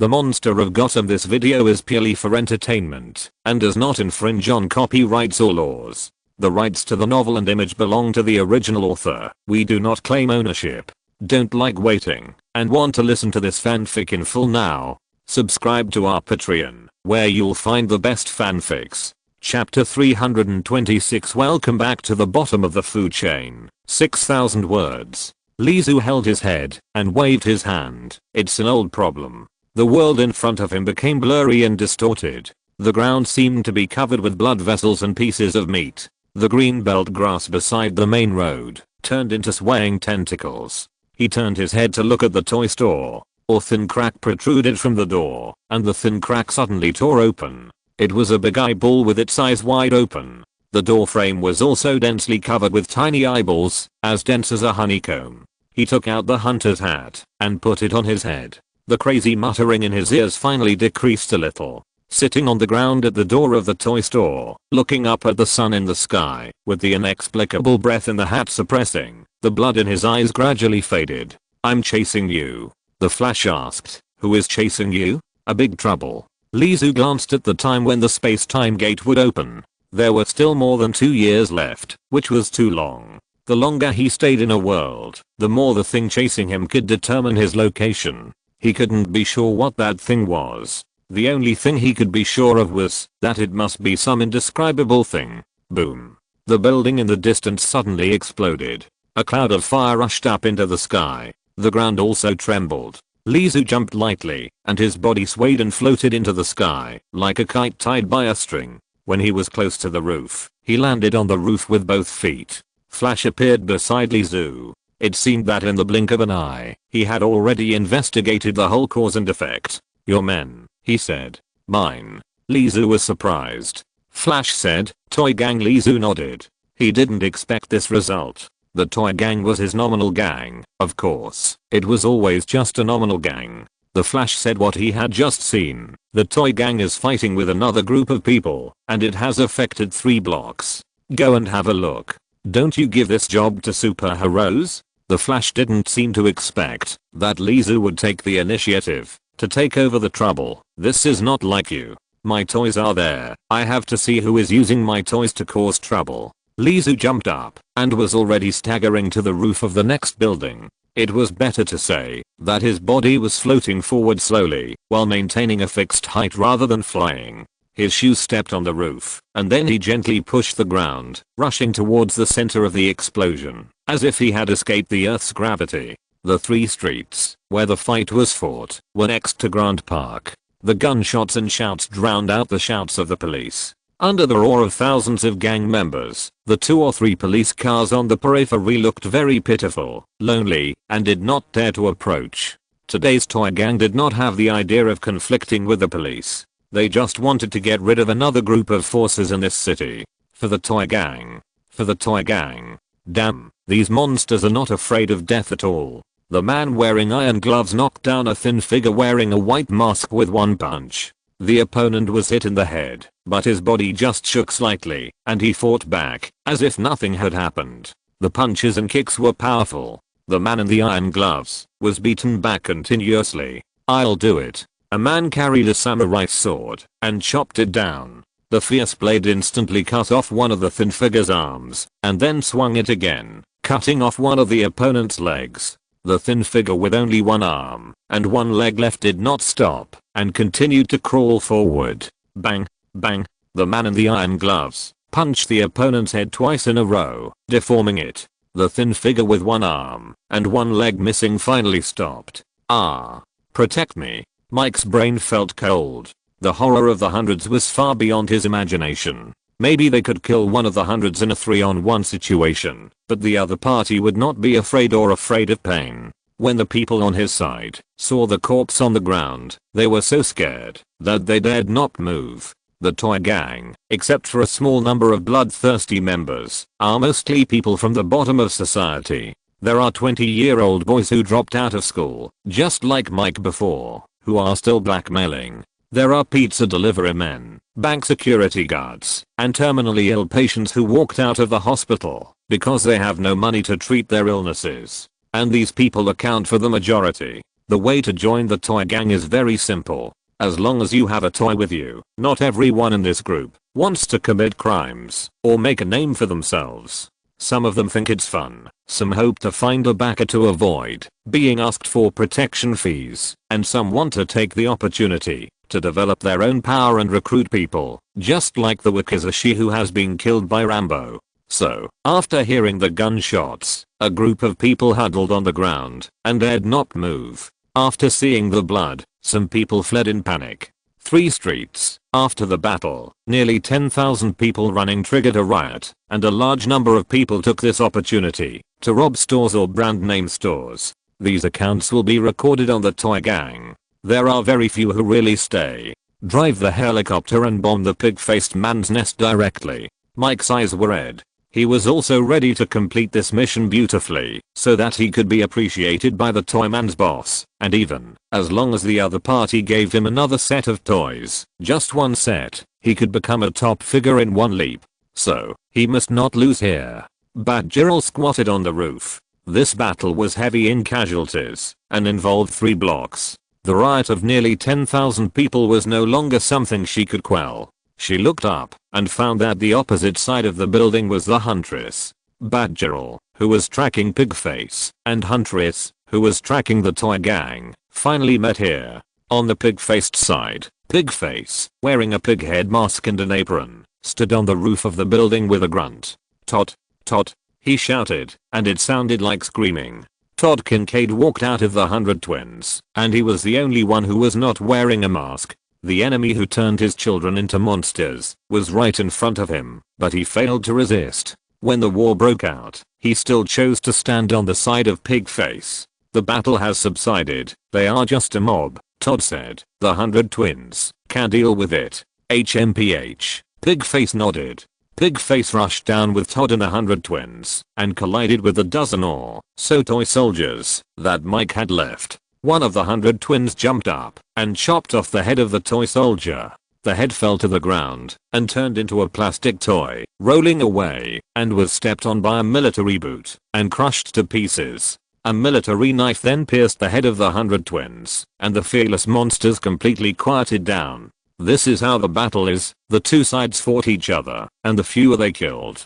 The Monster of Gotham. This video is purely for entertainment and does not infringe on copyrights or laws. The rights to the novel and image belong to the original author. We do not claim ownership. Don't like waiting and want to listen to this fanfic in full now? Subscribe to our Patreon, where you'll find the best fanfics. Chapter 326. Welcome back to the bottom of the food chain. 6,000 words. Lizu held his head and waved his hand. It's an old problem. The world in front of him became blurry and distorted. The ground seemed to be covered with blood vessels and pieces of meat. The greenbelt grass beside the main road turned into swaying tentacles. He turned his head to look at the toy store. A thin crack protruded from the door, and the thin crack suddenly tore open. It was a big eyeball with its eyes wide open. The door frame was also densely covered with tiny eyeballs, as dense as a honeycomb. He took out the hunter's hat and put it on his head. The crazy muttering in his ears finally decreased a little. Sitting on the ground at the door of the toy store, looking up at the sun in the sky, with the inexplicable breath in the hat suppressing, the blood in his eyes gradually faded. "I'm chasing you," the Flash asked. "Who is chasing you?" "A big trouble." Lizu glanced at the time when the space-time gate would open. There were still more than 2 years left, which was too long. The longer he stayed in a world, the more the thing chasing him could determine his location. He couldn't be sure what that thing was. The only thing he could be sure of was that it must be some indescribable thing. Boom. The building in the distance suddenly exploded. A cloud of fire rushed up into the sky. The ground also trembled. Lizu jumped lightly, and his body swayed and floated into the sky, like a kite tied by a string. When he was close to the roof, he landed on the roof with both feet. Flash appeared beside Lizu. It seemed that in the blink of an eye, he had already investigated the whole cause and effect. "Your men," he said. "Mine." Lizu was surprised. Flash said, "Toy gang." Lizu nodded. He didn't expect this result. The toy gang was his nominal gang, of course. It was always just a nominal gang. The Flash said what he had just seen. The toy gang is fighting with another group of people, and it has affected 3 blocks. Go and have a look. Don't you give this job to superheroes? The Flash didn't seem to expect that Lizu would take the initiative to take over the trouble. "This is not like you. My toys are there. I have to see who is using my toys to cause trouble." Lizu jumped up and was already staggering to the roof of the next building. It was better to say that his body was floating forward slowly while maintaining a fixed height rather than flying. His shoes stepped on the roof, and then he gently pushed the ground, rushing towards the center of the explosion, as if he had escaped the Earth's gravity. The 3 streets, where the fight was fought, were next to Grant Park. The gunshots and shouts drowned out the shouts of the police. Under the roar of thousands of gang members, the 2 or 3 police cars on the periphery looked very pitiful, lonely, and did not dare to approach. Today's toy gang did not have the idea of conflicting with the police. They just wanted to get rid of another group of forces in this city. For the toy gang. For the toy gang. Damn, these monsters are not afraid of death at all. The man wearing iron gloves knocked down a thin figure wearing a white mask with one punch. The opponent was hit in the head, but his body just shook slightly, and he fought back, as if nothing had happened. The punches and kicks were powerful. The man in the iron gloves was beaten back continuously. "I'll do it." A man carried a samurai sword and chopped it down. The fierce blade instantly cut off one of the thin figure's arms, and then swung it again, cutting off one of the opponent's legs. The thin figure with only one arm and one leg left did not stop, and continued to crawl forward. Bang, bang. The man in the iron gloves punched the opponent's head twice in a row, deforming it. The thin figure with one arm and one leg missing finally stopped. "Ah. Protect me." Mike's brain felt cold. The horror of the hundreds was far beyond his imagination. Maybe they could kill one of the hundreds in a 3-on-1 situation, but the other party would not be afraid of pain. When the people on his side saw the corpse on the ground, they were so scared that they dared not move. The toy gang, except for a small number of bloodthirsty members, are mostly people from the bottom of society. There are 20-year-old boys who dropped out of school, just like Mike before, who are still blackmailing. There are pizza delivery men, bank security guards, and terminally ill patients who walked out of the hospital because they have no money to treat their illnesses. And these people account for the majority. The way to join the toy gang is very simple. As long as you have a toy with you, not everyone in this group wants to commit crimes or make a name for themselves. Some of them think it's fun, some hope to find a backer to avoid being asked for protection fees, and some want to take the opportunity to develop their own power and recruit people, just like the Wakizashi who has been killed by Rambo. So, after hearing the gunshots, a group of people huddled on the ground and dared not move. After seeing the blood, some people fled in panic. 3 streets after the battle, nearly 10,000 people running triggered a riot, and a large number of people took this opportunity to rob stores or brand name stores. These accounts will be recorded on the toy gang. There are very few who really stay, drive the helicopter and bomb the pig-faced man's nest directly. Mike's eyes were red. He was also ready to complete this mission beautifully so that he could be appreciated by the toy man's boss, and even as long as the other party gave him another set of toys, just one set, he could become a top figure in one leap. So, he must not lose here. Batgirl squatted on the roof. This battle was heavy in casualties and involved 3 blocks. The riot of nearly 10,000 people was no longer something she could quell. She looked up and found that the opposite side of the building was the Huntress. Batgirl, who was tracking Pigface, and Huntress, who was tracking the toy gang, finally met here. On the pig-faced side, Pigface, wearing a pig head mask and an apron, stood on the roof of the building with a grunt. "Tot, tot," he shouted, and it sounded like screaming. Todd Kincaid walked out of the 100 Twins, and he was the only one who was not wearing a mask. The enemy who turned his children into monsters was right in front of him, but he failed to resist. When the war broke out, he still chose to stand on the side of Pigface. "The battle has subsided, they are just a mob," Todd said. "The 100 Twins can deal with it." HMPH. Pigface nodded. Pigface rushed down with Todd and 100 Twins and collided with a dozen or so toy soldiers that Mike had left. One of the 100 Twins jumped up and chopped off the head of the toy soldier. The head fell to the ground and turned into a plastic toy, rolling away, and was stepped on by a military boot and crushed to pieces. A military knife then pierced the head of the 100 Twins, and the fearless monsters completely quieted down. This is how the battle is. The two sides fought each other, and the fewer they killed,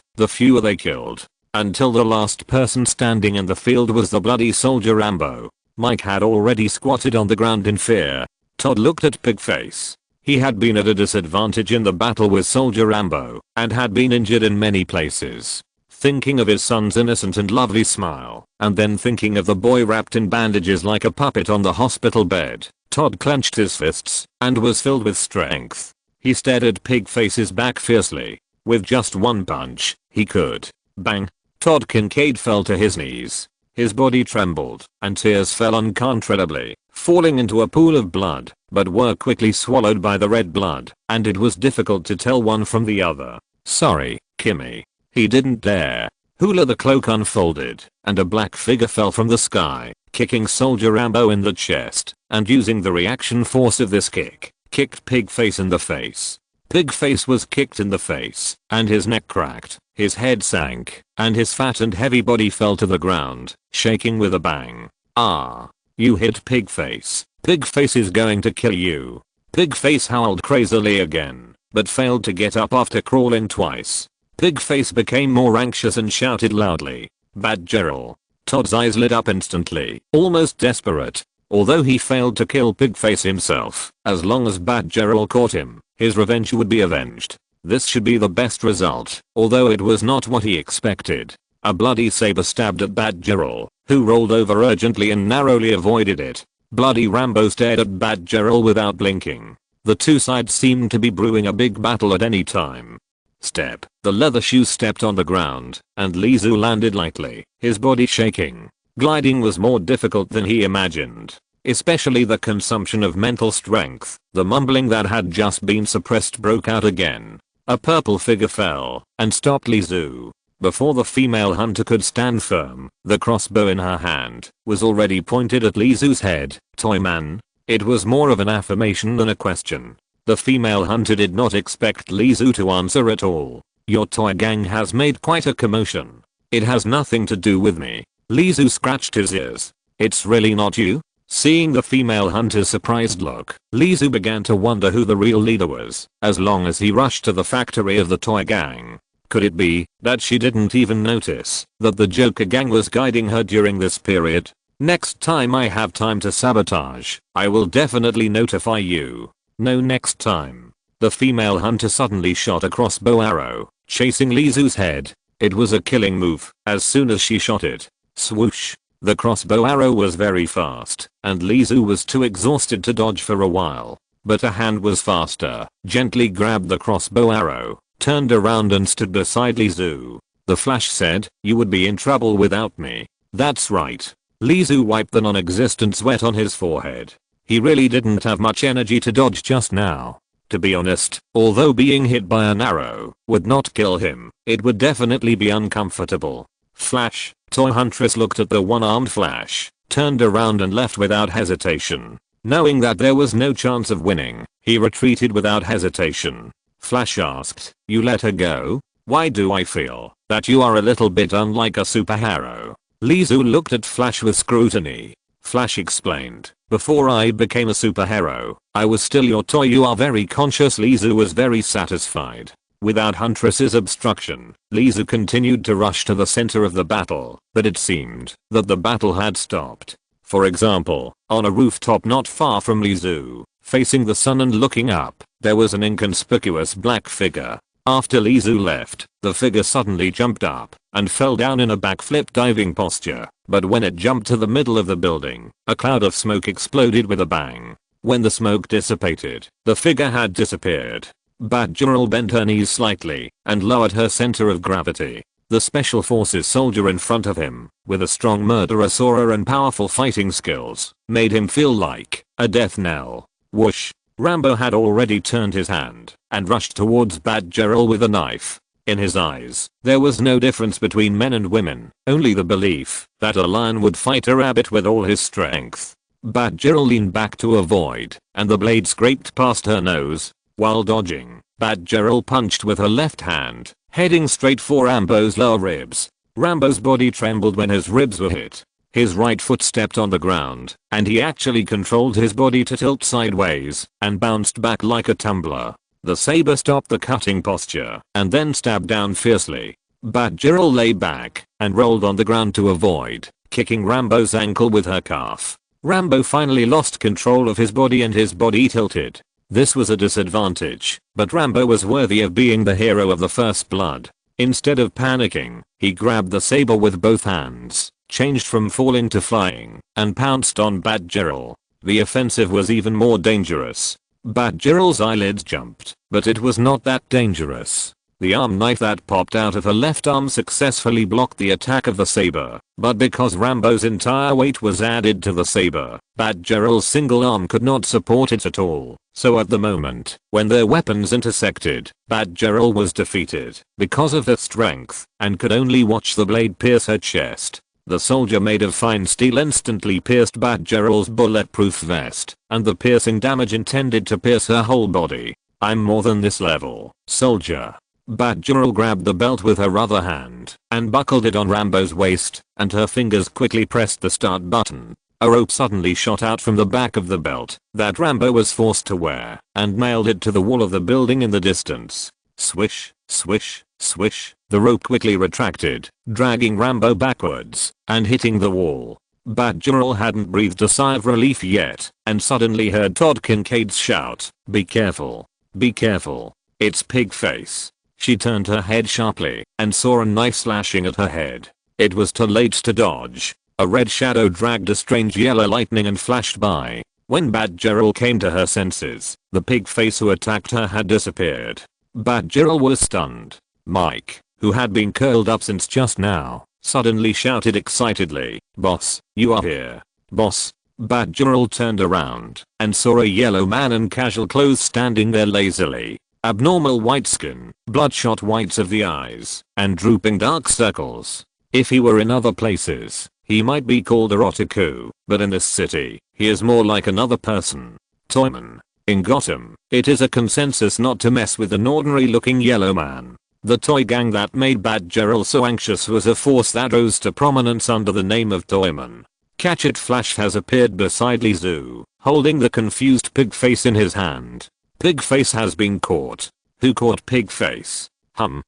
until the last person standing in the field was the bloody soldier Rambo. Mike had already squatted on the ground in fear. Todd looked at Pigface. He had been at a disadvantage in the battle with Soldier Rambo, and had been injured in many places. Thinking of his son's innocent and lovely smile, and then thinking of the boy wrapped in bandages like a puppet on the hospital bed, Todd clenched his fists, and was filled with strength. He stared at Pigface's back fiercely. With just one punch, he could. Bang! Todd Kincaid fell to his knees. His body trembled, and tears fell uncontrollably, falling into a pool of blood, but were quickly swallowed by the red blood, and it was difficult to tell one from the other. "Sorry, Kimmy." He didn't dare. Hula the cloak unfolded, and a black figure fell from the sky, kicking Soldier Rambo in the chest, and using the reaction force of this kick, kicked Pigface in the face. Pigface was kicked in the face, and his neck cracked, his head sank, and his fat and heavy body fell to the ground, shaking with a bang. "Ah. You hit Pigface. Pigface is going to kill you." Pigface howled crazily again, but failed to get up after crawling twice. Pigface became more anxious and shouted loudly, "Batgirl." Todd's eyes lit up instantly, almost desperate. Although he failed to kill Pigface himself, as long as Batgirl caught him, his revenge would be avenged. This should be the best result, although it was not what he expected. A bloody saber stabbed at Batgirl, who rolled over urgently and narrowly avoided it. Bloody Rambo stared at Batgirl without blinking. The two sides seemed to be brewing a big battle at any time. Step. The leather shoe stepped on the ground, and Lizu landed lightly, his body shaking. Gliding was more difficult than he imagined, especially the consumption of mental strength. The mumbling that had just been suppressed broke out again. A purple figure fell and stopped Lizu. Before the female hunter could stand firm, the crossbow in her hand was already pointed at Lizu's head. "Toy man?" It was more of an affirmation than a question. The female hunter did not expect Lizu to answer at all. "Your toy gang has made quite a commotion." "It has nothing to do with me." Lizu scratched his ears. "It's really not you?" Seeing the female hunter's surprised look, Lizu began to wonder who the real leader was, as long as he rushed to the factory of the toy gang. Could it be that she didn't even notice that the Joker gang was guiding her during this period? Next time I have time to sabotage, I will definitely notify you. No, next time. The female hunter suddenly shot a crossbow arrow, chasing Lizu's head. It was a killing move as soon as she shot it. Swoosh. The crossbow arrow was very fast, and Lizu was too exhausted to dodge for a while. But a hand was faster, gently grabbed the crossbow arrow, turned around and stood beside Lizu. The Flash said, "You would be in trouble without me." That's right. Lizu wiped the non-existent sweat on his forehead. He really didn't have much energy to dodge just now. To be honest, although being hit by an arrow would not kill him, it would definitely be uncomfortable. Flash, Toy Huntress looked at the one-armed Flash, turned around and left without hesitation. Knowing that there was no chance of winning, he retreated without hesitation. Flash asked, "You let her go? Why do I feel that you are a little bit unlike a superhero?" Lizu looked at Flash with scrutiny. Flash explained, "Before I became a superhero, I was still your toy. You are very conscious." Lizu was very satisfied. Without Huntress's obstruction, Lizu continued to rush to the center of the battle, but it seemed that the battle had stopped. For example, on a rooftop not far from Lizu, facing the sun and looking up, there was an inconspicuous black figure. After Lizu left, the figure suddenly jumped up and fell down in a backflip diving posture, but when it jumped to the middle of the building, a cloud of smoke exploded with a bang. When the smoke dissipated, the figure had disappeared. Batgirl bent her knees slightly and lowered her center of gravity. The Special Forces soldier in front of him, with a strong murderous aura and powerful fighting skills, made him feel like a death knell. Whoosh! Rambo had already turned his hand and rushed towards Batgirl with a knife. In his eyes, there was no difference between men and women, only the belief that a lion would fight a rabbit with all his strength. Batgirl leaned back to avoid, and the blade scraped past her nose. While dodging, Batgirl punched with her left hand, heading straight for Rambo's lower ribs. Rambo's body trembled when his ribs were hit. His right foot stepped on the ground, and he actually controlled his body to tilt sideways and bounced back like a tumbler. The saber stopped the cutting posture and then stabbed down fiercely. Batgirl lay back and rolled on the ground to avoid kicking Rambo's ankle with her calf. Rambo finally lost control of his body and his body tilted. This was a disadvantage, but Rambo was worthy of being the hero of the First Blood. Instead of panicking, he grabbed the saber with both hands, changed from falling to flying, and pounced on Batgirl. The offensive was even more dangerous. Batgirl's eyelids jumped, but it was not that dangerous. The arm knife that popped out of her left arm successfully blocked the attack of the saber, but because Rambo's entire weight was added to the saber, Batgirl's single arm could not support it at all. So at the moment, when their weapons intersected, Batgirl was defeated because of her strength and could only watch the blade pierce her chest. The soldier made of fine steel instantly pierced Batgirl's bulletproof vest, and the piercing damage intended to pierce her whole body. "I'm more than this level, soldier." Batgirl grabbed the belt with her other hand and buckled it on Rambo's waist, and her fingers quickly pressed the start button. A rope suddenly shot out from the back of the belt that Rambo was forced to wear and nailed it to the wall of the building in the distance. Swish, swish, swish. The rope quickly retracted, dragging Rambo backwards and hitting the wall. Batgirl hadn't breathed a sigh of relief yet and suddenly heard Todd Kincaid's shout, "Be careful. Be careful. It's Pigface." She turned her head sharply and saw a knife slashing at her head. It was too late to dodge. A red shadow dragged a strange yellow lightning and flashed by. When Batgirl came to her senses, the Pigface who attacked her had disappeared. Batgirl was stunned. Mike, who had been curled up since just now, suddenly shouted excitedly, "Boss, you are here. Boss." Batgirl turned around and saw a yellow man in casual clothes standing there lazily. Abnormal white skin, bloodshot whites of the eyes, and drooping dark circles. If he were in other places, he might be called a otaku, but in this city, he is more like another person. Toyman. In Gotham, it is a consensus not to mess with an ordinary looking yellow man. The toy gang that made Batgirl so anxious was a force that rose to prominence under the name of Toyman. Catch it, Flash has appeared beside Lizu, holding the confused Pigface in his hand. Pigface has been caught. Who caught Pigface?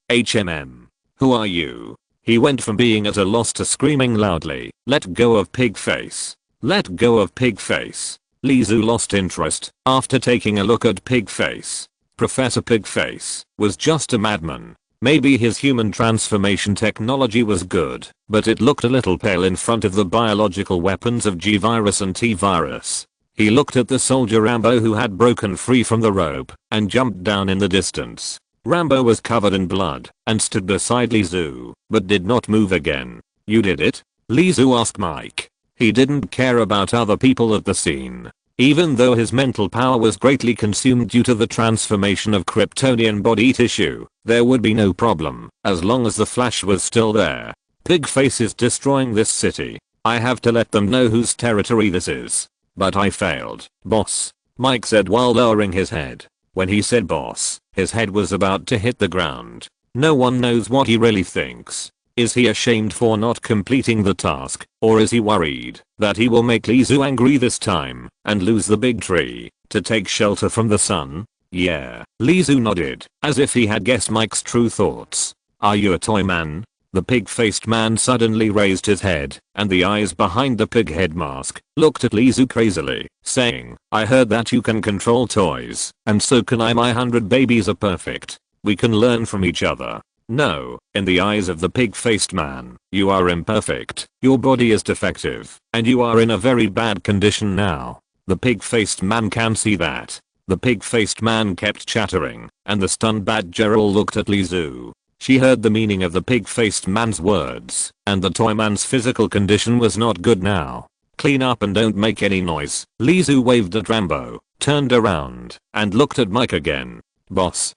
HMM. Who are you? He went from being at a loss to screaming loudly, "Let go of Pigface. Let go of Pigface." Lizu lost interest after taking a look at Pigface. Professor Pigface was just a madman. Maybe his human transformation technology was good, but it looked a little pale in front of the biological weapons of G-Virus and T-Virus. He looked at the soldier Rambo who had broken free from the rope and jumped down in the distance. Rambo was covered in blood and stood beside Lizu, but did not move again. "You did it?" Lizu asked Mike. He didn't care about other people at the scene. Even though his mental power was greatly consumed due to the transformation of Kryptonian body tissue, there would be no problem as long as the Flash was still there. "Pigface is destroying this city. I have to let them know whose territory this is." "But I failed, boss," Mike said while lowering his head. When he said boss, his head was about to hit the ground. No one knows what he really thinks. Is he ashamed for not completing the task, or is he worried that he will make Lizu angry this time and lose the big tree to take shelter from the sun? "Yeah." Lizu nodded, as if he had guessed Mike's true thoughts. "Are you a toy man?" The pig-faced man suddenly raised his head, and the eyes behind the pig head mask looked at Lizu crazily, saying, "I heard that you can control toys, and so can I. My 100 babies are perfect. We can learn from each other." "No," in the eyes of the pig-faced man, "you are imperfect. Your body is defective, and you are in a very bad condition now. The pig-faced man can see that." The pig-faced man kept chattering, and the stunned Batgirl looked at Lizu. She heard the meaning of the pig-faced man's words, and the toy man's physical condition was not good now. "Clean up and don't make any noise." Lizu waved at Rambo, turned around, and looked at Mike again. "Boss,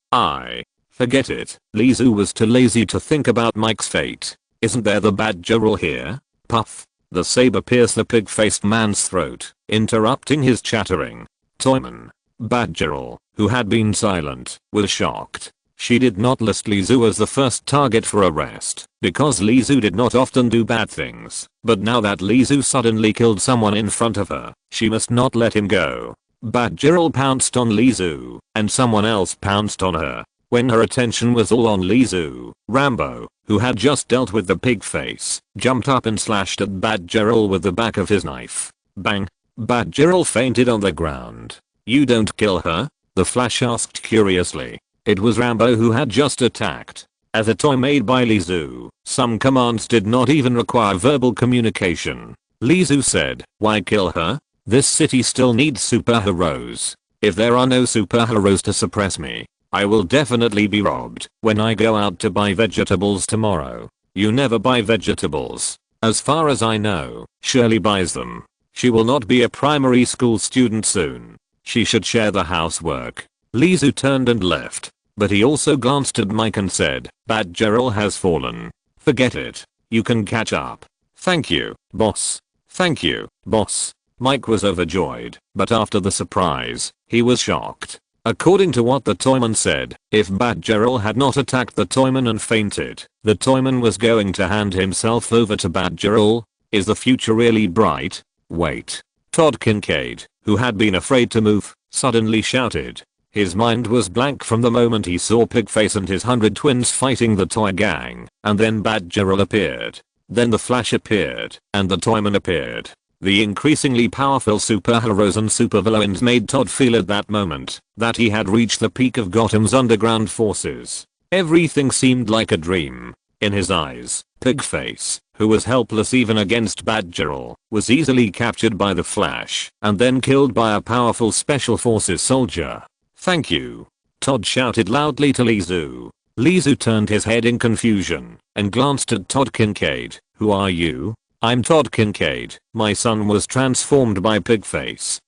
forget it." Lizu was too lazy to think about Mike's fate. "Isn't there the Batgirl here?" Puff. The saber pierced the pig-faced man's throat, interrupting his chattering. Toyman. Batgirl, who had been silent, was shocked. She did not list Lizu as the first target for arrest, because Lizu did not often do bad things, but now that Lizu suddenly killed someone in front of her, she must not let him go. Batgirl pounced on Lizu, and someone else pounced on her. When her attention was all on Lizu, Rambo, who had just dealt with the pig face, jumped up and slashed at Batgirl with the back of his knife. Bang! Batgirl fainted on the ground. "You don't kill her?" the Flash asked curiously. It was Rambo who had just attacked. As a toy made by Lizu, some commands did not even require verbal communication. Lizu said, "Why kill her? This city still needs superheroes. If there are no superheroes to suppress me, I will definitely be robbed when I go out to buy vegetables tomorrow." "You never buy vegetables." "As far as I know, Shirley buys them. She will not be a primary school student soon. She should share the housework." Lizu turned and left, but he also glanced at Mike and said, "Batgirl has fallen. Forget it. You can catch up." "Thank you, boss." "Thank you, boss." Mike was overjoyed, but after the surprise, he was shocked. According to what the Toyman said, if Batgirl had not attacked the Toyman and fainted, the Toyman was going to hand himself over to Batgirl. Is the future really bright? Wait. Todd Kincaid, who had been afraid to move, suddenly shouted. His mind was blank from the moment he saw Pigface and his 100 twins fighting the toy gang, and then Batgirl appeared. Then the Flash appeared, and the Toyman appeared. The increasingly powerful superheroes and supervillains made Todd feel at that moment that he had reached the peak of Gotham's underground forces. Everything seemed like a dream. In his eyes, Pigface, who was helpless even against Batgirl, was easily captured by the Flash and then killed by a powerful special forces soldier. "Thank you," Todd shouted loudly to Lizu. Lizu turned his head in confusion and glanced at Todd Kincaid. "Who are you?" "I'm Todd Kincaid. My son was transformed by Pigface."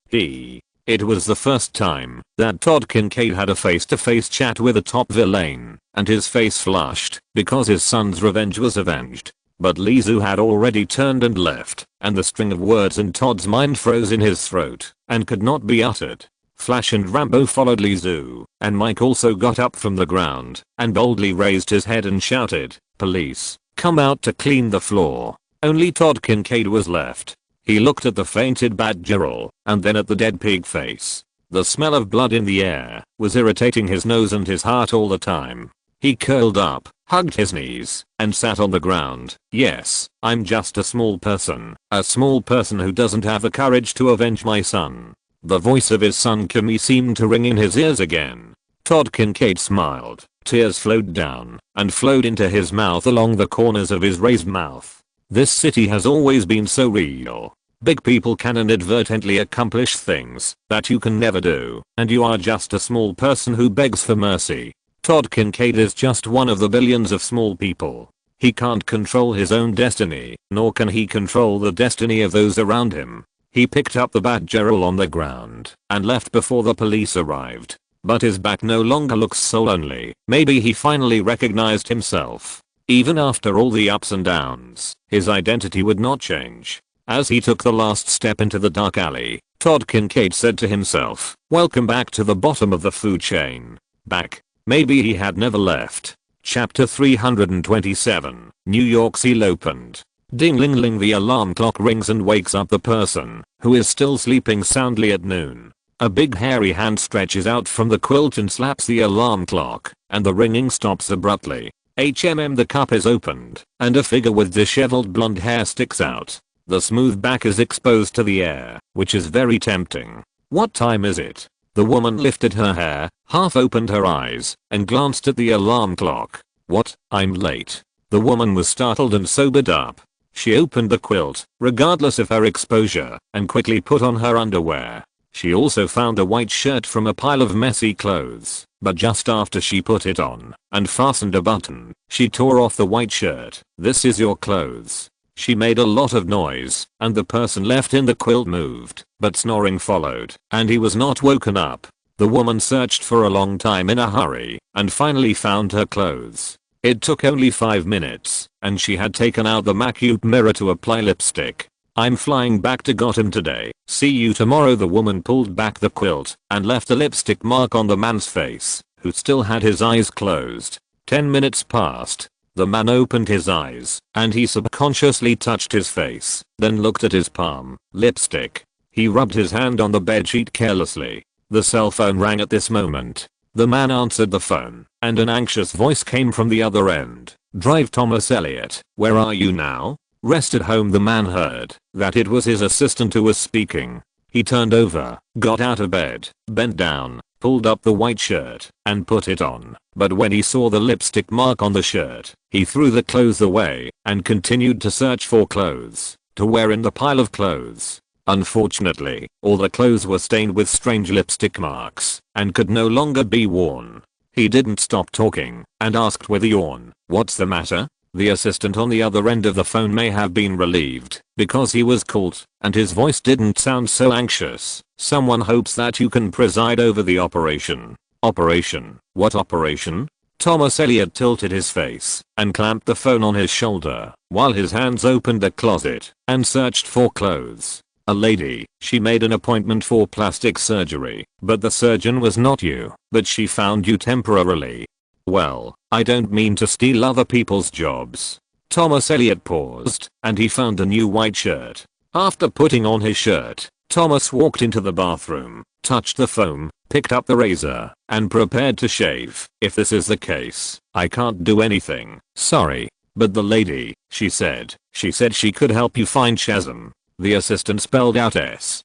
It was the first time that Todd Kincaid had a face-to-face chat with a top villain, and his face flushed because his son's revenge was avenged. But Lizu had already turned and left, and the string of words in Todd's mind froze in his throat and could not be uttered. Flash and Rambo followed Lizu, and Mike also got up from the ground and boldly raised his head and shouted, "Police, come out to clean the floor." Only Todd Kincaid was left. He looked at the fainted Batgirl, and then at the dead pig face. The smell of blood in the air was irritating his nose and his heart all the time. He curled up, hugged his knees, and sat on the ground. Yes, I'm just a small person who doesn't have the courage to avenge my son. The voice of his son Kimmy seemed to ring in his ears again. Todd Kincaid smiled. Tears flowed down and flowed into his mouth along the corners of his raised mouth. This city has always been so real. Big people can inadvertently accomplish things that you can never do, and you are just a small person who begs for mercy. Todd Kincaid is just one of the billions of small people. He can't control his own destiny, nor can he control the destiny of those around him. He picked up the Batgirl on the ground and left before the police arrived. But his back no longer looks so lonely. Maybe he finally recognized himself. Even after all the ups and downs, his identity would not change. As he took the last step into the dark alley, Todd Kincaid said to himself, "Welcome back to the bottom of the food chain." Back. Maybe he had never left. Chapter 327. New York seal opened. Ding-ling-ling, the alarm clock rings and wakes up the person who is still sleeping soundly at noon. A big hairy hand stretches out from the quilt and slaps the alarm clock, and the ringing stops abruptly. The cup is opened, and a figure with disheveled blonde hair sticks out. The smooth back is exposed to the air, which is very tempting. What time is it? The woman lifted her hair, half opened her eyes, and glanced at the alarm clock. What? I'm late. The woman was startled and sobered up. She opened the quilt, regardless of her exposure, and quickly put on her underwear. She also found a white shirt from a pile of messy clothes, but just after she put it on and fastened a button, she tore off the white shirt. "This is your clothes." She made a lot of noise, and the person left in the quilt moved, but snoring followed, and he was not woken up. The woman searched for a long time in a hurry, and finally found her clothes. It took only 5 minutes, and she had taken out the makeup mirror to apply lipstick. "I'm flying back to Gotham today. See you tomorrow." The woman pulled back the quilt and left a lipstick mark on the man's face, who still had his eyes closed. 10 minutes passed. The man opened his eyes, and he subconsciously touched his face, then looked at his palm. Lipstick. He rubbed his hand on the bedsheet carelessly. The cell phone rang at this moment. The man answered the phone, and an anxious voice came from the other end. "Drive Thomas Elliott, where are you now?" "Rest at home." The man heard that it was his assistant who was speaking. He turned over, got out of bed, bent down, pulled up the white shirt, and put it on. But when he saw the lipstick mark on the shirt, he threw the clothes away and continued to search for clothes to wear in the pile of clothes. Unfortunately, all the clothes were stained with strange lipstick marks and could no longer be worn. He didn't stop talking and asked with a yawn, "What's the matter?" The assistant on the other end of the phone may have been relieved because he was called, and his voice didn't sound so anxious. "Someone hopes that you can preside over the operation." "Operation? What operation?" Thomas Elliott tilted his face and clamped the phone on his shoulder while his hands opened a closet and searched for clothes. "A lady. She made an appointment for plastic surgery, but the surgeon was not you, but she found you temporarily." "Well, I don't mean to steal other people's jobs." Thomas Elliott paused, and he found a new white shirt. After putting on his shirt, Thomas walked into the bathroom, touched the foam, picked up the razor, and prepared to shave. "If this is the case, I can't do anything. Sorry. But the lady, she said she could help you find Shazam." The assistant spelled out S-H-A-Z-A-M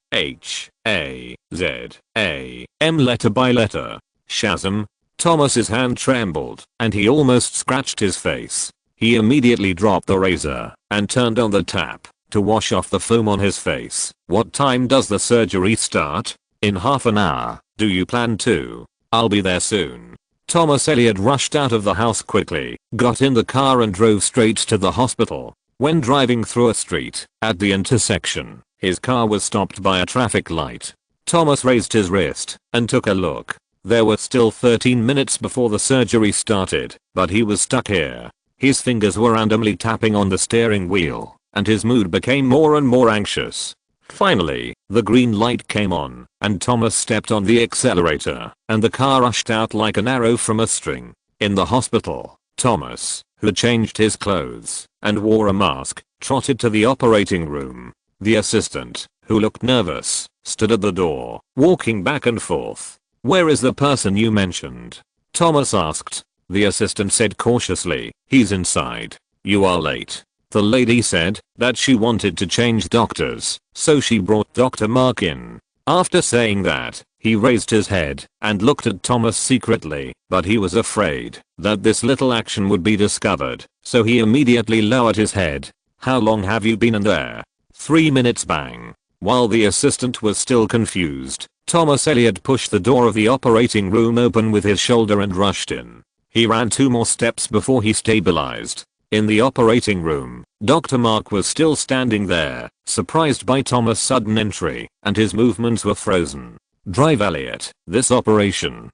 letter by letter. "Shazam?" Thomas's hand trembled, and he almost scratched his face. He immediately dropped the razor and turned on the tap to wash off the foam on his face. "What time does the surgery start?" "In half an hour. Do you plan to?" "I'll be there soon." Thomas Elliott rushed out of the house quickly, got in the car and drove straight to the hospital. When driving through a street, at the intersection, his car was stopped by a traffic light. Thomas raised his wrist and took a look. There were still 13 minutes before the surgery started, but he was stuck here. His fingers were randomly tapping on the steering wheel, and his mood became more and more anxious. Finally, the green light came on, and Thomas stepped on the accelerator, and the car rushed out like an arrow from a string. In the hospital, Thomas, who changed his clothes and wore a mask, trotted to the operating room. The assistant, who looked nervous, stood at the door, walking back and forth. "Where is the person you mentioned?" Thomas asked. The assistant said cautiously, "He's inside." "You are late." The lady said that she wanted to change doctors, so she brought Dr. Mark in. After saying that, he raised his head and looked at Thomas secretly, but he was afraid that this little action would be discovered, so he immediately lowered his head. "How long have you been in there?" 3 minutes bang. While the assistant was still confused, Thomas Elliot pushed the door of the operating room open with his shoulder and rushed in. He ran 2 more steps before he stabilized. In the operating room, Dr. Mark was still standing there, surprised by Thomas' sudden entry, and his movements were frozen. "Drive Elliot, this operation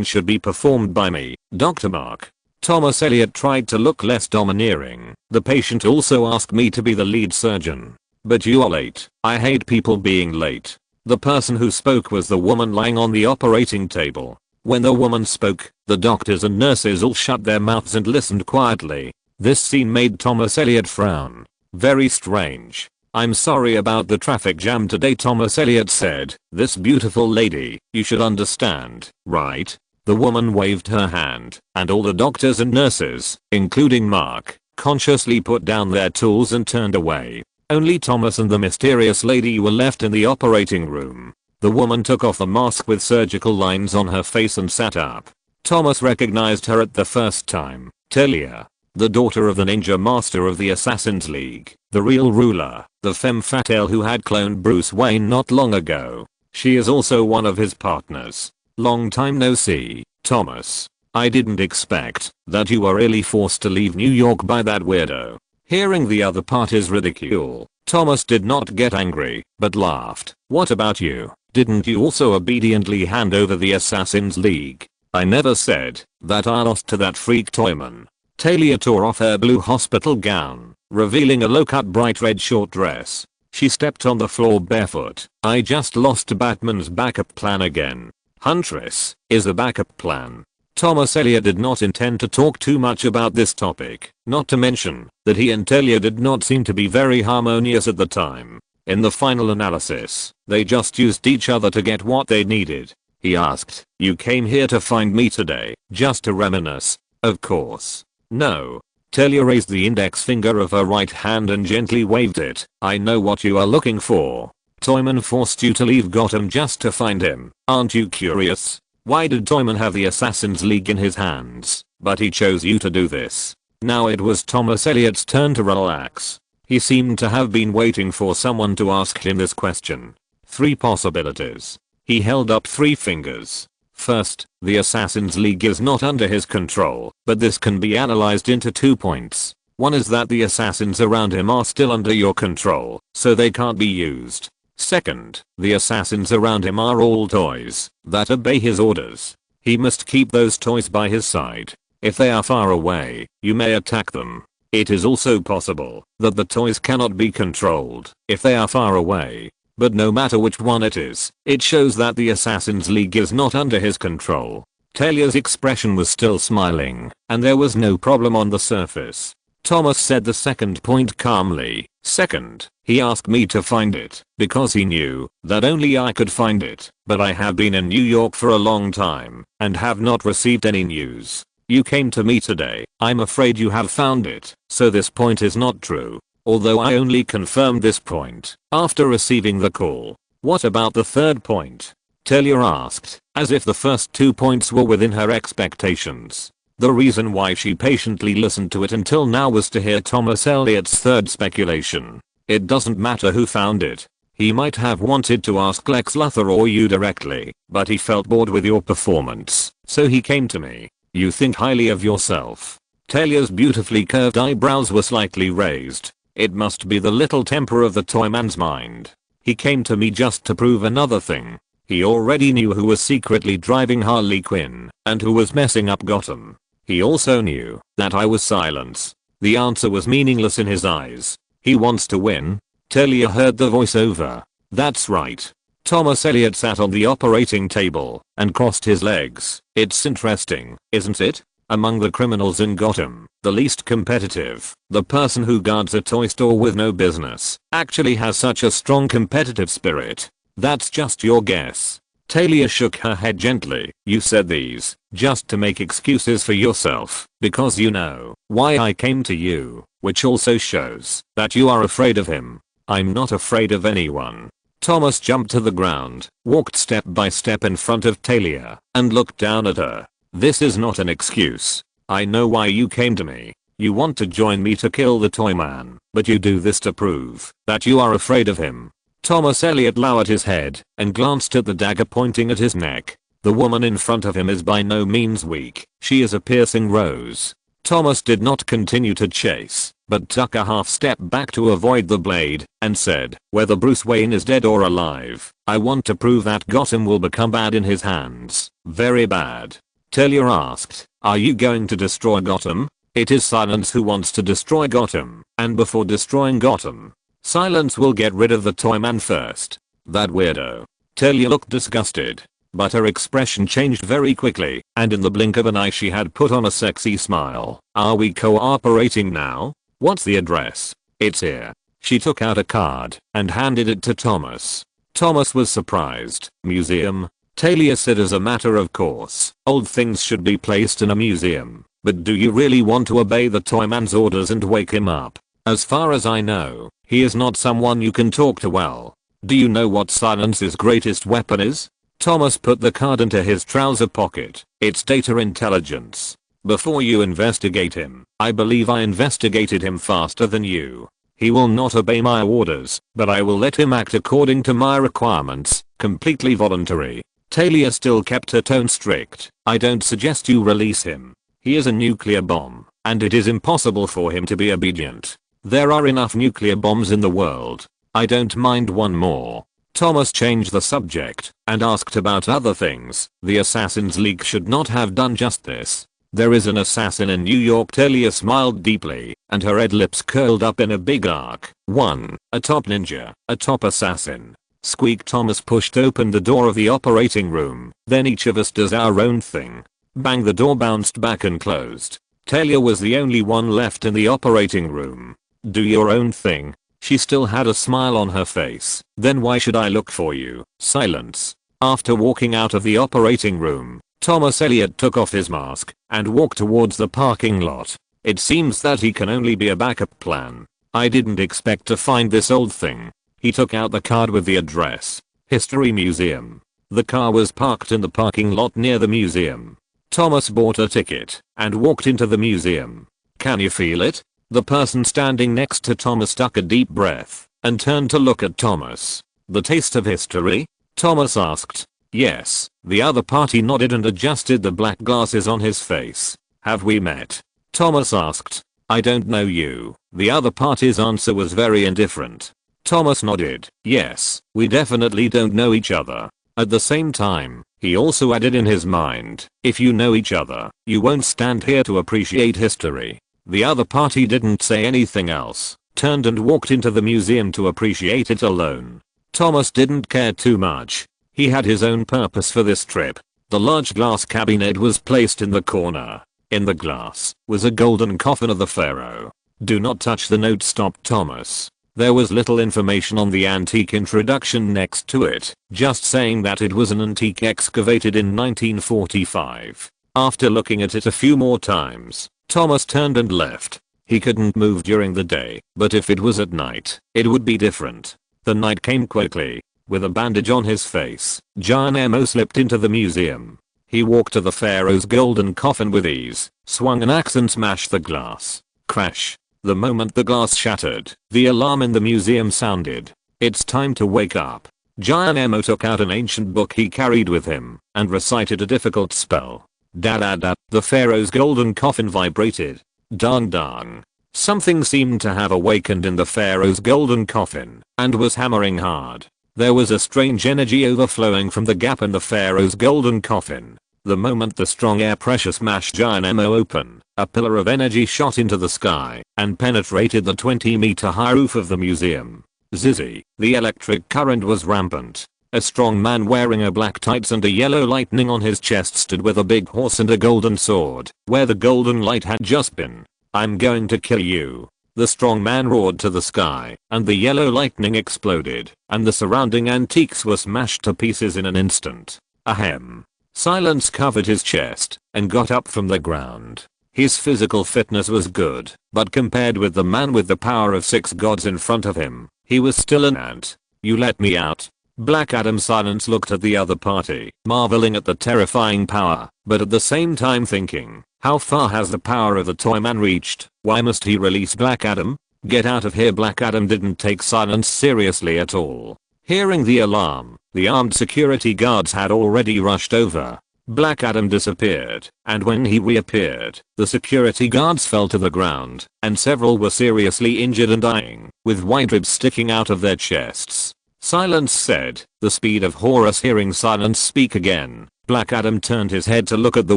should be performed by me, Dr. Mark." Thomas Elliot tried to look less domineering. "The patient also asked me to be the lead surgeon. But you are late. I hate people being late." The person who spoke was the woman lying on the operating table. When the woman spoke, the doctors and nurses all shut their mouths and listened quietly. This scene made Thomas Elliot frown. "Very strange. I'm sorry about the traffic jam today," Thomas Elliot said. "This beautiful lady, you should understand, right?" The woman waved her hand, and all the doctors and nurses, including Mark, consciously put down their tools and turned away. Only Thomas and the mysterious lady were left in the operating room. The woman took off a mask with surgical lines on her face and sat up. Thomas recognized her at the first time. Talia, the daughter of the ninja master of the Assassin's League, the real ruler, the femme fatale who had cloned Bruce Wayne not long ago. She is also one of his partners. "Long time no see, Thomas. I didn't expect that you were really forced to leave New York by that weirdo." Hearing the other party's ridicule, Thomas did not get angry, but laughed. "What about you? Didn't you also obediently hand over the Assassin's League?" "I never said that I lost to that freak Toyman." Talia tore off her blue hospital gown, revealing a low-cut bright red short dress. She stepped on the floor barefoot. "I just lost to Batman's backup plan again." Huntress is the backup plan. Thomas Elliot did not intend to talk too much about this topic, not to mention that he and Talia did not seem to be very harmonious at the time. In the final analysis, they just used each other to get what they needed. He asked, "You came here to find me today, just to reminisce?" "Of course." "No." Talia raised the index finger of her right hand and gently waved it. "I know what you are looking for. Toyman forced you to leave Gotham just to find him. Aren't you curious? Why did Toyman have the Assassin's League in his hands, but he chose you to do this?" Now it was Thomas Elliot's turn to relax. He seemed to have been waiting for someone to ask him this question. 3 possibilities. He held up 3 fingers. First, the Assassin's League is not under his control, but this can be analyzed into 2 points. One is that the assassins around him are still under your control, so they can't be used. Second, the assassins around him are all toys that obey his orders. He must keep those toys by his side. If they are far away, you may attack them. It is also possible that the toys cannot be controlled if they are far away. But no matter which one it is, it shows that the Assassin's League is not under his control. Talia's expression was still smiling, and there was no problem on the surface. Thomas said the second point calmly. "Second, he asked me to find it, because he knew that only I could find it, but I have been in New York for a long time, and have not received any news. You came to me today. I'm afraid you have found it, so this point is not true. Although I only confirmed this point after receiving the call." "What about the third point?" Talia asked, as if the first 2 points were within her expectations. The reason why she patiently listened to it until now was to hear Thomas Elliot's third speculation. "It doesn't matter who found it. He might have wanted to ask Lex Luthor or you directly, but he felt bored with your performance, so he came to me." "You think highly of yourself." Talia's beautifully curved eyebrows were slightly raised. "It must be the little temper of the Toyman's mind. He came to me just to prove another thing. He already knew who was secretly driving Harley Quinn and who was messing up Gotham. He also knew that I was Silence." The answer was meaningless in his eyes. "He wants to win?" Talia heard the voiceover. "That's right." Thomas Elliot sat on the operating table and crossed his legs. "It's interesting, isn't it? Among the criminals in Gotham, the least competitive, the person who guards a toy store with no business, actually has such a strong competitive spirit. That's just your guess. Talia shook her head gently. You said these just to make excuses for yourself, because you know why I came to you, which also shows that you are afraid of him. I'm not afraid of anyone. Thomas jumped to the ground, walked step by step in front of Talia, and looked down at her. This is not an excuse. I know why you came to me. You want to join me to kill the toy man, but you do this to prove that you are afraid of him. Thomas Elliot lowered his head and glanced at the dagger pointing at his neck. The woman in front of him is by no means weak. She is a piercing rose. Thomas did not continue to chase, but took a half step back to avoid the blade, and said, whether Bruce Wayne is dead or alive, I want to prove that Gotham will become bad in his hands. Very bad. Talia asked, are you going to destroy Gotham? It is Silence who wants to destroy Gotham, and before destroying Gotham, Silence will get rid of the toy man first. That weirdo. Talia looked disgusted, but her expression changed very quickly, and in the blink of an eye she had put on a sexy smile. Are we cooperating now? What's the address? It's here. She took out a card and handed it to Thomas. Thomas was surprised. Museum? Talia said as a matter of course, old things should be placed in a museum, but do you really want to obey the toy man's orders and wake him up? As far as I know, he is not someone you can talk to well. Do you know what Silence's greatest weapon is? Thomas put the card into his trouser pocket. It's data intelligence. Before you investigate him, I believe I investigated him faster than you. He will not obey my orders, but I will let him act according to my requirements, completely voluntary. Talia still kept her tone strict. I don't suggest you release him. He is a nuclear bomb, and it is impossible for him to be obedient. There are enough nuclear bombs in the world. I don't mind one more. Thomas changed the subject and asked about other things. The Assassin's League should not have done just this. There is an assassin in New York. Talia smiled deeply, and her red lips curled up in a big arc. One, a top ninja, a top assassin. Squeak. Thomas pushed open the door of the operating room. Then each of us does our own thing. Bang. The door bounced back and closed. Talia was the only one left in the operating room. Do your own thing. She still had a smile on her face. Then why should I look for you? Silence. After walking out of the operating room, Thomas Elliot took off his mask and walked towards the parking lot. It seems that he can only be a backup plan. I didn't expect to find this old thing. He took out the card with the address. History Museum. The car was parked in the parking lot near the museum. Thomas bought a ticket and walked into the museum. Can you feel it? The person standing next to Thomas took a deep breath and turned to look at Thomas. The taste of history? Thomas asked. Yes. The other party nodded and adjusted the black glasses on his face. Have we met? Thomas asked. I don't know you. The other party's answer was very indifferent. Thomas nodded. Yes, we definitely don't know each other. At the same time, he also added in his mind, if you know each other, you won't stand here to appreciate history. The other party didn't say anything else, turned and walked into the museum to appreciate it alone. Thomas didn't care too much. He had his own purpose for this trip. The large glass cabinet was placed in the corner. In the glass was a golden coffin of the pharaoh. Do not touch the note, stopped Thomas. There was little information on the antique introduction next to it, just saying that it was an antique excavated in 1945. After looking at it a few more times, Thomas turned and left. He couldn't move during the day, but if it was at night, it would be different. The night came quickly. With a bandage on his face, John Emo slipped into the museum. He walked to the pharaoh's golden coffin with ease, swung an axe and smashed the glass. Crash. The moment the glass shattered, the alarm in the museum sounded. It's time to wake up. John Emo took out an ancient book he carried with him and recited a difficult spell. Da-da-da. The pharaoh's golden coffin vibrated. Dang dang. Something seemed to have awakened in the pharaoh's golden coffin and was hammering hard. There was a strange energy overflowing from the gap in the pharaoh's golden coffin. The moment the strong air pressure smashed Giant Emo open, a pillar of energy shot into the sky and penetrated the 20-meter high roof of the museum. Zizzy, the electric current was rampant. A strong man wearing a black tights and a yellow lightning on his chest stood with a big horse and a golden sword, where the golden light had just been. "I'm going to kill you." The strong man roared to the sky, and the yellow lightning exploded, and the surrounding antiques were smashed to pieces in an instant. Ahem. Silence covered his chest, and got up from the ground. His physical fitness was good, but compared with the man with the power of 6 gods in front of him, he was still an ant. "You let me out." Black Adam. Silence looked at the other party, marveling at the terrifying power, but at the same time thinking, how far has the power of the Toyman reached? Why must he release Black Adam? "Get out of here." Black Adam didn't take Silence seriously at all. Hearing the alarm, the armed security guards had already rushed over. Black Adam disappeared, and when he reappeared, the security guards fell to the ground, and several were seriously injured and dying, with white ribs sticking out of their chests. Silence said, the speed of Horus. Hearing Silence speak again, Black Adam turned his head to look at the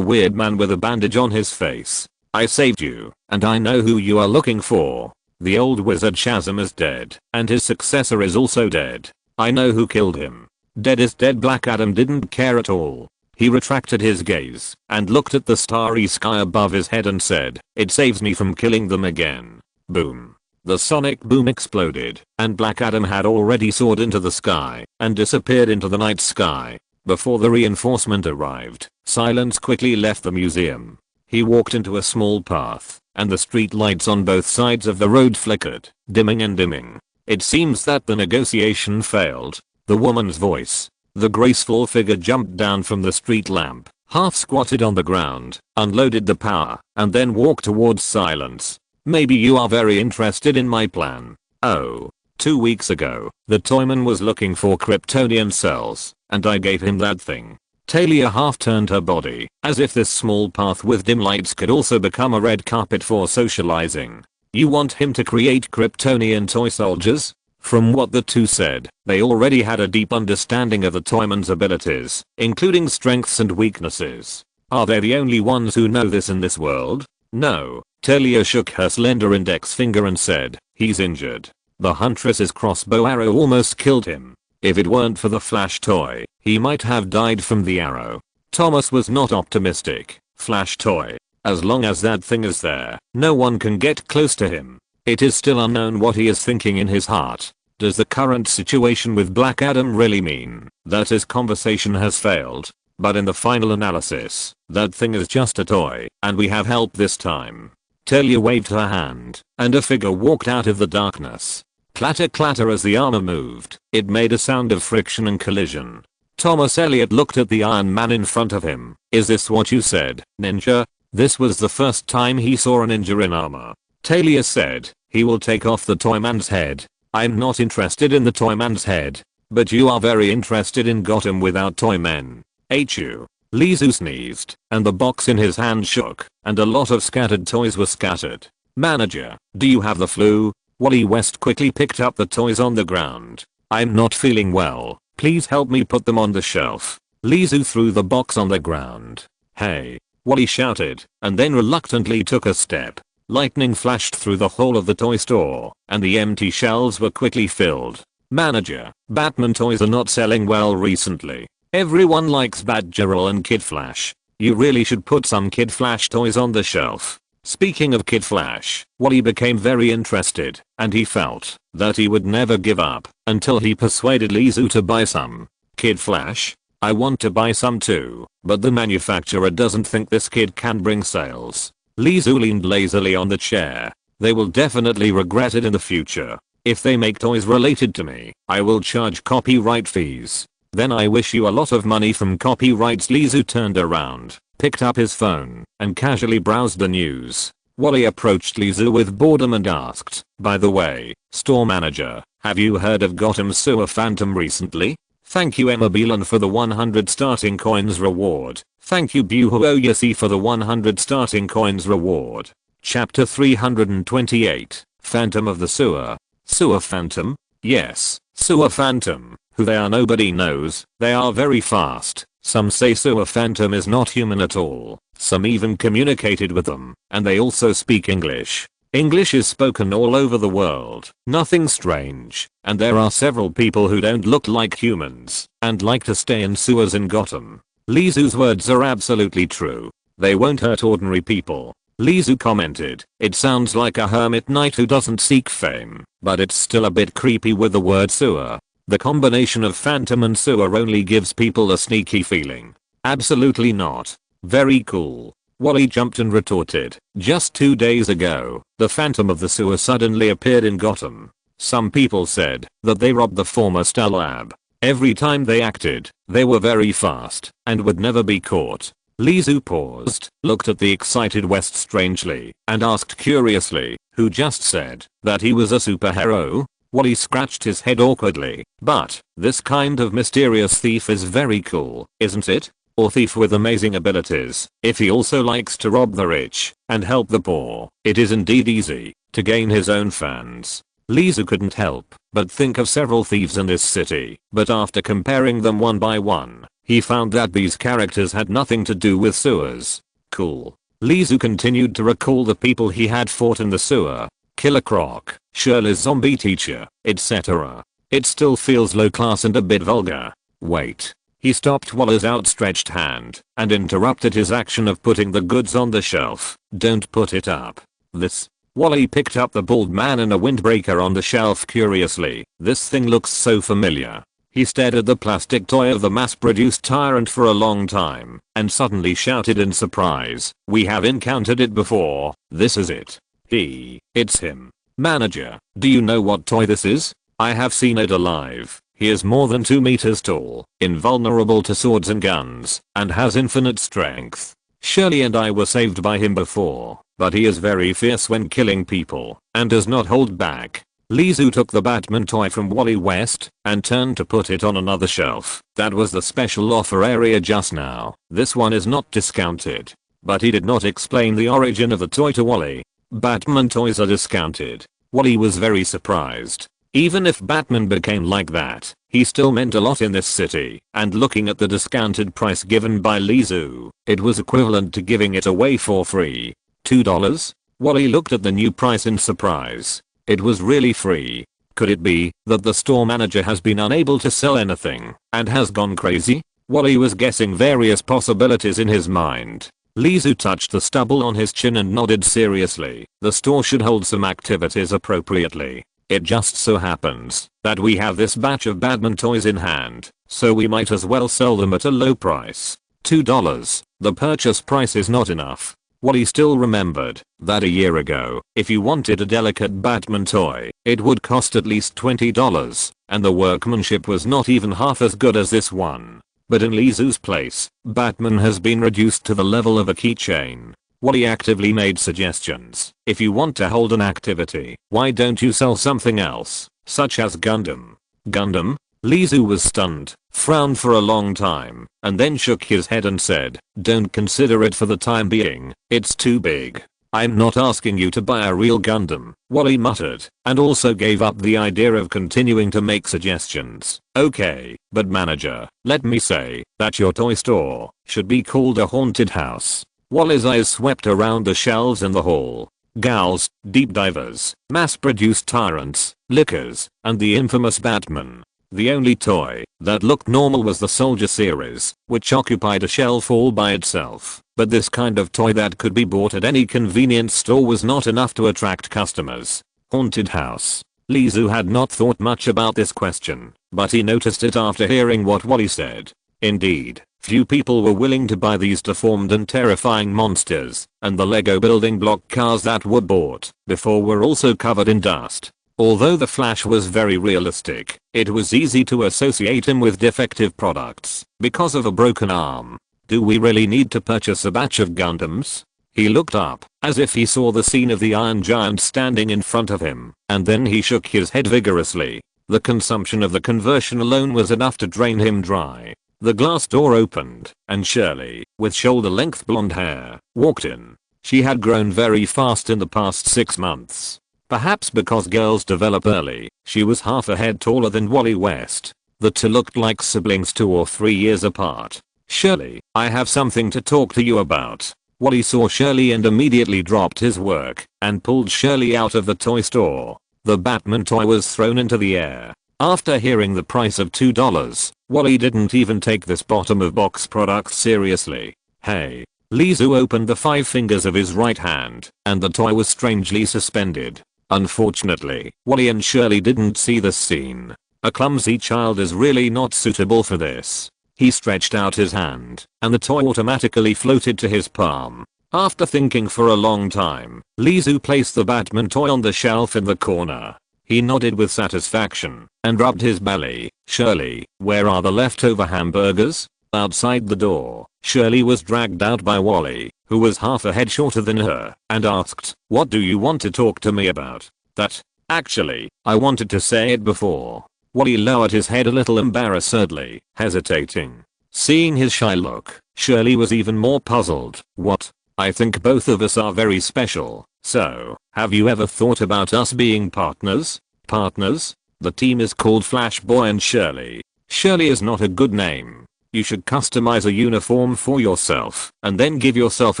weird man with a bandage on his face. "I saved you, and I know who you are looking for. The old wizard Shazam is dead, and his successor is also dead. I know who killed him. Dead is dead." Black Adam didn't care at all. He retracted his gaze and looked at the starry sky above his head and said, "It saves me from killing them again." Boom. The sonic boom exploded, and Black Adam had already soared into the sky and disappeared into the night sky. Before the reinforcement arrived, Silence quickly left the museum. He walked into a small path, and the street lights on both sides of the road flickered, dimming and dimming. It seems that the negotiation failed. The woman's voice. The graceful figure jumped down from the street lamp, half squatted on the ground, unloaded the power, and then walked towards Silence. "Maybe you are very interested in my plan." "Oh. 2 weeks ago, the Toyman was looking for Kryptonian cells, and I gave him that thing." Talia half turned her body, as if this small path with dim lights could also become a red carpet for socializing. "You want him to create Kryptonian toy soldiers?" From what the two said, they already had a deep understanding of the Toyman's abilities, including strengths and weaknesses. Are they the only ones who know this in this world? No. Talia shook her slender index finger and said, "He's injured. The Huntress's crossbow arrow almost killed him. If it weren't for the Flash toy, he might have died from the arrow." Thomas was not optimistic. Flash toy. As long as that thing is there, no one can get close to him. It is still unknown what he is thinking in his heart. Does the current situation with Black Adam really mean that his conversation has failed? But in the final analysis, that thing is just a toy, and we have help this time. Talia waved her hand, and a figure walked out of the darkness. Clatter clatter as the armor moved, it made a sound of friction and collision. Thomas Elliot looked at the Iron Man in front of him. "Is this what you said, ninja?" This was the first time he saw a ninja in armor. Talia said, "He will take off the Toyman's head." "I'm not interested in the Toyman's head. But you are very interested in Gotham without Toymen. Ain't you?" Lizu sneezed, and the box in his hand shook, and a lot of scattered toys were scattered. "Manager, do you have the flu?" Wally West quickly picked up the toys on the ground. "I'm not feeling well. Please help me put them on the shelf." Lizu threw the box on the ground. "Hey!" Wally shouted, and then reluctantly took a step. Lightning flashed through the whole of the toy store, and the empty shelves were quickly filled. "Manager, Batman toys are not selling well recently. Everyone likes Batgirl and Kid Flash. You really should put some Kid Flash toys on the shelf." Speaking of Kid Flash, Wally became very interested, and he felt that he would never give up until he persuaded Lizu to buy some. "Kid Flash? I want to buy some too, but the manufacturer doesn't think this kid can bring sales." Lizu leaned lazily on the chair. "They will definitely regret it in the future. If they make toys related to me, I will charge copyright fees. Then I wish you a lot of money from copyrights." Lizu turned around, picked up his phone, and casually browsed the news. Wally approached Lizu with boredom and asked, "By the way, store manager, have you heard of Gotham's sewer phantom recently?" "Thank you Emma Beelan for the 100 starting coins reward. Thank you Buho Oyasi for the 100 starting coins reward." Chapter 328, Phantom of the Sewer. Sewer Phantom? Yes, Sewer Phantom. Who they are nobody knows. They are very fast. Some say Sewer Phantom is not human at all. Some even communicated with them, and they also speak English. English is spoken all over the world, nothing strange, and there are several people who don't look like humans and like to stay in sewers in Gotham. Lizu's words are absolutely true. They won't hurt ordinary people. Lizu commented, "It sounds like a hermit knight who doesn't seek fame, but it's still a bit creepy with the word sewer. The combination of phantom and sewer only gives people a sneaky feeling." Absolutely not. Very cool. Wally jumped and retorted, "Just 2 days ago, the Phantom of the Sewer suddenly appeared in Gotham. Some people said that they robbed the former Star Lab. Every time they acted, they were very fast and would never be caught." Lizu paused, looked at the excited West strangely, and asked curiously, "Who just said that he was a superhero?" Wally scratched his head awkwardly, "But this kind of mysterious thief is very cool, isn't it? Or thief with amazing abilities. If he also likes to rob the rich and help the poor, it is indeed easy to gain his own fans." Lizu couldn't help but think of several thieves in this city, but after comparing them one by one, he found that these characters had nothing to do with sewers. Cool. Lizu continued to recall the people he had fought in the sewer. Killer Croc, Shirley's zombie teacher, etc. It still feels low class and a bit vulgar. Wait. He stopped Waller's outstretched hand and interrupted his action of putting the goods on the shelf. "Don't put it up. This." Wally picked up the bald man in a windbreaker on the shelf curiously. "This thing looks so familiar." He stared at the plastic toy of the mass-produced tyrant for a long time and suddenly shouted in surprise, "We have encountered it before. This is it. It's him. Manager, do you know what toy this is? I have seen it alive. He is more than 2 meters tall, invulnerable to swords and guns, and has infinite strength. Shirley and I were saved by him before, but he is very fierce when killing people and does not hold back." Lizu took the Batman toy from Wally West and turned to put it on another shelf. "That was the special offer area just now. This one is not discounted." But he did not explain the origin of the toy to Wally. Batman toys are discounted. Wally was very surprised. Even if Batman became like that, he still meant a lot in this city, and looking at the discounted price given by Lizu, it was equivalent to giving it away for free. $2? Wally looked at the new price in surprise. It was really free. Could it be that the store manager has been unable to sell anything and has gone crazy? Wally was guessing various possibilities in his mind. Lizu touched the stubble on his chin and nodded seriously. "The store should hold some activities appropriately. It just so happens that we have this batch of Batman toys in hand, so we might as well sell them at a low price. $2. The purchase price is not enough." Wally still remembered that a year ago, if you wanted a delicate Batman toy, it would cost at least $20, and the workmanship was not even half as good as this one. But in Lizu's place, Batman has been reduced to the level of a keychain. Wally actively made suggestions. "If you want to hold an activity, why don't you sell something else, such as Gundam?" "Gundam?" Lizu was stunned, frowned for a long time, and then shook his head and said, "Don't consider it for the time being. It's too big. I'm not asking you to buy a real Gundam," Wally muttered, and also gave up the idea of continuing to make suggestions. "Okay, but manager, let me say that your toy store should be called a haunted house." Wally's eyes swept around the shelves in the hall. Gals, deep divers, mass-produced tyrants, liquors, and the infamous Batman. The only toy that looked normal was the Soldier series, which occupied a shelf all by itself. But this kind of toy that could be bought at any convenience store was not enough to attract customers. Haunted house. Lizu had not thought much about this question, but he noticed it after hearing what Wally said. Indeed, few people were willing to buy these deformed and terrifying monsters, and the Lego building block cars that were bought before were also covered in dust. Although the Flash was very realistic, it was easy to associate him with defective products because of a broken arm. "Do we really need to purchase a batch of Gundams?" He looked up, as if he saw the scene of the Iron Giant standing in front of him, and then he shook his head vigorously. The consumption of the conversion alone was enough to drain him dry. The glass door opened, and Shirley, with shoulder-length blonde hair, walked in. She had grown very fast in the past 6 months. Perhaps because girls develop early, she was half a head taller than Wally West. The two looked like siblings 2 or 3 years apart. "Shirley, I have something to talk to you about." Wally saw Shirley and immediately dropped his work and pulled Shirley out of the toy store. The Batman toy was thrown into the air. After hearing the price of $2, Wally didn't even take this bottom of box product seriously. Hey. Lizu opened the 5 fingers of his right hand, and the toy was strangely suspended. Unfortunately, Wally and Shirley didn't see this scene. A clumsy child is really not suitable for this. He stretched out his hand, and the toy automatically floated to his palm. After thinking for a long time, Lizu placed the Batman toy on the shelf in the corner. He nodded with satisfaction and rubbed his belly. Shirley, where are the leftover hamburgers? Outside the door, Shirley was dragged out by Wally, who was half a head shorter than her, and asked, "What do you want to talk to me about?" "That, actually, I wanted to say it before." Wally lowered his head a little embarrassedly, hesitating. Seeing his shy look, Shirley was even more puzzled. "What? I think both of us are very special, so, have you ever thought about us being partners?" "Partners? The team is called Flash Boy and Shirley." "Shirley is not a good name. You should customize a uniform for yourself and then give yourself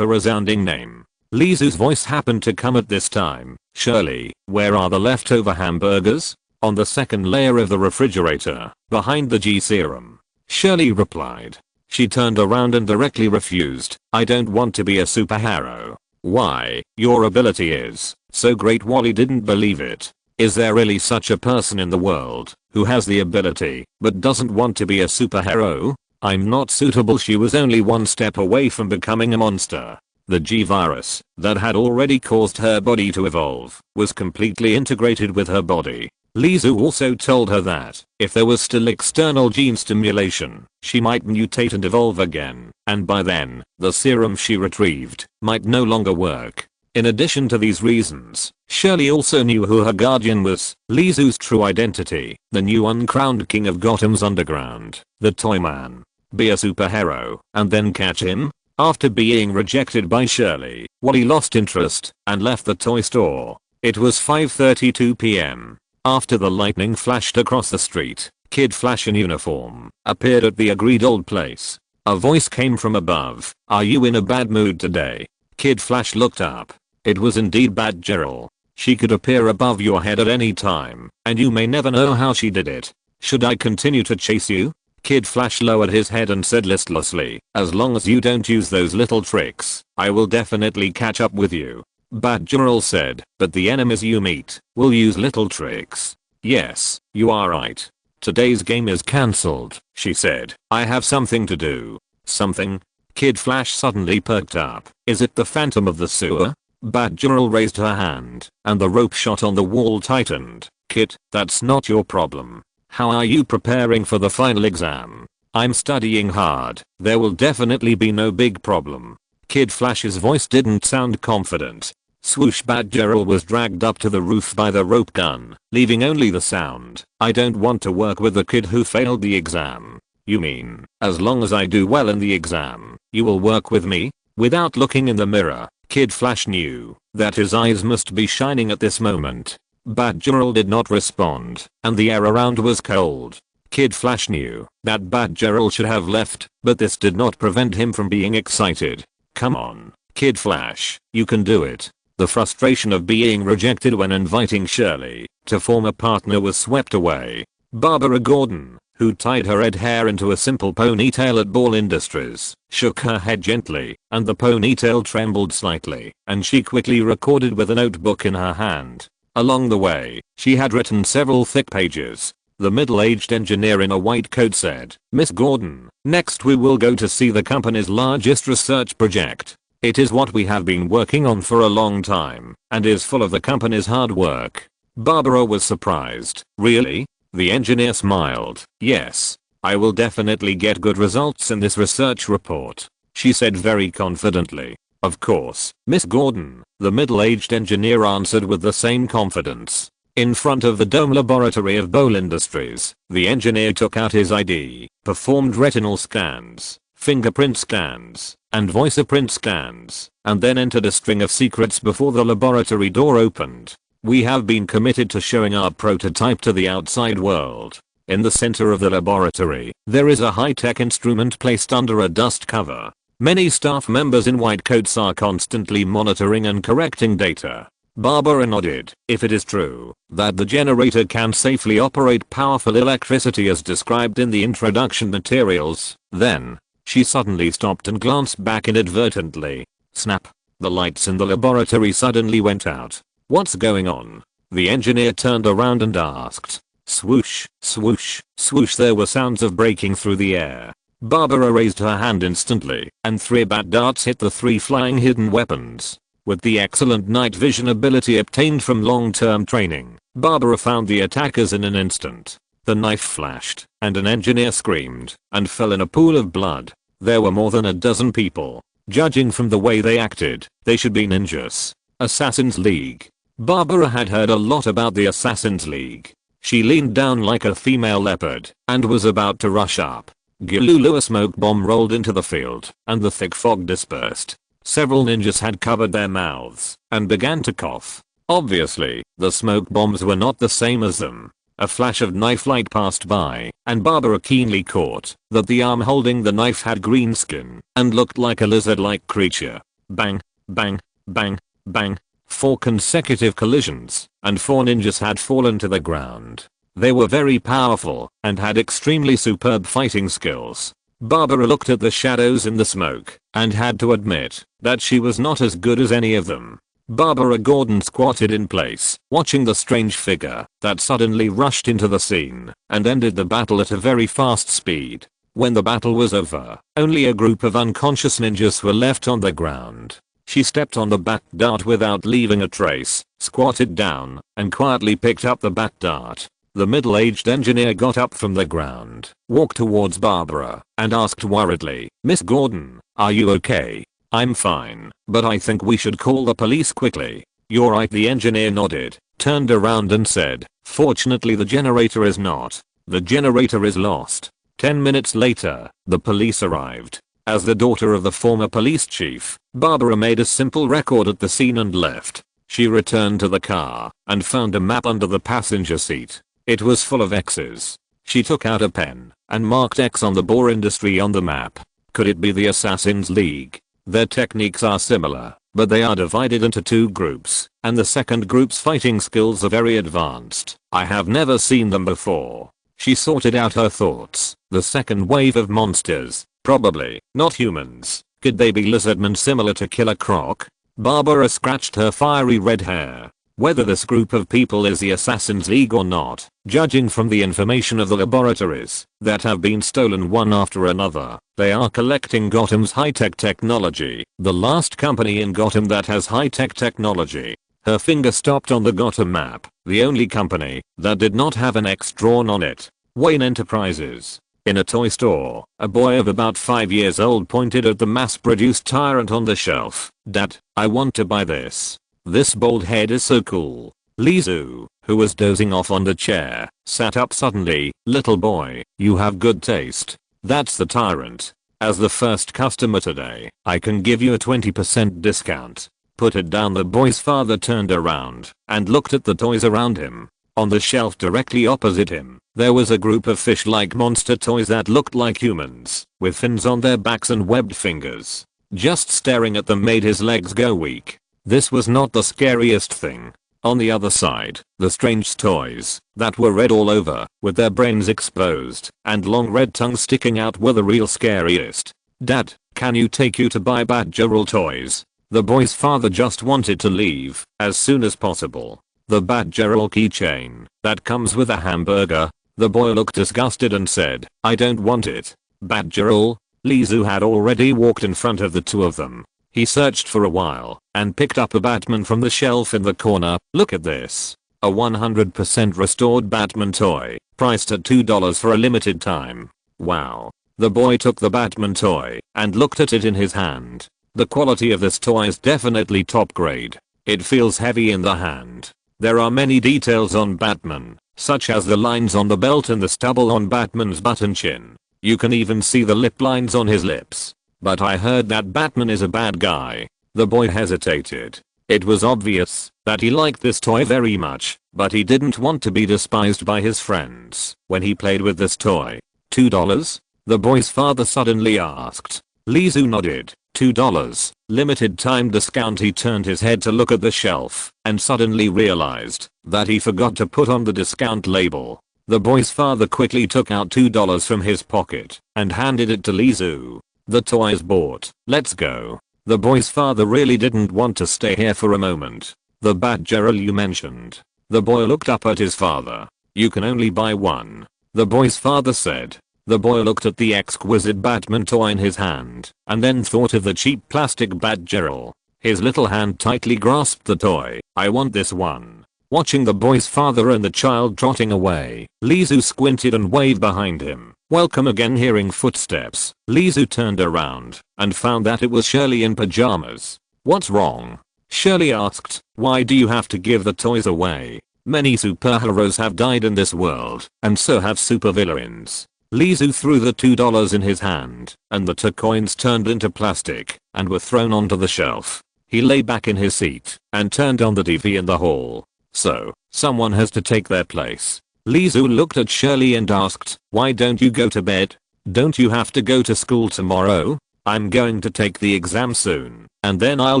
a resounding name." Lizu's voice happened to come at this time. "Shirley, where are the leftover hamburgers?" "On the second layer of the refrigerator, behind the G serum," Shirley replied. She turned around and directly refused. "I don't want to be a superhero." "Why? Your ability is so great." Wally didn't believe it. Is there really such a person in the world who has the ability but doesn't want to be a superhero? "I'm not suitable." She was only one step away from becoming a monster. The G virus that had already caused her body to evolve was completely integrated with her body. Lizu also told her that if there was still external gene stimulation, she might mutate and evolve again, and by then, the serum she retrieved might no longer work. In addition to these reasons, Shirley also knew who her guardian was, Lizu's true identity, the new uncrowned king of Gotham's underground, the Toyman. Be a superhero, and then catch him? After being rejected by Shirley, Wally lost interest and left the toy store. It was 5:32 p.m. After the lightning flashed across the street, Kid Flash in uniform appeared at the agreed old place. A voice came from above. "Are you in a bad mood today?" Kid Flash looked up. It was indeed Batgirl. She could appear above your head at any time, and you may never know how she did it. "Should I continue to chase you?" Kid Flash lowered his head and said listlessly, "As long as you don't use those little tricks, I will definitely catch up with you." Batgirl said, "But the enemies you meet will use little tricks." "Yes, you are right. Today's game is cancelled," she said. "I have something to do." "Something?" Kid Flash suddenly perked up. "Is it the Phantom of the Sewer?" Batgirl raised her hand, and the rope shot on the wall tightened. "Kid, that's not your problem. How are you preparing for the final exam?" "I'm studying hard. There will definitely be no big problem." Kid Flash's voice didn't sound confident. Swoosh! Batgirl was dragged up to the roof by the rope gun, leaving only the sound. "I don't want to work with the kid who failed the exam." "You mean, as long as I do well in the exam, you will work with me?" Without looking in the mirror, Kid Flash knew that his eyes must be shining at this moment. Batgirl did not respond, and the air around was cold. Kid Flash knew that Batgirl should have left, but this did not prevent him from being excited. "Come on, Kid Flash, you can do it." The frustration of being rejected when inviting Shirley to form a partner was swept away. Barbara Gordon, who tied her red hair into a simple ponytail at Ball Industries, shook her head gently, and the ponytail trembled slightly, and she quickly recorded with a notebook in her hand. Along the way, she had written several thick pages. The middle-aged engineer in a white coat said, "Miss Gordon, next we will go to see the company's largest research project. It is what we have been working on for a long time, and is full of the company's hard work." Barbara was surprised. "Really?" The engineer smiled. "Yes, I will definitely get good results in this research report," she said very confidently. "Of course, Miss Gordon," the middle-aged engineer answered with the same confidence. In front of the dome laboratory of Bowl Industries, the engineer took out his ID, performed retinal scans, fingerprint scans, and voiceprint scans, and then entered a string of secrets before the laboratory door opened. "We have been committed to showing our prototype to the outside world." In the center of the laboratory, there is a high-tech instrument placed under a dust cover. Many staff members in white coats are constantly monitoring and correcting data. Barbara nodded. If it is true that the generator can safely operate powerful electricity as described in the introduction materials, then she suddenly stopped and glanced back inadvertently. Snap. The lights in the laboratory suddenly went out. What's going on? The engineer turned around and asked. Swoosh, swoosh, swoosh. There were sounds of breaking through the air. Barbara raised her hand instantly, and 3 bat darts hit the 3 flying hidden weapons. With the excellent night vision ability obtained from long-term training, Barbara found the attackers in an instant. The knife flashed, and an engineer screamed, and fell in a pool of blood. There were more than a dozen people. Judging from the way they acted, they should be ninjas. Assassin's League. Barbara had heard a lot about the Assassin's League. She leaned down like a female leopard, and was about to rush up. Gilulu, a smoke bomb rolled into the field, and the thick fog dispersed. Several ninjas had covered their mouths, and began to cough. Obviously, the smoke bombs were not the same as them. A flash of knife light passed by, and Barbara keenly caught that the arm holding the knife had green skin, and looked like a lizard-like creature. Bang, bang, bang, bang. 4 consecutive collisions, and 4 ninjas had fallen to the ground. They were very powerful, and had extremely superb fighting skills. Barbara looked at the shadows in the smoke, and had to admit that she was not as good as any of them. Barbara Gordon squatted in place, watching the strange figure that suddenly rushed into the scene and ended the battle at a very fast speed. When the battle was over, only a group of unconscious ninjas were left on the ground. She stepped on the bat dart without leaving a trace, squatted down, and quietly picked up the bat dart. The middle-aged engineer got up from the ground, walked towards Barbara, and asked worriedly, Miss Gordon, are you okay? I'm fine, but I think we should call the police quickly. You're right, the engineer nodded, turned around and said, fortunately the generator is not. The generator is lost. 10 minutes later, the police arrived. As the daughter of the former police chief, Barbara made a simple record at the scene and left. She returned to the car, and found a map under the passenger seat. It was full of X's. She took out a pen, and marked X on the Bohr industry on the map. Could it be the Assassin's League? Their techniques are similar, but they are divided into 2 groups, and the second group's fighting skills are very advanced. I have never seen them before. She sorted out her thoughts. The second wave of monsters, probably not humans. Could they be lizardmen similar to Killer Croc? Barbara scratched her fiery red hair. Whether this group of people is the Assassin's League or not, judging from the information of the laboratories that have been stolen one after another, they are collecting Gotham's high-tech technology, the last company in Gotham that has high-tech technology. Her finger stopped on the Gotham map, the only company that did not have an X drawn on it. Wayne Enterprises. In a toy store, a boy of about 5 years old pointed at the mass-produced tyrant on the shelf. Dad, I want to buy this. This bald head is so cool. Lizu, who was dozing off on the chair, sat up suddenly. Little boy, you have good taste. That's the tyrant. As the first customer today, I can give you a 20% discount. Put it down. The boy's father turned around and looked at the toys around him. On the shelf directly opposite him, there was a group of fish-like monster toys that looked like humans, with fins on their backs and webbed fingers. Just staring at them made his legs go weak. This was not the scariest thing. On the other side, the strange toys that were red all over, with their brains exposed and long red tongues sticking out, were the real scariest. Dad, can you take you to buy Batgirl toys? The boy's father just wanted to leave as soon as possible. The Batgirl keychain that comes with a hamburger? The boy looked disgusted and said, I don't want it. Batgirl? Lizu had already walked in front of the 2 of them. He searched for a while and picked up a Batman from the shelf in the corner. Look at this. A 100% restored Batman toy, priced at $2 for a limited time. Wow. The boy took the Batman toy and looked at it in his hand. The quality of this toy is definitely top grade. It feels heavy in the hand. There are many details on Batman, such as the lines on the belt and the stubble on Batman's button chin. You can even see the lip lines on his lips. But I heard that Batman is a bad guy. The boy hesitated. It was obvious that he liked this toy very much, but he didn't want to be despised by his friends when he played with this toy. $2? The boy's father suddenly asked. Lizu nodded. $2. Limited time discount. He turned his head to look at the shelf and suddenly realized that he forgot to put on the discount label. The boy's father quickly took out $2 from his pocket and handed it to Lizu. The toy's bought. Let's go. The boy's father really didn't want to stay here for a moment. The Batgirl you mentioned. The boy looked up at his father. You can only buy one. The boy's father said. The boy looked at the exquisite Batman toy in his hand and then thought of the cheap plastic Batgirl. His little hand tightly grasped the toy. I want this one. Watching the boy's father and the child trotting away, Lizu squinted and waved behind him. Welcome again. Hearing footsteps, Lizu turned around and found that it was Shirley in pajamas. What's wrong? Shirley asked. Why do you have to give the toys away? Many superheroes have died in this world, and so have supervillains. Lizu threw the $2 in his hand, and the 2 coins turned into plastic and were thrown onto the shelf. He lay back in his seat and turned on the TV in the hall. So, someone has to take their place. Lizu looked at Shirley and asked, why don't you go to bed? Don't you have to go to school tomorrow? I'm going to take the exam soon, and then I'll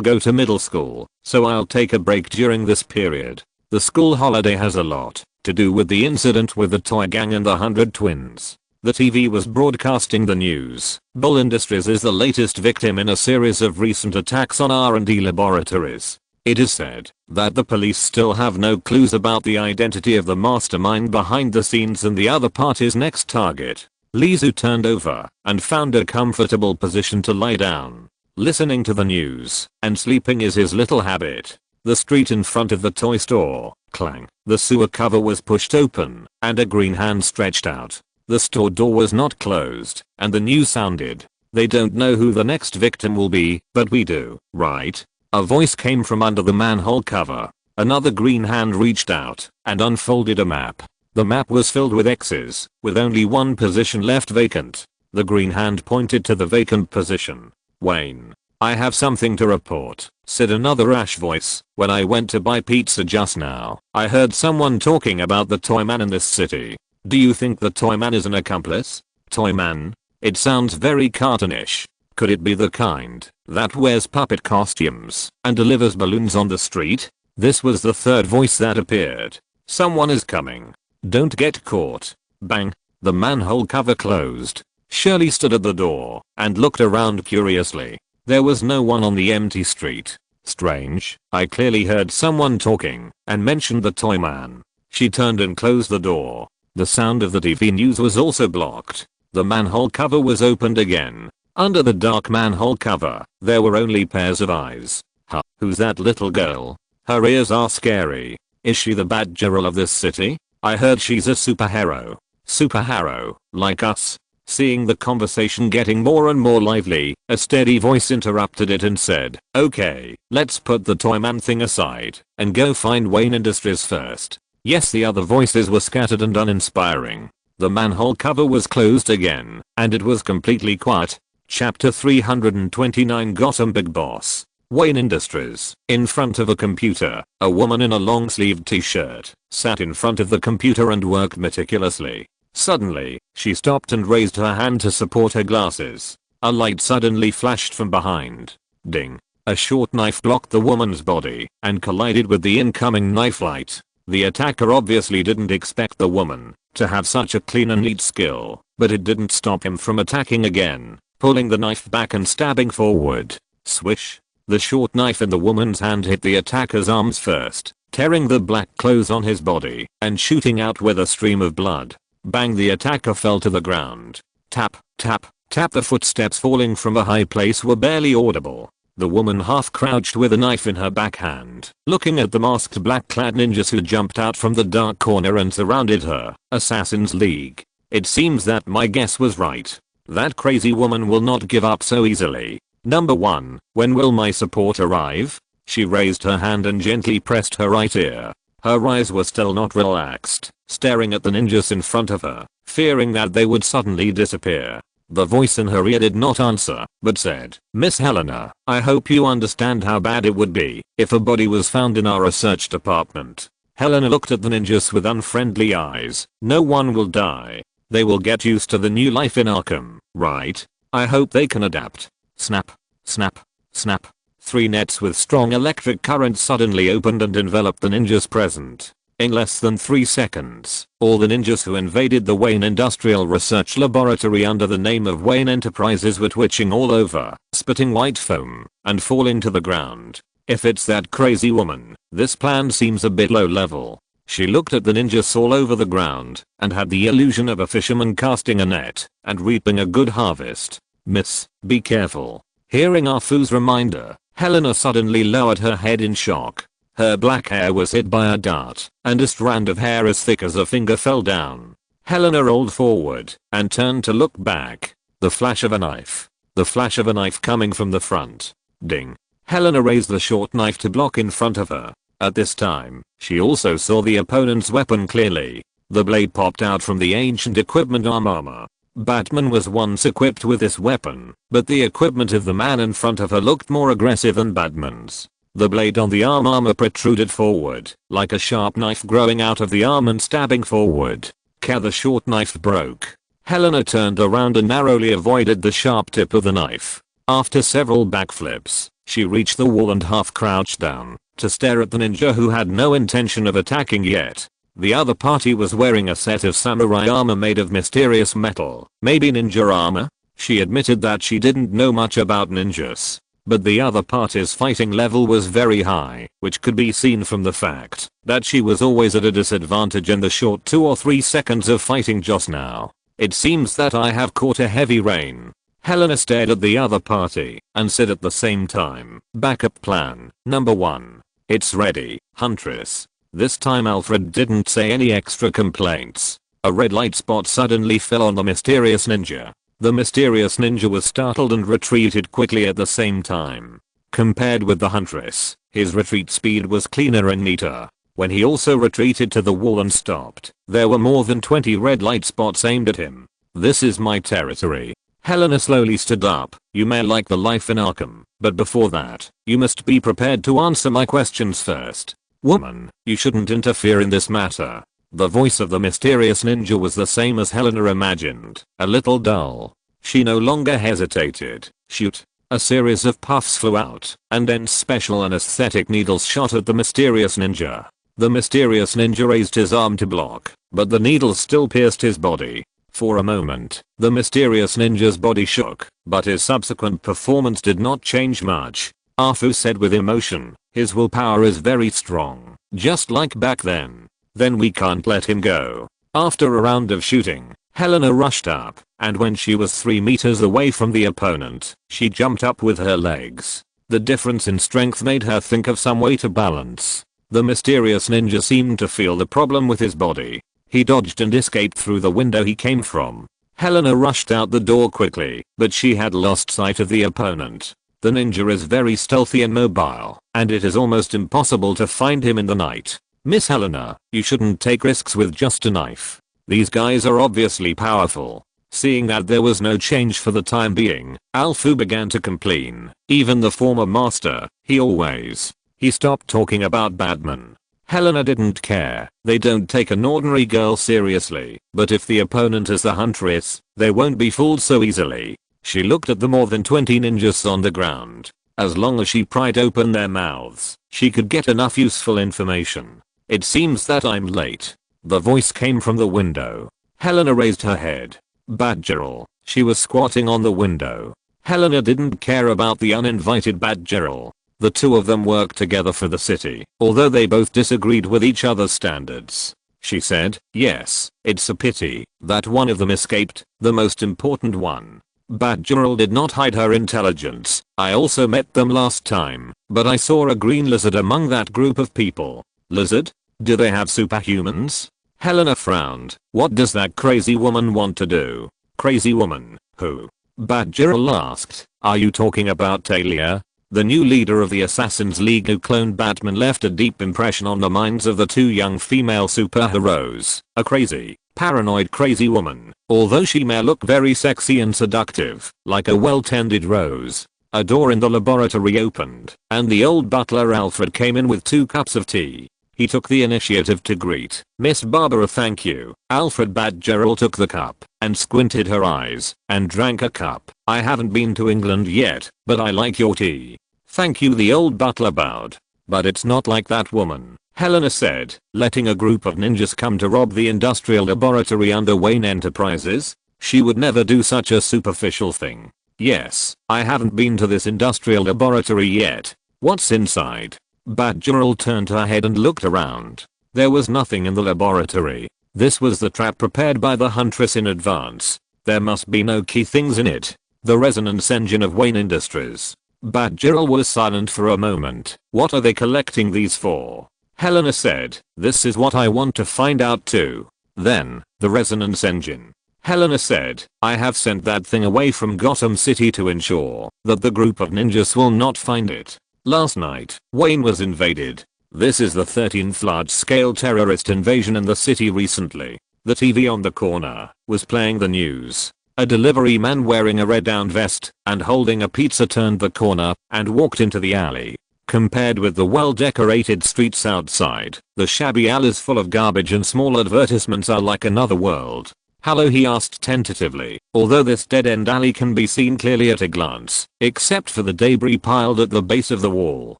go to middle school, so I'll take a break during this period. The school holiday has a lot to do with the incident with the toy gang and the 100 twins. The TV was broadcasting the news. Bull Industries is the latest victim in a series of recent attacks on R&D laboratories. It is said that the police still have no clues about the identity of the mastermind behind the scenes and the other party's next target. Lizu turned over and found a comfortable position to lie down. Listening to the news and sleeping is his little habit. The street in front of the toy store, clang. The sewer cover was pushed open and a green hand stretched out. The store door was not closed and the news sounded. They don't know who the next victim will be, but we do, right? A voice came from under the manhole cover. Another green hand reached out and unfolded a map. The map was filled with X's, with only one position left vacant. The green hand pointed to the vacant position. Wayne, I have something to report, said another ash voice. When I went to buy pizza just now, I heard someone talking about the toy man in this city. Do you think the toy man is an accomplice? Toy man? It sounds very cartoonish. Could it be the kind that wears puppet costumes and delivers balloons on the street? This was the third voice that appeared. Someone is coming. Don't get caught. Bang. The manhole cover closed. Shirley stood at the door and looked around curiously. There was no one on the empty street. Strange. I clearly heard someone talking and mentioned the toy man. She turned and closed the door. The sound of the TV news was also blocked. The manhole cover was opened again. Under the dark manhole cover, there were only pairs of eyes. Huh, who's that little girl? Her ears are scary. Is she the Batgirl of this city? I heard she's a superhero. Superhero, like us? Seeing the conversation getting more and more lively, a steady voice interrupted it and said, okay, let's put the toy man thing aside and go find Wayne Industries first. Yes, the other voices were scattered and uninspiring. The manhole cover was closed again, and it was completely quiet. Chapter 329 Gotham Big Boss. Wayne Industries. In front of a computer, a woman in a long-sleeved t-shirt sat in front of the computer and worked meticulously. Suddenly, she stopped and raised her hand to support her glasses. A light suddenly flashed from behind. Ding. A short knife blocked the woman's body and collided with the incoming knife light. The attacker obviously didn't expect the woman to have such a clean and neat skill, but it didn't stop him from attacking again, pulling the knife back and stabbing forward. Swish. The short knife in the woman's hand hit the attacker's arms first, tearing the black clothes on his body and shooting out with a stream of blood. Bang. The attacker fell to the ground. Tap, tap, tap. The footsteps falling from a high place were barely audible. The woman half crouched with a knife in her backhand, looking at the masked black-clad ninjas who jumped out from the dark corner and surrounded her. Assassin's League. It seems that my guess was right. That crazy woman will not give up so easily. Number 1, when will my support arrive? She raised her hand and gently pressed her right ear. Her eyes were still not relaxed, staring at the ninjas in front of her, fearing that they would suddenly disappear. The voice in her ear did not answer, but said, Miss Helena, I hope you understand how bad it would be if a body was found in our research department. Helena looked at the ninjas with unfriendly eyes. No one will die. They will get used to the new life in Arkham, right? I hope they can adapt. Snap, snap, snap. 3 nets with strong electric current suddenly opened and enveloped the ninjas present. In less than 3 seconds, all the ninjas who invaded the Wayne Industrial Research Laboratory under the name of Wayne Enterprises were twitching all over, spitting white foam, and falling to the ground. If it's that crazy woman, this plan seems a bit low level. She looked at the ninjas all over the ground, and had the illusion of a fisherman casting a net, and reaping a good harvest. Miss, be careful. Hearing Arfu's reminder, Helena suddenly lowered her head in shock. Her black hair was hit by a dart, and a strand of hair as thick as a finger fell down. Helena rolled forward, and turned to look back. The flash of a knife. The flash of a knife coming from the front. Ding. Helena raised the short knife to block in front of her. At this time, she also saw the opponent's weapon clearly. The blade popped out from the ancient equipment armor. Batman was once equipped with this weapon, but the equipment of the man in front of her looked more aggressive than Batman's. The blade on the armor protruded forward, like a sharp knife growing out of the arm and stabbing forward. The short knife broke. Helena turned around and narrowly avoided the sharp tip of the knife. After several backflips, she reached the wall and half crouched down to stare at the ninja who had no intention of attacking yet. The other party was wearing a set of samurai armor made of mysterious metal, maybe ninja armor? She admitted that she didn't know much about ninjas. But the other party's fighting level was very high, which could be seen from the fact that she was always at a disadvantage in the short 2 or 3 seconds of fighting just now. It seems that I have caught a heavy rain. Helena stared at the other party and said at the same time, backup plan, number 1. It's ready, Huntress. This time Alfred didn't say any extra complaints. A red light spot suddenly fell on the mysterious ninja. The mysterious ninja was startled and retreated quickly at the same time. Compared with the Huntress, his retreat speed was cleaner and neater. When he also retreated to the wall and stopped, there were more than 20 red light spots aimed at him. This is my territory. Helena slowly stood up. You may like the life in Arkham, but before that, you must be prepared to answer my questions first. Woman, you shouldn't interfere in this matter. The voice of the mysterious ninja was the same as Helena imagined, a little dull. She no longer hesitated. Shoot. A series of puffs flew out, and then special anesthetic needles shot at the mysterious ninja. The mysterious ninja raised his arm to block, but the needles still pierced his body. For a moment, the mysterious ninja's body shook, but his subsequent performance did not change much. Arfu said with emotion, his willpower is very strong, just like back then. Then we can't let him go. After a round of shooting, Helena rushed up, and when she was 3 meters away from the opponent, she jumped up with her legs. The difference in strength made her think of some way to balance. The mysterious ninja seemed to feel the problem with his body. He dodged and escaped through the window he came from. Helena rushed out the door quickly, but she had lost sight of the opponent. The ninja is very stealthy and mobile, and it is almost impossible to find him in the night. Miss Helena, you shouldn't take risks with just a knife. These guys are obviously powerful. Seeing that there was no change for the time being, Alfu began to complain. Even the former master, he stopped talking about Batman. Helena didn't care. They don't take an ordinary girl seriously, but if the opponent is the Huntress, they won't be fooled so easily. She looked at the more than 20 ninjas on the ground. As long as she pried open their mouths, she could get enough useful information. It seems that I'm late. The voice came from the window. Helena raised her head. Batgirl. She was squatting on the window. Helena didn't care about the uninvited Batgirl. The two of them worked together for the city, although they both disagreed with each other's standards. She said, yes, it's a pity that one of them escaped, the most important one. Batgirl did not hide her intelligence. I also met them last time, but I saw a green lizard among that group of people. Lizard? Do they have superhumans? Helena frowned. What does that crazy woman want to do? Crazy woman? Who? Batgirl asked. Are you talking about Talia? The new leader of the Assassin's League who cloned Batman left a deep impression on the minds of the two young female superheroes. A crazy, paranoid crazy woman. Although she may look very sexy and seductive, like a well-tended rose. A door in the laboratory opened, and the old butler Alfred came in with 2 cups of tea. He took the initiative to greet Miss Barbara. Thank you. Alfred Badgerel took the cup and squinted her eyes and drank a cup. I haven't been to England yet, but I like your tea. Thank you. The old butler bowed. But it's not like that woman, Helena said, letting a group of ninjas come to rob the industrial laboratory under Wayne Enterprises. She would never do such a superficial thing. Yes, I haven't been to this industrial laboratory yet. What's inside? Badgerel turned her head and looked around. There was nothing in the laboratory. This was the trap prepared by the Huntress in advance. There must be no key things in it. The resonance engine of Wayne Industries. Badgerel was silent for a moment. What are they collecting these for? Helena said, this is what I want to find out too. Then, the resonance engine. Helena said, I have sent that thing away from Gotham City to ensure that the group of ninjas will not find it. Last night, Wayne was invaded. This is the 13th large-scale terrorist invasion in the city recently. The TV on the corner was playing the news. A delivery man wearing a red-down vest and holding a pizza turned the corner and walked into the alley. Compared with the well-decorated streets outside, the shabby alleys full of garbage and small advertisements are like another world. Hello, he asked tentatively, although this dead-end alley can be seen clearly at a glance, except for the debris piled at the base of the wall.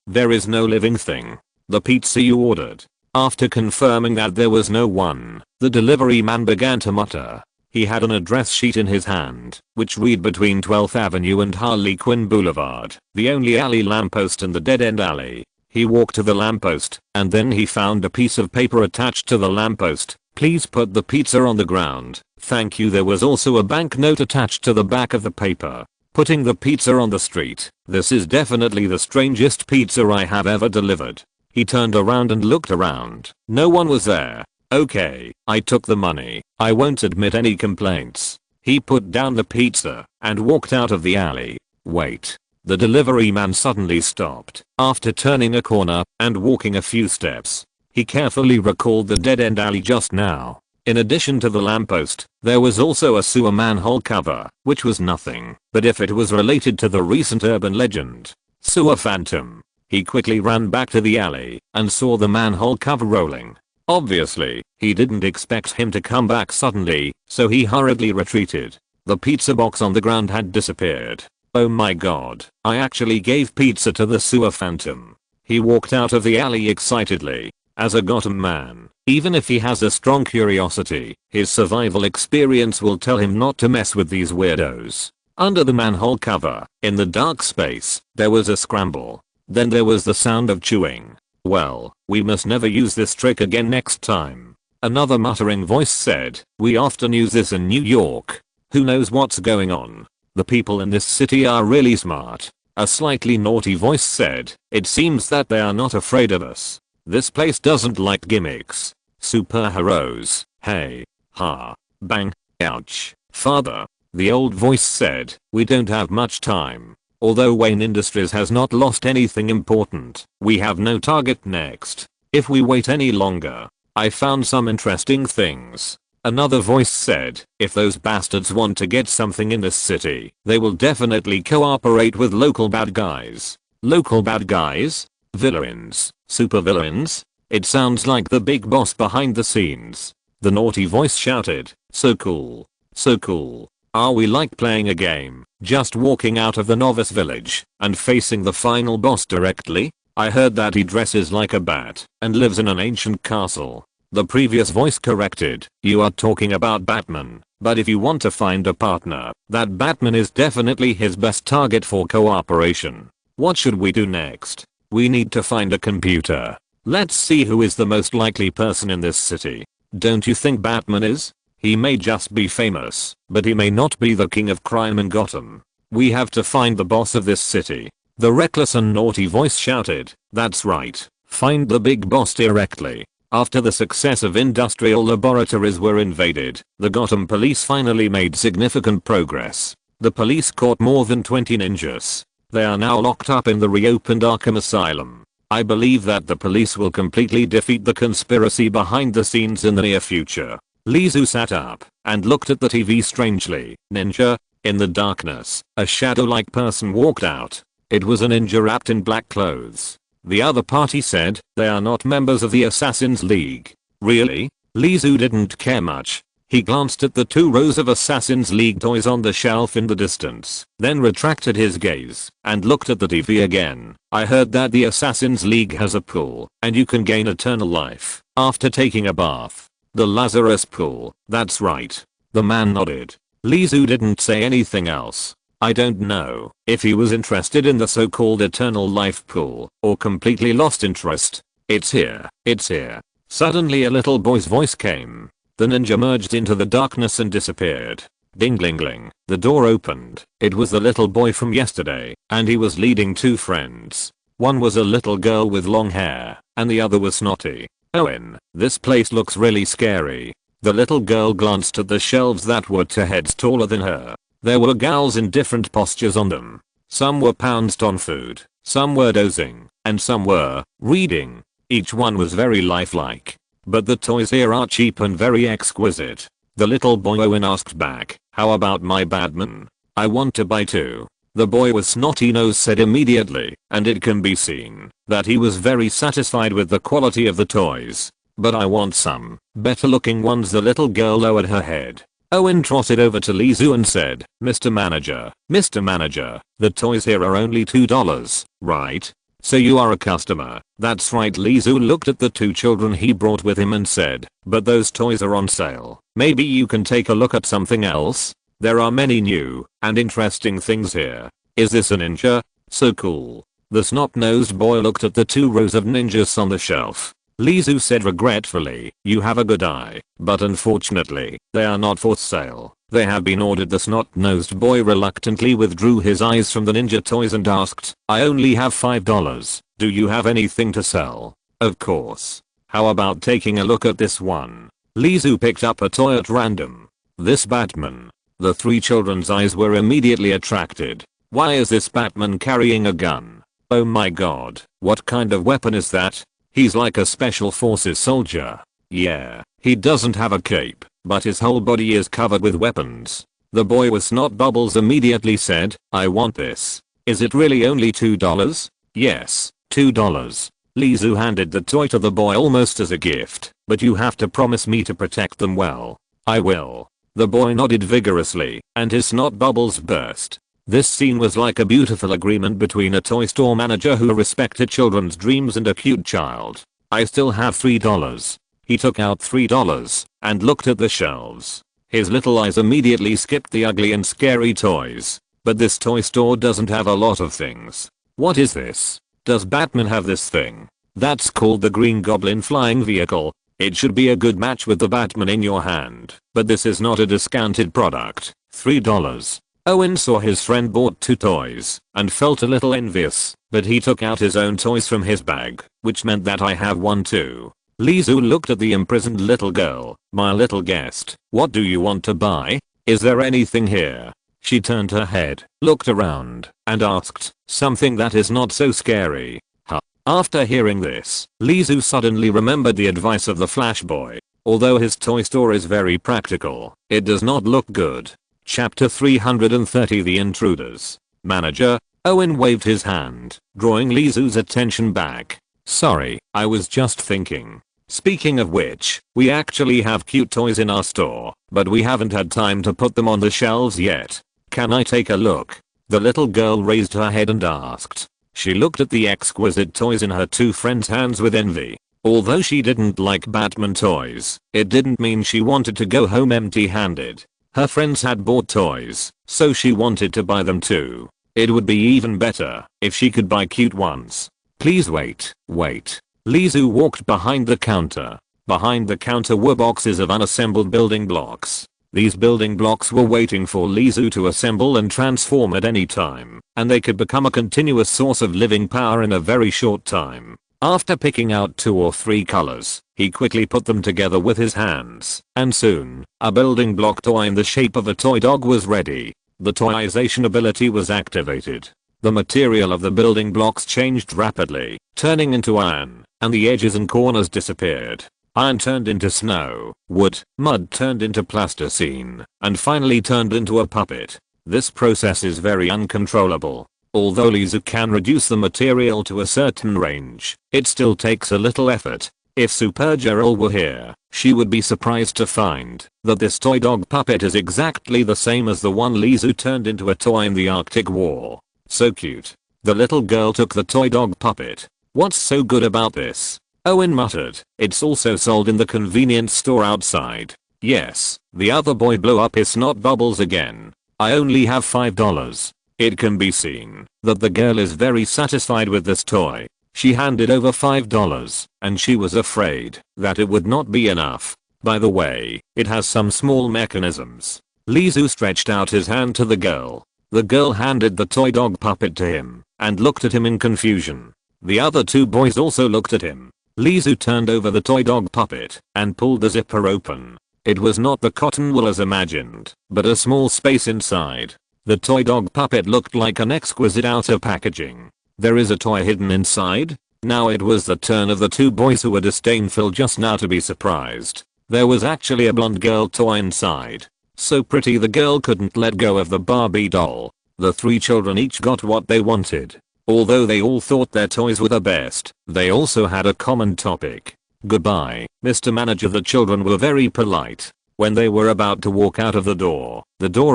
There is no living thing. The pizza you ordered. After confirming that there was no one, the delivery man began to mutter. He had an address sheet in his hand, which read between 12th Avenue and Harley Quinn Boulevard, the only alley lamppost in the dead-end alley. He walked to the lamppost, and then he found a piece of paper attached to the lamppost. Please put the pizza on the ground. Thank you. There was also a banknote attached to the back of the paper. Putting the pizza on the street. This is definitely the strangest pizza I have ever delivered. He turned around and looked around. No one was there. Okay, I took the money. I won't admit any complaints. He put down the pizza and walked out of the alley. Wait. The delivery man suddenly stopped after turning a corner and walking a few steps. He carefully recalled the dead-end alley just now. In addition to the lamppost, there was also a sewer manhole cover, which was nothing, but if it was related to the recent urban legend, sewer phantom. He quickly ran back to the alley and saw the manhole cover rolling. Obviously, he didn't expect him to come back suddenly, so he hurriedly retreated. The pizza box on the ground had disappeared. Oh my god, I actually gave pizza to the sewer phantom. He walked out of the alley excitedly. As a Gotham man, even if he has a strong curiosity, his survival experience will tell him not to mess with these weirdos. Under the manhole cover, in the dark space, there was a scramble. Then there was the sound of chewing. Well, we must never use this trick again next time. Another muttering voice said, we often use this in New York. Who knows what's going on? The people in this city are really smart. A slightly naughty voice said, it seems that they are not afraid of us. This place doesn't like gimmicks. Superheroes. Hey. Ha. Bang. Ouch. Father. The old voice said, we don't have much time. Although Wayne Industries has not lost anything important, we have no target next. If we wait any longer, I found some interesting things. Another voice said, if those bastards want to get something in this city, they will definitely cooperate with local bad guys. Local bad guys? Villains. Supervillains? It sounds like the big boss behind the scenes. The naughty voice shouted, so cool. So cool. Are we like playing a game, just walking out of the novice village and facing the final boss directly? I heard that he dresses like a bat and lives in an ancient castle. The previous voice corrected, you are talking about Batman, but if you want to find a partner, that Batman is definitely his best target for cooperation. What should we do next? We need to find a computer. Let's see who is the most likely person in this city. Don't you think Batman is? He may just be famous, but he may not be the king of crime in Gotham. We have to find the boss of this city. The reckless and naughty voice shouted, that's right. Find the big boss directly. After the success of industrial laboratories were invaded, the Gotham police finally made significant progress. The police caught more than 20 ninjas. They are now locked up in the reopened Arkham Asylum. I believe that the police will completely defeat the conspiracy behind the scenes in the near future. Lizu sat up and looked at the TV strangely. Ninja? In the darkness, a shadow-like person walked out. It was a ninja wrapped in black clothes. The other party said they are not members of the Assassin's League. Really? Lizu didn't care much. He glanced at the 2 rows of Assassin's League toys on the shelf in the distance, then retracted his gaze and looked at the TV again. I heard that the Assassin's League has a pool and you can gain eternal life after taking a bath. The Lazarus pool, that's right. The man nodded. Lizu didn't say anything else. I don't know if he was interested in the so-called eternal life pool or completely lost interest. It's here, it's here. Suddenly a little boy's voice came. The ninja merged into the darkness and disappeared. Ding-ling-ling, the door opened. It was the little boy from yesterday, and he was leading 2 friends. One was a little girl with long hair, and the other was snotty. Owen, this place looks really scary. The little girl glanced at the shelves that were 2 heads taller than her. There were gals in different postures on them. Some were pounced on food, some were dozing, and some were reading. Each one was very lifelike. But the toys here are cheap and very exquisite. The little boy Owen asked back, how about my Batman? I want to buy 2. The boy with snotty nose said immediately, and it can be seen, that he was very satisfied with the quality of the toys. But I want some better looking ones. The little girl lowered her head. Owen trotted over to Lizu and said, Mr. Manager, the toys here are only $2, right? So you are a customer. That's right. Lizu looked at the 2 children he brought with him and said, but those toys are on sale. Maybe you can take a look at something else? There are many new and interesting things here. Is this a ninja? So cool. The snot-nosed boy looked at the 2 rows of ninjas on the shelf. Lizu said regretfully, you have a good eye, but unfortunately, they are not for sale. They have been ordered. The snot-nosed boy reluctantly withdrew his eyes from the ninja toys and asked, I only have $5. Do you have anything to sell? Of course. How about taking a look at this one? Lizu picked up a toy at random. This Batman. The 3 children's eyes were immediately attracted. Why is this Batman carrying a gun? Oh my god, what kind of weapon is that? He's like a special forces soldier. Yeah, he doesn't have a cape, but his whole body is covered with weapons. The boy with snot bubbles immediately said, I want this. Is it really only $2? Yes, $2. Lizu handed the toy to the boy almost as a gift, but you have to promise me to protect them well. I will. The boy nodded vigorously, and his snot bubbles burst. This scene was like a beautiful agreement between a toy store manager who respected children's dreams and a cute child. I still have $3. He took out $3 and looked at the shelves. His little eyes immediately skipped the ugly and scary toys. But this toy store doesn't have a lot of things. What is this? Does Batman have this thing? That's called the Green Goblin flying vehicle. It should be a good match with the Batman in your hand. But this is not a discounted product. $3. Owen saw his friend bought 2 toys and felt a little envious, but he took out his own toys from his bag, which meant that I have one too. Lizu looked at the imprisoned little girl. My little guest, what do you want to buy? Is there anything here? She turned her head, looked around, and asked, something that is not so scary. Huh. After hearing this, Lizu suddenly remembered the advice of the Flash Boy. Although his toy store is very practical, it does not look good. Chapter 330 The Intruders. Manager. Owen waved his hand, drawing Lizu's attention back. Sorry, I was just thinking. Speaking of which, we actually have cute toys in our store, but we haven't had time to put them on the shelves yet. Can I take a look? The little girl raised her head and asked. She looked at the exquisite toys in her 2 friends' hands with envy. Although she didn't like Batman toys, it didn't mean she wanted to go home empty-handed. Her friends had bought toys, so she wanted to buy them too. It would be even better if she could buy cute ones. Please wait. Lizu walked behind the counter. Behind the counter were boxes of unassembled building blocks. These building blocks were waiting for Lizu to assemble and transform at any time, and they could become a continuous source of living power in a very short time. After picking out 2 or 3 colors, he quickly put them together with his hands, and soon, a building block toy in the shape of a toy dog was ready. The toyization ability was activated. The material of the building blocks changed rapidly, turning into iron, and the edges and corners disappeared. Iron turned into snow, wood, mud turned into plasticine, and finally turned into a puppet. This process is very uncontrollable. Although Lizu can reduce the material to a certain range, it still takes a little effort. If Supergirl were here, she would be surprised to find that this toy dog puppet is exactly the same as the one Lizu turned into a toy in the Arctic War. So cute. The little girl took the toy dog puppet. What's so good about this? Owen muttered. It's also sold in the convenience store outside. Yes, the other boy blew up his snot bubbles again. I only have $5. It can be seen that the girl is very satisfied with this toy. She handed over $5 and she was afraid that it would not be enough. By the way, it has some small mechanisms. Lizu stretched out his hand to the girl. The girl handed the toy dog puppet to him and looked at him in confusion. The other two boys also looked at him. Lizu turned over the toy dog puppet and pulled the zipper open. It was not the cotton wool as imagined, but a small space inside. The toy dog puppet looked like an exquisite outer packaging. There is a toy hidden inside? Now it was the turn of the two boys who were disdainful just now to be surprised. There was actually a blonde girl toy inside. So pretty the girl couldn't let go of the Barbie doll. The three children each got what they wanted. Although they all thought their toys were the best, they also had a common topic. Goodbye, Mr. Manager. The children were very polite. When they were about to walk out of the door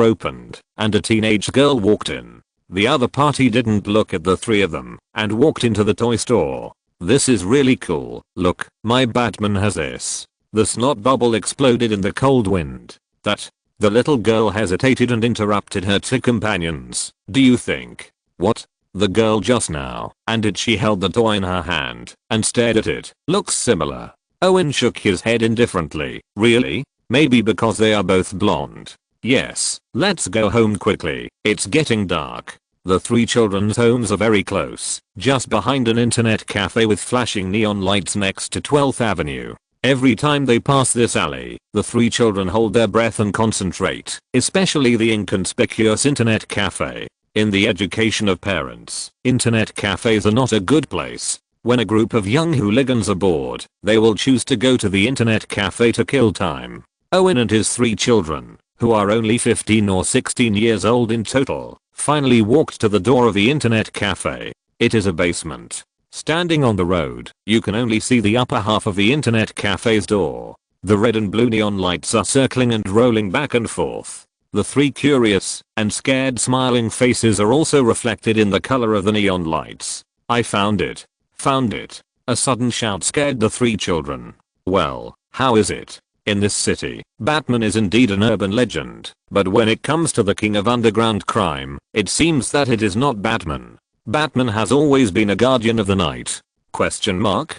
opened and a teenage girl walked in. The other party didn't look at the three of them and walked into the toy store. This is really cool. Look, my Batman has this. The snot bubble exploded in the cold wind. That. The little girl hesitated and interrupted her two companions. Do you think? What? The girl just now, and she held the toy in her hand and stared at it. Looks similar. Owen shook his head indifferently. Really? Maybe because they are both blonde. Yes, let's go home quickly. It's getting dark. The three children's homes are very close, just behind an internet cafe with flashing neon lights next to 12th Avenue. Every time they pass this alley, the three children hold their breath and concentrate, especially the inconspicuous internet cafe. In the education of parents, internet cafes are not a good place. When a group of young hooligans are bored, they will choose to go to the internet cafe to kill time. Owen and his three children, who are only 15 or 16 years old in total, finally walked to the door of the internet cafe. It is a basement. Standing on the road, you can only see the upper half of the internet cafe's door. The red and blue neon lights are circling and rolling back and forth. The three curious and scared smiling faces are also reflected in the color of the neon lights. I found it. Found it. A sudden shout scared the three children. Well, how is it? In this city, Batman is indeed an urban legend, but when it comes to the king of underground crime, it seems that it is not Batman. Batman has always been a guardian of the night. Question mark?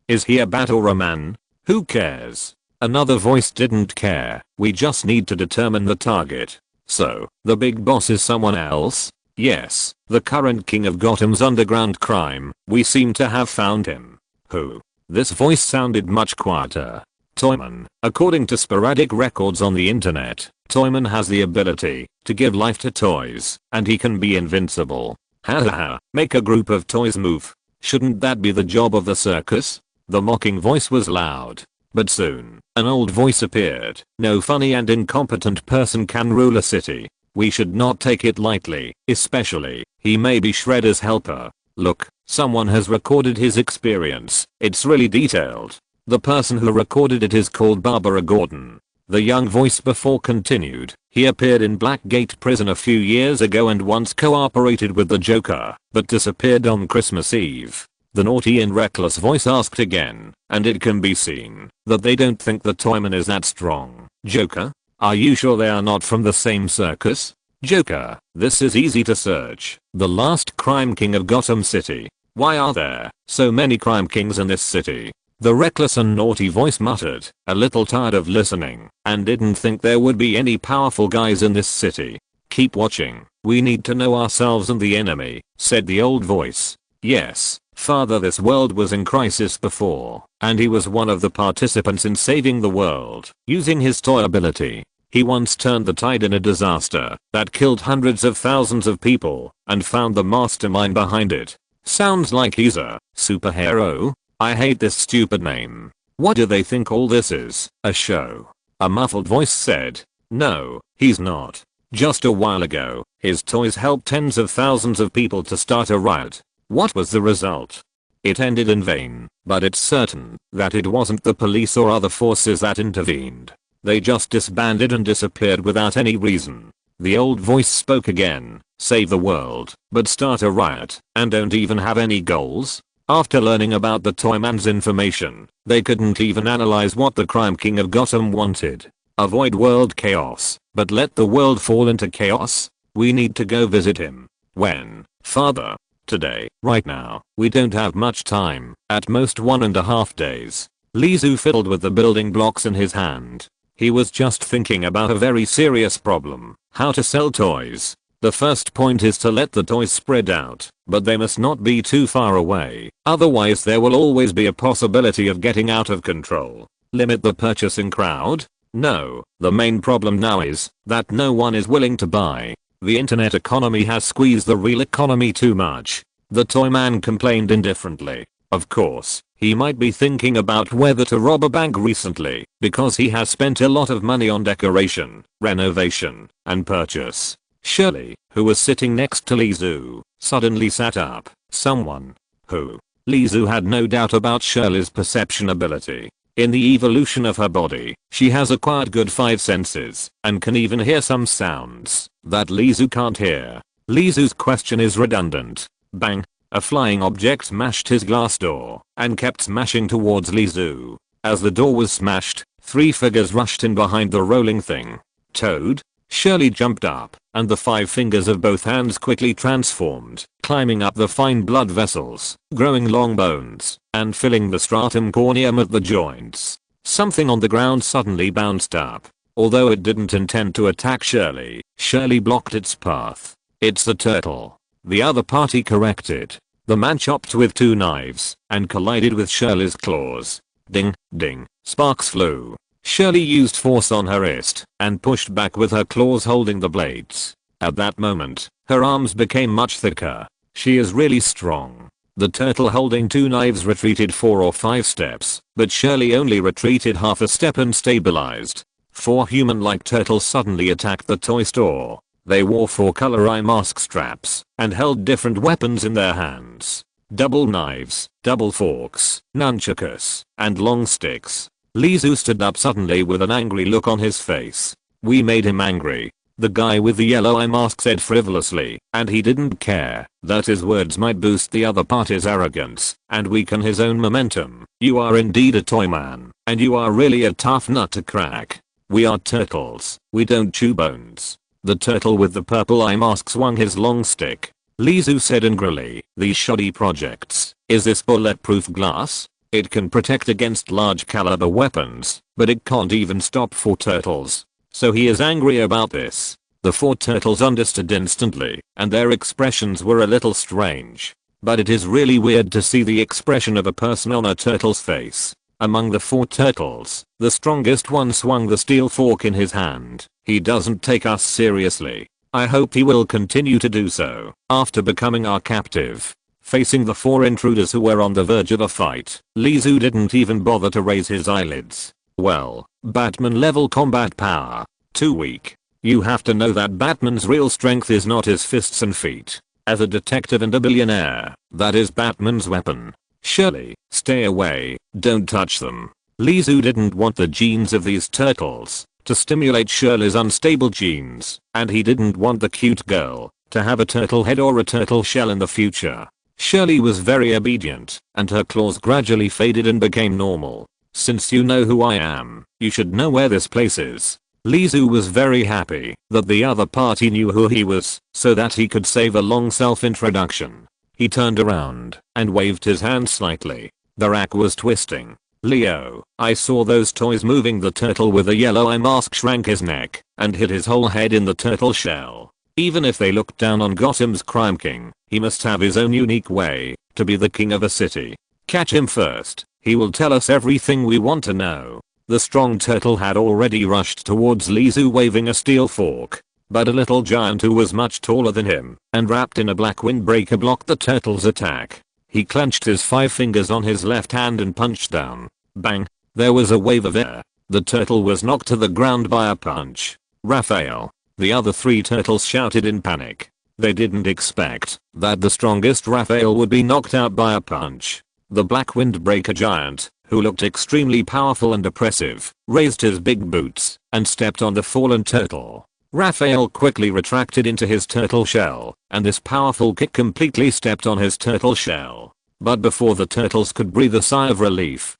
Is he a bat or a man? Who cares? Another voice didn't care. We just need to determine the target. So, the big boss is someone else? Yes, the current king of Gotham's underground crime. We seem to have found him. Who? This voice sounded much quieter. Toyman. According to sporadic records on the internet, Toyman has the ability to give life to toys, and he can be invincible. Hahaha, make a group of toys move. Shouldn't that be the job of the circus? The mocking voice was loud. But soon, an old voice appeared. No funny and incompetent person can rule a city. We should not take it lightly, especially, he may be Shredder's helper. Look, someone has recorded his experience. It's really detailed. The person who recorded it is called Barbara Gordon. The young voice before continued. He appeared in Blackgate prison a few years ago and once cooperated with the Joker, but disappeared on Christmas Eve. The naughty and reckless voice asked again, and it can be seen that they don't think the Toyman is that strong. Joker? Are you sure they are not from the same circus? Joker, this is easy to search. The last crime king of Gotham City. Why are there so many crime kings in this city? The reckless and naughty voice muttered, a little tired of listening, and didn't think there would be any powerful guys in this city. Keep watching. We need to know ourselves and the enemy, said the old voice. Yes, Father, this world was in crisis before, and he was one of the participants in saving the world. Using his toy ability, he once turned the tide in a disaster that killed hundreds of thousands of people and found the mastermind behind it. Sounds like he's a superhero. I hate this stupid name. What do they think all this is? A show? A muffled voice said. No, he's not. Just a while ago, his toys helped tens of thousands of people to start a riot. What was the result? It ended in vain, but it's certain that it wasn't the police or other forces that intervened. They just disbanded and disappeared without any reason. The old voice spoke again. Save the world, but start a riot, and don't even have any goals? After learning about the Toyman's information, they couldn't even analyze what the crime king of Gotham wanted. Avoid world chaos, but let the world fall into chaos? We need to go visit him. When? Father? Today, right now. We don't have much time, at most 1.5 days. Lizu fiddled with the building blocks in his hand. He was just thinking about a very serious problem: how to sell toys. The first point is to let the toys spread out, but they must not be too far away, otherwise there will always be a possibility of getting out of control. Limit the purchasing crowd? No, the main problem now is that no one is willing to buy. The internet economy has squeezed the real economy too much. The toy man complained indifferently. Of course, he might be thinking about whether to rob a bank recently, because he has spent a lot of money on decoration, renovation, and purchase. Shirley, who was sitting next to Lizu, suddenly sat up. Someone. Who? Lizu had no doubt about Shirley's perception ability. In the evolution of her body, she has acquired good 5 senses, and can even hear some sounds that Lizu can't hear. Lizu's question is redundant. Bang! A flying object smashed his glass door, and kept smashing towards Lizu. As the door was smashed, 3 figures rushed in behind the rolling thing. Toad? Shirley jumped up, and the 5 fingers of both hands quickly transformed, climbing up the fine blood vessels, growing long bones, and filling the stratum corneum at the joints. Something on the ground suddenly bounced up. Although it didn't intend to attack Shirley, Shirley blocked its path. It's a turtle. The other party corrected. The man chopped with 2 knives, and collided with Shirley's claws. Ding, ding, sparks flew. Shirley used force on her wrist, and pushed back with her claws holding the blades. At that moment, her arms became much thicker. She is really strong. The turtle holding 2 knives retreated 4 or 5 steps, but Shirley only retreated half a step and stabilized. 4 human-like turtles suddenly attacked the toy store. They wore 4-color eye mask straps, and held different weapons in their hands. Double knives, double forks, nunchakus, and long sticks. Lizu stood up suddenly with an angry look on his face. We made him angry. The guy with the yellow eye mask said frivolously, and he didn't care that his words might boost the other party's arrogance and weaken his own momentum. You are indeed a toy man, and you are really a tough nut to crack. We are turtles. We don't chew bones. The turtle with the purple eye mask swung his long stick. Lizu said angrily, these shoddy projects. Is this bulletproof glass? It can protect against large caliber weapons, but it can't even stop 4 turtles. So he is angry about this. The 4 turtles understood instantly, and their expressions were a little strange. But it is really weird to see the expression of a person on a turtle's face. Among the 4 turtles, the strongest one swung the steel fork in his hand. He doesn't take us seriously. I hope he will continue to do so after becoming our captive. Facing the 4 intruders who were on the verge of a fight, Lizu didn't even bother to raise his eyelids. Well, Batman level combat power. Too weak. You have to know that Batman's real strength is not his fists and feet. As a detective and a billionaire, that is Batman's weapon. Shirley, stay away, don't touch them. Lizu didn't want the genes of these turtles to stimulate Shirley's unstable genes, and he didn't want the cute girl to have a turtle head or a turtle shell in the future. Shirley was very obedient, and her claws gradually faded and became normal. Since you know who I am, you should know where this place is. Lizu was very happy that the other party knew who he was, so that he could save a long self-introduction. He turned around and waved his hand slightly. The rack was twisting. Leo, I saw those toys moving. The turtle with the yellow eye mask shrank his neck and hid his whole head in the turtle shell. Even if they looked down on Gotham's crime king, he must have his own unique way to be the king of a city. Catch him first. He will tell us everything we want to know. The strong turtle had already rushed towards Lizu waving a steel fork. But a little giant who was much taller than him and wrapped in a black windbreaker blocked the turtle's attack. He clenched his 5 fingers on his left hand and punched down. Bang! There was a wave of air. The turtle was knocked to the ground by a punch. Raphael. The other 3 turtles shouted in panic. They didn't expect that the strongest Raphael would be knocked out by a punch. The black windbreaker giant, who looked extremely powerful and oppressive, raised his big boots and stepped on the fallen turtle. Raphael quickly retracted into his turtle shell, and this powerful kick completely stepped on his turtle shell. But before the turtles could breathe a sigh of relief,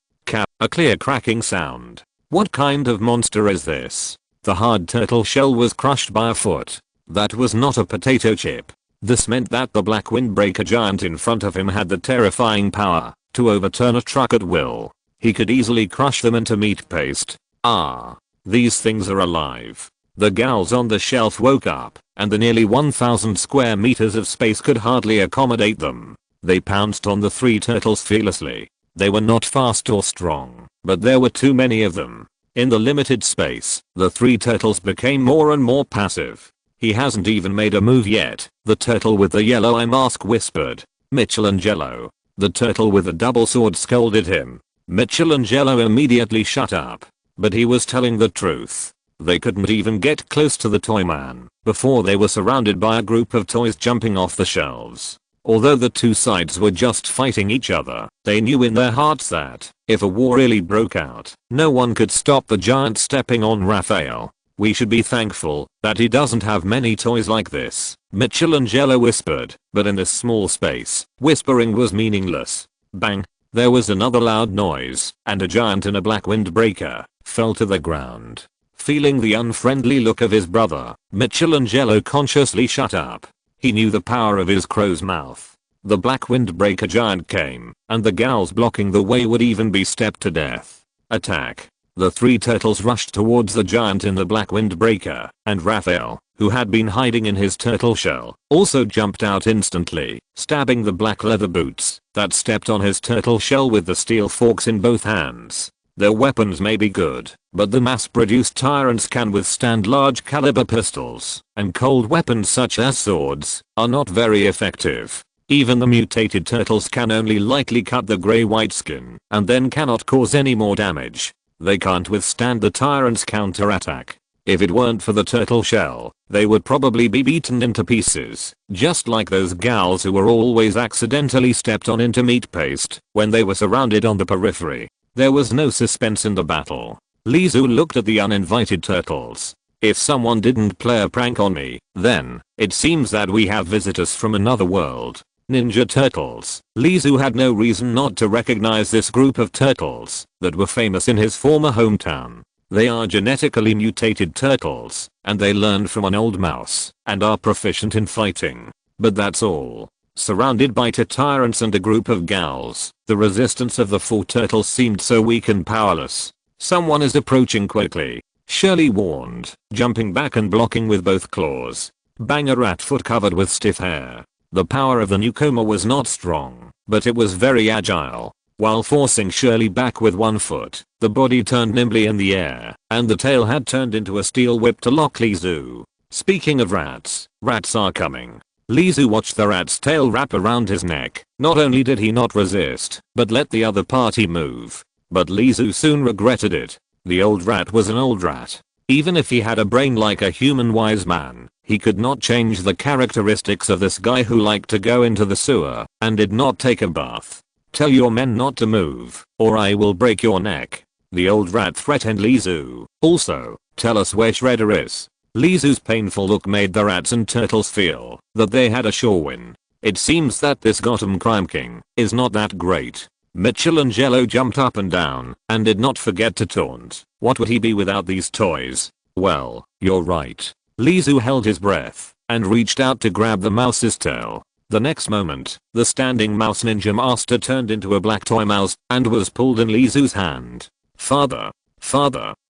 a clear cracking sound. What kind of monster is this? The hard turtle shell was crushed by a foot. That was not a potato chip. This meant that the black windbreaker giant in front of him had the terrifying power to overturn a truck at will. He could easily crush them into meat paste. Ah, these things are alive. The gals on the shelf woke up, and the nearly 1,000 square meters of space could hardly accommodate them. They pounced on the 3 turtles fearlessly. They were not fast or strong, but there were too many of them. In the limited space, the 3 turtles became more and more passive. He hasn't even made a move yet, the turtle with the yellow eye mask whispered. Michelangelo. The turtle with the double sword scolded him. Michelangelo immediately shut up. But he was telling the truth. They couldn't even get close to the toy man before they were surrounded by a group of toys jumping off the shelves. Although the 2 sides were just fighting each other, they knew in their hearts that if a war really broke out, no one could stop the giant stepping on Raphael. We should be thankful that he doesn't have many toys like this, Michelangelo whispered, but in this small space, whispering was meaningless. Bang! There was another loud noise, and a giant in a black windbreaker fell to the ground. Feeling the unfriendly look of his brother, Michelangelo consciously shut up. He knew the power of his crow's mouth. The black windbreaker giant came, and the gals blocking the way would even be stepped to death. Attack! The 3 turtles rushed towards the giant in the black windbreaker, and Raphael, who had been hiding in his turtle shell, also jumped out instantly, stabbing the black leather boots that stepped on his turtle shell with the steel forks in both hands. Their weapons may be good, but the mass-produced tyrants can withstand large caliber pistols, and cold weapons such as swords are not very effective. Even the mutated turtles can only lightly cut the grey-white skin, and then cannot cause any more damage. They can't withstand the tyrant's counterattack. If it weren't for the turtle shell, they would probably be beaten into pieces, just like those gals who were always accidentally stepped on into meat paste when they were surrounded on the periphery. There was no suspense in the battle. Lizu looked at the uninvited turtles. If someone didn't play a prank on me, then it seems that we have visitors from another world. Ninja turtles. Lizu had no reason not to recognize this group of turtles that were famous in his former hometown. They are genetically mutated turtles, and they learned from an old mouse and are proficient in fighting. But that's all. Surrounded by tyrants and a group of gals, the resistance of the 4 turtles seemed so weak and powerless. Someone is approaching quickly, Shirley warned, jumping back and blocking with both claws. Bang! A rat foot covered with stiff hair. The power of the newcomer was not strong, but it was very agile. While forcing Shirley back with one foot, the body turned nimbly in the air, and the tail had turned into a steel whip to lock Lizu. Speaking of rats, rats are coming. Lizu watched the rat's tail wrap around his neck. Not only did he not resist, but let the other party move. But Lizu soon regretted it. The old rat was an old rat. Even if he had a brain like a human wise man, he could not change the characteristics of this guy who liked to go into the sewer and did not take a bath. Tell your men not to move, or I will break your neck. The old rat threatened Lizu. Also, tell us where Shredder is. Lizu's painful look made the rats and turtles feel that they had a sure win. It seems that this Gotham crime king is not that great. Michelangelo jumped up and down and did not forget to taunt. What would he be without these toys? Well, you're right. Lizu held his breath and reached out to grab the mouse's tail. The next moment, the standing mouse ninja master turned into a black toy mouse and was pulled in Lizu's hand. Father,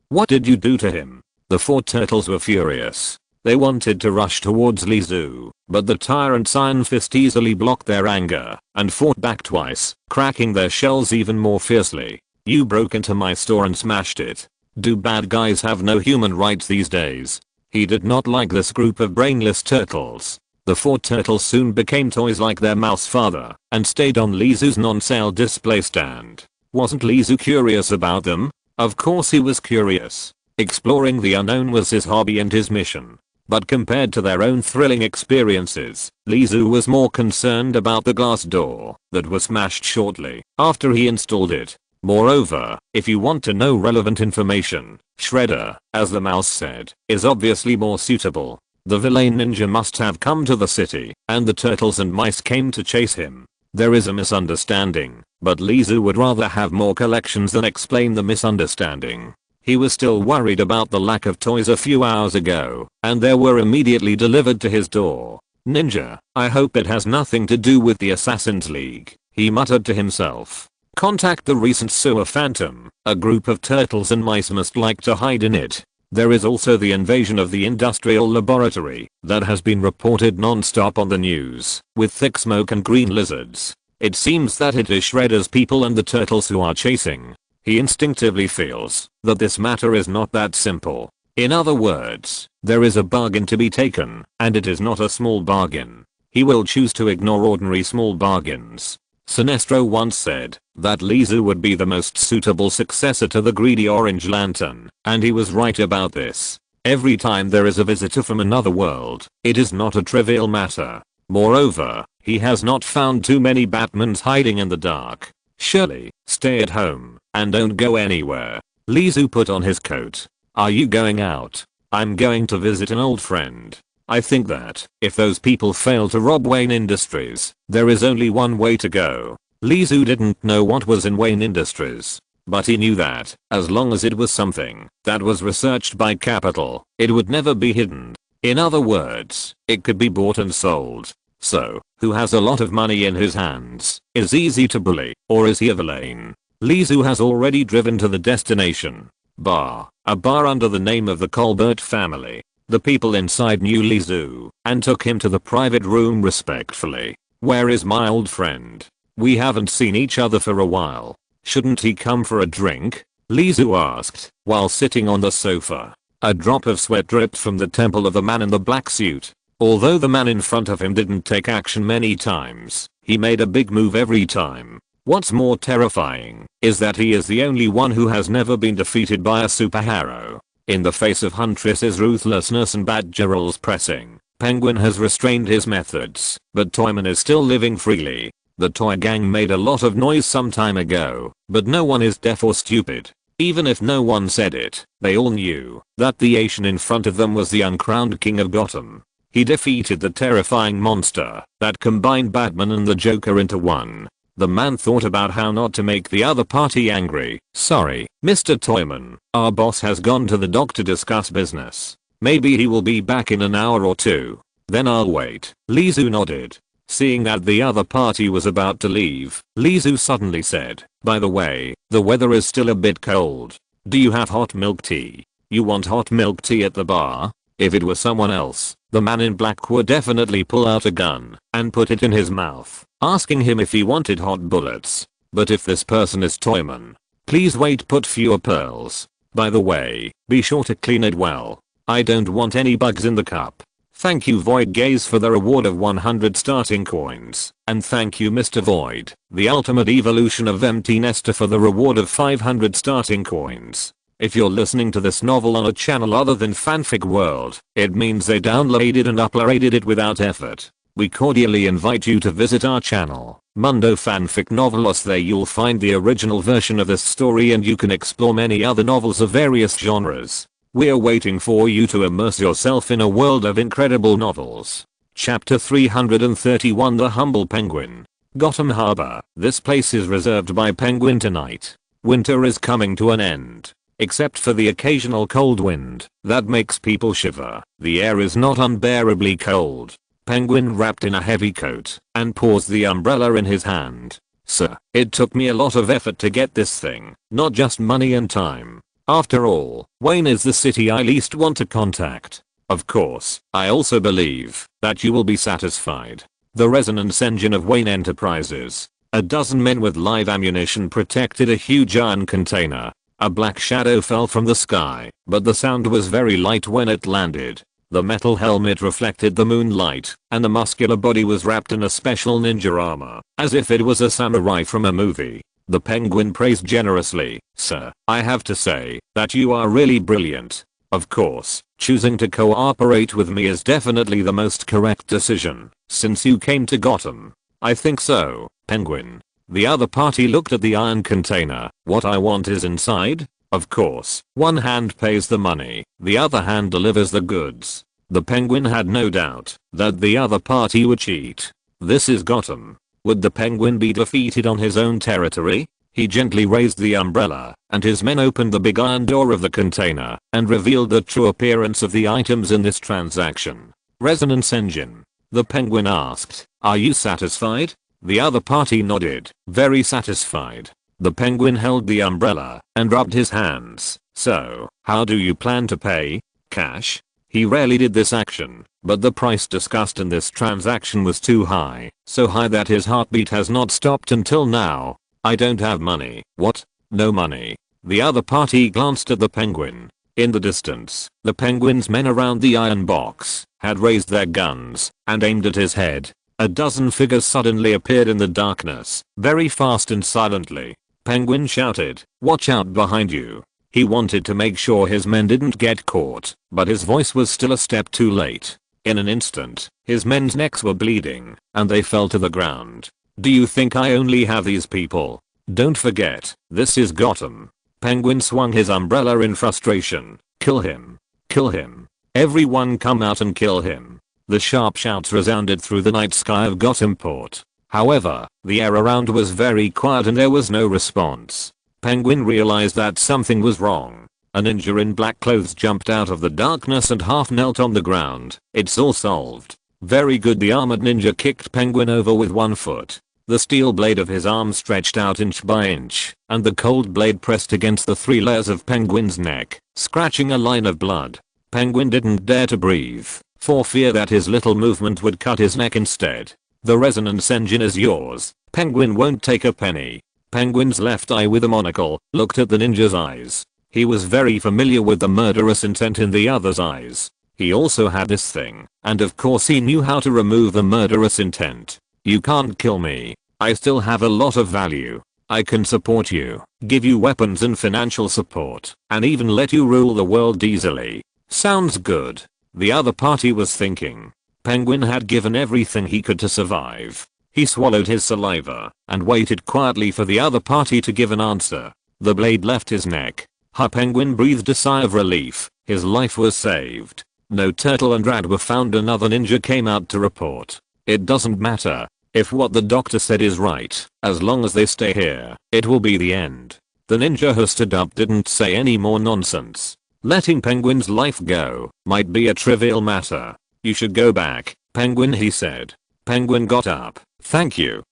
what did you do to him? The 4 turtles were furious. They wanted to rush towards Lizu, but the tyrant's iron fist easily blocked their anger and fought back twice, cracking their shells even more fiercely. You broke into my store and smashed it. Do bad guys have no human rights these days? He did not like this group of brainless turtles. The 4 turtles soon became toys like their mouse father and stayed on Lizu's non-sale display stand. Wasn't Lizu curious about them? Of course he was curious. Exploring the unknown was his hobby and his mission. but compared to their own thrilling experiences, Lizu was more concerned about the glass door that was smashed shortly after he installed it. Moreover, if you want to know relevant information, Shredder, as the mouse said, is obviously more suitable. The villain ninja must have come to the city, and the turtles and mice came to chase him. There is a misunderstanding, but Lizu would rather have more collections than explain the misunderstanding. He was still worried about the lack of toys a few hours ago, and they were immediately delivered to his door. Ninja, I hope it has nothing to do with the Assassin's League, he muttered to himself. Contact the recent sewer phantom, a group of turtles and mice must like to hide in it. There is also the invasion of the industrial laboratory that has been reported non-stop on the news, with thick smoke and green lizards. It seems that it is Shredder's people and the turtles who are chasing. He instinctively feels that this matter is not that simple. In other words, there is a bargain to be taken, and it is not a small bargain. He will choose to ignore ordinary small bargains. Sinestro once said that Lizu would be the most suitable successor to the greedy Orange Lantern, and he was right about this. Every time there is a visitor from another world, it is not a trivial matter. Moreover, he has not found too many Batmans hiding in the dark. Surely, stay at home, and don't go anywhere. Lizu put on his coat. Are you going out? I'm going to visit an old friend. I think that, if those people fail to rob Wayne Industries, there is only one way to go. Lizu didn't know what was in Wayne Industries, but he knew that, as long as it was something that was researched by Capital, it would never be hidden. In other words, it could be bought and sold. So, who has a lot of money in his hands, is easy to bully, or is he a villain? Lizu has already driven to the destination. Bar, a bar under the name of the Colbert family. The people inside knew Lizu, and took him to the private room respectfully. Where is my old friend? We haven't seen each other for a while. Shouldn't he come for a drink? Lizu asked, while sitting on the sofa. A drop of sweat dripped from the temple of the man in the black suit. Although the man in front of him didn't take action many times, he made a big move every time. What's more terrifying is that he is the only one who has never been defeated by a superhero. In the face of Huntress's ruthlessness and Batgirl's pressing, Penguin has restrained his methods, but Toyman is still living freely. The toy gang made a lot of noise some time ago, but no one is deaf or stupid. Even if no one said it, they all knew that the Asian in front of them was the uncrowned king of Gotham. He defeated the terrifying monster that combined Batman and the Joker into one. The man thought about how not to make the other party angry. Sorry, Mr. Toyman, our boss has gone to the dock to discuss business. Maybe he will be back in an hour or two. Then I'll wait. Lizu nodded. Seeing that the other party was about to leave, Lizu suddenly said, by the way, the weather is still a bit cold. Do you have hot milk tea? You want hot milk tea at the bar? If it was someone else, the man in black would definitely pull out a gun and put it in his mouth, asking him if he wanted hot bullets. But if this person is Toyman, please wait, put fewer pearls. By the way, be sure to clean it well. I don't want any bugs in the cup. Thank you Void Gaze for the reward of 100 starting coins, and thank you Mr. Void, the ultimate evolution of Empty Nester, for the reward of 500 starting coins. If you're listening to this novel on a channel other than Fanfic World, it means they downloaded and uploaded it without effort. We cordially invite you to visit our channel, Mundo Fanfic Novelos. There you'll find the original version of this story, and you can explore many other novels of various genres. We're waiting for you to immerse yourself in a world of incredible novels. Chapter 331, The Humble Penguin. Gotham Harbor. This place is reserved by Penguin tonight. Winter is coming to an end. Except for the occasional cold wind that makes people shiver, the air is not unbearably cold. Penguin wrapped in a heavy coat and paused the umbrella in his hand. Sir, it took me a lot of effort to get this thing, not just money and time. After all, Wayne is the city I least want to contact. Of course, I also believe that you will be satisfied. The resonance engine of Wayne Enterprises. A dozen men with live ammunition protected a huge iron container. A black shadow fell from the sky, but the sound was very light when it landed. The metal helmet reflected the moonlight, and the muscular body was wrapped in a special ninja armor, as if it was a samurai from a movie. The Penguin praised generously. Sir, I have to say that you are really brilliant. Of course, choosing to cooperate with me is definitely the most correct decision, since you came to Gotham. I think so, Penguin. The other party looked at the iron container. What I want is inside? Of course, one hand pays the money, the other hand delivers the goods. The Penguin had no doubt that the other party would cheat. This is Gotham. Would the Penguin be defeated on his own territory? He gently raised the umbrella, and his men opened the big iron door of the container and revealed the true appearance of the items in this transaction. Resonance engine. The Penguin asked, "Are you satisfied?" The other party nodded, very satisfied. The Penguin held the umbrella and rubbed his hands. "So, how do you plan to pay? Cash?" He rarely did this action, but the price discussed in this transaction was too high, so high that his heartbeat has not stopped until now. "I don't have money." "What? No money?" The other party glanced at the Penguin. In the distance, the Penguin's men around the iron box had raised their guns and aimed at his head. A dozen figures suddenly appeared in the darkness, very fast and silently. Penguin shouted, "Watch out behind you." He wanted to make sure his men didn't get caught, but his voice was still a step too late. In an instant, his men's necks were bleeding, and they fell to the ground. "Do you think I only have these people? Don't forget, this is Gotham." Penguin swung his umbrella in frustration. "Kill him. Kill him. Everyone come out and kill him." The sharp shouts resounded through the night sky of Gotham Port. However, the air around was very quiet and there was no response. Penguin realized that something was wrong. A ninja in black clothes jumped out of the darkness and half knelt on the ground. "It's all solved." "Very good." The armored ninja kicked Penguin over with one foot. The steel blade of his arm stretched out inch by inch, and the cold blade pressed against the 3 layers of Penguin's neck, scratching a line of blood. Penguin didn't dare to breathe, for fear that his little movement would cut his neck instead. "The resonance engine is yours. Penguin won't take a penny." Penguin's left eye with a monocle looked at the ninja's eyes. He was very familiar with the murderous intent in the other's eyes. He also had this thing, and of course he knew how to remove the murderous intent. "You can't kill me. I still have a lot of value. I can support you, give you weapons and financial support, and even let you rule the world easily." "Sounds good." The other party was thinking. Penguin had given everything he could to survive. He swallowed his saliva and waited quietly for the other party to give an answer. The blade left his neck. Penguin breathed a sigh of relief. His life was saved. No turtle and rat were found. Another ninja came out to report. "It doesn't matter if what the doctor said is right. As long as they stay here, it will be the end." The ninja who stood up didn't say any more nonsense. Letting Penguin's life go might be a trivial matter. "You should go back, Penguin," he said. Penguin got up. Thank you,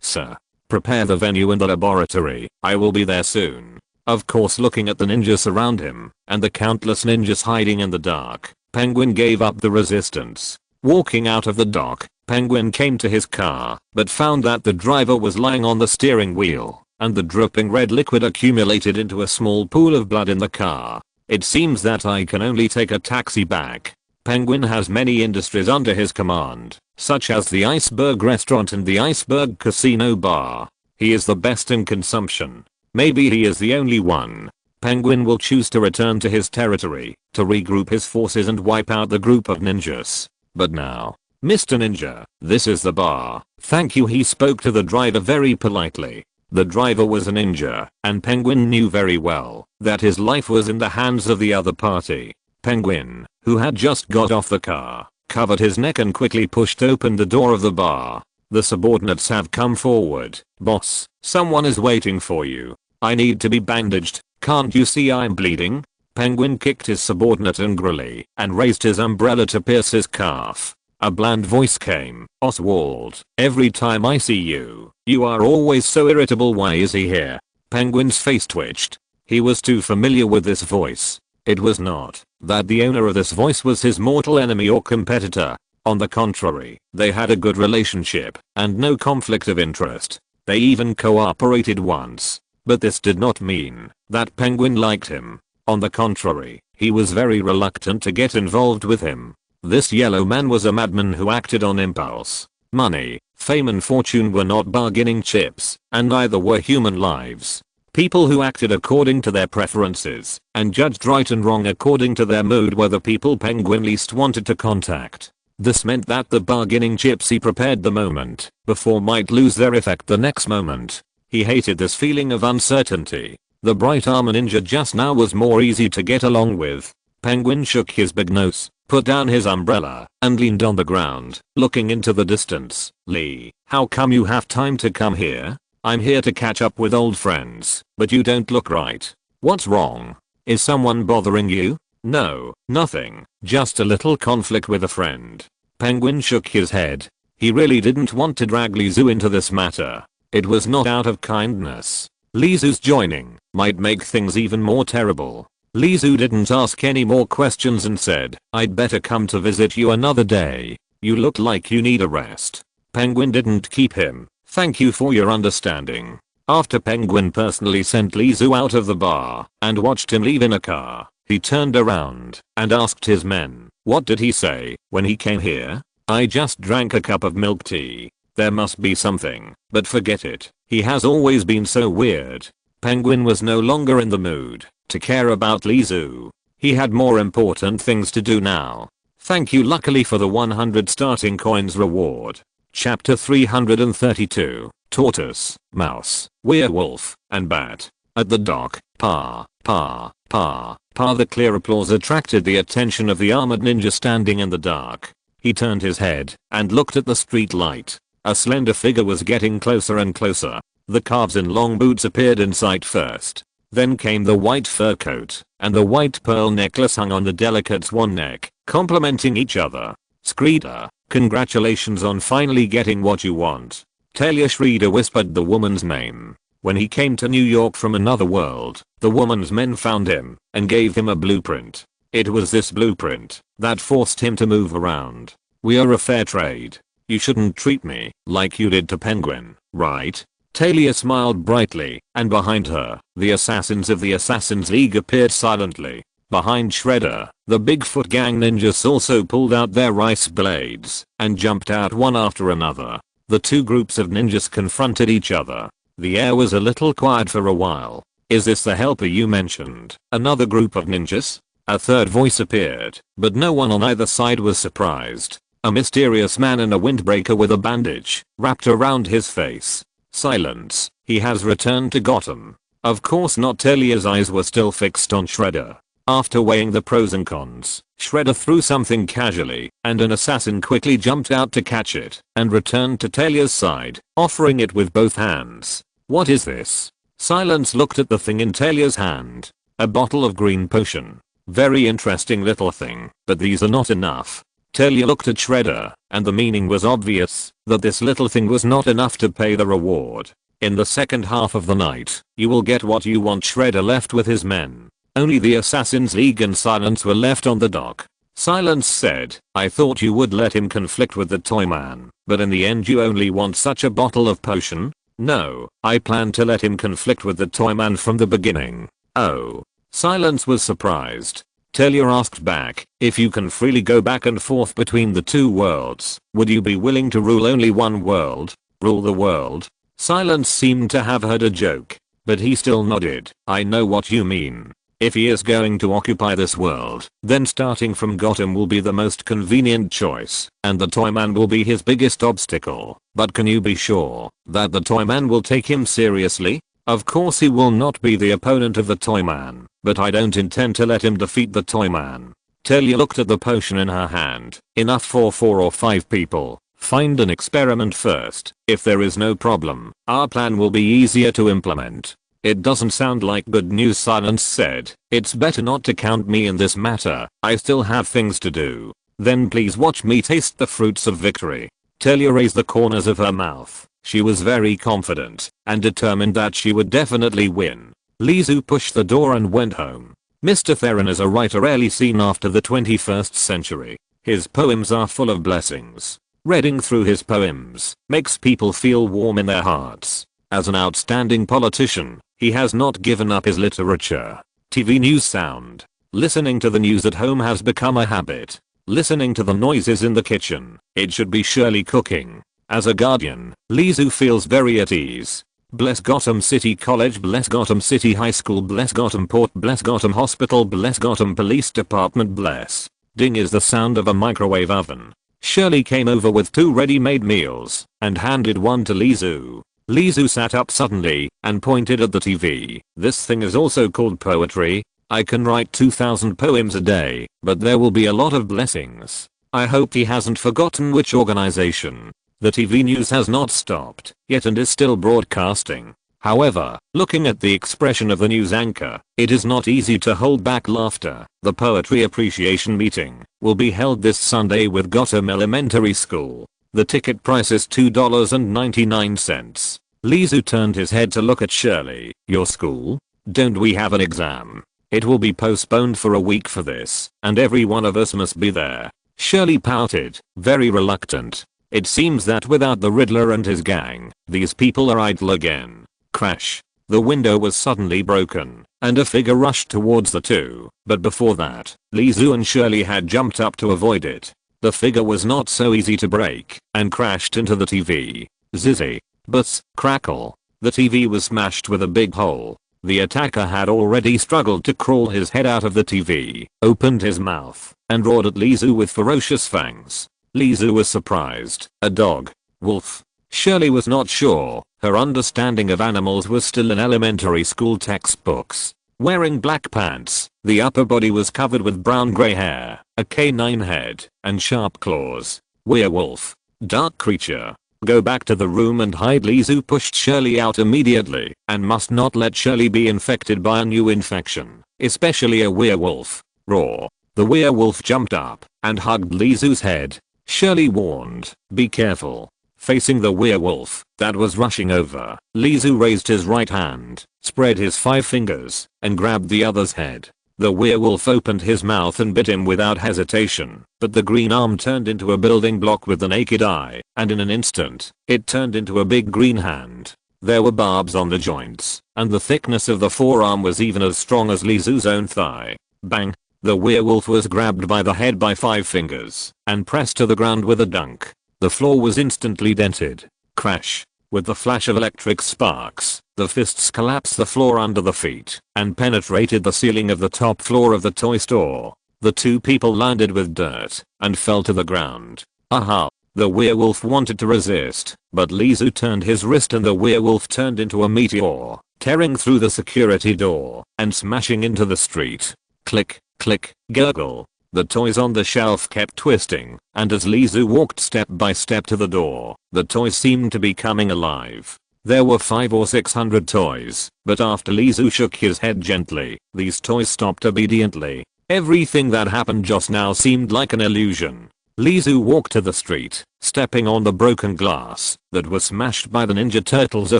sir. Prepare the venue in the laboratory. I will be there soon." Of course, looking at the ninjas around him and the countless ninjas hiding in the dark, Penguin gave up the resistance. Walking out of the dock, Penguin came to his car, but found that the driver was lying on the steering wheel, and the dripping red liquid accumulated into a small pool of blood in the car. "It seems that I can only take a taxi back." Penguin has many industries under his command, such as the Iceberg Restaurant and the Iceberg Casino Bar. He is the best in consumption. Maybe he is the only one. Penguin will choose to return to his territory, to regroup his forces and wipe out the group of ninjas. But now, "Mr. Ninja, this is the bar." "Thank you." He spoke to the driver very politely. The driver was a ninja, and Penguin knew very well that his life was in the hands of the other party. Penguin, who had just got off the car, covered his neck and quickly pushed open the door of the bar. "The subordinates have come forward. Boss, someone is waiting for you. I need to be bandaged. Can't you see I'm bleeding?" Penguin kicked his subordinate angrily and raised his umbrella to pierce his calf. A bland voice came. "Oswald, every time I see you, you are always so irritable. Why is he here?" Penguin's face twitched. He was too familiar with this voice. It was not that the owner of this voice was his mortal enemy or competitor. On the contrary, they had a good relationship and no conflict of interest. They even cooperated once. But this did not mean that Penguin liked him. On the contrary, he was very reluctant to get involved with him. This yellow man was a madman who acted on impulse. Money, fame and fortune were not bargaining chips, and neither were human lives. People who acted according to their preferences and judged right and wrong according to their mood were the people Penguin least wanted to contact. This meant that the bargaining chips he prepared the moment before might lose their effect the next moment. He hated this feeling of uncertainty. The bright armor ninja just now was more easy to get along with. Penguin shook his big nose, put down his umbrella, and leaned on the ground, looking into the distance. Lee, how come you have time to come here? I'm here to catch up with old friends, but you don't look right. What's wrong? Is someone bothering you? No, nothing, just a little conflict with a friend. Penguin shook his head. He really didn't want to drag Lizu into this matter. It was not out of kindness. Lizu's joining might make things even more terrible. Lizu didn't ask any more questions and said, I'd better come to visit you another day. You look like you need a rest. Penguin didn't keep him. Thank you for your understanding. After Penguin personally sent Lizu out of the bar and watched him leave in a car, he turned around and asked his men, what did he say when he came here? I just drank a cup of milk tea. There must be something, but forget it. He has always been so weird. Penguin was no longer in the mood to care about Lizu. He had more important things to do now. Thank you luckily for the 100 starting coins reward. Chapter 332, Tortoise, Mouse, Werewolf, and Bat. At the dock, pa. The clear applause attracted the attention of the armored ninja standing in the dark. He turned his head and looked at the street light. A slender figure was getting closer and closer. The calves in long boots appeared in sight first. Then came the white fur coat, and the white pearl necklace hung on the delicate swan neck, complementing each other. Screeder, congratulations on finally getting what you want. Talia Schreeder whispered the woman's name. When he came to New York from another world, the woman's men found him and gave him a blueprint. It was this blueprint that forced him to move around. We are a fair trade. You shouldn't treat me like you did to Penguin, right? Talia smiled brightly, and behind her, the assassins of the Assassin's League appeared silently. Behind Shredder, the Bigfoot gang ninjas also pulled out their rice blades and jumped out one after another. The two groups of ninjas confronted each other. The air was a little quiet for a while. Is this the helper you mentioned? Another group of ninjas? A third voice appeared, but no one on either side was surprised. A mysterious man in a windbreaker with a bandage wrapped around his face. Silence. He has returned to Gotham. Of course not. Talia's eyes were still fixed on Shredder. After weighing the pros and cons, Shredder threw something casually, and an assassin quickly jumped out to catch it and returned to Talia's side, offering it with both hands. What is this? Silence looked at the thing in Talia's hand. A bottle of green potion. Very interesting little thing, but these are not enough. Talia looked at Shredder, and the meaning was obvious, that this little thing was not enough to pay the reward. In the second half of the night, you will get what you want. Shredder left with his men. Only the Assassin's League and Silence were left on the dock. Silence said, I thought you would let him conflict with the toy man, but in the end you only want such a bottle of potion? No, I planned to let him conflict with the toy man from the beginning. Oh. Silence was surprised. Talia asked back, if you can freely go back and forth between the two worlds, would you be willing to rule only one world? Rule the world? Silence seemed to have heard a joke, but he still nodded. I know what you mean. If he is going to occupy this world, then starting from Gotham will be the most convenient choice, and the Toyman will be his biggest obstacle. But can you be sure that the Toyman will take him seriously? Of course he will not be the opponent of the Toyman, but I don't intend to let him defeat the Toyman. Talia looked at the potion in her hand. Enough for 4 or 5 people. Find an experiment first. If there is no problem, our plan will be easier to implement. It doesn't sound like good news, Silence said. It's better not to count me in this matter. I still have things to do. Then please watch me taste the fruits of victory. Talia raised the corners of her mouth. She was very confident and determined that she would definitely win. Lizu pushed the door and went home. Mr. Theron is a writer rarely seen after the 21st century. His poems are full of blessings. Reading through his poems makes people feel warm in their hearts. As an outstanding politician, he has not given up his literature. TV news sound. Listening to the news at home has become a habit. Listening to the noises in the kitchen, it should be surely cooking. As a guardian, Lizu feels very at ease. Bless Gotham City College, bless Gotham City High School, bless Gotham Port, bless Gotham Hospital, bless Gotham Police Department, bless. Ding is the sound of a microwave oven. Shirley came over with 2 ready-made meals and handed one to Lizu. Lizu sat up suddenly and pointed at the TV. This thing is also called poetry. I can write 2,000 poems a day, but there will be a lot of blessings. I hope he hasn't forgotten which organization. The TV news has not stopped yet and is still broadcasting. However, looking at the expression of the news anchor, it is not easy to hold back laughter. The Poetry Appreciation Meeting will be held this Sunday with Gotham Elementary School. The ticket price is $2.99. Lizu turned his head to look at Shirley. Your school? Don't we have an exam? It will be postponed for a week for this, and every one of us must be there. Shirley pouted, very reluctant. It seems that without the Riddler and his gang, these people are idle again. Crash. The window was suddenly broken, and a figure rushed towards the two, but before that, Lizu and Shirley had jumped up to avoid it. The figure was not so easy to break, and crashed into the TV. Zizzy. Buzz. Crackle. The TV was smashed with a big hole. The attacker had already struggled to crawl his head out of the TV, opened his mouth, and roared at Lizu with ferocious fangs. Lizu was surprised. A dog. Wolf. Shirley was not sure. Her understanding of animals was still in elementary school textbooks. Wearing black pants, the upper body was covered with brown-gray hair, a canine head, and sharp claws. Werewolf. Dark creature. Go back to the room and hide. Lizu pushed Shirley out immediately and must not let Shirley be infected by a new infection, especially a werewolf. Roar. The werewolf jumped up and hugged Lizu's head. Shirley warned, be careful. Facing the werewolf that was rushing over, Lizu raised his right hand, spread his 5 fingers, and grabbed the other's head. The werewolf opened his mouth and bit him without hesitation, but the green arm turned into a building block with the naked eye, and in an instant, it turned into a big green hand. There were barbs on the joints, and the thickness of the forearm was even as strong as Lizu's own thigh. Bang! The werewolf was grabbed by the head by 5 fingers and pressed to the ground with a dunk. The floor was instantly dented. Crash. With the flash of electric sparks, the fists collapsed the floor under the feet and penetrated the ceiling of the top floor of the toy store. The 2 people landed with dirt and fell to the ground. Aha! The werewolf wanted to resist, but Lizu turned his wrist and the werewolf turned into a meteor, tearing through the security door and smashing into the street. Click. Click, gurgle. The toys on the shelf kept twisting, and as Lizu walked step by step to the door, the toys seemed to be coming alive. There were 500 or 600 toys, but after Lizu shook his head gently, these toys stopped obediently. Everything that happened just now seemed like an illusion. Lizu walked to the street, stepping on the broken glass that was smashed by the Ninja Turtles a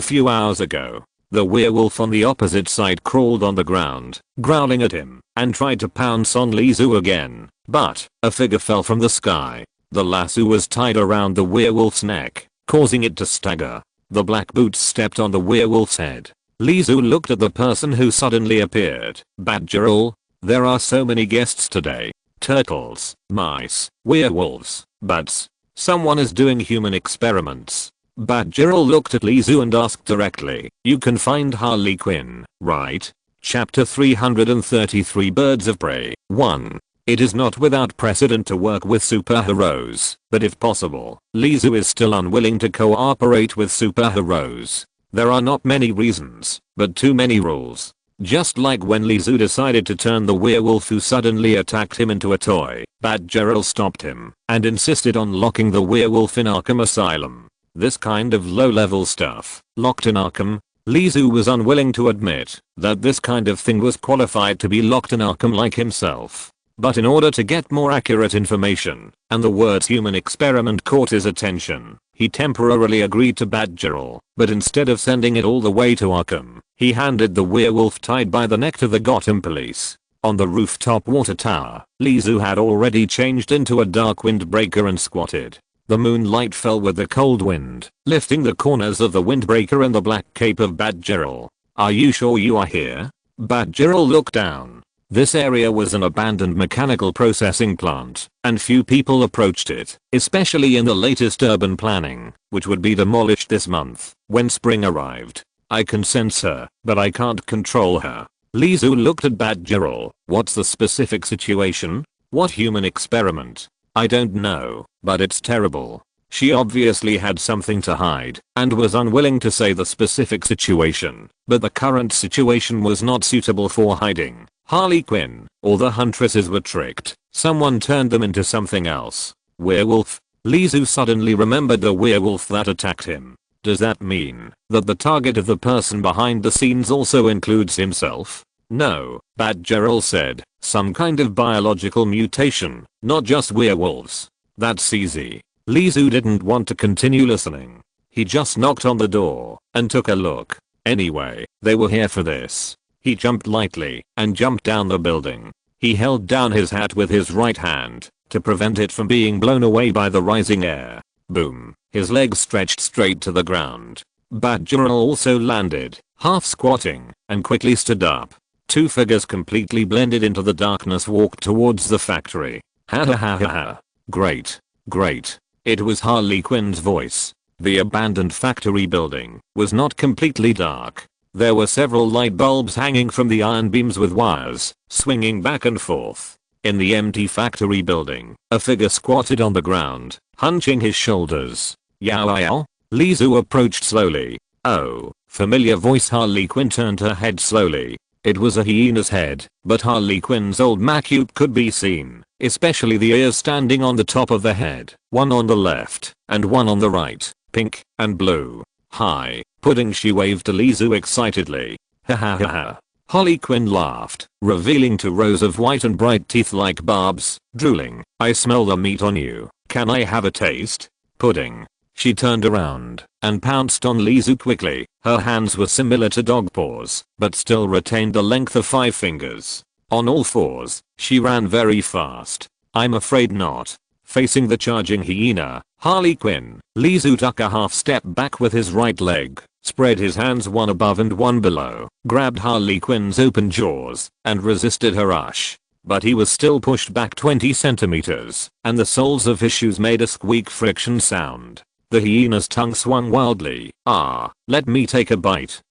few hours ago. The werewolf on the opposite side crawled on the ground, growling at him, and tried to pounce on Lizu again, but a figure fell from the sky. The lasso was tied around the werewolf's neck, causing it to stagger. The black boots stepped on the werewolf's head. Lizu looked at the person who suddenly appeared. Batgirl? There are so many guests today. Turtles, mice, werewolves, bats. Someone is doing human experiments. Batgirl looked at Lizu and asked directly, you can find Harley Quinn, right? Chapter 333 Birds of Prey 1. It is not without precedent to work with superheroes, but if possible, Lizu is still unwilling to cooperate with superheroes. There are not many reasons, but too many rules. Just like when Lizu decided to turn the werewolf who suddenly attacked him into a toy, Batgirl stopped him and insisted on locking the werewolf in Arkham Asylum. This kind of low-level stuff, locked in Arkham? Lizu was unwilling to admit that this kind of thing was qualified to be locked in Arkham like himself. But in order to get more accurate information, and the words human experiment caught his attention, he temporarily agreed to Batgirl, but instead of sending it all the way to Arkham, he handed the werewolf tied by the neck to the Gotham police. On the rooftop water tower, Lizu had already changed into a dark windbreaker and squatted. The moonlight fell with the cold wind, lifting the corners of the windbreaker and the black cape of Batgirl. Are you sure you are here? Batgirl looked down. This area was an abandoned mechanical processing plant, and few people approached it, especially in the latest urban planning, which would be demolished this month, when spring arrived. I can sense her, but I can't control her. Lizu looked at Batgirl. What's the specific situation? What human experiment? I don't know, but it's terrible. She obviously had something to hide and was unwilling to say the specific situation, but the current situation was not suitable for hiding. Harley Quinn or the Huntresses were tricked. Someone turned them into something else. Werewolf? Lizu suddenly remembered the werewolf that attacked him. Does that mean that the target of the person behind the scenes also includes himself? No, Batgirl said. Some kind of biological mutation, not just werewolves. That's easy. Lizu didn't want to continue listening. He just knocked on the door and took a look. Anyway, they were here for this. He jumped lightly and jumped down the building. He held down his hat with his right hand to prevent it from being blown away by the rising air. Boom. His legs stretched straight to the ground. Batgirl also landed, half squatting, and quickly stood up. Two figures completely blended into the darkness walked towards the factory. Ha ha ha ha ha. Great. Great. It was Harley Quinn's voice. The abandoned factory building was not completely dark. There were several light bulbs hanging from the iron beams with wires swinging back and forth. In the empty factory building, a figure squatted on the ground, hunching his shoulders. Yow yow? Lizu approached slowly. Oh, familiar voice. Harley Quinn turned her head slowly. It was a hyena's head, but Harley Quinn's old macute could be seen, especially the ears standing on the top of the head, one on the left, and one on the right, pink and blue. Hi, Pudding, she waved to Lizu excitedly. Ha ha ha ha. Harley Quinn laughed, revealing two rows of white and bright teeth like barbs, drooling. I smell the meat on you. Can I have a taste? Pudding. She turned around and pounced on Lizu quickly. Her hands were similar to dog paws, but still retained the length of 5 fingers. On all fours, she ran very fast. I'm afraid not. Facing the charging hyena, Harley Quinn, Lizu took a half step back with his right leg, spread his hands one above and one below, grabbed Harley Quinn's open jaws, and resisted her rush. But he was still pushed back 20 centimeters, and the soles of his shoes made a squeak friction sound. The hyena's tongue swung wildly. Ah, let me take a bite,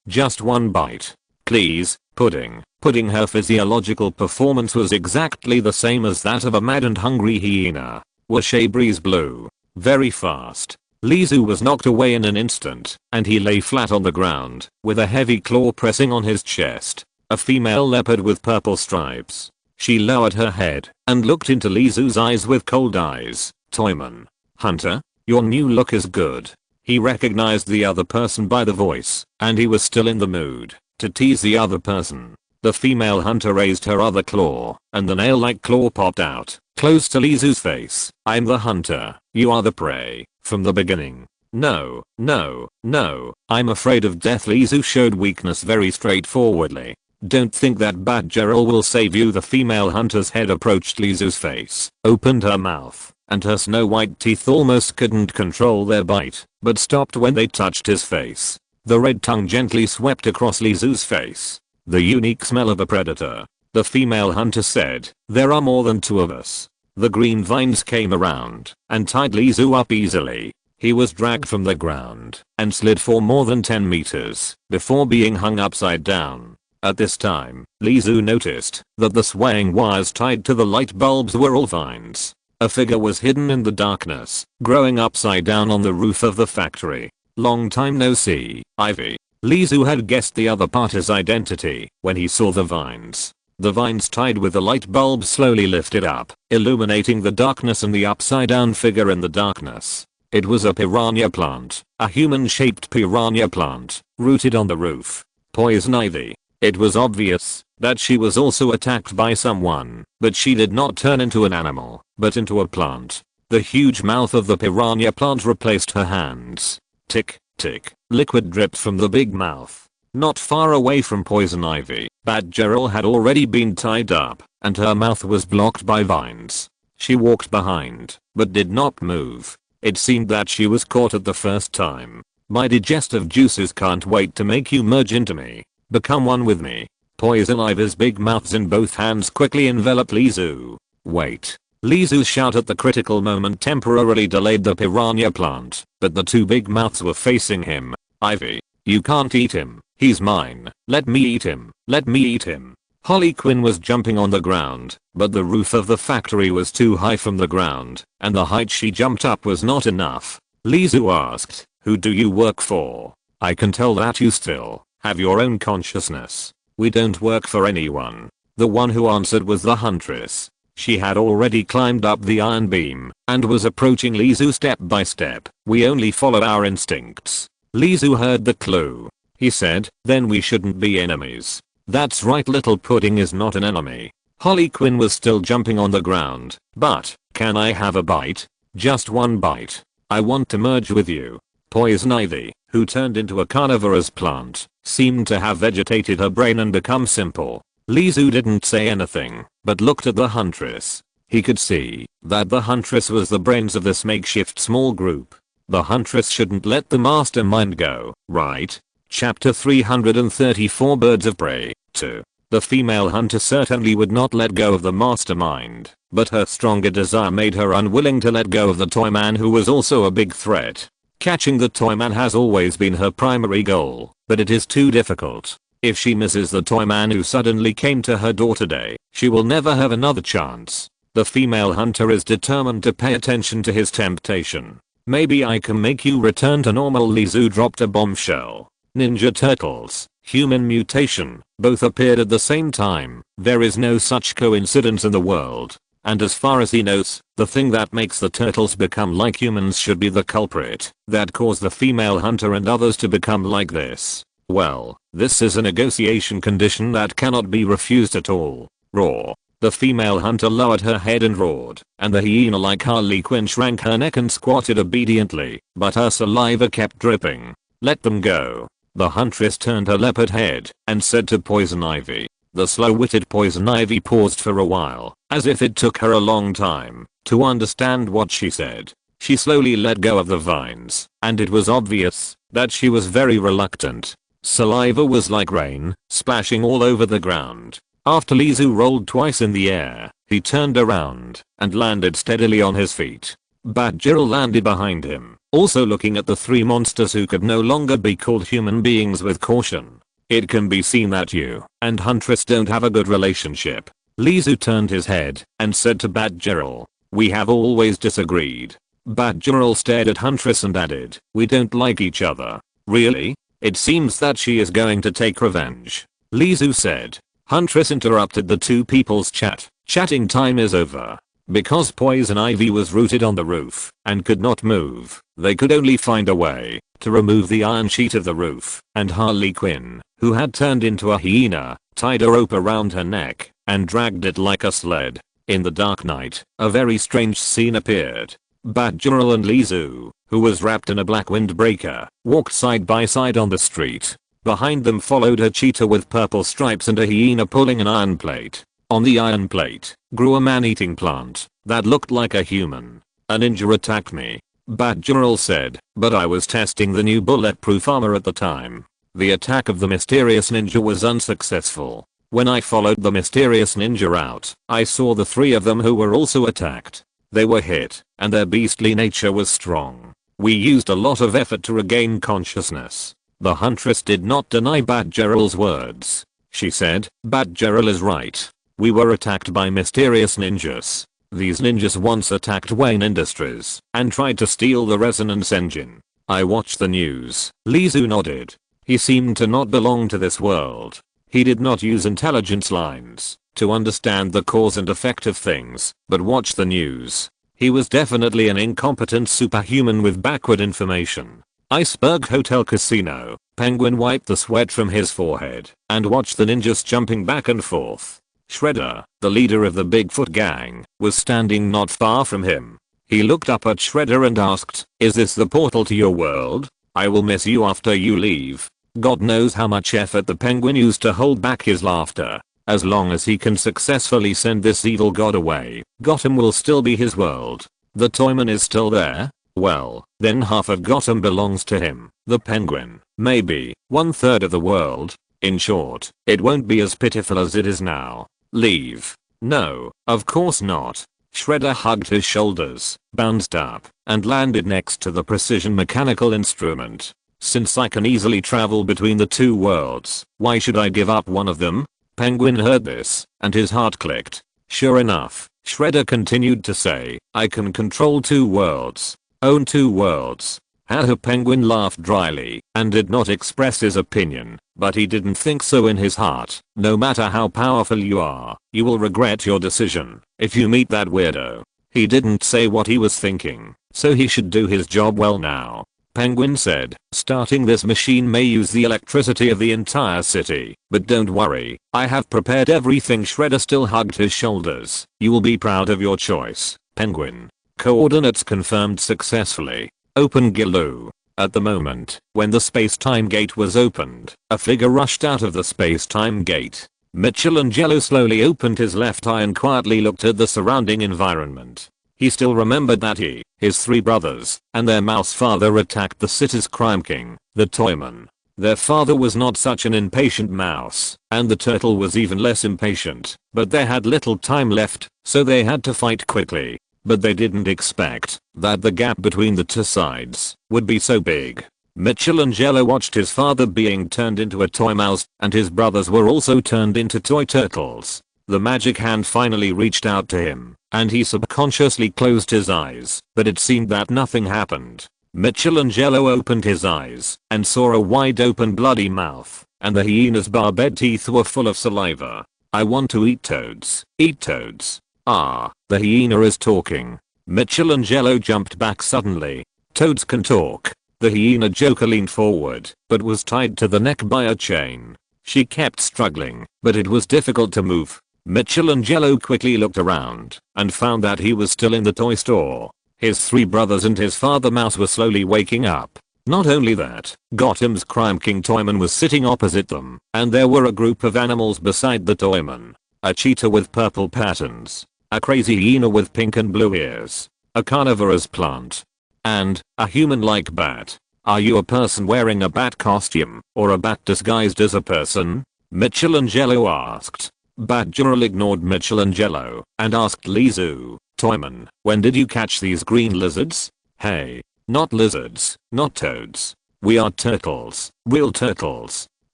just one bite. Please, Pudding. Pudding. Her physiological performance was exactly the same as that of a mad and hungry hyena. Whoosh, breeze blew. Very fast. Lizu was knocked away in an instant, and he lay flat on the ground, with a heavy claw pressing on his chest. A female leopard with purple stripes. She lowered her head and looked into Lizu's eyes with cold eyes. Toyman. Hunter? Your new look is good. He recognized the other person by the voice, and he was still in the mood to tease the other person. The female hunter raised her other claw, and the nail-like claw popped out, close to Lizu's face. I'm the hunter, you are the prey, from the beginning. No, no, no, I'm afraid of death. Lizu showed weakness very straightforwardly. Don't think that Batgirl will save you. The female hunter's head approached Lizu's face, opened her mouth, and her snow white teeth almost couldn't control their bite, but stopped when they touched his face. The red tongue gently swept across Lizu's face. The unique smell of a predator. The female hunter said, there are more than 2 of us. The green vines came around and tied Lizu up easily. He was dragged from the ground and slid for more than 10 meters before being hung upside down. At this time, Lizu noticed that the swaying wires tied to the light bulbs were all vines. A figure was hidden in the darkness, growing upside down on the roof of the factory. Long time no see, Ivy. Lizu had guessed the other party's identity when he saw the vines. The vines tied with the light bulbs slowly lifted up, illuminating the darkness and the upside down figure in the darkness. It was a piranha plant, a human-shaped piranha plant, rooted on the roof. Poison ivy. It was obvious that she was also attacked by someone, but she did not turn into an animal, but into a plant. The huge mouth of the piranha plant replaced her hands. Tick, tick, liquid dripped from the big mouth. Not far away from Poison Ivy, Batgirl had already been tied up, and her mouth was blocked by vines. She walked behind, but did not move. It seemed that she was caught at the first time. My digestive juices can't wait to make you merge into me. Become one with me. Poison Ivy's big mouths in both hands quickly enveloped Lizu. Wait. Lizu's shout at the critical moment temporarily delayed the piranha plant, but the 2 big mouths were facing him. Ivy. You can't eat him. He's mine. Let me eat him. Let me eat him. Harley Quinn was jumping on the ground, but the roof of the factory was too high from the ground, and the height she jumped up was not enough. Lizu asked, "Who do you work for? I can tell that you still have your own consciousness." "We don't work for anyone." The one who answered was the Huntress. She had already climbed up the iron beam and was approaching Lizu step by step. "We only follow our instincts." Lizu heard the clue. He said, "Then we shouldn't be enemies." "That's right, little pudding is not an enemy." Harley Quinn was still jumping on the ground. "But, can I have a bite? Just one bite. I want to merge with you." Poison Ivy, who turned into a carnivorous plant, seemed to have vegetated her brain and become simple. Lizu didn't say anything, but looked at the Huntress. He could see that the Huntress was the brains of this makeshift small group. The Huntress shouldn't let the mastermind go, right? Chapter 334 Birds of Prey 2. The female hunter certainly would not let go of the mastermind, but her stronger desire made her unwilling to let go of the toyman, who was also a big threat. Catching the toyman has always been her primary goal, but it is too difficult. If she misses the toyman who suddenly came to her door today, she will never have another chance. The female hunter is determined to pay attention to his temptation. "Maybe I can make you return to normal." Lizu dropped a bombshell. Ninja Turtles, human mutation, both appeared at the same time. There is no such coincidence in the world. And as far as he knows, the thing that makes the turtles become like humans should be the culprit that caused the female hunter and others to become like this. Well, this is a negotiation condition that cannot be refused at all. Roar. The female hunter lowered her head and roared, and the hyena-like Harley Quinn shrank her neck and squatted obediently, but her saliva kept dripping. "Let them go." The Huntress turned her leopard head and said to Poison Ivy. The slow-witted Poison Ivy paused for a while, as if it took her a long time to understand what she said. She slowly let go of the vines, and it was obvious that she was very reluctant. Saliva was like rain, splashing all over the ground. After Lizu rolled twice in the air, he turned around and landed steadily on his feet. Batgirl landed behind him, also looking at the three monsters who could no longer be called human beings with caution. "It can be seen that you and Huntress don't have a good relationship." Lizu turned his head and said to Batgirl, "We have always disagreed." Batgirl stared at Huntress and added, "We don't like each other." "Really? It seems that she is going to take revenge," Lizu said. Huntress interrupted the two people's chat. "Chatting time is over." Because Poison Ivy was rooted on the roof and could not move, they could only find a way to remove the iron sheet of the roof, and Harley Quinn, who had turned into a hyena, tied a rope around her neck and dragged it like a sled. In the dark night, a very strange scene appeared. Batgirl and Lizu, who was wrapped in a black windbreaker, walked side by side on the street. Behind them followed a cheetah with purple stripes and a hyena pulling an iron plate. On the iron plate grew a man-eating plant that looked like a human. "A ninja attacked me," Batgirl said, "but I was testing the new bulletproof armor at the time." The attack of the mysterious ninja was unsuccessful. When I followed the mysterious ninja out, I saw the three of them who were also attacked. They were hit, and their beastly nature was strong. We used a lot of effort to regain consciousness. The Huntress did not deny Batgirl's words. She said, "Batgirl is right. We were attacked by mysterious ninjas. These ninjas once attacked Wayne Industries and tried to steal the resonance engine." "I watched the news." Lizu nodded. He seemed to not belong to this world. He did not use intelligence lines to understand the cause and effect of things, but watched the news. He was definitely an incompetent superhuman with backward information. Iceberg Hotel Casino. Penguin wiped the sweat from his forehead and watched the ninjas jumping back and forth. Shredder, the leader of the Bigfoot gang, was standing not far from him. He looked up at Shredder and asked, "Is this the portal to your world? I will miss you after you leave." God knows how much effort the Penguin used to hold back his laughter. As long as he can successfully send this evil god away, Gotham will still be his world. The Toyman is still there? Well, then half of Gotham belongs to him. The Penguin, maybe 1/3 of the world. In short, it won't be as pitiful as it is now. Leave? No, of course not. Shredder hugged his shoulders, bounced up, and landed next to the precision mechanical instrument. Since I can easily travel between the two worlds, why should I give up one of them? Penguin heard this, and his heart clicked. Sure enough, Shredder continued to say, I can control two worlds. Own two worlds. Haha. Penguin laughed dryly, and did not express his opinion, but he didn't think so in his heart. No matter how powerful you are, you will regret your decision if you meet that weirdo. He didn't say what he was thinking, so he should do his job well now. Penguin said, starting this machine may use the electricity of the entire city, but don't worry, I have prepared everything. Shredder still hugged his shoulders. You will be proud of your choice, Penguin. Coordinates confirmed successfully. Open Giloo. At the moment, when the space-time gate was opened, a figure rushed out of the space-time gate. Michelangelo slowly opened his left eye and quietly looked at the surrounding environment. He still remembered that he, his three brothers, and their mouse father attacked the city's crime king, the Toyman. Their father was not such an impatient mouse, and the turtle was even less impatient, but they had little time left, so they had to fight quickly. But they didn't expect that the gap between the two sides would be so big. Michelangelo watched his father being turned into a toy mouse, and his brothers were also turned into toy turtles. The magic hand finally reached out to him, and he subconsciously closed his eyes, but it seemed that nothing happened. Michelangelo opened his eyes and saw a wide open bloody mouth, and the hyena's barbed teeth were full of saliva. I want to eat toads. Eat toads. Ah, the hyena is talking. Michelangelo jumped back suddenly. Toads can talk. The hyena Joker leaned forward, but was tied to the neck by a chain. She kept struggling, but it was difficult to move. Michelangelo quickly looked around and found that he was still in the toy store. His three brothers and his father mouse were slowly waking up. Not only that, Gotham's crime king Toyman was sitting opposite them, and there were a group of animals beside the Toyman. A cheetah with purple patterns, a crazy hyena with pink and blue ears, a carnivorous plant, and a human-like bat. Are you a person wearing a bat costume, or a bat disguised as a person? Michelangelo asked. Batgirl ignored Michelangelo and asked Lizu, Toyman, when did you catch these green lizards? Hey, not lizards, not toads. We are turtles, real turtles.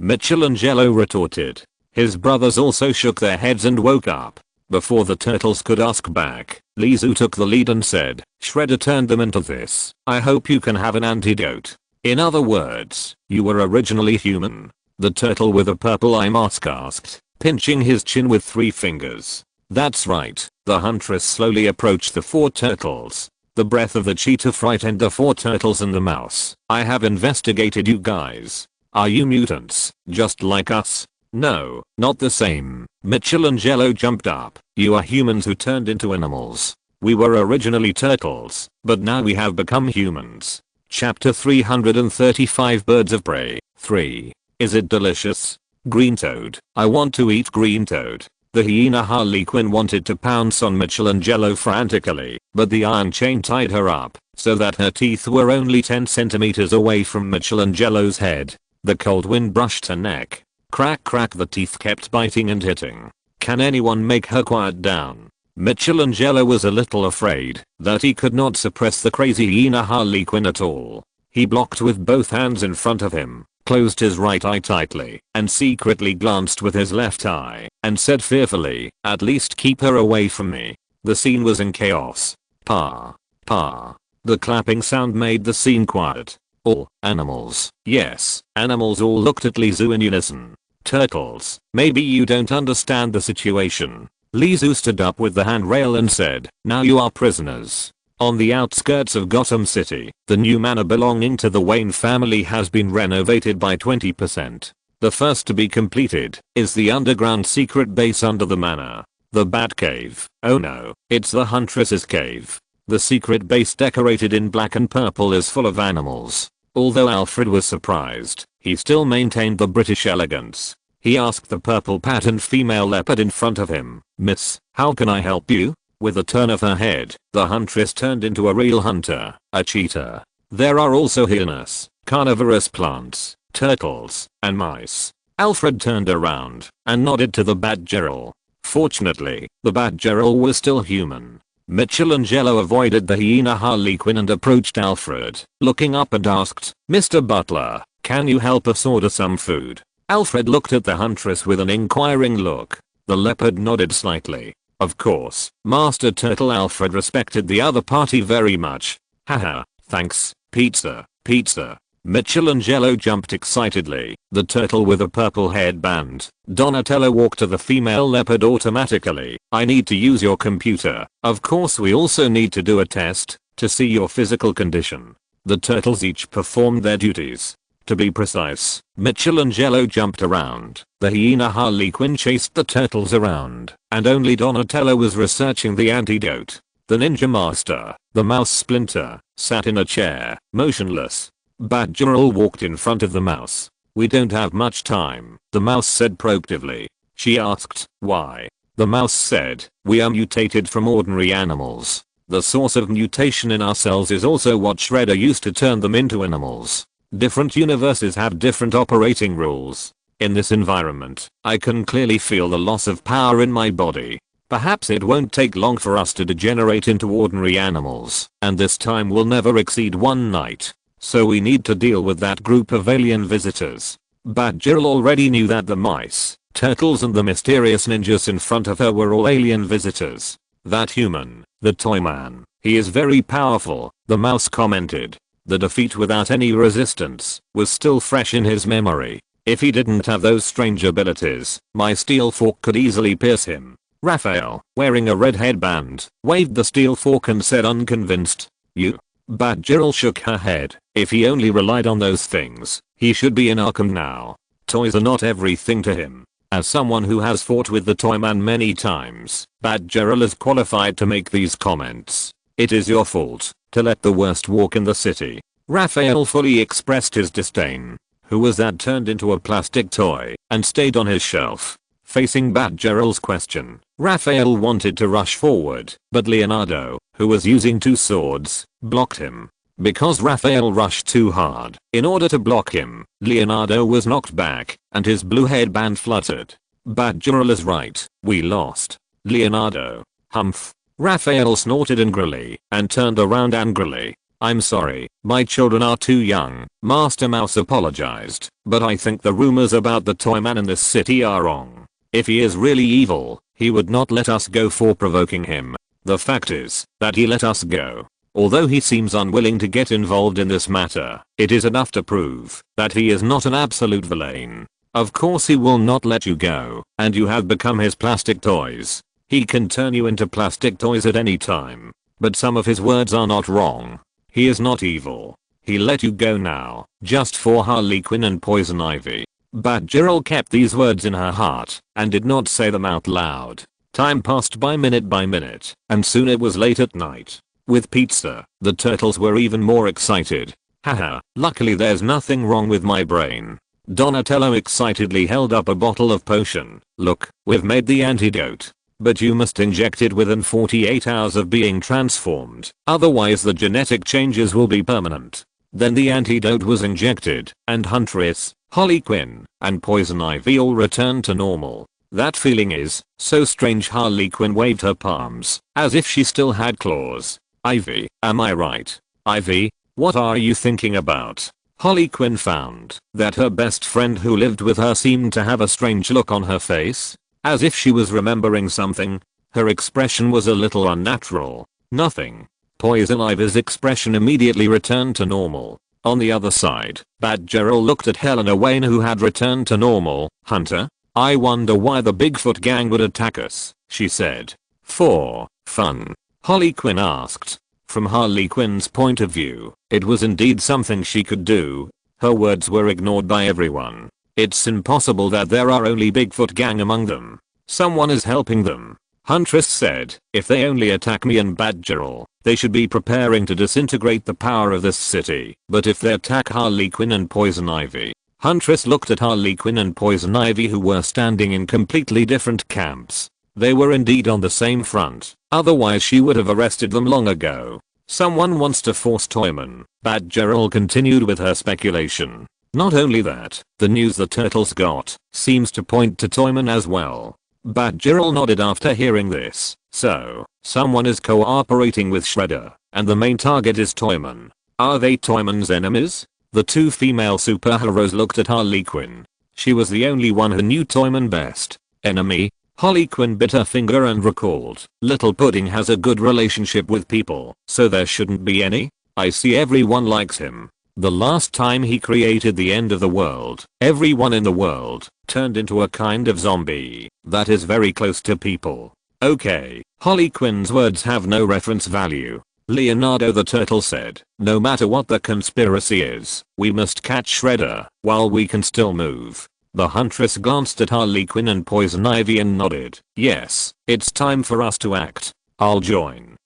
Michelangelo retorted. His brothers also shook their heads and woke up. Before the turtles could ask back, Lizu took the lead and said, Shredder turned them into this. I hope you can have an antidote. In other words, you were originally human. The turtle with a purple eye mask asked, pinching his chin with 3 fingers. That's right. The huntress slowly approached the 4 turtles. The breath of the cheetah frightened the 4 turtles and the mouse. I have investigated you guys. Are you mutants, just like us? No, not the same. Michelangelo jumped up. You are humans who turned into animals. We were originally turtles, but now we have become humans. Chapter 335 Birds of Prey 3. Is it delicious? Green toad. I want to eat green toad. The hyena Harley Quinn wanted to pounce on Michelangelo frantically, but the iron chain tied her up, so that her teeth were only 10 centimeters away from Michelangelo's head. The cold wind brushed her neck. Crack crack, the teeth kept biting and hitting. Can anyone make her quiet down? Michelangelo was a little afraid that he could not suppress the crazy hyena Harley Quinn at all. He blocked with both hands in front of him, closed his right eye tightly, and secretly glanced with his left eye, and said fearfully, at least keep her away from me. The scene was in chaos. Pa. Pa. The clapping sound made the scene quiet. All animals, yes, animals all looked at Lizu in unison. Turtles, maybe you don't understand the situation. Lizu stood up with the handrail and said, now you are prisoners. On the outskirts of Gotham City, the new manor belonging to the Wayne family has been renovated by 20%. The first to be completed is the underground secret base under the manor. The Batcave. Oh no, it's the Huntress's cave. The secret base decorated in black and purple is full of animals. Although Alfred was surprised, he still maintained the British elegance. He asked the purple patterned female leopard in front of him, Miss, how can I help you? With a turn of her head, the huntress turned into a real hunter, a cheetah. There are also hyenas, carnivorous plants, turtles, and mice. Alfred turned around and nodded to the Batgirl. Fortunately, the Batgirl was still human. Michelangelo avoided the hyena Harley Quinn and approached Alfred, looking up and asked, "Mr. Butler, can you help us order some food?" Alfred looked at the huntress with an inquiring look. The leopard nodded slightly. Of course, Master Turtle Alfred respected the other party very much. Haha, thanks, pizza, pizza. Michelangelo jumped excitedly. The turtle with a purple headband. Donatello walked to the female leopard automatically. "I need to use your computer. Of course we also need to do a test to see your physical condition." The turtles each performed their duties. To be precise, Michelangelo jumped around. The hyena Harley Quinn chased the turtles around, and only Donatello was researching the antidote. The ninja master, the mouse Splinter, sat in a chair, motionless. Batgirl walked in front of the mouse. "We don't have much time," the mouse said proactively. She asked, "Why?" The mouse said, "We are mutated from ordinary animals. The source of mutation in our cells is also what Shredder used to turn them into animals. Different universes have different operating rules. In this environment, I can clearly feel the loss of power in my body. Perhaps it won't take long for us to degenerate into ordinary animals, and this time will never exceed one night. So we need to deal with that group of alien visitors." Batgirl already knew that the mice, turtles and the mysterious ninjas in front of her were all alien visitors. "That human, the Toyman, he is very powerful," the mouse commented. The defeat without any resistance was still fresh in his memory. "If he didn't have those strange abilities, my steel fork could easily pierce him." Raphael, wearing a red headband, waved the steel fork and said unconvinced, "You?" Batgirl shook her head. "If he only relied on those things, he should be in Arkham now. Toys are not everything to him." As someone who has fought with the Toyman many times, Batgirl is qualified to make these comments. "It is your fault to let the worst walk in the city." Raphael fully expressed his disdain. Who was that turned into a plastic toy and stayed on his shelf? Facing Batgirl's question, Raphael wanted to rush forward, but Leonardo, who was using two swords, blocked him. Because Raphael rushed too hard, in order to block him, Leonardo was knocked back, and his blue headband fluttered. "Batgirl is right, we lost." "Leonardo, humph." Raphael snorted angrily, and turned around angrily. "I'm sorry, my children are too young." Master Mouse apologized, "but I think the rumors about the Toyman in this city are wrong. If he is really evil, he would not let us go for provoking him. The fact is that he let us go. Although he seems unwilling to get involved in this matter, it is enough to prove that he is not an absolute villain. Of course he will not let you go, and you have become his plastic toys. He can turn you into plastic toys at any time. But some of his words are not wrong. He is not evil. He let you go now, just for Harley Quinn and Poison Ivy." Batgirl kept these words in her heart, and did not say them out loud. Time passed by minute, and soon it was late at night. With pizza, the turtles were even more excited. "Haha, luckily there's nothing wrong with my brain." Donatello excitedly held up a bottle of potion. "Look, we've made the antidote. But you must inject it within 48 hours of being transformed, otherwise the genetic changes will be permanent." Then the antidote was injected, and Huntress, Harley Quinn, and Poison Ivy all returned to normal. "That feeling is so strange." Harley Quinn waved her palms, as if she still had claws. "Ivy, am I right?" "Ivy? What are you thinking about?" Harley Quinn found that her best friend who lived with her seemed to have a strange look on her face, as if she was remembering something. Her expression was a little unnatural. "Nothing." Poison Ivy's expression immediately returned to normal. On the other side, Batgirl looked at Helena Wayne, who had returned to normal. "Hunter? I wonder why the Bigfoot gang would attack us," she said. "For fun?" Harley Quinn asked. From Harley Quinn's point of view, it was indeed something she could do. Her words were ignored by everyone. "It's impossible that there are only Bigfoot gang among them. Someone is helping them." Huntress said, "If they only attack me and Batgirl, they should be preparing to disintegrate the power of this city. But if they attack Harley Quinn and Poison Ivy..." Huntress looked at Harley Quinn and Poison Ivy, who were standing in completely different camps. They were indeed on the same front, otherwise she would have arrested them long ago. "Someone wants to force Toyman," Batgirl continued with her speculation. "Not only that, the news the turtles got seems to point to Toyman as well." Batgirl nodded after hearing this. So, someone is cooperating with Shredder, and the main target is Toyman. Are they Toyman's enemies? The two female superheroes looked at Harley Quinn. She was the only one who knew Toyman best. Enemy? Harley Quinn bit her finger and recalled, Little Pudding has a good relationship with people, so there shouldn't be any? I see everyone likes him. The last time he created the end of the world, everyone in the world turned into a kind of zombie that is very close to people. Okay, Harley Quinn's words have no reference value. Leonardo the Turtle said, no matter what the conspiracy is, we must catch Shredder while we can still move. The Huntress glanced at Harley Quinn and Poison Ivy and nodded. Yes, it's time for us to act. I'll join.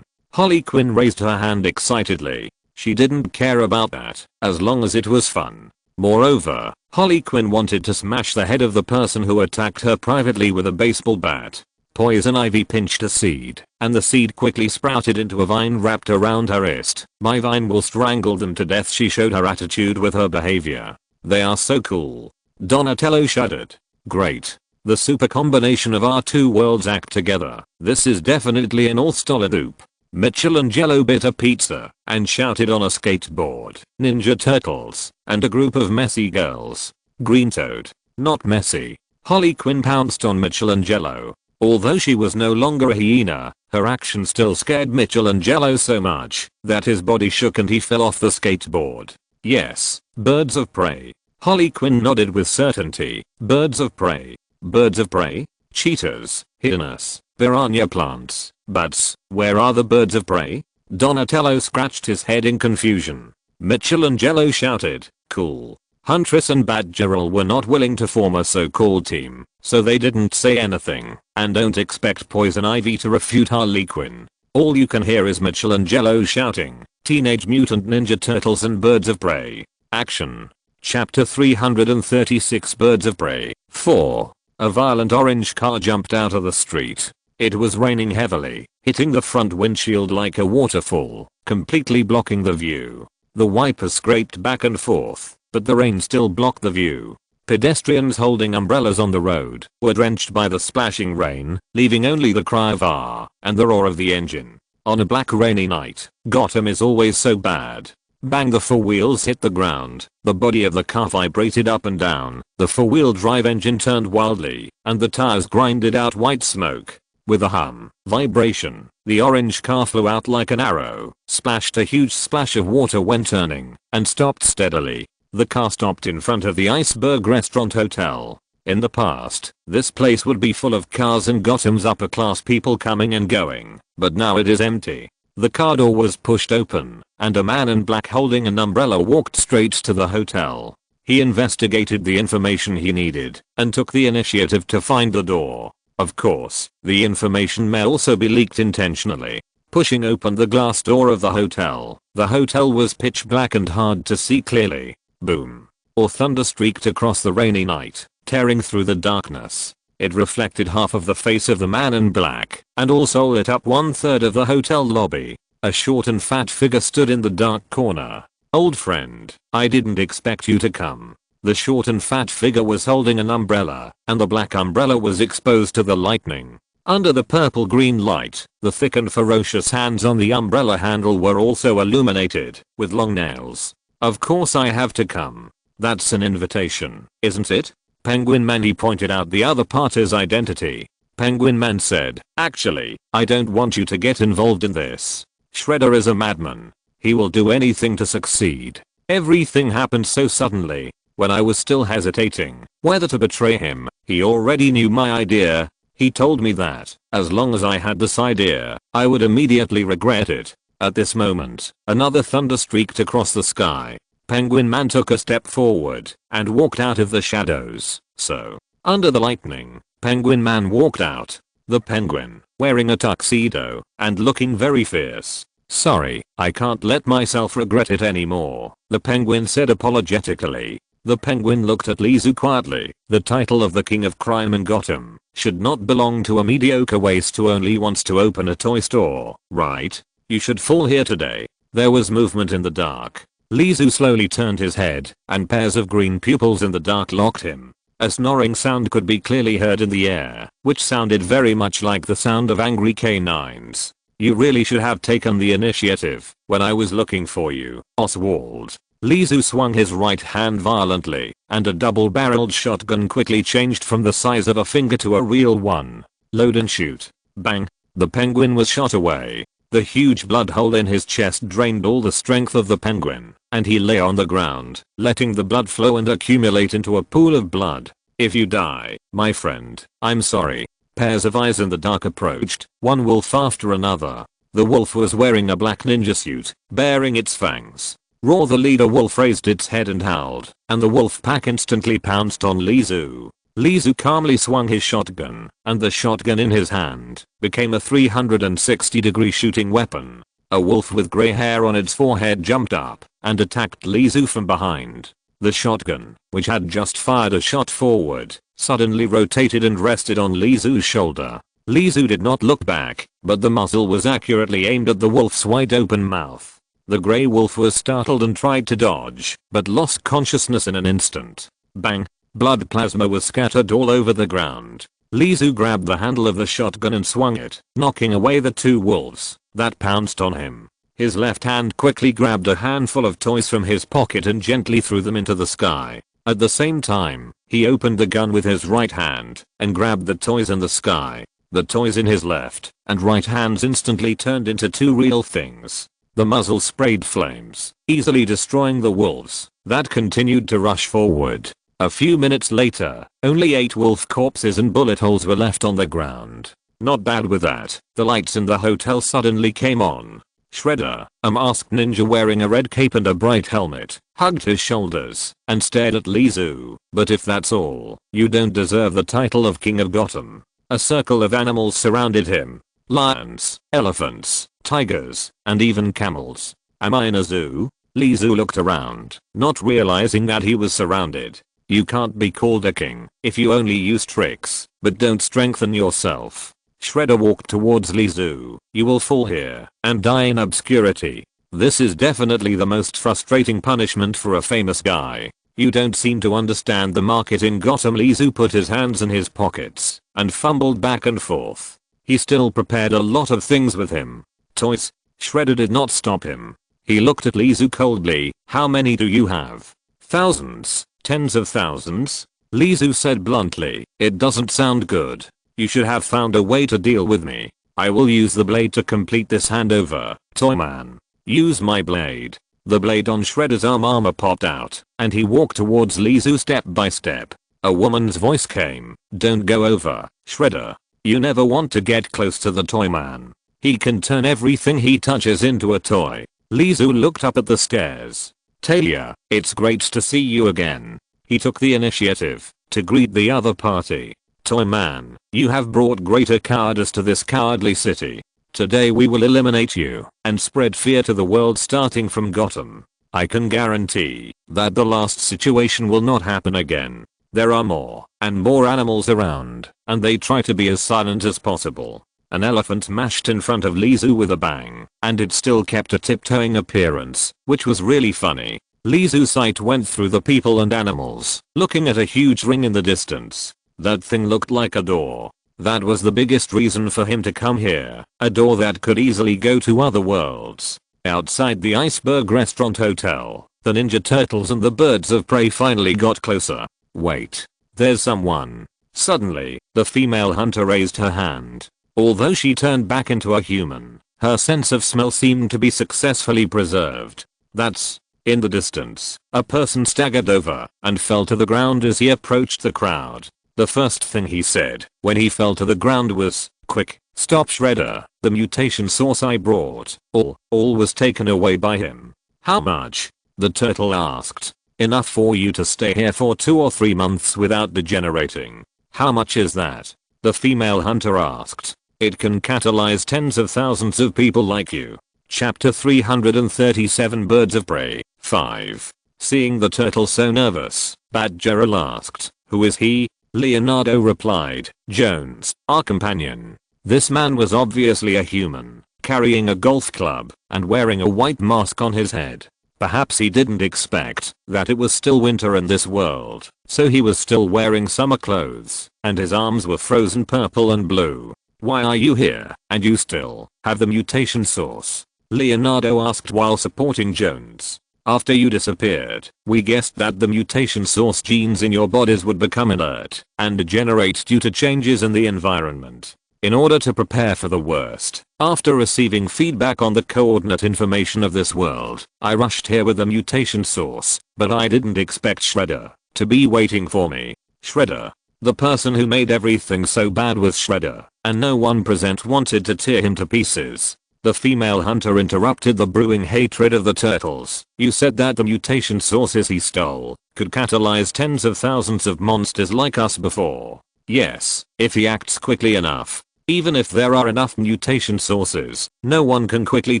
Harley Quinn raised her hand excitedly. She didn't care about that, as long as it was fun. Moreover, Harley Quinn wanted to smash the head of the person who attacked her privately with a baseball bat. Poison Ivy pinched a seed, and the seed quickly sprouted into a vine wrapped around her wrist. My vine will strangle them to death. She showed her attitude with her behavior. They are so cool. Donatello shuddered. Great. The super combination of our two worlds act together. This is definitely an all-star loop. Michelangelo bit a pizza and shouted on a skateboard. Ninja Turtles and a group of messy girls. Green Toad. Not messy. Harley Quinn pounced on Michelangelo. Although she was no longer a hyena, her action still scared Michelangelo so much that his body shook and he fell off the skateboard. Yes, birds of prey. Harley Quinn nodded with certainty. Birds of prey. Birds of prey? Cheetahs, hyenas, piranha plants, bats. Where are the birds of prey? Donatello scratched his head in confusion. Michelangelo shouted, cool. Huntress and Batgirl were not willing to form a so-called team, so they didn't say anything, and don't expect Poison Ivy to refute Harley Quinn. All you can hear is Michelangelo shouting, Teenage Mutant Ninja Turtles and Birds of Prey. Action. Chapter 336 Birds of Prey. 4. A violent orange car jumped out of the street. It was raining heavily, hitting the front windshield like a waterfall, completely blocking the view. The wipers scraped back and forth, but the rain still blocked the view. Pedestrians holding umbrellas on the road were drenched by the splashing rain, leaving only the cry of "ah" and the roar of the engine. On a black rainy night, Gotham is always so bad. Bang, the four wheels hit the ground, the body of the car vibrated up and down, the four-wheel drive engine turned wildly, and the tires grinded out white smoke. With a hum, vibration, the orange car flew out like an arrow, splashed a huge splash of water when turning, and stopped steadily. The car stopped in front of the Iceberg Restaurant Hotel. In the past, this place would be full of cars and Gotham's upper class people coming and going, but now it is empty. The car door was pushed open, and a man in black holding an umbrella walked straight to the hotel. He investigated the information he needed, and took the initiative to find the door. Of course, the information may also be leaked intentionally. Pushing open the glass door of the hotel was pitch black and hard to see clearly. Boom. Or thunder streaked across the rainy night, tearing through the darkness. It reflected half of the face of the man in black, and also lit up 1/3 of the hotel lobby. A short and fat figure stood in the dark corner. Old friend, I didn't expect you to come. The short and fat figure was holding an umbrella, and the black umbrella was exposed to the lightning. Under the purple-green light, the thick and ferocious hands on the umbrella handle were also illuminated, with long nails. Of course I have to come. That's an invitation, isn't it? Penguin Man. He pointed out the other party's identity. Penguin Man said, actually, I don't want you to get involved in this. Shredder is a madman. He will do anything to succeed. Everything happened so suddenly. When I was still hesitating whether to betray him, he already knew my idea. He told me that, as long as I had this idea, I would immediately regret it. At this moment, another thunder streaked across the sky. Penguin Man took a step forward and walked out of the shadows. So, under the lightning, Penguin Man walked out. The penguin, wearing a tuxedo and looking very fierce. Sorry, I can't let myself regret it anymore, the penguin said apologetically. The penguin looked at Lizu quietly. The title of the king of crime in Gotham should not belong to a mediocre waste who only wants to open a toy store, right? You should fall here today. There was movement in the dark. Lizu slowly turned his head, and pairs of green pupils in the dark locked him. A snoring sound could be clearly heard in the air, which sounded very much like the sound of angry canines. You really should have taken the initiative when I was looking for you, Oswald. Lizu swung his right hand violently, and a double-barreled shotgun quickly changed from the size of a finger to a real one. Load and shoot. Bang. The penguin was shot away. The huge blood hole in his chest drained all the strength of the penguin, and he lay on the ground, letting the blood flow and accumulate into a pool of blood. If you die, my friend, I'm sorry. Pairs of eyes in the dark approached, one wolf after another. The wolf was wearing a black ninja suit, bearing its fangs. Roar. The leader wolf raised its head and howled, and the wolf pack instantly pounced on Lizu. Lizu calmly swung his shotgun, and the shotgun in his hand became a 360-degree shooting weapon. A wolf with gray hair on its forehead jumped up and attacked Lizu from behind. The shotgun, which had just fired a shot forward, suddenly rotated and rested on Lizu's shoulder. Lizu did not look back, but the muzzle was accurately aimed at the wolf's wide-open mouth. The grey wolf was startled and tried to dodge, but lost consciousness in an instant. Bang! Blood plasma was scattered all over the ground. Lizu grabbed the handle of the shotgun and swung it, knocking away the two wolves that pounced on him. His left hand quickly grabbed a handful of toys from his pocket and gently threw them into the sky. At the same time, he opened the gun with his right hand and grabbed the toys in the sky. The toys in his left and right hands instantly turned into two real things. The muzzle sprayed flames, easily destroying the wolves that continued to rush forward. A few minutes later, only 8 wolf corpses and bullet holes were left on the ground. Not bad with that. The lights in the hotel suddenly came on. Shredder, a masked ninja wearing a red cape and a bright helmet, hugged his shoulders and stared at Lizu. But if that's all, you don't deserve the title of King of Gotham. A circle of animals surrounded him. Lions, elephants, tigers, and even camels. Am I in a zoo? Lizu looked around, not realizing that he was surrounded. You can't be called a king if you only use tricks, but don't strengthen yourself. Shredder walked towards Lizu. You will fall here and die in obscurity. This is definitely the most frustrating punishment for a famous guy. You don't seem to understand the market in Gotham. Lizu put his hands in his pockets and fumbled back and forth. He still prepared a lot of things with him. Toys? Shredder did not stop him. He looked at Lizu coldly. How many do you have? Thousands. Tens of thousands? Lizu said bluntly. It doesn't sound good. You should have found a way to deal with me. I will use the blade to complete this handover, Toyman. Use my blade. The blade on Shredder's armor popped out, and he walked towards Lizu step by step. A woman's voice came. Don't go over, Shredder. You never want to get close to the Toyman. He can turn everything he touches into a toy. Lizu looked up at the stairs. Talia, it's great to see you again. He took the initiative to greet the other party. Toyman, you have brought greater cowardice to this cowardly city. Today we will eliminate you and spread fear to the world starting from Gotham. I can guarantee that the last situation will not happen again. There are more and more animals around, and they try to be as silent as possible. An elephant mashed in front of Lizu with a bang, and it still kept a tiptoeing appearance, which was really funny. Lizu's sight went through the people and animals, looking at a huge ring in the distance. That thing looked like a door. That was the biggest reason for him to come here, a door that could easily go to other worlds. Outside the Iceberg Restaurant Hotel, the Ninja Turtles and the Birds of Prey finally got closer. Wait, there's someone. Suddenly, the female hunter raised her hand. Although she turned back into a human, her sense of smell seemed to be successfully preserved. That's... In the distance, a person staggered over and fell to the ground as he approached the crowd. The first thing he said when he fell to the ground was, "Quick, stop Shredder, the mutation source I brought." All was taken away by him. How much? The turtle asked. Enough for you to stay here for 2 or 3 months without degenerating. How much is that? The female hunter asked. It can catalyze tens of thousands of people like you. Chapter 337 Birds of Prey 5. Seeing the turtle so nervous, Batgirl asked, "Who is he?" Leonardo replied, "Jones, our companion." This man was obviously a human, carrying a golf club and wearing a white mask on his head. Perhaps he didn't expect that it was still winter in this world, so he was still wearing summer clothes, and his arms were frozen purple and blue. "Why are you here, and you still have the mutation source?" Leonardo asked while supporting Jones. "After you disappeared, we guessed that the mutation source genes in your bodies would become inert and degenerate due to changes in the environment. In order to prepare for the worst, after receiving feedback on the coordinate information of this world, I rushed here with the mutation source, but I didn't expect Shredder to be waiting for me." Shredder? The person who made everything so bad was Shredder, and no one present wanted to tear him to pieces. The female hunter interrupted the brewing hatred of the turtles. "You said that the mutation sources he stole could catalyze tens of thousands of monsters like us before." "Yes, if he acts quickly enough. Even if there are enough mutation sources, no one can quickly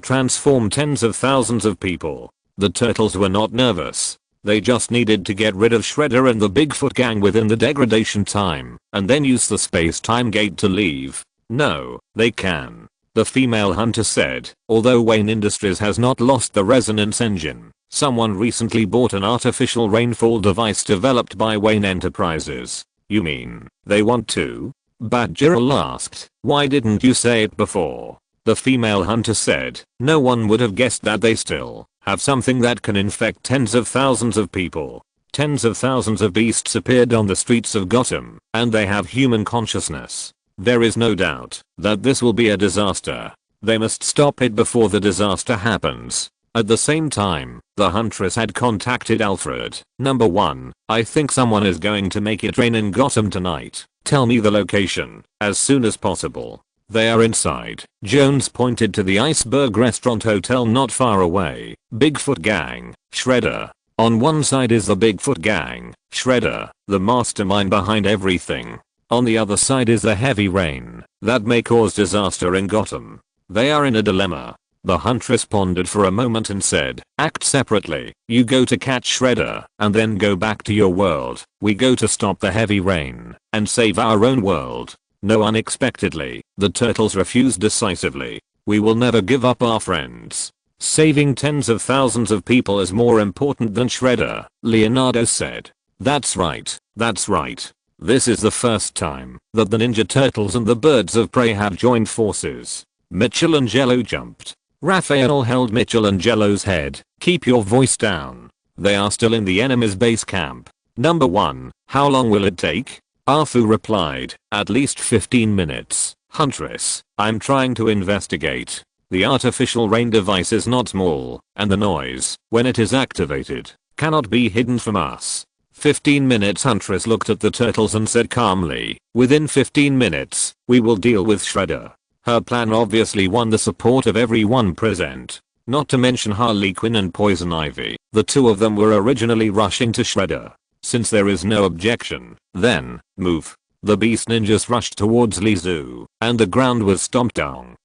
transform tens of thousands of people." The turtles were not nervous. They just needed to get rid of Shredder and the Bigfoot gang within the degradation time, and then use the space-time gate to leave. "No, they can," the female hunter said. "Although Wayne Industries has not lost the resonance engine, someone recently bought an artificial rainfall device developed by Wayne Enterprises." "You mean they want to?" Batgirl asked. "Why didn't you say it before?" The female hunter said. "No one would have guessed that they still have something that can infect tens of thousands of people. Tens of thousands of beasts appeared on the streets of Gotham, and they have human consciousness. There is no doubt that this will be a disaster. They must stop it before the disaster happens." At the same time, the Huntress had contacted Alfred. "Number 1, I think someone is going to make it rain in Gotham tonight. Tell me the location as soon as possible." "They are inside." Jones pointed to the Iceberg Restaurant Hotel not far away. "Bigfoot Gang, Shredder. On one side is the Bigfoot Gang, Shredder, the mastermind behind everything. On the other side is the heavy rain that may cause disaster in Gotham. They are in a dilemma." The Huntress pondered for a moment and said, "Act separately. You go to catch Shredder, and then go back to your world. We go to stop the heavy rain and save our own world." No, unexpectedly, the turtles refused decisively. "We will never give up our friends. Saving tens of thousands of people is more important than Shredder," Leonardo said. That's right. This is the first time that the Ninja Turtles and the Birds of Prey have joined forces." Michelangelo jumped. Raphael held Michelangelo's head. "Keep your voice down. They are still in the enemy's base camp." "Number 1, how long will it take?" Arthur replied. "At least 15 minutes. Huntress, I'm trying to investigate. The artificial rain device is not small, and the noise, when it is activated, cannot be hidden from us." 15 minutes. Huntress looked at the turtles and said calmly, "Within 15 minutes, we will deal with Shredder." Her plan obviously won the support of everyone present. Not to mention Harley Quinn and Poison Ivy. The two of them were originally rushing to Shredder. Since there is no objection, then, move. The Beast Ninjas rushed towards Lizu, and the ground was stomped down,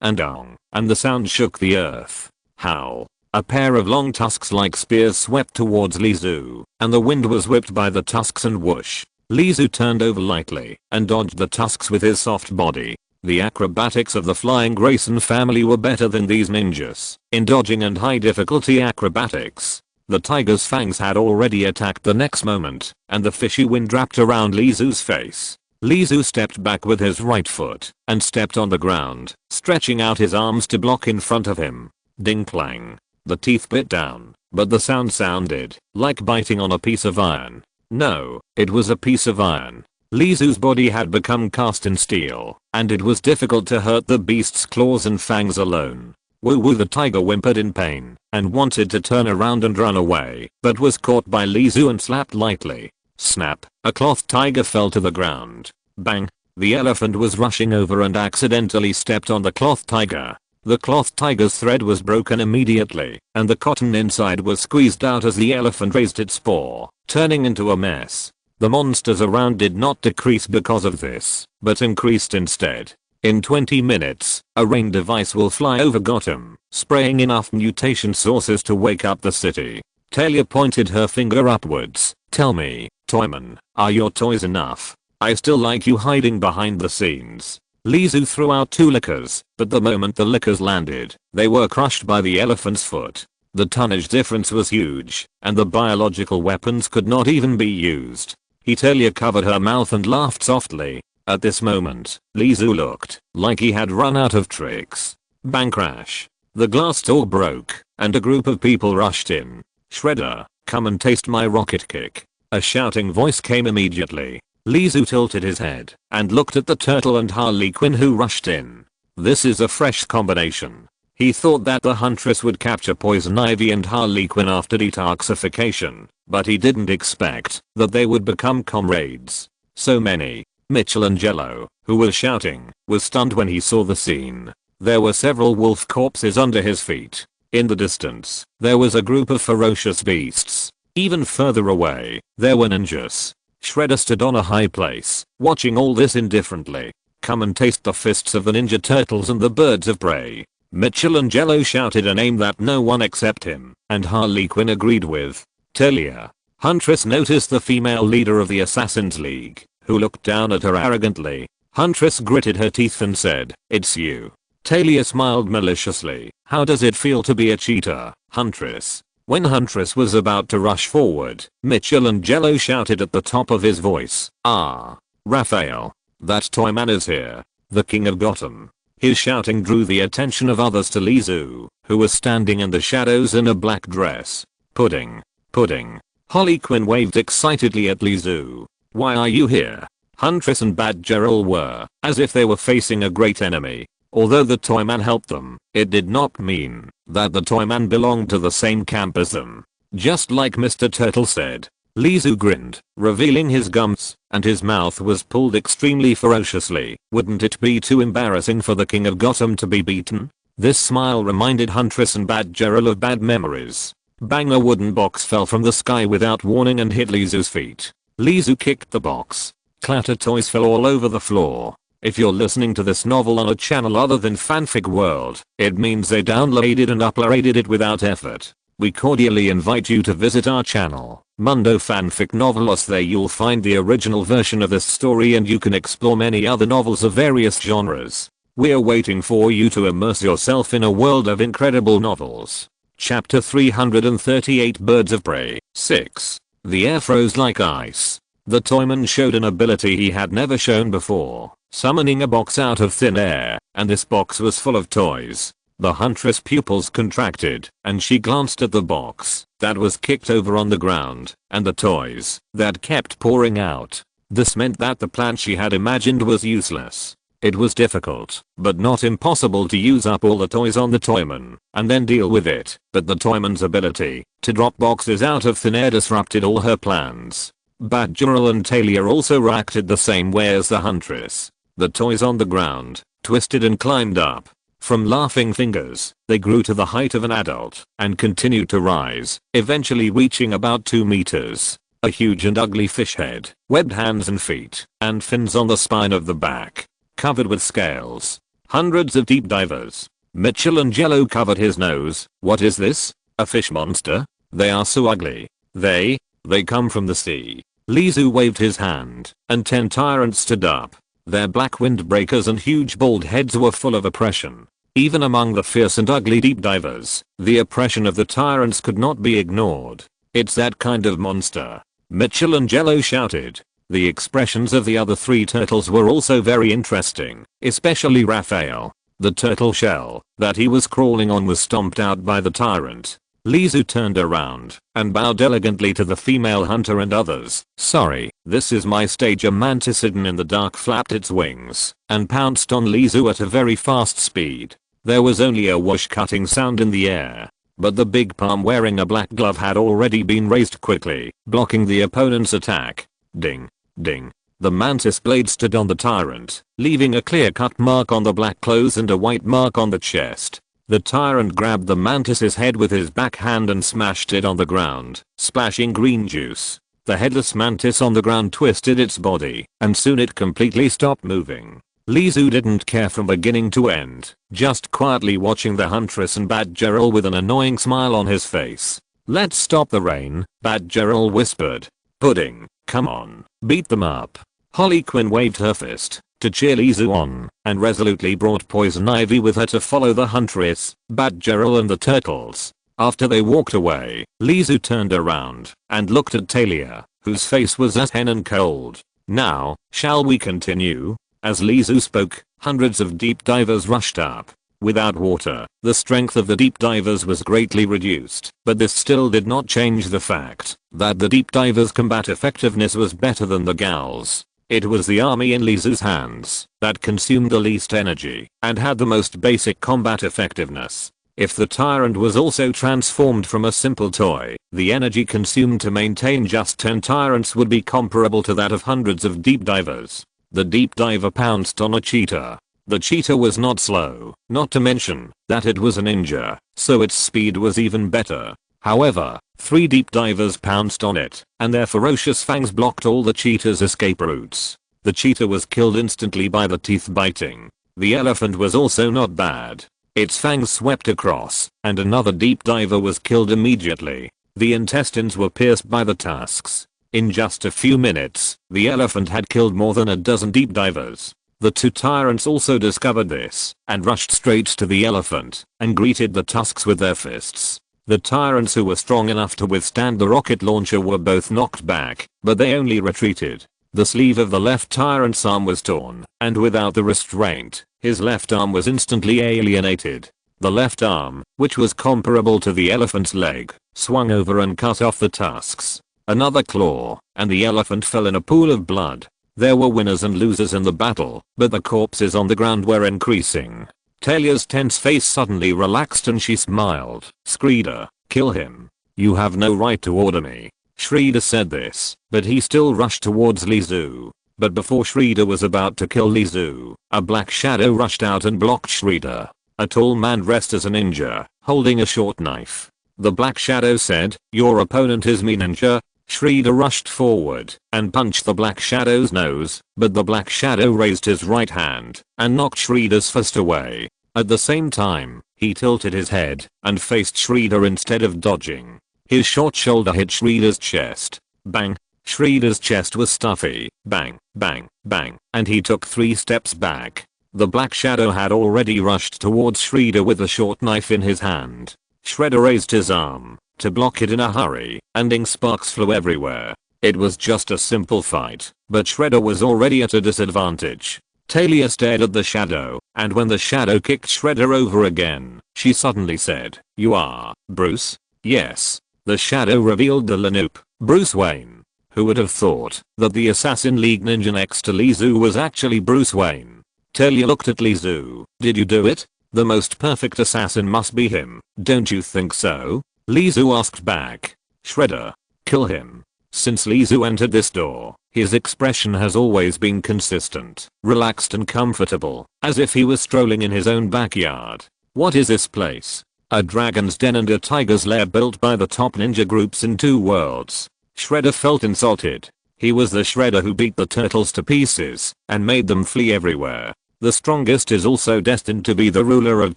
and the sound shook the earth. How? A pair of long tusks like spears swept towards Lizu, and the wind was whipped by the tusks and whoosh. Lizu turned over lightly and dodged the tusks with his soft body. The acrobatics of the Flying Grayson family were better than these ninjas in dodging and high difficulty acrobatics. The tiger's fangs had already attacked the next moment, and the fishy wind wrapped around Lizu's face. Lizu stepped back with his right foot and stepped on the ground, stretching out his arms to block in front of him. Ding clang. The teeth bit down, but the sound sounded like biting on a piece of iron. No, it was a piece of iron. Lizu's body had become cast in steel, and it was difficult to hurt the beast's claws and fangs alone. Woo woo, the tiger whimpered in pain and wanted to turn around and run away, but was caught by Lizu and slapped lightly. Snap, a cloth tiger fell to the ground. Bang, the elephant was rushing over and accidentally stepped on the cloth tiger. The cloth tiger's thread was broken immediately, and the cotton inside was squeezed out as the elephant raised its paw, turning into a mess. The monsters around did not decrease because of this, but increased instead. In 20 minutes, a rain device will fly over Gotham, spraying enough mutation sources to wake up the city. Talia pointed her finger upwards. Tell me, Toyman, are your toys enough? I still like you hiding behind the scenes. Lizu threw out 2 lickers, but the moment the lickers landed, they were crushed by the elephant's foot. The tonnage difference was huge, and the biological weapons could not even be used. Talia covered her mouth and laughed softly. At this moment, Lizu looked like he had run out of tricks. Bang crash. The glass door broke, and a group of people rushed in. Shredder, come and taste my rocket kick. A shouting voice came immediately. Lizu tilted his head and looked at the turtle and Harley Quinn who rushed in. This is a fresh combination. He thought that the Huntress would capture Poison Ivy and Harley Quinn after detoxification, but he didn't expect that they would become comrades. So many. Michelangelo, who was shouting, was stunned when he saw the scene. There were several wolf corpses under his feet. In the distance, there was a group of ferocious beasts. Even further away, there were ninjas. Shredder stood on a high place, watching all this indifferently. Come and taste the fists of the Ninja Turtles and the birds of prey. Michelangelo shouted a name that no one except him and Harley Quinn agreed with. Talia. Huntress noticed the female leader of the Assassin's League, who looked down at her arrogantly. Huntress gritted her teeth and said, "It's you." Talia smiled maliciously. "How does it feel to be a cheater, Huntress?" When Huntress was about to rush forward, Michelangelo shouted at the top of his voice, "Ah, Raphael. That toy man is here. The king of Gotham." His shouting drew the attention of others to Lizu, who was standing in the shadows in a black dress. Pudding. Pudding. Harley Quinn waved excitedly at Lizu. "Why are you here?" Huntress and Batgirl were, as if they were facing a great enemy. Although the Toyman helped them, it did not mean that the Toyman belonged to the same camp as them. Just like Mr. Turtle said. Lizu grinned, revealing his gums, and his mouth was pulled extremely ferociously. Wouldn't it be too embarrassing for the king of Gotham to be beaten? This smile reminded Huntress and Batgirl of bad memories. Bang, a wooden box fell from the sky without warning and hit Lizu's feet. Lizu kicked the box. Clatter toys fell all over the floor. If you're listening to this novel on a channel other than Fanfic World, it means they downloaded and uploaded it without effort. We cordially invite you to visit our channel, Mundo Fanfic Novelos. There you'll find the original version of this story and you can explore many other novels of various genres. We're waiting for you to immerse yourself in a world of incredible novels. Chapter 338 Birds of Prey 6. The air froze like ice. The Toyman showed an ability he had never shown before, summoning a box out of thin air, and this box was full of toys. The Huntress' pupils contracted, and she glanced at the box that was kicked over on the ground, and the toys that kept pouring out. This meant that the plan she had imagined was useless. It was difficult, but not impossible to use up all the toys on the Toyman, and then deal with it, but the Toyman's ability to drop boxes out of thin air disrupted all her plans. Batgirl and Talia also reacted the same way as the Huntress. The toys on the ground twisted and climbed up. From laughing fingers, they grew to the height of an adult and continued to rise, eventually reaching about 2 meters. A huge and ugly fish head, webbed hands and feet, and fins on the spine of the back, covered with scales. Hundreds of deep divers. Michelangelo covered his nose. What is this? A fish monster? They are so ugly. They come from the sea. Lizu waved his hand, and 10 tyrants stood up. Their black windbreakers and huge bald heads were full of oppression. Even among the fierce and ugly deep divers, the oppression of the tyrants could not be ignored. It's that kind of monster. Michelangelo shouted. The expressions of the other 3 turtles were also very interesting, especially Raphael. The turtle shell that he was crawling on was stomped out by the tyrant. Lizu turned around and bowed elegantly to the female hunter and others. "Sorry, this is my stage." A mantis hidden in the dark flapped its wings and pounced on Lizu at a very fast speed. There was only a whoosh cutting sound in the air, but the big palm wearing a black glove had already been raised quickly, blocking the opponent's attack. Ding, ding. The mantis blade stood on the tyrant, leaving a clear-cut mark on the black clothes and a white mark on the chest. The tyrant grabbed the mantis's head with his backhand and smashed it on the ground, splashing green juice. The headless mantis on the ground twisted its body, and soon it completely stopped moving. Lizu didn't care from beginning to end, just quietly watching the Huntress and Batgirl with an annoying smile on his face. "Let's stop the rain," Batgirl whispered. "Pudding, come on, beat them up." Harley Quinn waved her fist to cheer Lizu on, and resolutely brought Poison Ivy with her to follow the Huntress, Batgirl and the turtles. After they walked away, Lizu turned around and looked at Talia, whose face was as hen and cold. Now, shall we continue? As Lizu spoke, hundreds of deep divers rushed up. Without water, the strength of the deep divers was greatly reduced, but this still did not change the fact that the deep divers' combat effectiveness was better than the gals. It was the army in Lizu's hands that consumed the least energy and had the most basic combat effectiveness. If the tyrant was also transformed from a simple toy, the energy consumed to maintain just 10 tyrants would be comparable to that of hundreds of deep divers. The deep diver pounced on a cheetah. The cheetah was not slow, not to mention that it was a ninja, so its speed was even better. However, 3 deep divers pounced on it, and their ferocious fangs blocked all the cheetah's escape routes. The cheetah was killed instantly by the teeth biting. The elephant was also not bad. Its fangs swept across, and another deep diver was killed immediately. The intestines were pierced by the tusks. In just a few minutes, the elephant had killed more than a dozen deep divers. The 2 tyrants also discovered this, and rushed straight to the elephant, and greeted the tusks with their fists. The tyrants who were strong enough to withstand the rocket launcher were both knocked back, but they only retreated. The sleeve of the left tyrant's arm was torn, and without the restraint, his left arm was instantly alienated. The left arm, which was comparable to the elephant's leg, swung over and cut off the tusks. Another claw, and the elephant fell in a pool of blood. There were winners and losers in the battle, but the corpses on the ground were increasing. Talia's tense face suddenly relaxed and she smiled. Shredder, kill him. You have no right to order me. Shredder said this, but he still rushed towards Lizu. But before Shredder was about to kill Lizu, a black shadow rushed out and blocked Shredder. A tall man dressed as a ninja, holding a short knife. The black shadow said, your opponent is me, ninja. Shredder rushed forward and punched the black shadow's nose, but the black shadow raised his right hand and knocked Shredder's fist away. At the same time, he tilted his head and faced Shredder instead of dodging. His short shoulder hit Shredder's chest. Bang! Shredder's chest was stuffy. Bang, bang, bang, and he took 3 steps back. The black shadow had already rushed towards Shredder with a short knife in his hand. Shredder raised his arm to block it in a hurry, and sparks flew everywhere. It was just a simple fight, but Shredder was already at a disadvantage. Talia stared at the shadow, and when the shadow kicked Shredder over again, she suddenly said, you are Bruce? Yes. The shadow revealed the Lanoop, Bruce Wayne. Who would have thought that the Assassin League ninja next to Lizu was actually Bruce Wayne? Talia looked at Lizu. Did you do it? The most perfect assassin must be him, don't you think so? Lizu asked back. Shredder, kill him. Since Lizu entered this door, his expression has always been consistent, relaxed and comfortable, as if he was strolling in his own backyard. What is this place? A dragon's den and a tiger's lair built by the top ninja groups in 2 worlds. Shredder felt insulted. He was the Shredder who beat the turtles to pieces and made them flee everywhere. The strongest is also destined to be the ruler of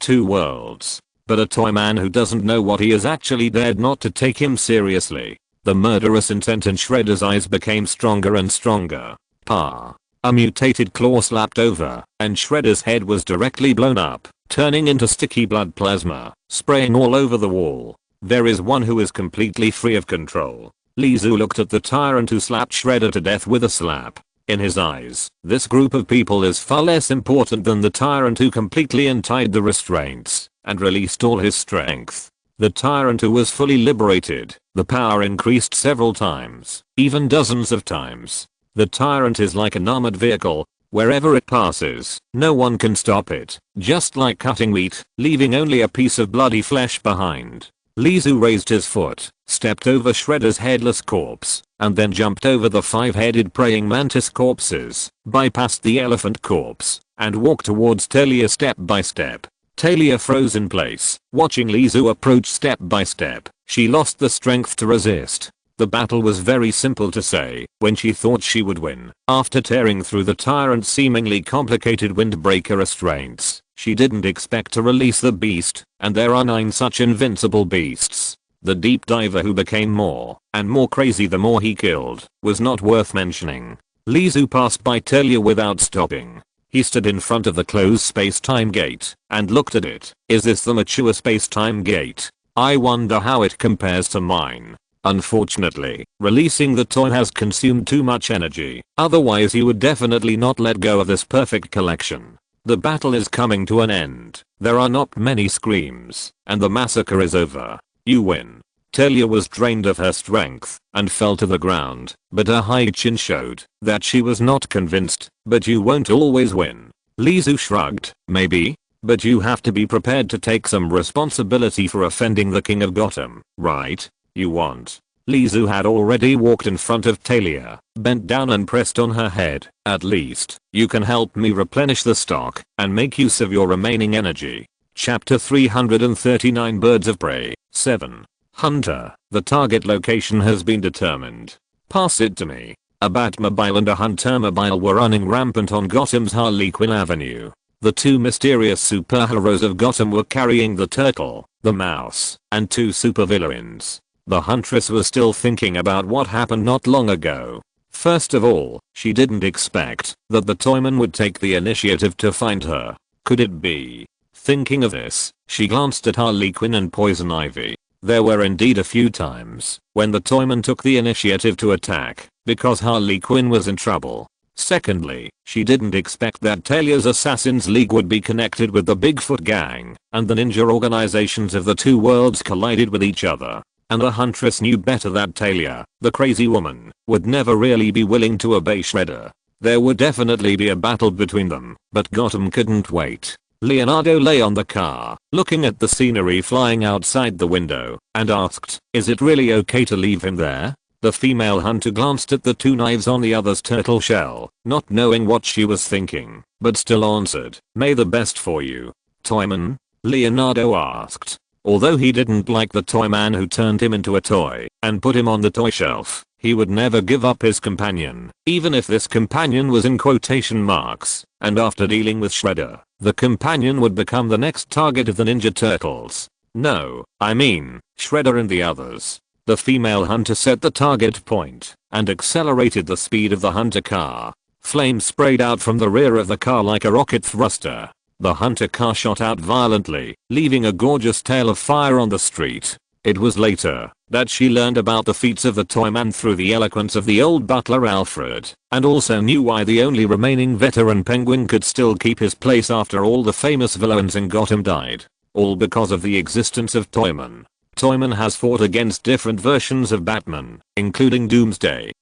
2 worlds. But a toy man who doesn't know what he is actually dared not to take him seriously. The murderous intent in Shredder's eyes became stronger and stronger. Pa! A mutated claw slapped over, and Shredder's head was directly blown up, turning into sticky blood plasma, spraying all over the wall. There is one who is completely free of control. Lizu looked at the tyrant who slapped Shredder to death with a slap. In his eyes, this group of people is far less important than the tyrant who completely untied the restraints and released all his strength. The tyrant who was fully liberated, the power increased several times, even dozens of times. The tyrant is like an armored vehicle. Wherever it passes, no one can stop it, just like cutting meat, leaving only a piece of bloody flesh behind. Lizu raised his foot, stepped over Shredder's headless corpse, and then jumped over the 5-headed praying mantis corpses, bypassed the elephant corpse, and walked towards Talia step by step. Talia froze in place, watching Lizu approach step by step. She lost the strength to resist. The battle was very simple to say when she thought she would win. After tearing through the tyrant's seemingly complicated windbreaker restraints, she didn't expect to release the beast, and there are 9 such invincible beasts. The deep diver who became more and more crazy the more he killed was not worth mentioning. Lizu passed by Talia without stopping. He stood in front of the closed space-time gate and looked at it. Is this the mature space-time gate? I wonder how it compares to mine. Unfortunately, releasing the toy has consumed too much energy, otherwise you would definitely not let go of this perfect collection. The battle is coming to an end, there are not many screams, and the massacre is over. You win. Talia was drained of her strength and fell to the ground, but her high chin showed that she was not convinced. But you won't always win. Lizu shrugged. Maybe, but you have to be prepared to take some responsibility for offending the King of Gotham, right? You won't. Lizu had already walked in front of Talia, bent down and pressed on her head. At least, you can help me replenish the stock and make use of your remaining energy. Chapter 339 Birds of Prey 7. Hunter, the target location has been determined. Pass it to me. A Batmobile and a Huntermobile were running rampant on Gotham's Harley Quinn Avenue. The two mysterious superheroes of Gotham were carrying the Turtle, the Mouse, and two supervillains. The Huntress was still thinking about what happened not long ago. First of all, she didn't expect that the Toyman would take the initiative to find her. Could it be? Thinking of this, she glanced at Harley Quinn and Poison Ivy. There were indeed a few times when the Toyman took the initiative to attack because Harley Quinn was in trouble. Secondly, she didn't expect that Talia's Assassin's League would be connected with the Bigfoot gang, and the ninja organizations of the two worlds collided with each other. And the Huntress knew better that Talia, the crazy woman, would never really be willing to obey Shredder. There would definitely be a battle between them, but Gotham couldn't wait. Leonardo lay on the car, looking at the scenery flying outside the window, and asked, "Is it really okay to leave him there?" The female hunter glanced at the two knives on the other's turtle shell, not knowing what she was thinking, but still answered, "May the best for you." "Toyman?" Leonardo asked. Although he didn't like the Toyman who turned him into a toy and put him on the toy shelf, he would never give up his companion, even if this companion was in quotation marks, and after dealing with Shredder, the companion would become the next target of the Ninja Turtles. "No, I mean, Shredder and the others." The female hunter set the target point and accelerated the speed of the hunter car. Flames sprayed out from the rear of the car like a rocket thruster. The hunter car shot out violently, leaving a gorgeous tail of fire on the street. It was later that she learned about the feats of the Toyman through the eloquence of the old butler Alfred, and also knew why the only remaining veteran Penguin could still keep his place after all the famous villains in Gotham died. All because of the existence of Toyman. Toyman has fought against different versions of Batman, including Doomsday,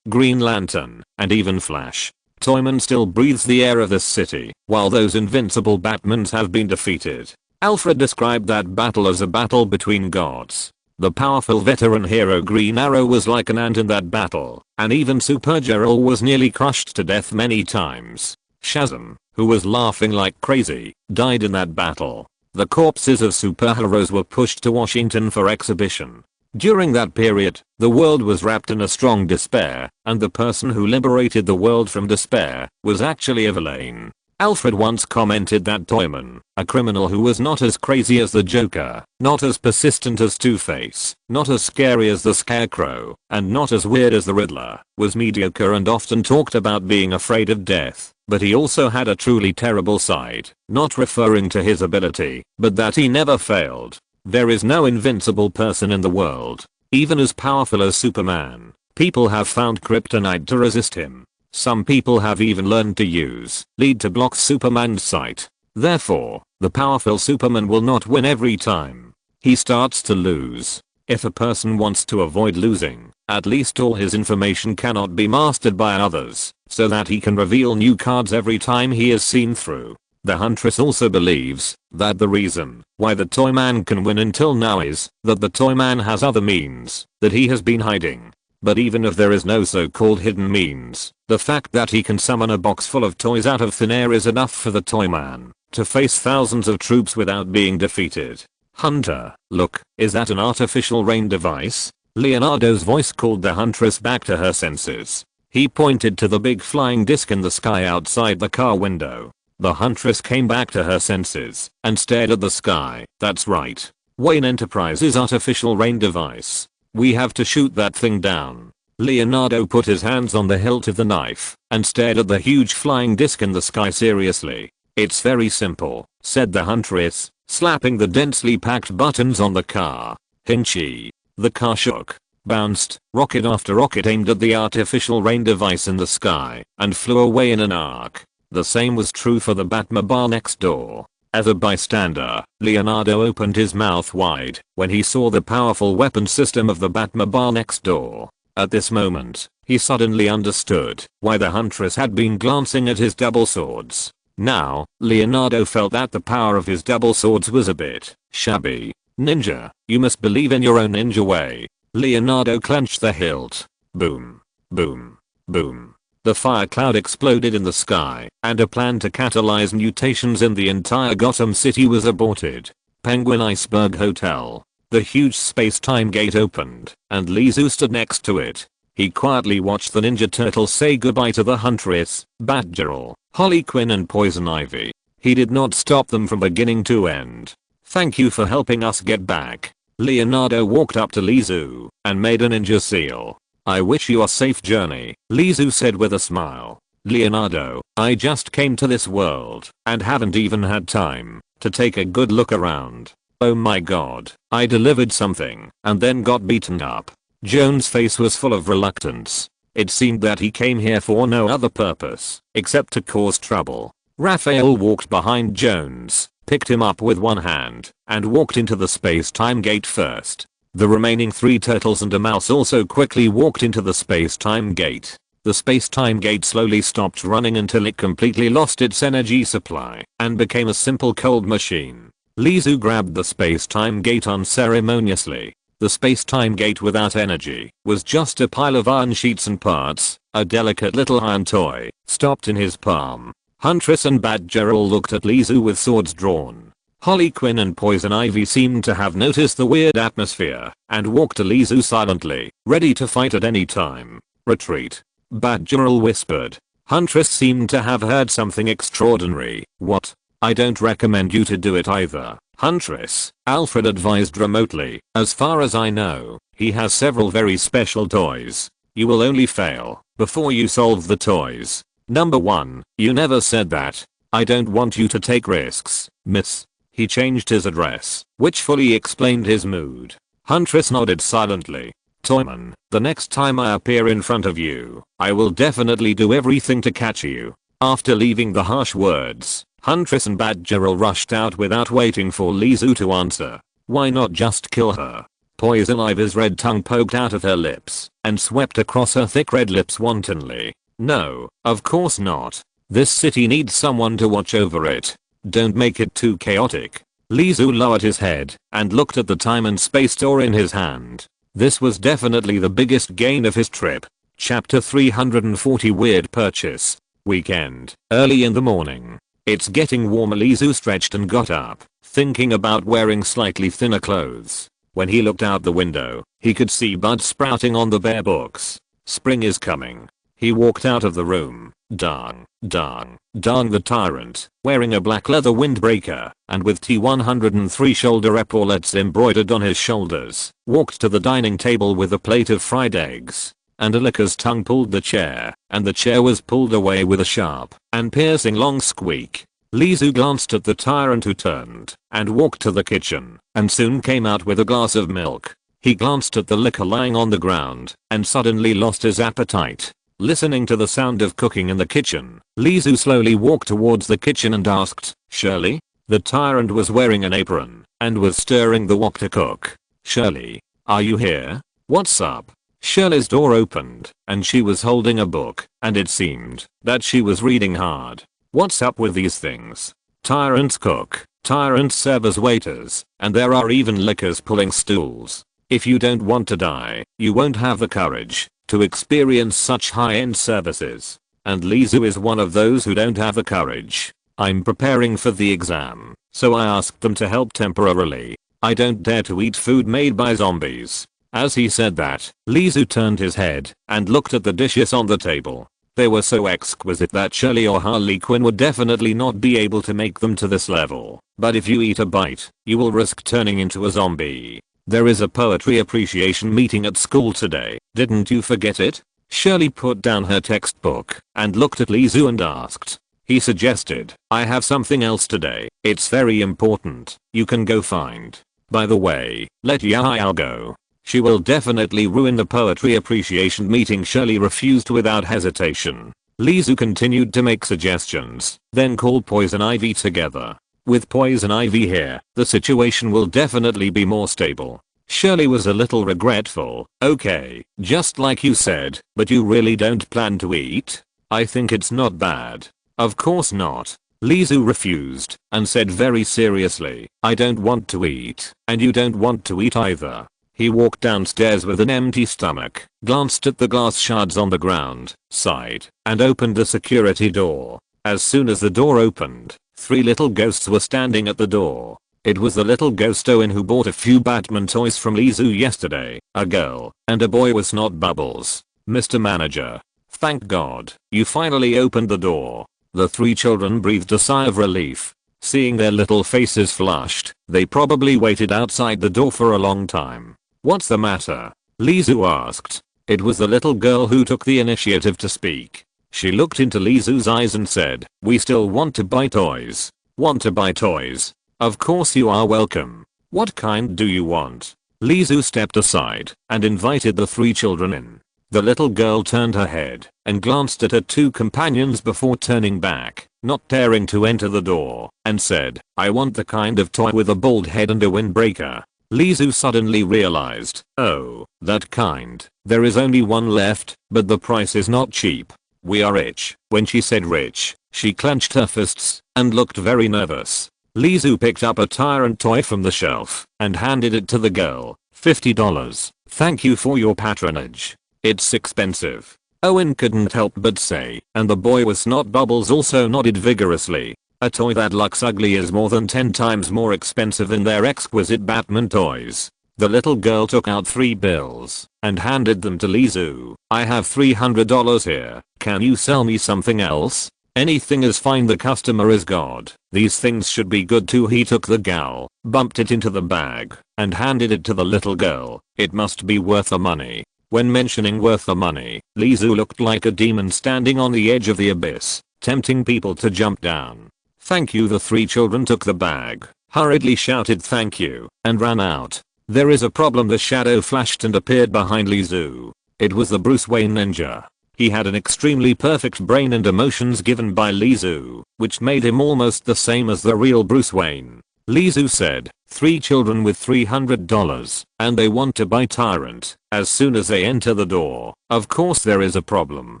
Green Lantern, and even Flash. Toyman still breathes the air of this city, while those invincible Batmans have been defeated. Alfred described that battle as a battle between gods. The powerful veteran hero Green Arrow was like an ant in that battle, and even Supergirl was nearly crushed to death many times. Shazam, who was laughing like crazy, died in that battle. The corpses of superheroes were pushed to Washington for exhibition. During that period, the world was wrapped in a strong despair, and the person who liberated the world from despair was actually a villain. Alfred once commented that Toyman, a criminal who was not as crazy as the Joker, not as persistent as Two-Face, not as scary as the Scarecrow, and not as weird as the Riddler, was mediocre and often talked about being afraid of death. But he also had a truly terrible side, not referring to his ability, but that he never failed. There is no invincible person in the world. Even as powerful as Superman, people have found kryptonite to resist him. Some people have even learned to use lead to block Superman's sight. Therefore, the powerful Superman will not win every time. He starts to lose. If a person wants to avoid losing, at least all his information cannot be mastered by others, so that he can reveal new cards every time he is seen through. The Huntress also believes that the reason why the Toyman can win until now is that the Toyman has other means that he has been hiding. But even if there is no so-called hidden means, the fact that he can summon a box full of toys out of thin air is enough for the Toyman to face thousands of troops without being defeated. "Hunter, look, is that an artificial rain device?" Leonardo's voice called the Huntress back to her senses. He pointed to the big flying disc in the sky outside the car window. The Huntress came back to her senses and stared at the sky. "That's right. Wayne Enterprises' artificial rain device. We have to shoot that thing down." Leonardo put his hands on the hilt of the knife and stared at the huge flying disc in the sky seriously. "It's very simple," said the Huntress. slapping the densely packed buttons on the car. Hinchy. The car shook, bounced, rocket after rocket aimed at the artificial rain device in the sky, and flew away in an arc. The same was true for the Batmobile next door. As a bystander, Leonardo opened his mouth wide when he saw the powerful weapon system of the Batmobile next door. At this moment, he suddenly understood why the Huntress had been glancing at his double swords. Now, Leonardo felt that the power of his double swords was a bit shabby. Ninja, you must believe in your own ninja way. Leonardo clenched the hilt. Boom. Boom. Boom. The fire cloud exploded in the sky, and a plan to catalyze mutations in the entire Gotham City was aborted. Penguin Iceberg Hotel. The huge space-time gate opened, and Lizu stood next to it. He quietly watched the Ninja Turtles say goodbye to the Huntress, Batgirl, Harley Quinn and Poison Ivy. He did not stop them from beginning to end. Thank you for helping us get back. Leonardo walked up to Lizu and made a ninja seal. I wish you a safe journey, Lizu said with a smile. Leonardo, I just came to this world and haven't even had time to take a good look around. Oh my god, I delivered something and then got beaten up. Joan's face was full of reluctance. It seemed that he came here for no other purpose except to cause trouble. Raphael walked behind Jones, picked him up with one hand, and walked into the space-time gate first. The remaining 3 turtles and a mouse also quickly walked into the space-time gate. The space-time gate slowly stopped running until it completely lost its energy supply and became a simple cold machine. Lizu grabbed the space-time gate unceremoniously. The space-time gate without energy was just a pile of iron sheets and parts. A delicate little iron toy stopped in his palm. Huntress and Batgirl looked at Lizu with swords drawn. Harley Quinn and Poison Ivy seemed to have noticed the weird atmosphere and walked to Lizu silently, ready to fight at any time. Retreat. Batgirl whispered. Huntress seemed to have heard something extraordinary. What? I don't recommend you to do it either, Huntress, Alfred advised remotely. As far as I know, he has several very special toys. You will only fail before you solve the toys. Number 1, you never said that. I don't want you to take risks, miss. He changed his address, which fully explained his mood. Huntress nodded silently. Toyman, the next time I appear in front of you, I will definitely do everything to catch you. After leaving the harsh words, Huntress and Batgirl rushed out without waiting for Lizu to answer. Why not just kill her? Poison Ivy's red tongue poked out of her lips and swept across her thick red lips wantonly. No, of course not. This city needs someone to watch over it. Don't make it too chaotic. Lizu lowered his head and looked at the time and space door in his hand. This was definitely the biggest gain of his trip. Chapter 340 Weird Purchase. Weekend. Early in the morning. It's getting warmer. Lizu stretched and got up, thinking about wearing slightly thinner clothes. When he looked out the window, he could see buds sprouting on the bare books. Spring is coming. He walked out of the room. Dang the tyrant, wearing a black leather windbreaker and with T103 shoulder epaulets embroidered on his shoulders, walked to the dining table with a plate of fried eggs. And a licker's tongue pulled the chair, and the chair was pulled away with a sharp and piercing long squeak. Lizu glanced at the tyrant who turned and walked to the kitchen and soon came out with a glass of milk. He glanced at the liquor lying on the ground and suddenly lost his appetite. Listening to the sound of cooking in the kitchen, Lizu slowly walked towards the kitchen and asked, Shirley? The tyrant was wearing an apron and was stirring the wok to cook. Shirley, are you here? What's up? Shirley's door opened and she was holding a book and it seemed that she was reading hard. What's up with these things? Tyrants cook, tyrants serve as waiters, and there are even lickers pulling stools. If you don't want to die, you won't have the courage to experience such high-end services. And Lizu is one of those who don't have the courage. I'm preparing for the exam, so I asked them to help temporarily. I don't dare to eat food made by zombies. As he said that, Lizu turned his head and looked at the dishes on the table. They were so exquisite that Shirley or Harley Quinn would definitely not be able to make them to this level. But if you eat a bite, you will risk turning into a zombie. There is a poetry appreciation meeting at school today, didn't you forget it? Shirley put down her textbook and looked at Lizu and asked. He suggested, I have something else today. It's very important. You can go find. By the way, let Yael go. She will definitely ruin the poetry appreciation meeting. Shirley refused without hesitation. Lizu continued to make suggestions, then called Poison Ivy together. With Poison Ivy here, the situation will definitely be more stable. Shirley was a little regretful. Okay, just like you said, but you really don't plan to eat? I think it's not bad. Of course not. Lizu refused and said very seriously, I don't want to eat, and you don't want to eat either. He walked downstairs with an empty stomach, glanced at the glass shards on the ground, sighed, and opened the security door. As soon as the door opened, 3 little ghosts were standing at the door. It was the little ghost Owen who bought a few Batman toys from Lizu yesterday, a girl, and a boy with snot bubbles. Mr. Manager. Thank God, you finally opened the door. The 3 children breathed a sigh of relief. Seeing their little faces flushed, they probably waited outside the door for a long time. What's the matter? Lizu asked. It was the little girl who took the initiative to speak. She looked into Lizu's eyes and said, we still want to buy toys. Want to buy toys? Of course you are welcome. What kind do you want? Lizu stepped aside and invited the 3 children in. The little girl turned her head and glanced at her 2 companions before turning back, not daring to enter the door, and said, I want the kind of toy with a bald head and a windbreaker. Lizu suddenly realized, oh, that kind. There is only one left, but the price is not cheap. We are rich. When she said rich, she clenched her fists and looked very nervous. Lizu picked up a tyrant toy from the shelf and handed it to the girl. $50. Thank you for your patronage. It's expensive. Owen couldn't help but say, and the boy with snot bubbles also nodded vigorously. A toy that looks ugly is more than 10 times more expensive than their exquisite Batman toys. The little girl took out 3 bills and handed them to Lizu. I have $300 here. Can you sell me something else? Anything is fine. The customer is God. These things should be good too. He took the gal, bumped it into the bag, and handed it to the little girl. It must be worth the money. When mentioning worth the money, Lizu looked like a demon standing on the edge of the abyss, tempting people to jump down. Thank you. The 3 children took the bag, hurriedly shouted thank you, and ran out. There is a problem. The shadow flashed and appeared behind Lizu. It was the Bruce Wayne ninja. He had an extremely perfect brain and emotions given by Lizu, which made him almost the same as the real Bruce Wayne. Lizu said, 3 children with $300, and they want to buy Tyrant. As soon as they enter the door, of course there is a problem.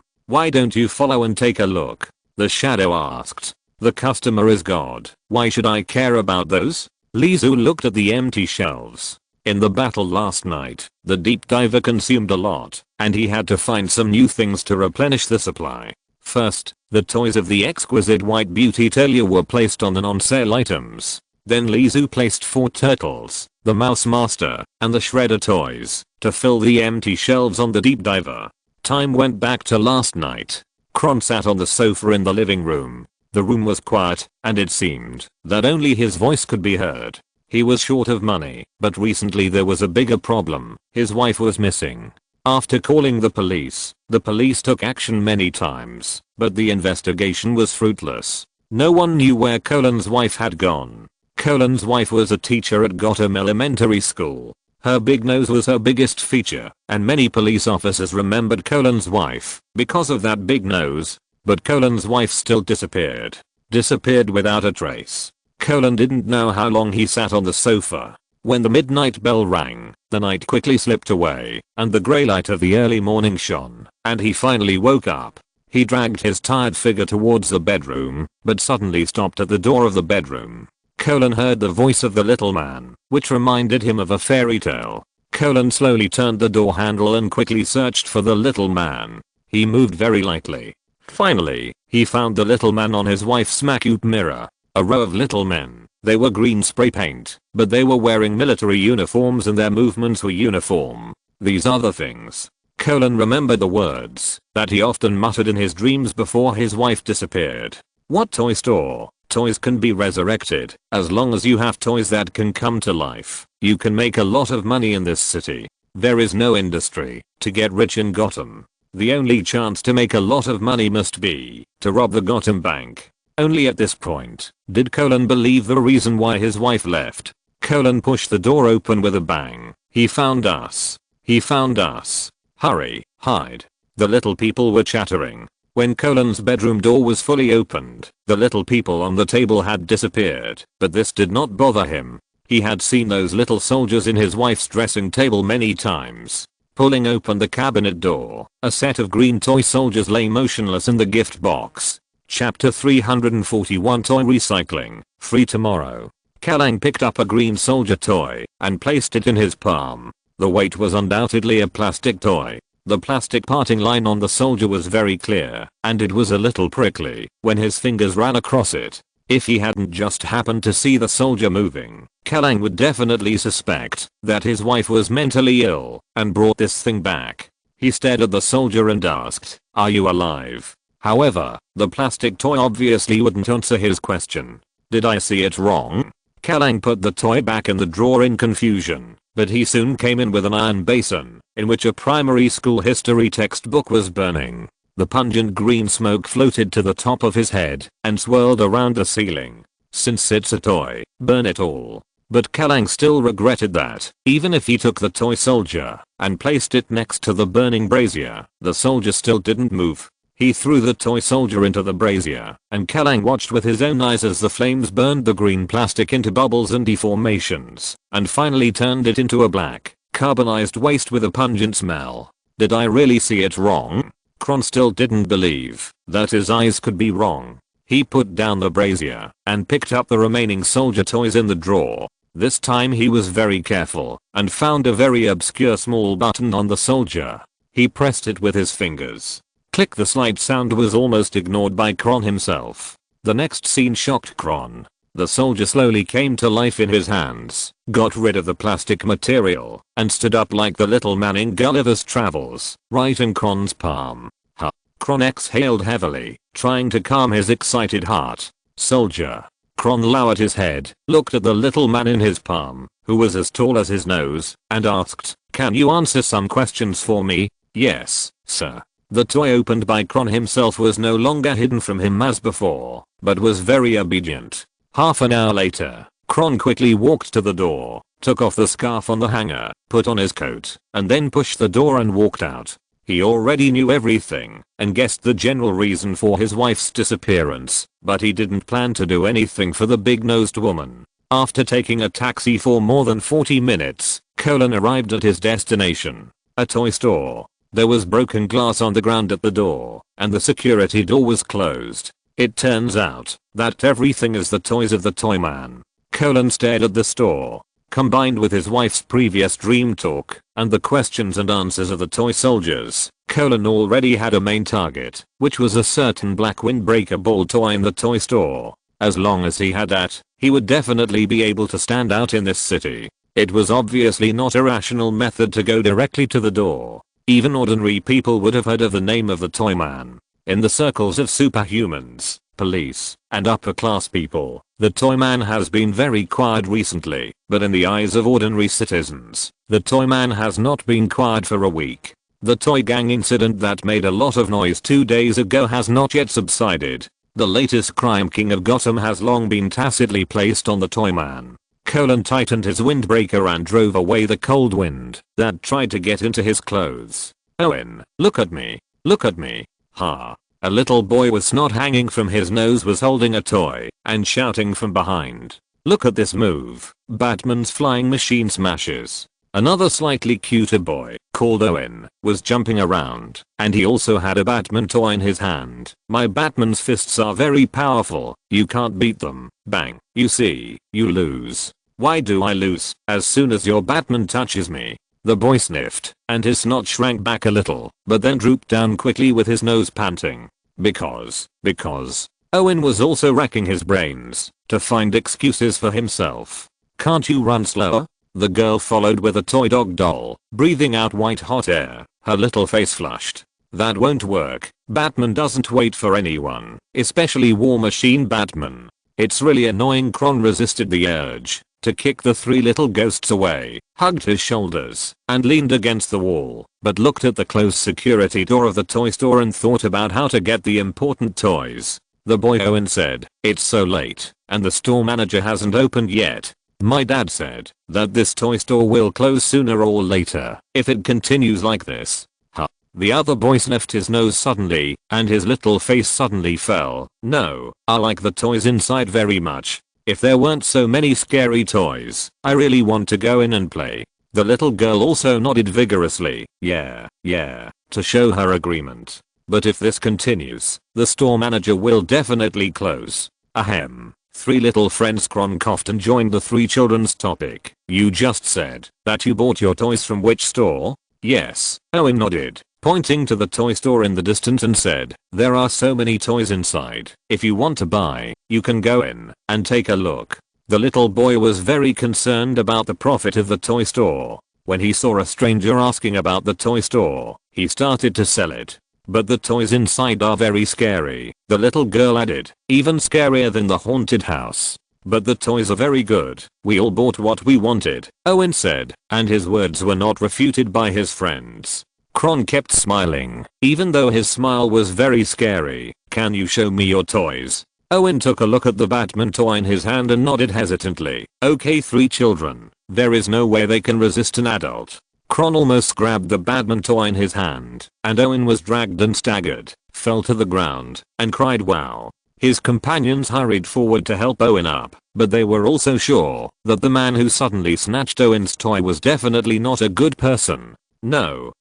Why don't you follow and take a look? The shadow asked. The customer is God. Why should I care about those? Lizu looked at the empty shelves. In the battle last night, the deep diver consumed a lot, and he had to find some new things to replenish the supply. First, the toys of the exquisite white beauty Talia were placed on the on-sale items. Then Lizu placed 4 turtles, the mouse master, and the shredder toys, to fill the empty shelves on the deep diver. Time went back to last night. Kron sat on the sofa in the living room. The room was quiet, and it seemed that only his voice could be heard. He was short of money, but recently there was a bigger problem. His wife was missing. After calling the police took action many times, but the investigation was fruitless. No one knew where Colin's wife had gone. Colin's wife was a teacher at Gotham Elementary School. Her big nose was her biggest feature, and many police officers remembered Colin's wife because of that big nose. But Colin's wife still disappeared. Disappeared without a trace. Colin didn't know how long he sat on the sofa. When the midnight bell rang, the night quickly slipped away, and the grey light of the early morning shone, and he finally woke up. He dragged his tired figure towards the bedroom, but suddenly stopped at the door of the bedroom. Colin heard the voice of the little man, which reminded him of a fairy tale. Colin slowly turned the door handle and quickly searched for the little man. He moved very lightly. Finally, he found the little man on his wife's macup mirror. A row of little men. They were green spray paint, but they were wearing military uniforms and their movements were uniform. These other things. Colin remembered the words that he often muttered in his dreams before his wife disappeared. What toy store? Toys can be resurrected. As long as you have toys that can come to life, you can make a lot of money in this city. There is no industry to get rich in Gotham. The only chance to make a lot of money must be to rob the Gotham Bank. Only at this point did Colin believe the reason why his wife left. Colin pushed the door open with a bang. He found us. He found us. Hurry, hide. The little people were chattering. When Colin's bedroom door was fully opened, the little people on the table had disappeared, but this did not bother him. He had seen those little soldiers in his wife's dressing table many times. Pulling open the cabinet door, a set of green toy soldiers lay motionless in the gift box. Chapter 341 Toy Recycling, free tomorrow. Kallang picked up a green soldier toy and placed it in his palm. The weight was undoubtedly a plastic toy. The plastic parting line on the soldier was very clear, and it was a little prickly when his fingers ran across it. If he hadn't just happened to see the soldier moving, Kallang would definitely suspect that his wife was mentally ill and brought this thing back. He stared at the soldier and asked, "Are you alive?" However, the plastic toy obviously wouldn't answer his question. Did I see it wrong? Kallang put the toy back in the drawer in confusion, but he soon came in with an iron basin, in which a primary school history textbook was burning. The pungent green smoke floated to the top of his head and swirled around the ceiling. Since it's a toy, burn it all. But Kallang still regretted that, even if he took the toy soldier and placed it next to the burning brazier, the soldier still didn't move. He threw the toy soldier into the brazier, and Kallang watched with his own eyes as the flames burned the green plastic into bubbles and deformations, and finally turned it into a black, carbonized waste with a pungent smell. Did I really see it wrong? Kron still didn't believe that his eyes could be wrong. He put down the brazier and picked up the remaining soldier toys in the drawer. This time he was very careful and found a very obscure small button on the soldier. He pressed it with his fingers. Click. The slight sound was almost ignored by Kron himself. The next scene shocked Kron. The soldier slowly came to life in his hands, got rid of the plastic material, and stood up like the little man in Gulliver's Travels, right in Kron's palm. Huh. Kron exhaled heavily, trying to calm his excited heart. Soldier. Kron lowered his head, looked at the little man in his palm, who was as tall as his nose, and asked, "Can you answer some questions for me?" "Yes, sir." The toy opened by Kron himself was no longer hidden from him as before, but was very obedient. Half an hour later, Kron quickly walked to the door, took off the scarf on the hanger, put on his coat, and then pushed the door and walked out. He already knew everything and guessed the general reason for his wife's disappearance, but he didn't plan to do anything for the big-nosed woman. After taking a taxi for more than 40 minutes, Colin arrived at his destination, a toy store. There was broken glass on the ground at the door, and the security door was closed. It turns out that everything is the toys of the toy man. Colin stared at the store. Combined with his wife's previous dream talk and the questions and answers of the toy soldiers, Colin already had a main target, which was a certain black windbreaker ball toy in the toy store. As long as he had that, he would definitely be able to stand out in this city. It was obviously not a rational method to go directly to the door. Even ordinary people would have heard of the name of the toy man. In the circles of superhumans, police, and upper class people, the toy man has been very quiet recently, but in the eyes of ordinary citizens, the toy man has not been quiet for a week. The toy gang incident that made a lot of noise 2 days ago has not yet subsided. The latest crime king of Gotham has long been tacitly placed on the toy man. Colin tightened his windbreaker and drove away the cold wind that tried to get into his clothes. "Owen, look at me. Look at me. Ha." A little boy with snot hanging from his nose was holding a toy and shouting from behind. "Look at this move. Batman's flying machine smashes." Another slightly cuter boy, called Owen, was jumping around, and he also had a Batman toy in his hand. "My Batman's fists are very powerful. You can't beat them." Bang. "You see, you lose." "Why do I lose? As soon as your Batman touches me." The boy sniffed, and his snot shrank back a little, but then drooped down quickly with his nose panting. Because. Owen was also racking his brains to find excuses for himself. "Can't you run slower?" The girl followed with a toy dog doll, breathing out white hot air, her little face flushed. "That won't work. Batman doesn't wait for anyone, especially War Machine Batman." It's really annoying. Kron resisted the urge to kick the 3 little ghosts away, hugged his shoulders, and leaned against the wall, but looked at the closed security door of the toy store and thought about how to get the important toys. The boy Owen said, "It's so late, and the store manager hasn't opened yet. My dad said that this toy store will close sooner or later if it continues like this." Huh. The other boy sniffed his nose suddenly, and his little face suddenly fell. "No, I like the toys inside very much. If there weren't so many scary toys, I really want to go in and play." The little girl also nodded vigorously, yeah, to show her agreement. "But if this continues, the store manager will definitely close." Ahem. Three little friends coughed and joined the three children's topic. "You just said that you bought your toys from which store?" "Yes," Owen nodded, pointing to the toy store in the distance and said, "There are so many toys inside. If you want to buy, you can go in and take a look." The little boy was very concerned about the profit of the toy store. When he saw a stranger asking about the toy store, he started to sell it. "But the toys inside are very scary," the little girl added, "even scarier than the haunted house. But the toys are very good. We all bought what we wanted," Owen said, and his words were not refuted by his friends. Kron kept smiling, even though his smile was very scary. "Can you show me your toys?" Owen took a look at the Batman toy in his hand and nodded hesitantly. "Okay, three children. There is no way they can resist an adult." Kron almost grabbed the Batman toy in his hand, and Owen was dragged and staggered, fell to the ground, and cried wow. His companions hurried forward to help Owen up, but they were also sure that the man who suddenly snatched Owen's toy was definitely not a good person. No.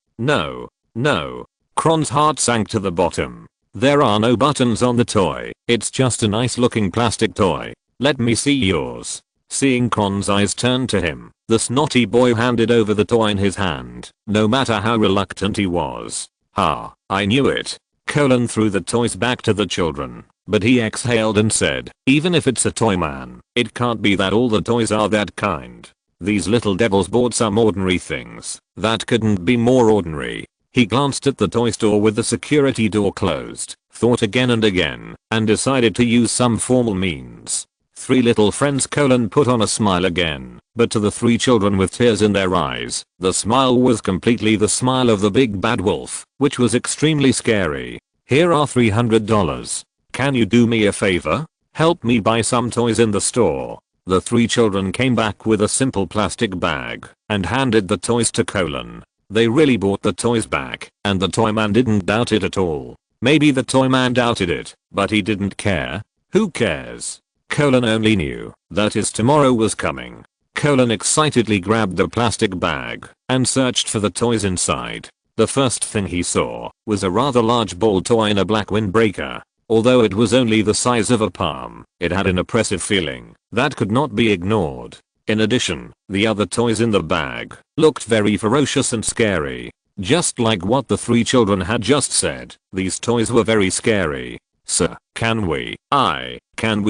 Kron's heart sank to the bottom. "There are no buttons on the toy. It's just a nice looking plastic toy. Let me see yours." Seeing Kron's eyes turn to him, the snotty boy handed over the toy in his hand, no matter how reluctant he was. I knew it." Colin threw the toys back to the children, but he exhaled and said, "Even if it's a toy man, it can't be that all the toys are that kind. These little devils bought some ordinary things that couldn't be more ordinary." He glanced at the toy store with the security door closed, thought again and again, and decided to use some formal means. Three little friends Colin put on a smile again, but to the three children with tears in their eyes, the smile was completely the smile of the big bad wolf, which was extremely scary. "Here are $300. Can you do me a favor? Help me buy some toys in the store." The three children came back with a simple plastic bag and handed the toys to Colin. They really bought the toys back, and the toy man didn't doubt it at all. Maybe the toy man doubted it, but he didn't care. Who cares? Colin only knew that his tomorrow was coming. Colin excitedly grabbed the plastic bag and searched for the toys inside. The first thing he saw was a rather large ball toy in a black windbreaker. Although it was only the size of a palm, it had an oppressive feeling that could not be ignored. In addition, the other toys in the bag looked very ferocious and scary. Just like what the three children had just said, these toys were very scary. "Sir, can we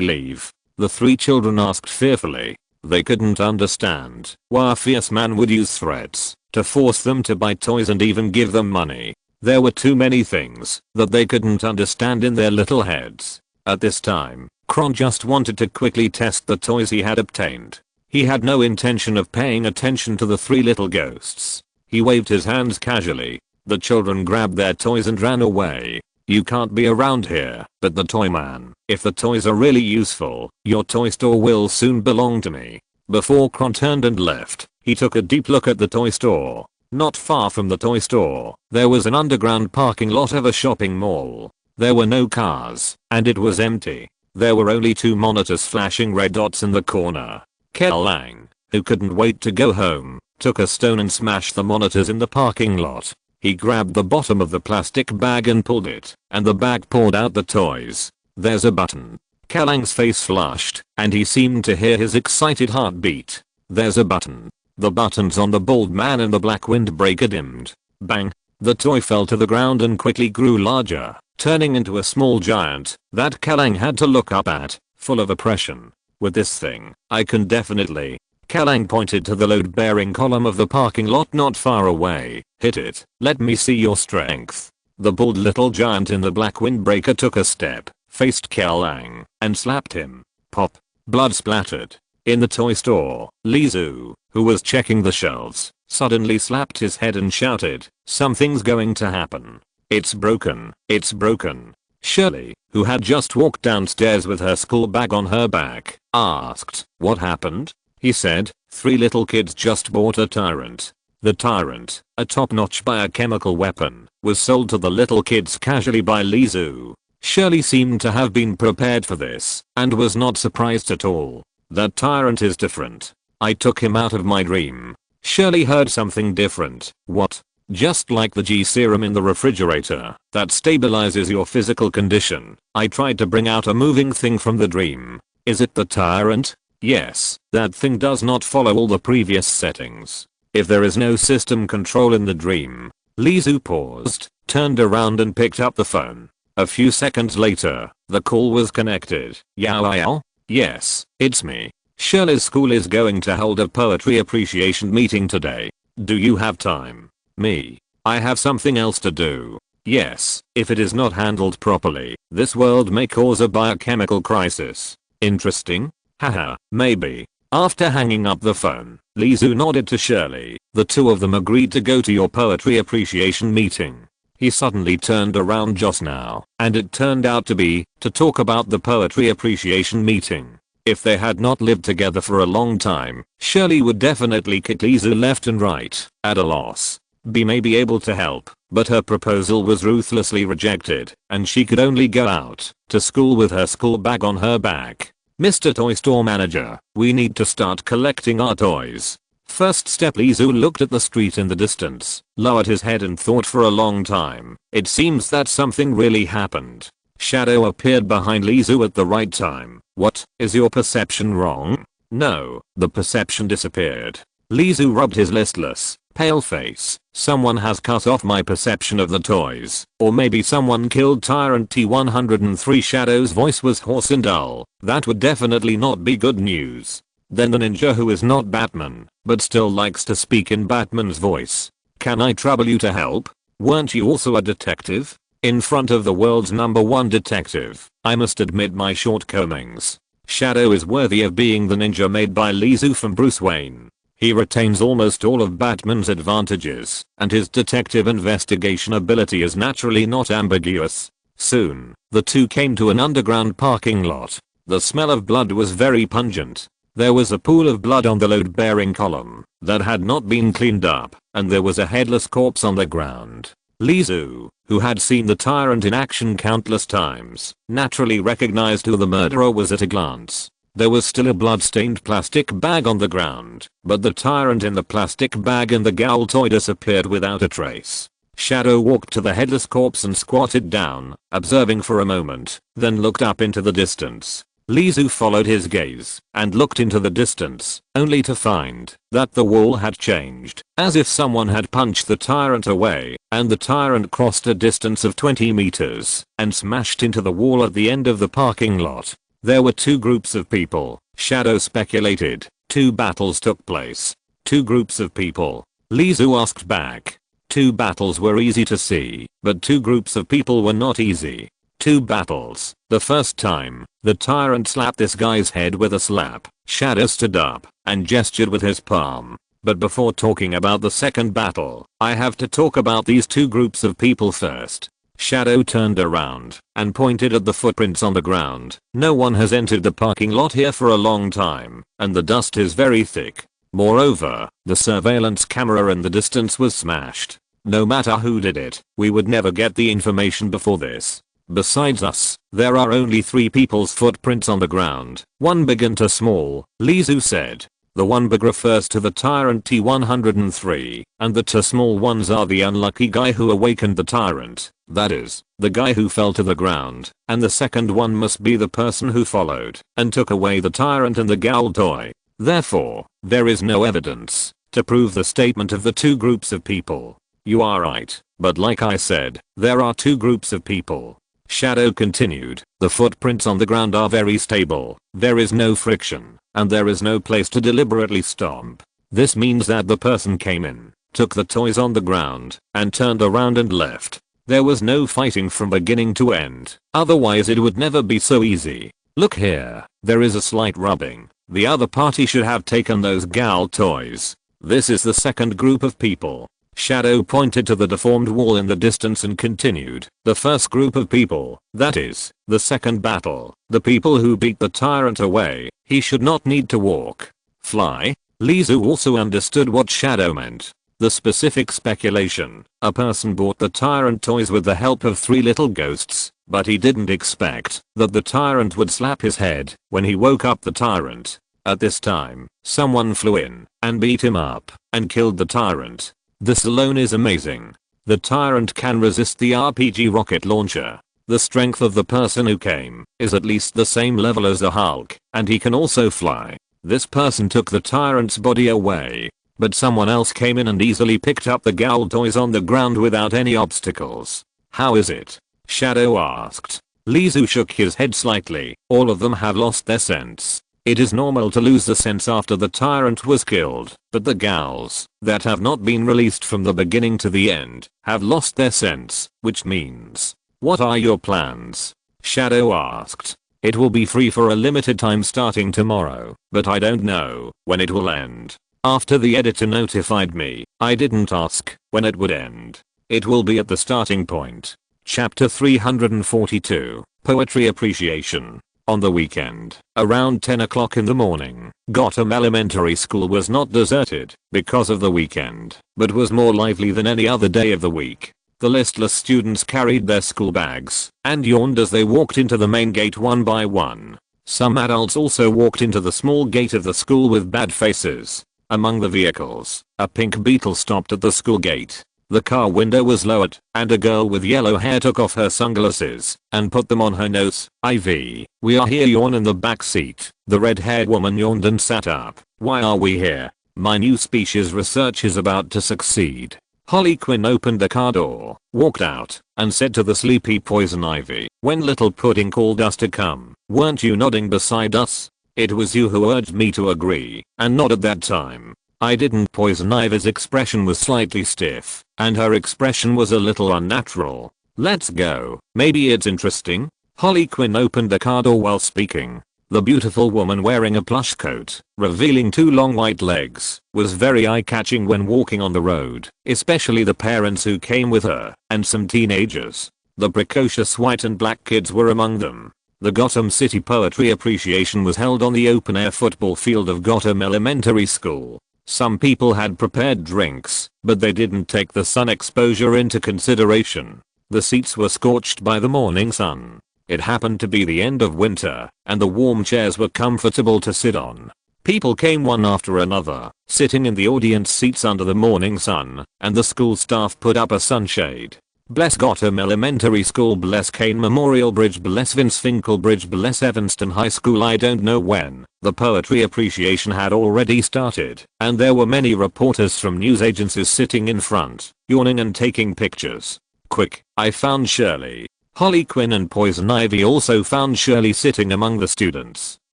leave?" the three children asked fearfully. They couldn't understand why a fierce man would use threats to force them to buy toys and even give them money. There were too many things that they couldn't understand in their little heads. At this time, Kron just wanted to quickly test the toys he had obtained. He had no intention of paying attention to the three little ghosts. He waved his hands casually. The children grabbed their toys and ran away. "You can't be around here." But the toy man, "If the toys are really useful, your toy store will soon belong to me." Before Kron turned and left, he took a deep look at the toy store. Not far from the toy store, there was an underground parking lot of a shopping mall. There were no cars, and it was empty. There were only two monitors flashing red dots in the corner. Kel Lang, who couldn't wait to go home, took a stone and smashed the monitors in the parking lot. He grabbed the bottom of the plastic bag and pulled it, and the bag poured out the toys. "There's a button." Kel Lang's face flushed, and he seemed to hear his excited heartbeat. "There's a button." The buttons on the bald man and the black windbreaker dimmed. Bang! The toy fell to the ground and quickly grew larger, turning into a small giant that Kel Lang had to look up at, full of oppression. "With this thing, I can definitely..." Kel Lang pointed to the load-bearing column of the parking lot not far away. "Hit it. Let me see your strength." The bald little giant in the black windbreaker took a step, faced Kel Lang, and slapped him. Pop! Blood splattered. In the toy store, Lizu, who was checking the shelves, suddenly slapped his head and shouted, "Something's going to happen. It's broken. It's broken." Shirley, who had just walked downstairs with her school bag on her back, asked, "What happened?" He said, "3 little kids just bought a Tyrant." The Tyrant, a top-notch biochemical weapon, was sold to the little kids casually by Lizu. Shirley seemed to have been prepared for this, and was not surprised at all. "That Tyrant is different. I took him out of my dream." Shirley heard something different. "What?" "Just like the G serum in the refrigerator that stabilizes your physical condition, I tried to bring out a moving thing from the dream." "Is it the Tyrant?" "Yes, that thing does not follow all the previous settings. If there is no system control in the dream." Lizu paused, turned around and picked up the phone. A few seconds later, the call was connected. "Yao? Yes, it's me. Shirley's school is going to hold a poetry appreciation meeting today. Do you have time?" "Me? I have something else to do." "Yes, if it is not handled properly, this world may cause a biochemical crisis." "Interesting? Haha, maybe." After hanging up the phone, Lizu nodded to Shirley. The two of them agreed to go to your poetry appreciation meeting. He suddenly turned around just now, and it turned out to talk about the poetry appreciation meeting. If they had not lived together for a long time, Shirley would definitely kick Lizu left and right, at a loss. B may be able to help, but her proposal was ruthlessly rejected, and she could only go out to school with her school bag on her back. "Mr. Toy Store Manager, we need to start collecting our toys." First step. Lizu looked at the street in the distance, lowered his head and thought for a long time. It seems that something really happened. Shadow appeared behind Lizu at the right time. "What, is your perception wrong?" "No, the perception disappeared." Lizu rubbed his listless, pale face. "Someone has cut off my perception of the toys. Or maybe someone killed Tyrant T-103." Shadow's voice was hoarse and dull. "That would definitely not be good news." Then the ninja, who is not Batman, but still likes to speak in Batman's voice. "Can I trouble you to help? Weren't you also a detective?" "In front of the world's #1 detective, I must admit my shortcomings. Shadow is worthy of being the ninja made by Lizu from Bruce Wayne. He retains almost all of Batman's advantages, and his detective investigation ability is naturally not ambiguous." Soon, the two came to an underground parking lot. The smell of blood was very pungent. There was a pool of blood on the load-bearing column that had not been cleaned up, and there was a headless corpse on the ground. Lizu, who had seen the Tyrant in action countless times, naturally recognized who the murderer was at a glance. There was still a blood-stained plastic bag on the ground, but the Tyrant in the plastic bag and the Gowl toy disappeared without a trace. Shadow walked to the headless corpse and squatted down, observing for a moment, then looked up into the distance. Lizu followed his gaze and looked into the distance, only to find that the wall had changed, as if someone had punched the Tyrant away, and the Tyrant crossed a distance of 20 meters and smashed into the wall at the end of the parking lot. There were 2 groups of people, Shadow speculated. 2 battles took place. 2 groups of people. Lizu asked back. 2 battles were easy to see, but 2 groups of people were not easy. 2 battles. The first time, the Tyrant slapped this guy's head with a slap. Shadow stood up and gestured with his palm. But before talking about the second battle, I have to talk about these 2 groups of people first. Shadow turned around and pointed at the footprints on the ground. No one has entered the parking lot here for a long time, and the dust is very thick. Moreover, the surveillance camera in the distance was smashed. No matter who did it, we would never get the information before this. Besides us, there are only 3 people's footprints on the ground, one big and 2 small, Lizu said. The one big refers to the Tyrant T-103, and the 2 small ones are the unlucky guy who awakened the Tyrant, that is, the guy who fell to the ground, and the second one must be the person who followed and took away the Tyrant and the Gowl toy. Therefore, there is no evidence to prove the statement of the 2 groups of people. You are right, but like I said, there are 2 groups of people. Shadow continued, the footprints on the ground are very stable, there is no friction, and there is no place to deliberately stomp. This means that the person came in, took the toys on the ground, and turned around and left. There was no fighting from beginning to end, otherwise it would never be so easy. Look here, there is a slight rubbing. The other party should have taken those Gowl toys. This is the second group of people. Shadow pointed to the deformed wall in the distance and continued. The first group of people, that is, the second battle, the people who beat the tyrant away, he should not need to walk. Fly? Lizu also understood what Shadow meant. The specific speculation, a person bought the tyrant toys with the help of 3 little ghosts, but he didn't expect that the tyrant would slap his head when he woke up the tyrant. At this time, someone flew in and beat him up and killed the tyrant. This alone is amazing. The tyrant can resist the RPG rocket launcher. The strength of the person who came is at least the same level as the Hulk, and he can also fly. This person took the tyrant's body away, but someone else came in and easily picked up the Gowl toys on the ground without any obstacles. How is it? Shadow asked. Lizu shook his head slightly. All of them have lost their sense. It is normal to lose the sense after the tyrant was killed, but the Gowls that have not been released from the beginning to the end have lost their sense, which means, what are your plans? Shadow asked. It will be free for a limited time starting tomorrow, but I don't know when it will end. After the editor notified me, I didn't ask when it would end. It will be at the starting point. Chapter 342, Poetry Appreciation. On the weekend, around 10 o'clock in the morning, Gotham Elementary School was not deserted because of the weekend, but was more lively than any other day of the week. The listless students carried their school bags and yawned as they walked into the main gate one by one. Some adults also walked into the small gate of the school with bad faces. Among the vehicles, a pink Beetle stopped at the school gate. The car window was lowered, and a girl with yellow hair took off her sunglasses and put them on her nose. Ivy, we are here. Yawn in the back seat. The red-haired woman yawned and sat up. Why are we here? My new species research is about to succeed. Harley Quinn opened the car door, walked out, and said to the sleepy Poison Ivy, when Little Pudding called us to come, weren't you nodding beside us? It was you who urged me to agree and nod at that time. I didn't. Poison Ivy's expression was slightly stiff, and her expression was a little unnatural. Let's go. Maybe it's interesting. Harley Quinn opened the car door while speaking. The beautiful woman wearing a plush coat, revealing 2 long white legs, was very eye-catching when walking on the road, especially the parents who came with her, and some teenagers. The precocious white and black kids were among them. The Gotham City Poetry Appreciation was held on the open-air football field of Gotham Elementary School. Some people had prepared drinks, but they didn't take the sun exposure into consideration. The seats were scorched by the morning sun. It happened to be the end of winter, and the warm chairs were comfortable to sit on. People came one after another, sitting in the audience seats under the morning sun, and the school staff put up a sunshade. Bless Gotham Elementary School, bless Kane Memorial Bridge, bless Vince Finkel Bridge, bless Evanston High School. I don't know when. The poetry appreciation had already started, and there were many reporters from news agencies sitting in front, yawning and taking pictures. Quick, I found Shirley. Harley Quinn and Poison Ivy also found Shirley sitting among the students.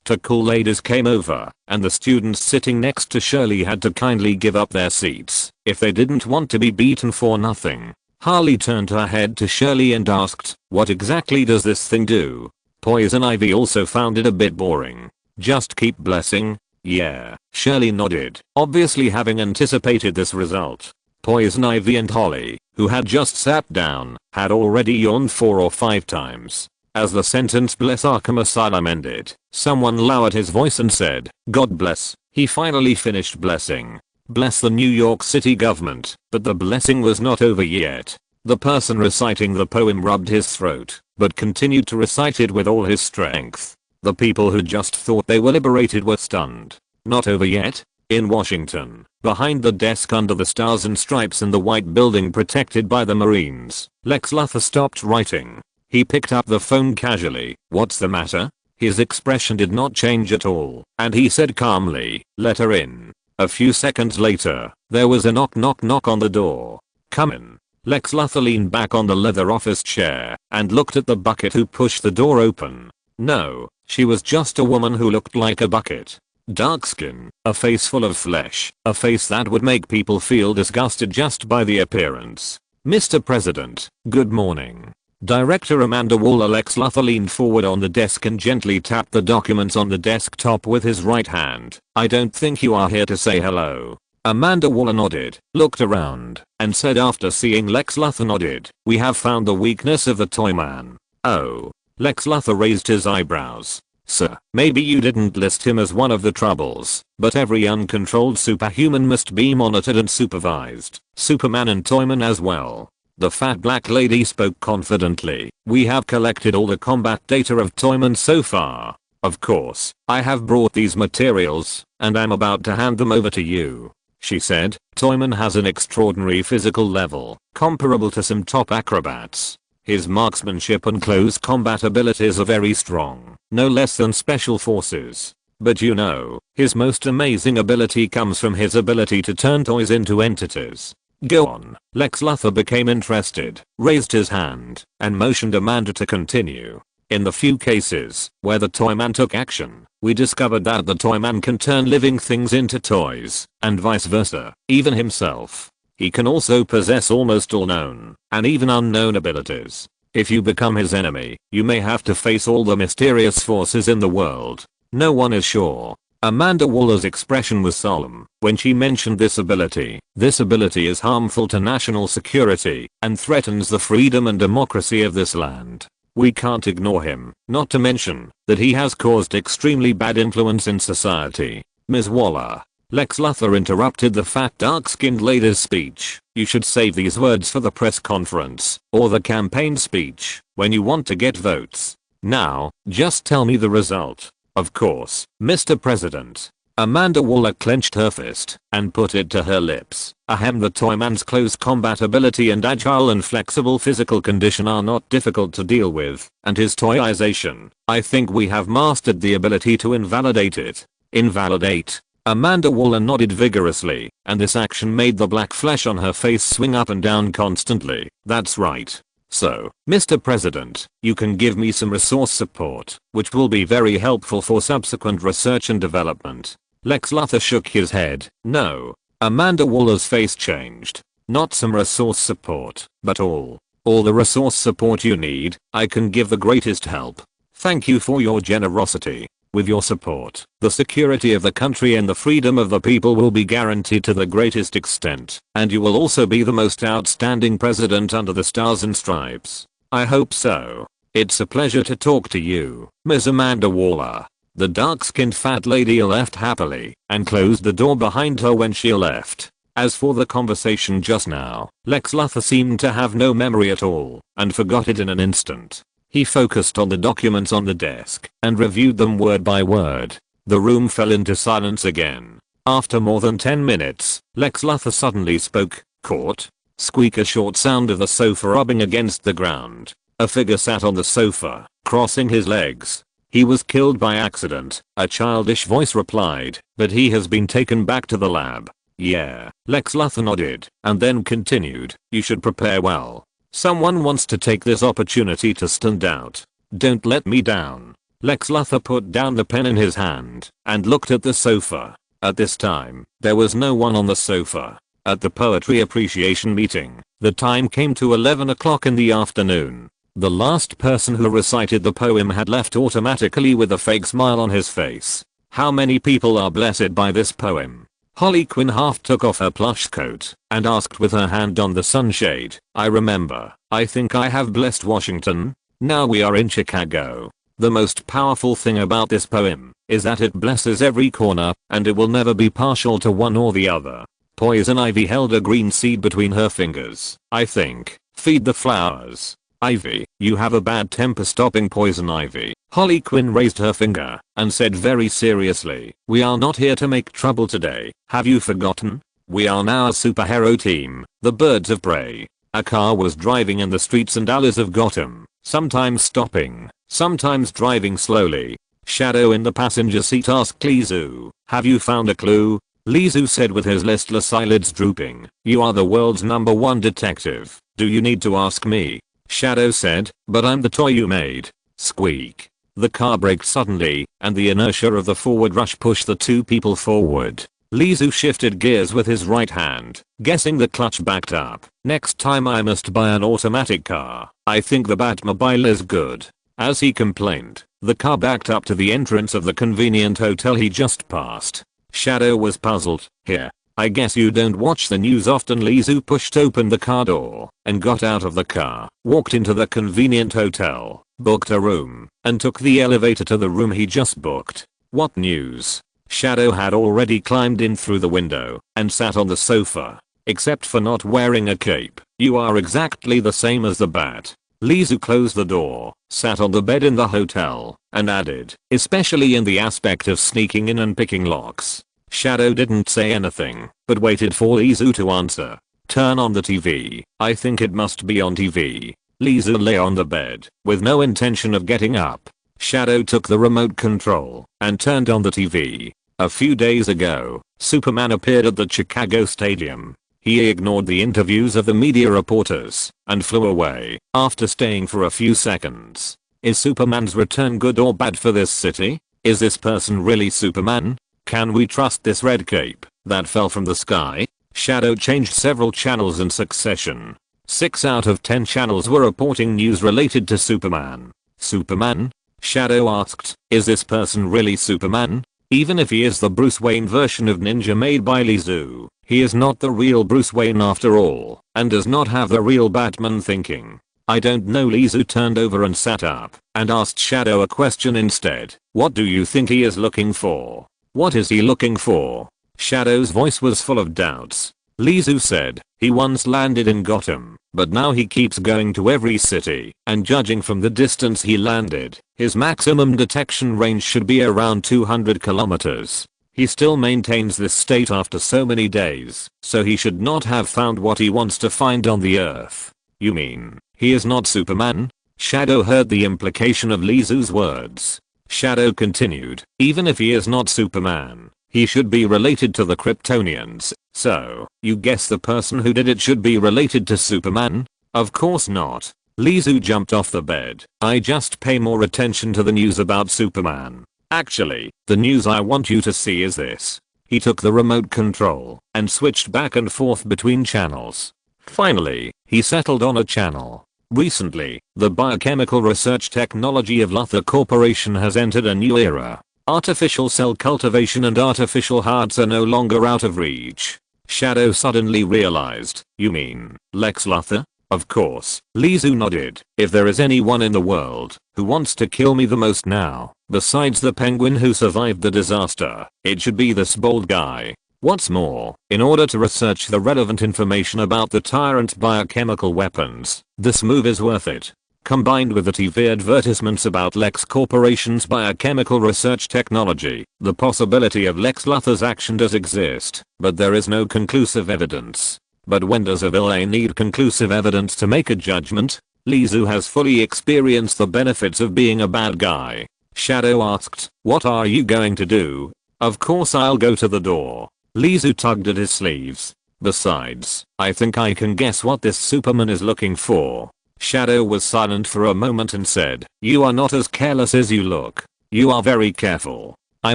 2 cool ladies came over, and the students sitting next to Shirley had to kindly give up their seats if they didn't want to be beaten for nothing. Harley turned her head to Shirley and asked, what exactly does this thing do? Poison Ivy also found it a bit boring. Just keep blessing? Yeah. Shirley nodded, obviously having anticipated this result. Poison Ivy and Holly, who had just sat down, had already yawned 4 or 5 times. As the sentence bless Arkham Asylum ended, someone lowered his voice and said, God bless. He finally finished blessing. Bless the New York City government, but the blessing was not over yet. The person reciting the poem rubbed his throat, but continued to recite it with all his strength. The people who just thought they were liberated were stunned. Not over yet? In Washington, behind the desk under the stars and stripes in the white building protected by the Marines, Lex Luthor stopped writing. He picked up the phone casually. What's the matter? His expression did not change at all, and he said calmly, let her in. A few seconds later, there was a knock on the door. Come in. Lex Luthor leaned back on the leather office chair and looked at the bucket who pushed the door open. No, she was just a woman who looked like a bucket. Dark skin, a face full of flesh, a face that would make people feel disgusted just by the appearance. Mr. President, good morning. Director Amanda Waller. Lex Luthor leaned forward on the desk and gently tapped the documents on the desktop with his right hand. I don't think you are here to say hello. Amanda Waller nodded, looked around, and said after seeing Lex Luthor nodded, "We have found the weakness of the toy man." "Oh." Lex Luthor raised his eyebrows. "Sir, maybe you didn't list him as one of the troubles, but every uncontrolled superhuman must be monitored and supervised. Superman and Toyman as well." The fat black lady spoke confidently. "We have collected all the combat data of Toyman so far. Of course, I have brought these materials, and I'm about to hand them over to you," she said. "Toyman has an extraordinary physical level, comparable to some top acrobats. His marksmanship and close combat abilities are very strong, no less than special forces. But you know, his most amazing ability comes from his ability to turn toys into entities." "Go on." Lex Luthor became interested, raised his hand, and motioned Amanda to continue. "In the few cases where the Toyman took action, we discovered that the Toyman can turn living things into toys, and vice versa, even himself. He can also possess almost all known, and even unknown abilities. If you become his enemy, you may have to face all the mysterious forces in the world. No one is sure." Amanda Waller's expression was solemn when she mentioned this ability. "This ability is harmful to national security, and threatens the freedom and democracy of this land. We can't ignore him, not to mention that he has caused extremely bad influence in society." "Ms. Waller." Lex Luthor interrupted the fat dark-skinned lady's speech. "You should save these words for the press conference, or the campaign speech, when you want to get votes. Now, just tell me the result." "Of course, Mr. President." Amanda Waller clenched her fist and put it to her lips. "Ahem, the Toyman's close combat ability and agile and flexible physical condition are not difficult to deal with, and his toyization, I think we have mastered the ability to invalidate it." "Invalidate?" Amanda Waller nodded vigorously, and this action made the black flesh on her face swing up and down constantly. "That's right. So, Mr. President, you can give me some resource support, which will be very helpful for subsequent research and development." Lex Luthor shook his head. "No." Amanda Waller's face changed. "Not some resource support, but all the resource support you need. I can give the greatest help. Thank you for your generosity. With your support, the security of the country and the freedom of the people will be guaranteed to the greatest extent, and you will also be the most outstanding president under the stars and stripes." "I hope so. It's a pleasure to talk to you, Ms. Amanda Waller." The dark-skinned fat lady left happily and closed the door behind her when she left. As for the conversation just now, Lex Luthor seemed to have no memory at all and forgot it in an instant. He focused on the documents on the desk and reviewed them word by word. The room fell into silence again. After more than 10 minutes, Lex Luthor suddenly spoke. "Caught?" Squeak, a short sound of the sofa rubbing against the ground. A figure sat on the sofa, crossing his legs. "He was killed by accident," a childish voice replied, "but he has been taken back to the lab." "Yeah." Lex Luthor nodded, and then continued, "You should prepare well. Someone wants to take this opportunity to stand out. Don't let me down." Lex Luthor put down the pen in his hand and looked at the sofa. At this time, there was no one on the sofa. At the poetry appreciation meeting, the time came to 11 o'clock in the afternoon. The last person who recited the poem had left automatically with a fake smile on his face. How many people are blessed by this poem? Harley Quinn half took off her plush coat and asked with her hand on the sunshade. "I remember. I think I have blessed Washington. Now we are in Chicago." The most powerful thing about this poem is that it blesses every corner, and it will never be partial to one or the other. Poison Ivy held a green seed between her fingers. "I think, feed the flowers." "Ivy, you have a bad temper." Stopping Poison Ivy, Harley Quinn raised her finger and said very seriously, "We are not here to make trouble today. Have you forgotten? We are now a superhero team, the Birds of Prey." A car was driving in the streets and alleys of Gotham, sometimes stopping, sometimes driving slowly. Shadow in the passenger seat asked Lizu, "Have you found a clue?" Lizu said with his listless eyelids drooping, "You are the world's #1 detective. Do you need to ask me?" Shadow said, "But I'm the toy you made." Squeak. The car braked suddenly, and the inertia of the forward rush pushed the two people forward. Lizu shifted gears with his right hand, guessing the clutch backed up. "Next time I must buy an automatic car. I think the Batmobile is good." As he complained, the car backed up to the entrance of the convenient hotel he just passed. Shadow was puzzled. "Here. I guess you don't watch the news often. Lizu pushed open the car door and got out of the car, walked into the convenient hotel, booked a room, and took the elevator to the room he just booked. What news? Shadow had already climbed in through the window and sat on the sofa. Except for not wearing a cape, you are exactly the same as the Bat. Lizu closed the door, sat on the bed in the hotel, and added, especially in the aspect of sneaking in and picking locks. Shadow didn't say anything, but waited for Lizu to answer. Turn on the TV. I think it must be on TV. Lizu lay on the bed, with no intention of getting up. Shadow took the remote control and turned on the TV. A few days ago, Superman appeared at the Chicago Stadium. He ignored the interviews of the media reporters and flew away after staying for a few seconds. Is Superman's return good or bad for this city? Is this person really Superman? Can we trust this red cape that fell from the sky? Shadow changed several channels in succession. 6 out of 10 channels were reporting news related to Superman. Superman? Shadow asked, is this person really Superman? Even if he is the Bruce Wayne version of Ninja made by Lizu, he is not the real Bruce Wayne after all, and does not have the real Batman thinking. I don't know. Lizu turned over and sat up, and asked Shadow a question instead. What do you think he is looking for? What is he looking for? Shadow's voice was full of doubts. Lizu said, he once landed in Gotham, but now he keeps going to every city, and judging from the distance he landed, his maximum detection range should be around 200 kilometers. He still maintains this state after so many days, so he should not have found what he wants to find on the Earth. You mean, he is not Superman? Shadow heard the implication of Lizu's words. Shadow continued, even if he is not Superman, he should be related to the Kryptonians, so, you guess the person who did it should be related to Superman? Of course not. Lizu jumped off the bed. I just pay more attention to the news about Superman. Actually, the news I want you to see is this. He took the remote control and switched back and forth between channels. Finally, he settled on a channel. Recently, the biochemical research technology of Luthor Corporation has entered a new era. Artificial cell cultivation and artificial hearts are no longer out of reach. Shadow suddenly realized, you mean, Lex Luthor? Of course. Lizu nodded. If there is anyone in the world who wants to kill me the most now, besides the Penguin who survived the disaster, it should be this bald guy. What's more, in order to research the relevant information about the Tyrant's biochemical weapons, this move is worth it. Combined with the TV advertisements about Lex Corporation's biochemical research technology, the possibility of Lex Luthor's action does exist, but there is no conclusive evidence. But when does a villain need conclusive evidence to make a judgment? Lizu has fully experienced the benefits of being a bad guy. Shadow asked, what are you going to do? Of course I'll go to the door. Lizu tugged at his sleeves. Besides, I think I can guess what this Superman is looking for. Shadow was silent for a moment and said, you are not as careless as you look. You are very careful. I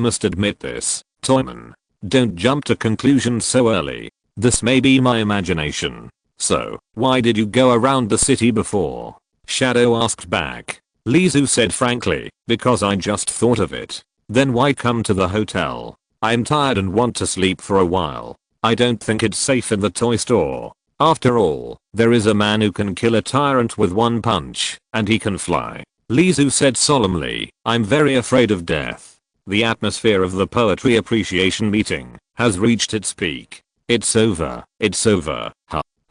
must admit this, Toyman. Don't jump to conclusions so early. This may be my imagination. So, why did you go around the city before? Shadow asked back. Lizu said frankly, because I just thought of it. Then why come to the hotel? I'm tired and want to sleep for a while. I don't think it's safe in the toy store. After all, there is a man who can kill a tyrant with one punch, and he can fly. Lizu said solemnly, I'm very afraid of death. The atmosphere of the poetry appreciation meeting has reached its peak. It's over. It's over.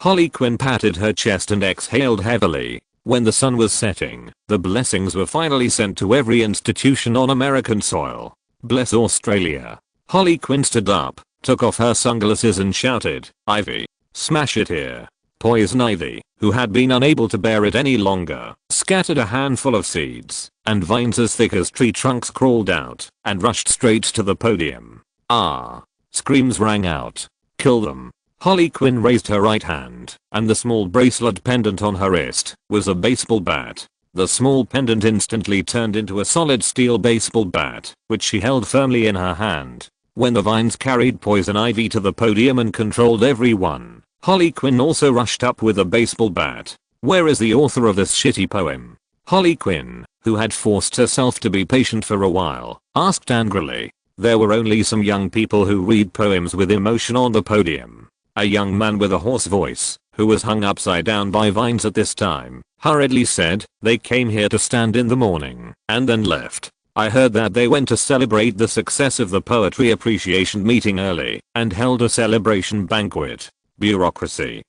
Harley Quinn patted her chest and exhaled heavily. When the sun was setting, the blessings were finally sent to every institution on American soil. Bless Australia. Harley Quinn stood up, took off her sunglasses and shouted, Ivy. Smash it here. Poison Ivy, who had been unable to bear it any longer, scattered a handful of seeds, and vines as thick as tree trunks crawled out and rushed straight to the podium. Ah! Screams rang out. Kill them. Harley Quinn raised her right hand, and the small bracelet pendant on her wrist was a baseball bat. The small pendant instantly turned into a solid steel baseball bat, which she held firmly in her hand. When the vines carried Poison Ivy to the podium and controlled everyone, Harley Quinn also rushed up with a baseball bat. Where is the author of this shitty poem? Harley Quinn, who had forced herself to be patient for a while, asked angrily. There were only some young people who read poems with emotion on the podium. A young man with a hoarse voice, who was hung upside down by vines at this time, hurriedly said, "They came here to stand in the morning, and then left. I heard that they went to celebrate the success of the poetry appreciation meeting early, and held a celebration banquet. Bureaucracy.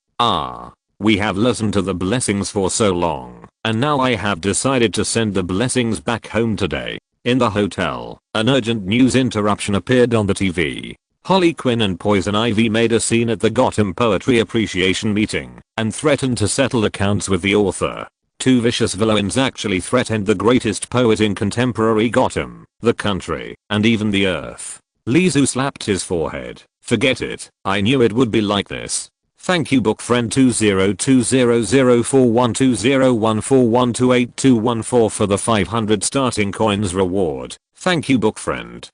We have listened to the blessings for so long, and now I have decided to send the blessings back home today." In the hotel, an urgent news interruption appeared on the TV. Harley Quinn and Poison Ivy made a scene at the Gotham Poetry Appreciation meeting and threatened to settle accounts with the author. Two vicious villains actually threatened the greatest poet in contemporary Gotham, the country, and even the earth. Lizu slapped his forehead. "Forget it, I knew it would be like this. Thank you book friend 20200412014128214 for the 500 starting coins reward. Thank you book friend.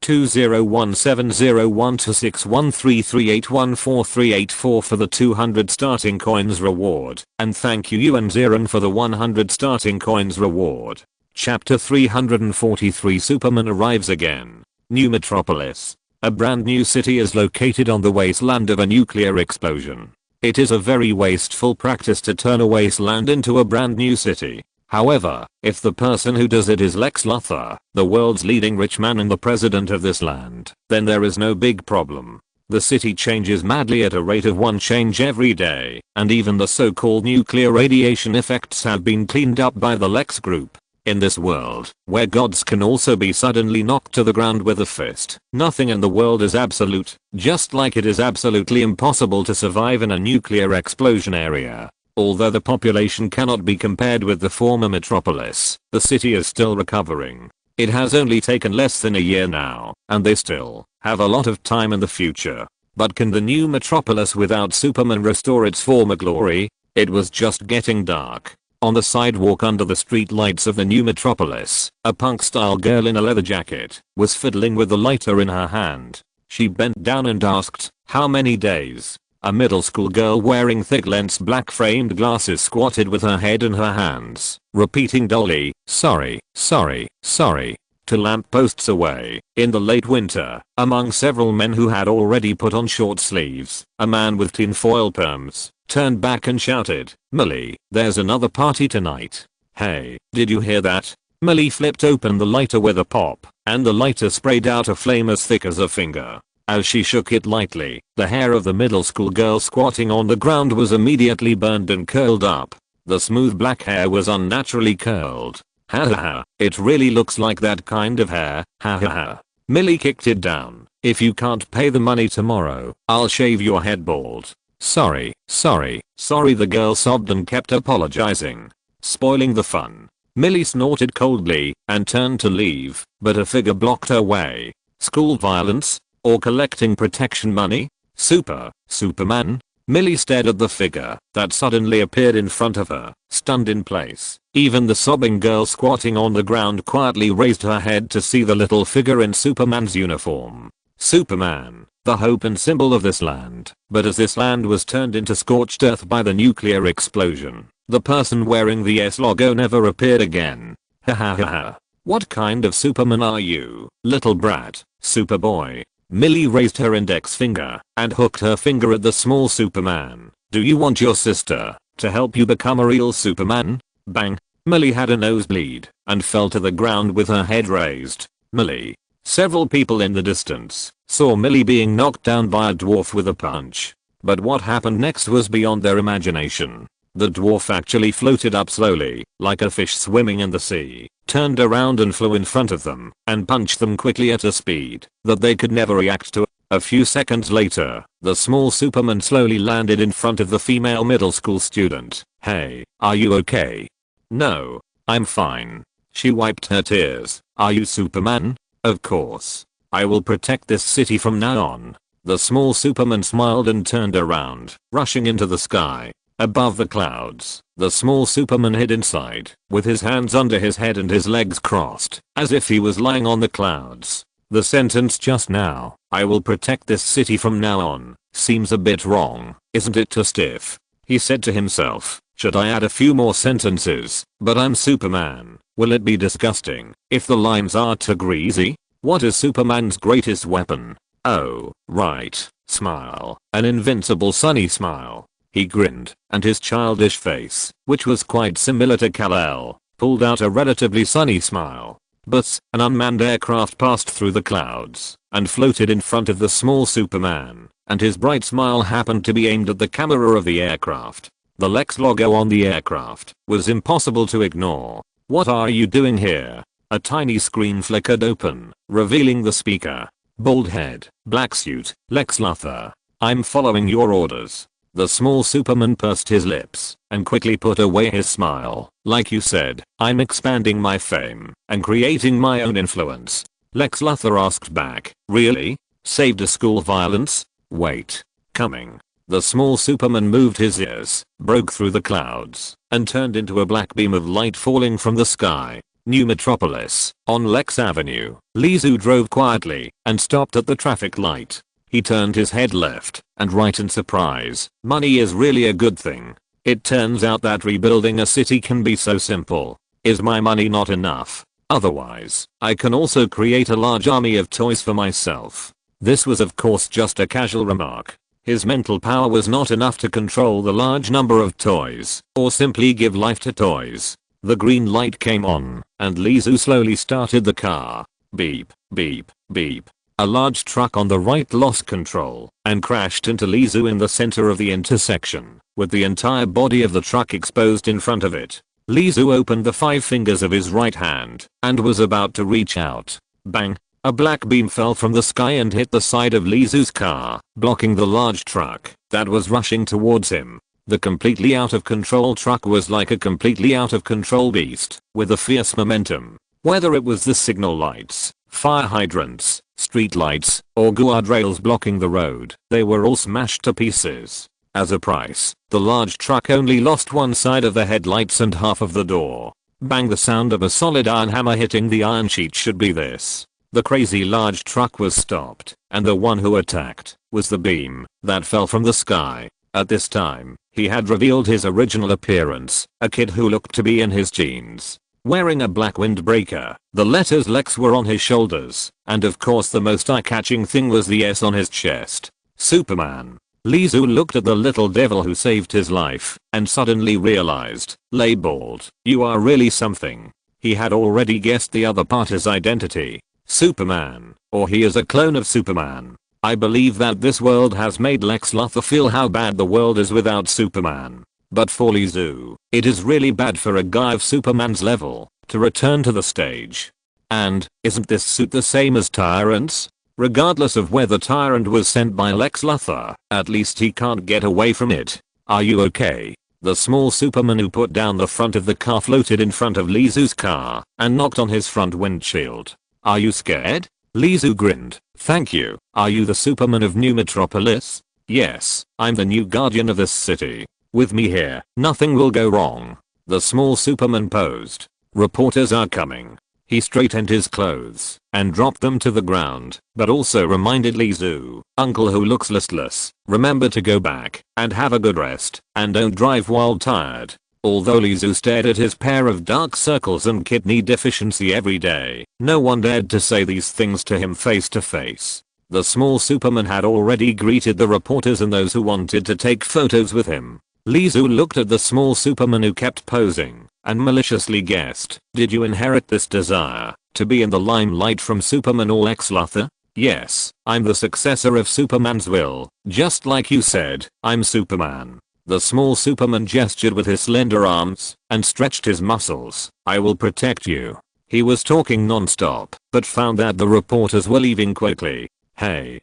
20170126133814384 for the 200 starting coins reward, and thank you Ewan Ziran for the 100 starting coins reward. Chapter 343 Superman arrives again. New Metropolis. A brand new city is located on the wasteland of a nuclear explosion. It is a very wasteful practice to turn a wasteland into a brand new city. However, if the person who does it is Lex Luthor, the world's leading rich man and the president of this land, then there is no big problem. The city changes madly at a rate of one change every day, and even the so-called nuclear radiation effects have been cleaned up by the Lex Group. In this world, where gods can also be suddenly knocked to the ground with a fist, nothing in the world is absolute, just like it is absolutely impossible to survive in a nuclear explosion area. Although the population cannot be compared with the former metropolis, the city is still recovering. It has only taken less than a year now, and they still have a lot of time in the future. But can the new metropolis without Superman restore its former glory? It was just getting dark. On the sidewalk under the street lights of the new metropolis, a punk-style girl in a leather jacket was fiddling with the lighter in her hand. She bent down and asked, "How many days?" A middle school girl wearing thick lens black framed glasses squatted with her head in her hands, repeating dully, "Sorry, sorry, sorry," to lampposts away. In the late winter, among several men who had already put on short sleeves, a man with tinfoil perms turned back and shouted, "Millie, there's another party tonight. Hey, did you hear that?" Millie flipped open the lighter with a pop, and the lighter sprayed out a flame as thick as a finger. As she shook it lightly, the hair of the middle school girl squatting on the ground was immediately burned and curled up. The smooth black hair was unnaturally curled. Ha ha ha, it really looks like that kind of hair, ha ha ha. Millie kicked it down. "If you can't pay the money tomorrow, I'll shave your head bald." Sorry, sorry, sorry, the girl sobbed and kept apologizing. Spoiling the fun. Millie snorted coldly and turned to leave, but a figure blocked her way. School violence? Or collecting protection money? Superman? Millie stared at the figure that suddenly appeared in front of her, stunned in place. Even the sobbing girl squatting on the ground quietly raised her head to see the little figure in Superman's uniform. Superman, the hope and symbol of this land. But as this land was turned into scorched earth by the nuclear explosion, the person wearing the S logo never appeared again. Ha ha ha ha. What kind of Superman are you, little brat? Superboy. Millie raised her index finger and hooked her finger at the small Superman. "Do you want your sister to help you become a real Superman?" Bang. Millie had a nosebleed and fell to the ground with her head raised. Millie. Several people in the distance saw Millie being knocked down by a dwarf with a punch. But what happened next was beyond their imagination. The dwarf actually floated up slowly, like a fish swimming in the sea, turned around and flew in front of them, and punched them quickly at a speed that they could never react to. A few seconds later, the small Superman slowly landed in front of the female middle school student. "Hey, are you okay?" "No, I'm fine." She wiped her tears. "Are you Superman?" "Of course. I will protect this city from now on." The small Superman smiled and turned around, rushing into the sky. Above the clouds, the small Superman hid inside, with his hands under his head and his legs crossed, as if he was lying on the clouds. The sentence just now, "I will protect this city from now on," seems a bit wrong, isn't it too stiff? He said to himself, "Should I add a few more sentences? But I'm Superman. Will it be disgusting if the lines are too greasy?" What is Superman's greatest weapon? Oh, right, smile. An invincible sunny smile. He grinned, and his childish face, which was quite similar to Kal-El, pulled out a relatively sunny smile. But an unmanned aircraft passed through the clouds and floated in front of the small Superman, and his bright smile happened to be aimed at the camera of the aircraft. The Lex logo on the aircraft was impossible to ignore. What are you doing here? A tiny screen flickered open, revealing the speaker. Bald head, black suit, Lex Luthor. I'm following your orders. The small Superman pursed his lips and quickly put away his smile. Like you said, I'm expanding my fame and creating my own influence. Lex Luthor asked back, really? Saved a school violence? Wait. Coming. The small Superman moved his ears, broke through the clouds, and turned into a black beam of light falling from the sky. New Metropolis. On Lex Avenue, Lizu drove quietly and stopped at the traffic light. He turned his head left and right in surprise. Money is really a good thing. It turns out that rebuilding a city can be so simple. Is my money not enough? Otherwise, I can also create a large army of toys for myself. This was of course just a casual remark. His mental power was not enough to control the large number of toys, or simply give life to toys. The green light came on, and Lizu slowly started the car. Beep, beep, beep. A large truck on the right lost control and crashed into Lizu in the center of the intersection, with the entire body of the truck exposed in front of it. Lizu opened the 5 fingers of his right hand and was about to reach out. Bang! A black beam fell from the sky and hit the side of Lizu's car, blocking the large truck that was rushing towards him. The completely out of control truck was like a completely out of control beast, with a fierce momentum. Whether it was the signal lights, fire hydrants, street lights, or guardrails blocking the road, they were all smashed to pieces. As a price, the large truck only lost one side of the headlights and half of the door. Bang! The sound of a solid iron hammer hitting the iron sheet should be this. The crazy large truck was stopped, and the one who attacked was the beam that fell from the sky. At this time, he had revealed his original appearance, a kid who looked to be in his jeans, wearing a black windbreaker. The letters Lex were on his shoulders, and of course the most eye-catching thing was the S on his chest. Superman. Lizu looked at the little devil who saved his life, and suddenly realized, labeled, you are really something. He had already guessed the other party's identity. Superman, or he is a clone of Superman. I believe that this world has made Lex Luthor feel how bad the world is without Superman. But for Lizu, it is really bad for a guy of Superman's level to return to the stage. And, isn't this suit the same as Tyrant's? Regardless of whether Tyrant was sent by Lex Luthor, at least he can't get away from it. Are you okay? The small Superman who put down the front of the car floated in front of Lizu's car and knocked on his front windshield. Are you scared? Lizu grinned. Thank you. Are you the Superman of New Metropolis? Yes, I'm the new guardian of this city. With me here, nothing will go wrong. The small Superman posed. Reporters are coming. He straightened his clothes and dropped them to the ground, but also reminded Lizu, uncle who looks listless, remember to go back and have a good rest and don't drive while tired. Although Lizu stared at his pair of dark circles and kidney deficiency every day, no one dared to say these things to him face to face. The small Superman had already greeted the reporters and those who wanted to take photos with him. Lizu looked at the small Superman who kept posing and maliciously guessed, did you inherit this desire to be in the limelight from Superman or Lex Luthor? Yes, I'm the successor of Superman's will, just like you said, I'm Superman. The small Superman gestured with his slender arms and stretched his muscles. I will protect you. He was talking non-stop, but found that the reporters were leaving quickly. Hey,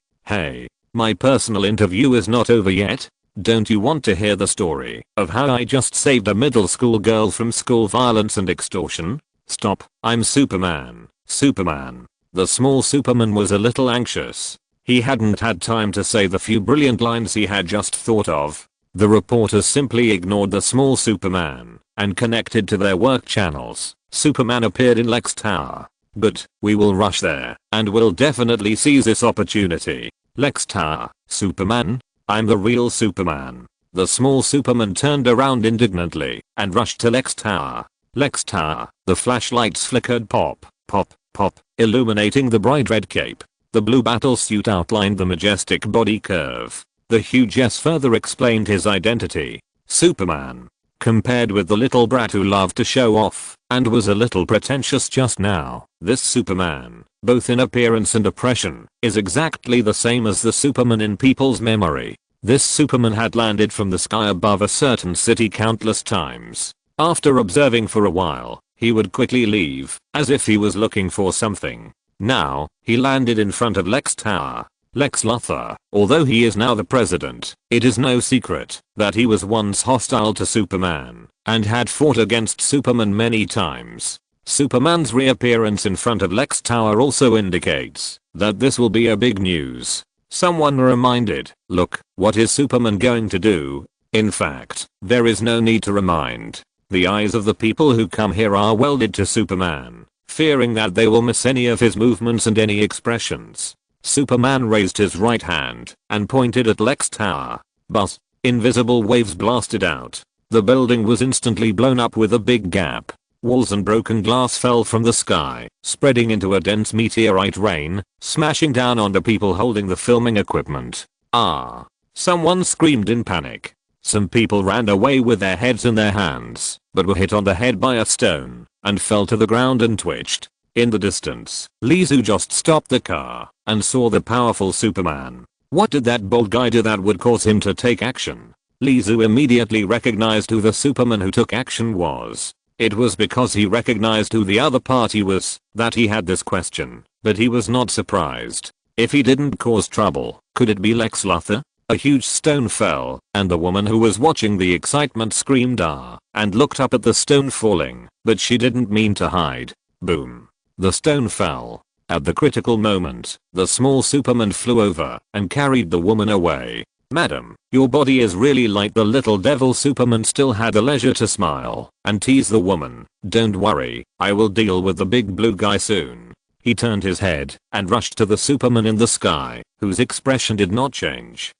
my personal interview is not over yet. Don't you want to hear the story of how I just saved a middle school girl from school violence and extortion? Stop, I'm Superman. Superman. The small Superman was a little anxious. He hadn't had time to say the few brilliant lines he had just thought of. The reporters simply ignored the small Superman and connected to their work channels. Superman appeared in Lex Tower. But, we will rush there, and will definitely seize this opportunity. Lex Tower, Superman? I'm the real Superman. The small Superman turned around indignantly and rushed to Lex Tower. Lex Tower, the flashlights flickered pop, pop, Pop, illuminating the bright red cape. The blue battlesuit outlined the majestic body curve. The huge S further explained his identity. Superman. Compared with the little brat who loved to show off and was a little pretentious just now, this Superman, both in appearance and oppression, is exactly the same as the Superman in people's memory. This Superman had landed from the sky above a certain city countless times. After observing for a while, he would quickly leave, as if he was looking for something. Now, he landed in front of Lex Tower. Lex Luthor, although he is now the president, it is no secret that he was once hostile to Superman and had fought against Superman many times. Superman's reappearance in front of Lex Tower also indicates that this will be a big news. Someone reminded, look, what is Superman going to do? In fact, there is no need to remind. The eyes of the people who come here are welded to Superman, fearing that they will miss any of his movements and any expressions. Superman raised his right hand and pointed at Lex Tower. But invisible waves blasted out. The building was instantly blown up with a big gap. Walls and broken glass fell from the sky, spreading into a dense meteorite rain, smashing down onto people holding the filming equipment. Ah! Someone screamed in panic. Some people ran away with their heads in their hands, but were hit on the head by a stone and fell to the ground and twitched. In the distance, Lizu just stopped the car and saw the powerful Superman. What did that bold guy do that would cause him to take action? Lizu immediately recognized who the Superman who took action was. It was because he recognized who the other party was that he had this question, but he was not surprised. If he didn't cause trouble, could it be Lex Luthor? A huge stone fell, and the woman who was watching the excitement screamed ah, and looked up at the stone falling, but she didn't mean to hide. Boom. The stone fell. At the critical moment, the small Superman flew over and carried the woman away. Madam, your body is really like the little devil. Superman still had the leisure to smile and tease the woman. Don't worry, I will deal with the big blue guy soon. He turned his head and rushed to the Superman in the sky, whose expression did not change.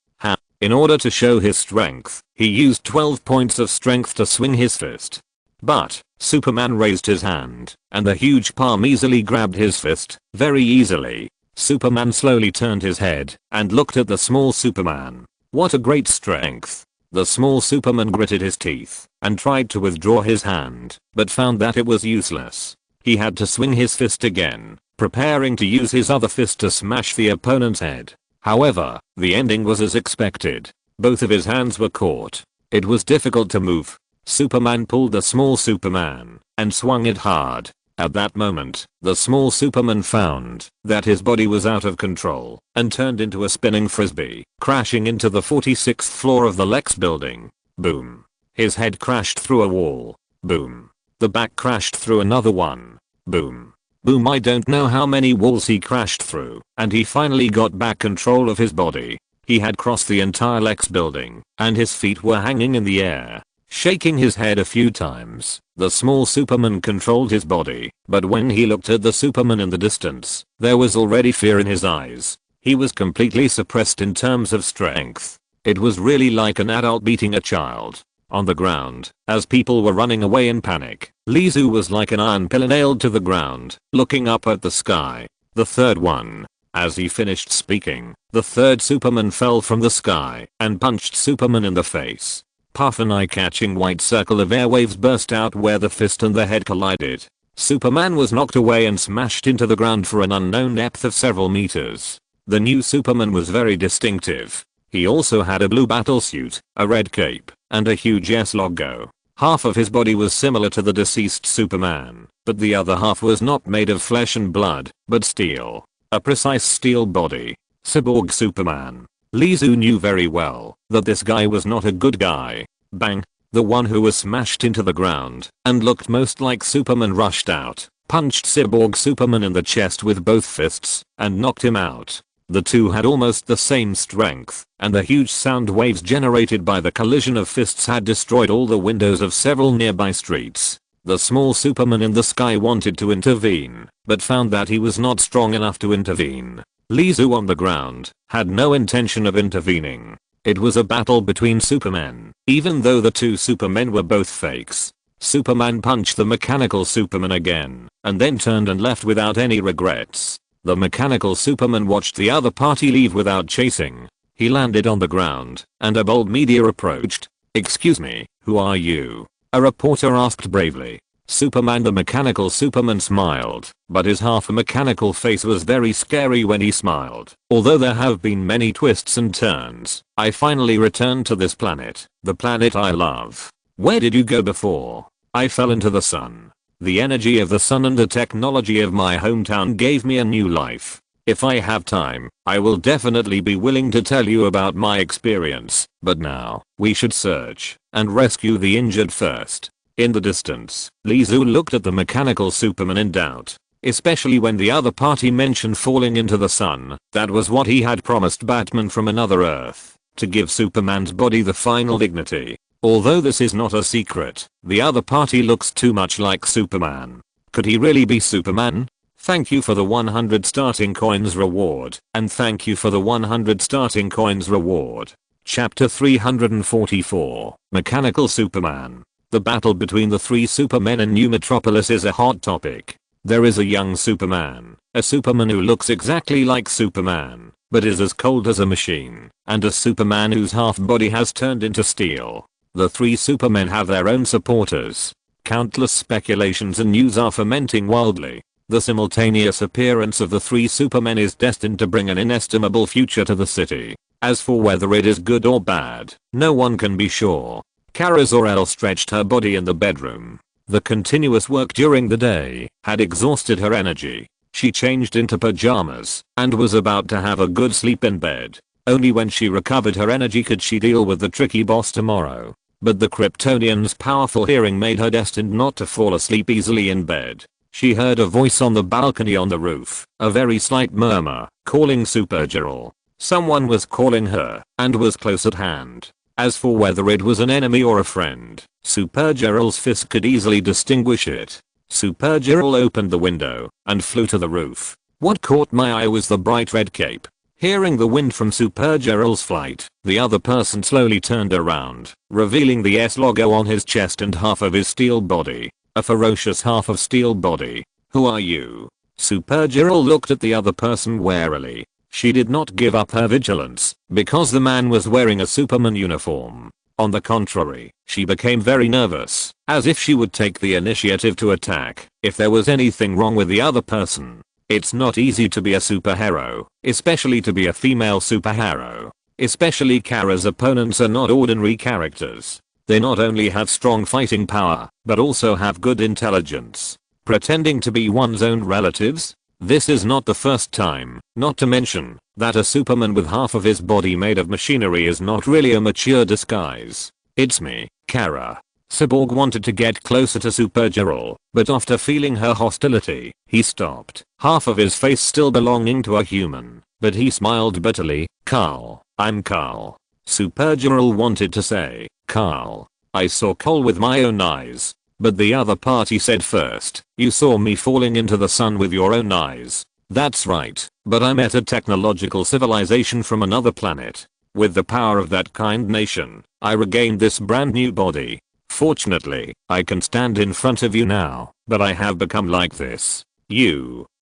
In order to show his strength, he used 12 points of strength to swing his fist. But Superman raised his hand, and the huge palm easily grabbed his fist, very easily. Superman slowly turned his head and looked at the small Superman. What a great strength. The small Superman gritted his teeth and tried to withdraw his hand, but found that it was useless. He had to swing his fist again, preparing to use his other fist to smash the opponent's head. However, the ending was as expected. Both of his hands were caught. It was difficult to move. Superman pulled the small Superman and swung it hard. At that moment, the small Superman found that his body was out of control and turned into a spinning frisbee, crashing into the 46th floor of the Lex building. Boom. His head crashed through a wall. Boom. The back crashed through another one. Boom. Boom. I don't know how many walls he crashed through, and he finally got back control of his body. He had crossed the entire Lex building, and his feet were hanging in the air. Shaking his head a few times, the small Superman controlled his body, but when he looked at the Superman in the distance, there was already fear in his eyes. He was completely suppressed in terms of strength. It was really like an adult beating a child. On the ground, as people were running away in panic, Lizu was like an iron pillar nailed to the ground, looking up at the sky. The third one. As he finished speaking, the third Superman fell from the sky and punched Superman in the face. Puff, an eye-catching white circle of airwaves burst out where the fist and the head collided. Superman was knocked away and smashed into the ground for an unknown depth of several meters. The new Superman was very distinctive. He also had a blue battlesuit, a red cape, and a huge S logo. Half of his body was similar to the deceased Superman, but the other half was not made of flesh and blood, but steel. A precise steel body. Cyborg Superman. Lizu knew very well that this guy was not a good guy. Bang. The one who was smashed into the ground and looked most like Superman rushed out, punched Cyborg Superman in the chest with both fists, and knocked him out. The two had almost the same strength, and the huge sound waves generated by the collision of fists had destroyed all the windows of several nearby streets. The small Superman in the sky wanted to intervene, but found that he was not strong enough to intervene. Lizu on the ground had no intention of intervening. It was a battle between Supermen, even though the two Supermen were both fakes. Superman punched the mechanical Superman again, and then turned and left without any regrets. The mechanical Superman watched the other party leave without chasing. He landed on the ground, and a bold media approached. "Excuse me, who are you?" a reporter asked bravely. Superman the mechanical Superman smiled, but his half-mechanical face was very scary when he smiled. "Although there have been many twists and turns, I finally returned to this planet, the planet I love." "Where did you go before?" "I fell into the sun. The energy of the sun and the technology of my hometown gave me a new life. If I have time, I will definitely be willing to tell you about my experience, but now, we should search and rescue the injured first." In the distance, Lizu looked at the mechanical Superman in doubt, especially when the other party mentioned falling into the sun. That was what he had promised Batman from another Earth, to give Superman's body the final dignity. Although this is not a secret, the other party looks too much like Superman. Could he really be Superman? Thank you for the 100 starting coins reward, and thank you for the 100 starting coins reward. Chapter 344, Mechanical Superman. The battle between the three Supermen in New Metropolis is a hot topic. There is a young Superman, a Superman who looks exactly like Superman, but is as cold as a machine, and a Superman whose half body has turned into steel. The three Supermen have their own supporters. Countless speculations and news are fermenting wildly. The simultaneous appearance of the three Supermen is destined to bring an inestimable future to the city. As for whether it is good or bad, no one can be sure. Kara Zor-El stretched her body in the bedroom. The continuous work during the day had exhausted her energy. She changed into pajamas and was about to have a good sleep in bed. Only when she recovered her energy could she deal with the tricky boss tomorrow. But the Kryptonian's powerful hearing made her destined not to fall asleep easily in bed. She heard a voice on the balcony on the roof, a very slight murmur, calling Supergirl. Someone was calling her, and was close at hand. As for whether it was an enemy or a friend, Supergirl's fist could easily distinguish it. Supergirl opened the window and flew to the roof. What caught my eye was the bright red cape. Hearing the wind from Supergirl's flight, the other person slowly turned around, revealing the S logo on his chest and half of his steel body. A ferocious half of steel body. "Who are you?" Supergirl looked at the other person warily. She did not give up her vigilance, because the man was wearing a Superman uniform. On the contrary, she became very nervous, as if she would take the initiative to attack if there was anything wrong with the other person. It's not easy to be a superhero, especially to be a female superhero. Especially Kara's opponents are not ordinary characters. They not only have strong fighting power, but also have good intelligence. Pretending to be one's own relatives? This is not the first time, not to mention that a Superman with half of his body made of machinery is not really a mature disguise. "It's me, Kara." Cyborg wanted to get closer to Supergirl, but after feeling her hostility, he stopped, half of his face still belonging to a human, but he smiled bitterly. "Carl, I'm Carl." Supergirl wanted to say, "Carl, I saw Cole with my own eyes." But the other party said first, "You saw me falling into the sun with your own eyes." That's right, but I met a technological civilization from another planet. With the power of that kind nation, I regained this brand new body. Fortunately, I can stand in front of you now, but I have become like this.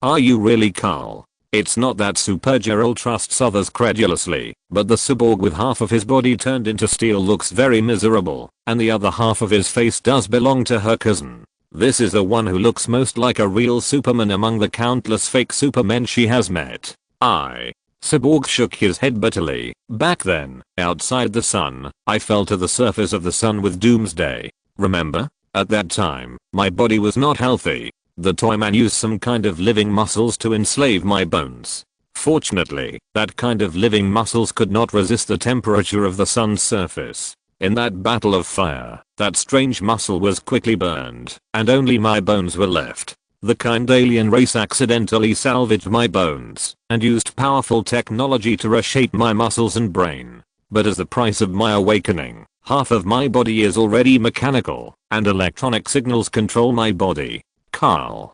Are you really Carl? It's not that Supergirl trusts others credulously, but the cyborg with half of his body turned into steel looks very miserable, and the other half of his face does belong to her cousin. This is the one who looks most like a real Superman among the countless fake Supermen she has met. Cyborg shook his head bitterly. "Back then, outside the sun, I fell to the surface of the sun with Doomsday. Remember? At that time, my body was not healthy. The Toyman used some kind of living muscles to enslave my bones. Fortunately, that kind of living muscles could not resist the temperature of the sun's surface. In that battle of fire, that strange muscle was quickly burned, and only my bones were left. The kind alien race accidentally salvaged my bones, and used powerful technology to reshape my muscles and brain. But as the price of my awakening, half of my body is already mechanical, and electronic signals control my body. Carl,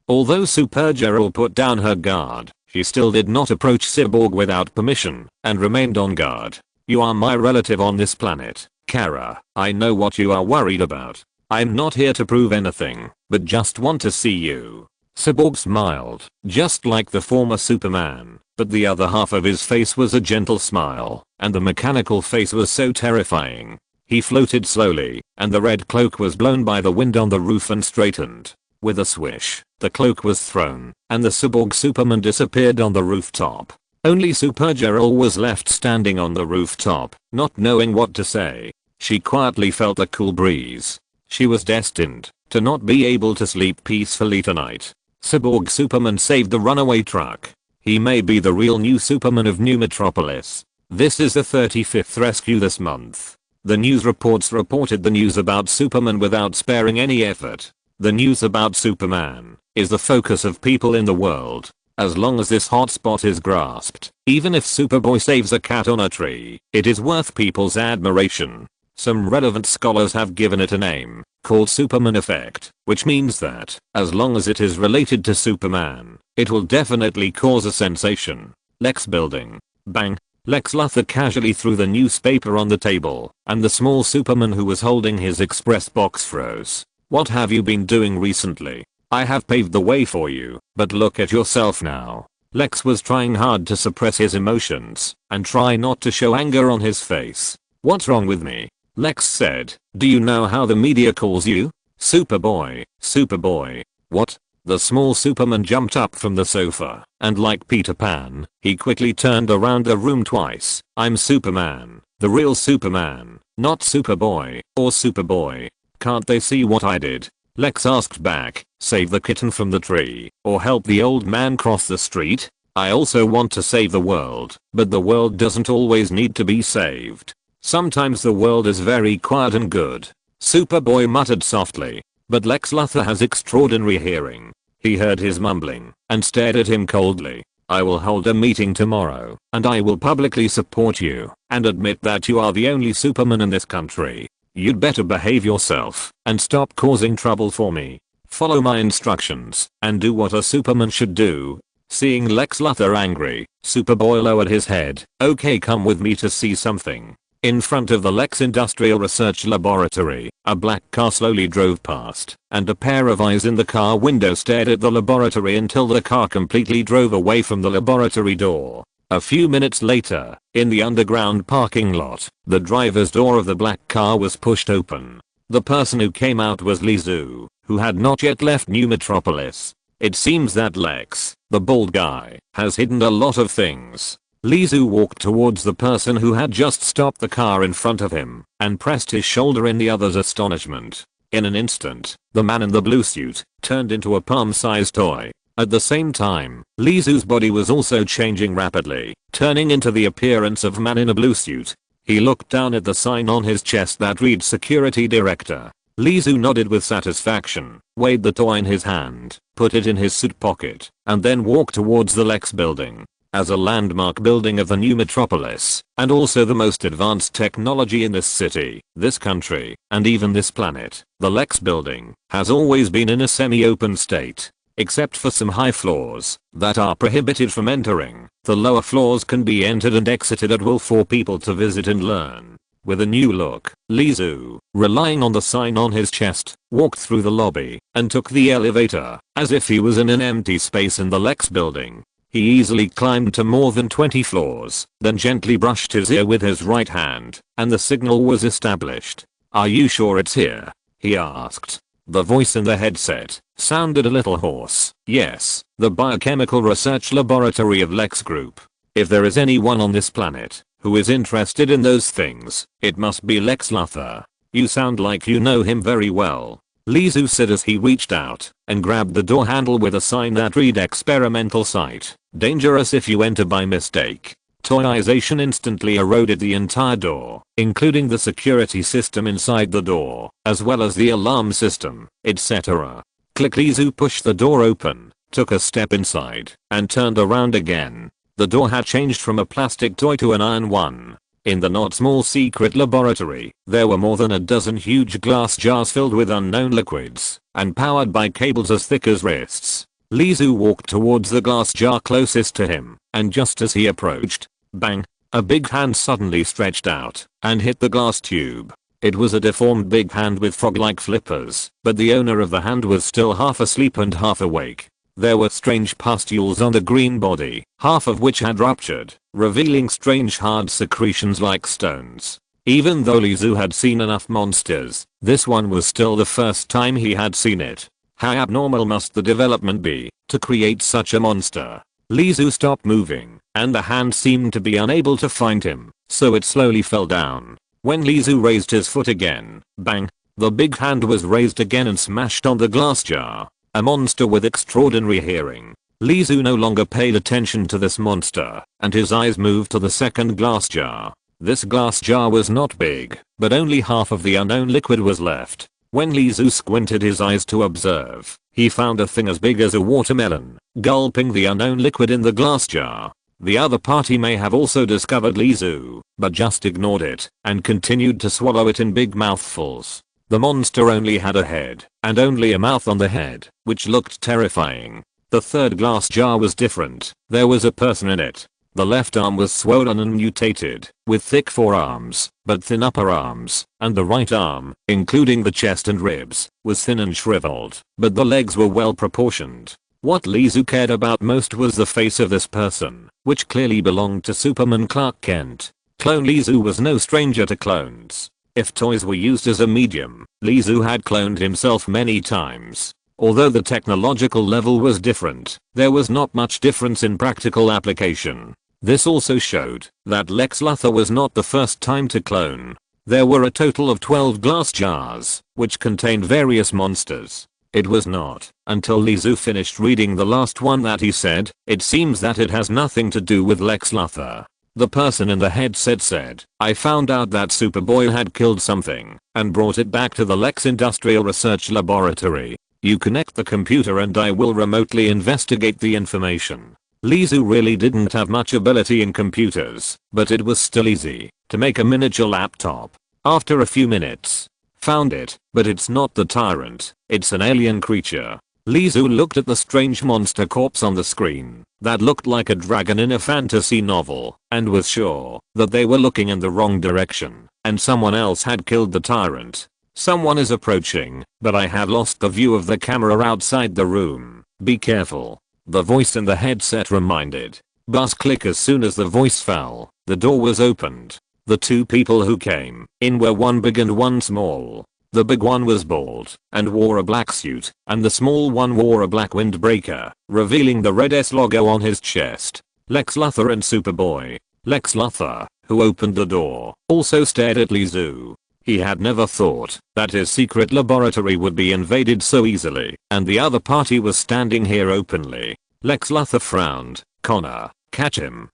Although Supergirl put down her guard, she still did not approach Cyborg without permission, and remained on guard. You are my relative on this planet, Kara. I know what you are worried about. I'm not here to prove anything, but just want to see you. Cyborg smiled, just like the former Superman, but the other half of his face was a gentle smile, and the mechanical face was so terrifying. He floated slowly, and the red cloak was blown by the wind on the roof and straightened. With a swish, the cloak was thrown, and the Cyborg Superman disappeared on the rooftop. Only Supergirl was left standing on the rooftop, not knowing what to say. She quietly felt the cool breeze. She was destined to not be able to sleep peacefully tonight. Cyborg Superman saved the runaway truck. He may be the real new Superman of New Metropolis. This is the 35th rescue this month. The news reports reported the news about Superman without sparing any effort. The news about Superman is the focus of people in the world. As long as this hotspot is grasped, even if Superboy saves a cat on a tree, it is worth people's admiration. Some relevant scholars have given it a name, called Superman effect, which means that, as long as it is related to Superman, it will definitely cause a sensation. Lex building. Bang. Lex Luthor casually threw the newspaper on the table, and the small Superman who was holding his express box froze. What have you been doing recently? I have paved the way for you, but look at yourself now. Lex was trying hard to suppress his emotions, and try not to show anger on his face. What's wrong with me? Lex said. Do you know how the media calls you? Superboy. Superboy. What? The small Superman jumped up from the sofa, and like Peter Pan, he quickly turned around the room twice. I'm Superman. The real Superman, not Superboy, or Superboy. Can't they see what I did? Lex asked back. Save the kitten from the tree, or help the old man cross the street? I also want to save the world, but the world doesn't always need to be saved. Sometimes the world is very quiet and good. Superboy muttered softly, but Lex Luthor has extraordinary hearing. He heard his mumbling, and stared at him coldly. I will hold a meeting tomorrow, and I will publicly support you, and admit that you are the only Superman in this country. You'd better behave yourself, and stop causing trouble for me. Follow my instructions, and do what a Superman should do. Seeing Lex Luthor angry, Superboy lowered his head. Okay, come with me to see something. In front of the Lex Industrial Research Laboratory, a black car slowly drove past, and a pair of eyes in the car window stared at the laboratory until the car completely drove away from the laboratory door. A few minutes later, in the underground parking lot, the driver's door of the black car was pushed open. The person who came out was Lizu, who had not yet left New Metropolis. It seems that Lex, the bald guy, has hidden a lot of things. Lizu walked towards the person who had just stopped the car in front of him, and pressed his shoulder in the other's astonishment. In an instant, the man in the blue suit turned into a palm-sized toy. At the same time, Lizu's body was also changing rapidly, turning into the appearance of man in a blue suit. He looked down at the sign on his chest that read Security Director. Lizu nodded with satisfaction, weighed the toy in his hand, put it in his suit pocket, and then walked towards the Lex building. As a landmark building of the new metropolis, and also the most advanced technology in this city, this country, and even this planet, the Lex building has always been in a semi-open state. Except for some high floors that are prohibited from entering, the lower floors can be entered and exited at will for people to visit and learn. With a new look, Lizu, relying on the sign on his chest, walked through the lobby and took the elevator as if he was in an empty space in the Lex building. He easily climbed to more than 20 floors, then gently brushed his ear with his right hand, and the signal was established. Are you sure it's here? He asked. The voice in the headset sounded a little hoarse. Yes, the biochemical research laboratory of Lex Group. If there is anyone on this planet who is interested in those things, it must be Lex Luthor. You sound like you know him very well. Lizu said as he reached out and grabbed the door handle with a sign that read Experimental Site. Dangerous if you enter by mistake. Toyization instantly eroded the entire door, including the security system inside the door, as well as the alarm system, etc. Click. Lizu pushed the door open, took a step inside, and turned around again. The door had changed from a plastic toy to an iron one. In the not small secret laboratory, there were more than a dozen huge glass jars filled with unknown liquids, and powered by cables as thick as wrists. Lizu walked towards the glass jar closest to him, and just as he approached, bang, a big hand suddenly stretched out and hit the glass tube. It was a deformed big hand with frog-like flippers, but the owner of the hand was still half asleep and half awake. There were strange pustules on the green body, half of which had ruptured, revealing strange hard secretions like stones. Even though Lizu had seen enough monsters, this one was still the first time he had seen it. How abnormal must the development be to create such a monster? Lizu stopped moving, and the hand seemed to be unable to find him, so it slowly fell down. When Lizu raised his foot again, bang, the big hand was raised again and smashed on the glass jar. A monster with extraordinary hearing. Lizu no longer paid attention to this monster, and his eyes moved to the second glass jar. This glass jar was not big, but only half of the unknown liquid was left. When Lizu squinted his eyes to observe, he found a thing as big as a watermelon, gulping the unknown liquid in the glass jar. The other party may have also discovered Lizu, but just ignored it, and continued to swallow it in big mouthfuls. The monster only had a head, and only a mouth on the head, which looked terrifying. The third glass jar was different. There was a person in it. The left arm was swollen and mutated, with thick forearms, but thin upper arms, and the right arm, including the chest and ribs, was thin and shriveled, but the legs were well proportioned. What Lizu cared about most was the face of this person, which clearly belonged to Superman Clark Kent. Clone Lizu was no stranger to clones. If toys were used as a medium, Lizu had cloned himself many times. Although the technological level was different, there was not much difference in practical application. This also showed that Lex Luthor was not the first time to clone. There were a total of 12 glass jars, which contained various monsters. It was not until Lizu finished reading the last one that he said, "It seems that it has nothing to do with Lex Luthor." The person in the headset said, "I found out that Superboy had killed something and brought it back to the Lex Industrial Research Laboratory. You connect the computer and I will remotely investigate the information." Lizu really didn't have much ability in computers, but it was still easy to make a miniature laptop. After a few minutes, found it, but it's not the tyrant, it's an alien creature. Lizu looked at the strange monster corpse on the screen that looked like a dragon in a fantasy novel and was sure that they were looking in the wrong direction and someone else had killed the tyrant. "Someone is approaching, but I have lost the view of the camera outside the room. Be careful," the voice in the headset reminded. Buzz click as soon as the voice fell, the door was opened. The two people who came in were one big and one small. The big one was bald and wore a black suit, and the small one wore a black windbreaker, revealing the red S logo on his chest. Lex Luthor and Superboy. Lex Luthor, who opened the door, also stared at Lizu. He had never thought that his secret laboratory would be invaded so easily, and the other party was standing here openly. Lex Luthor frowned. "Connor, catch him."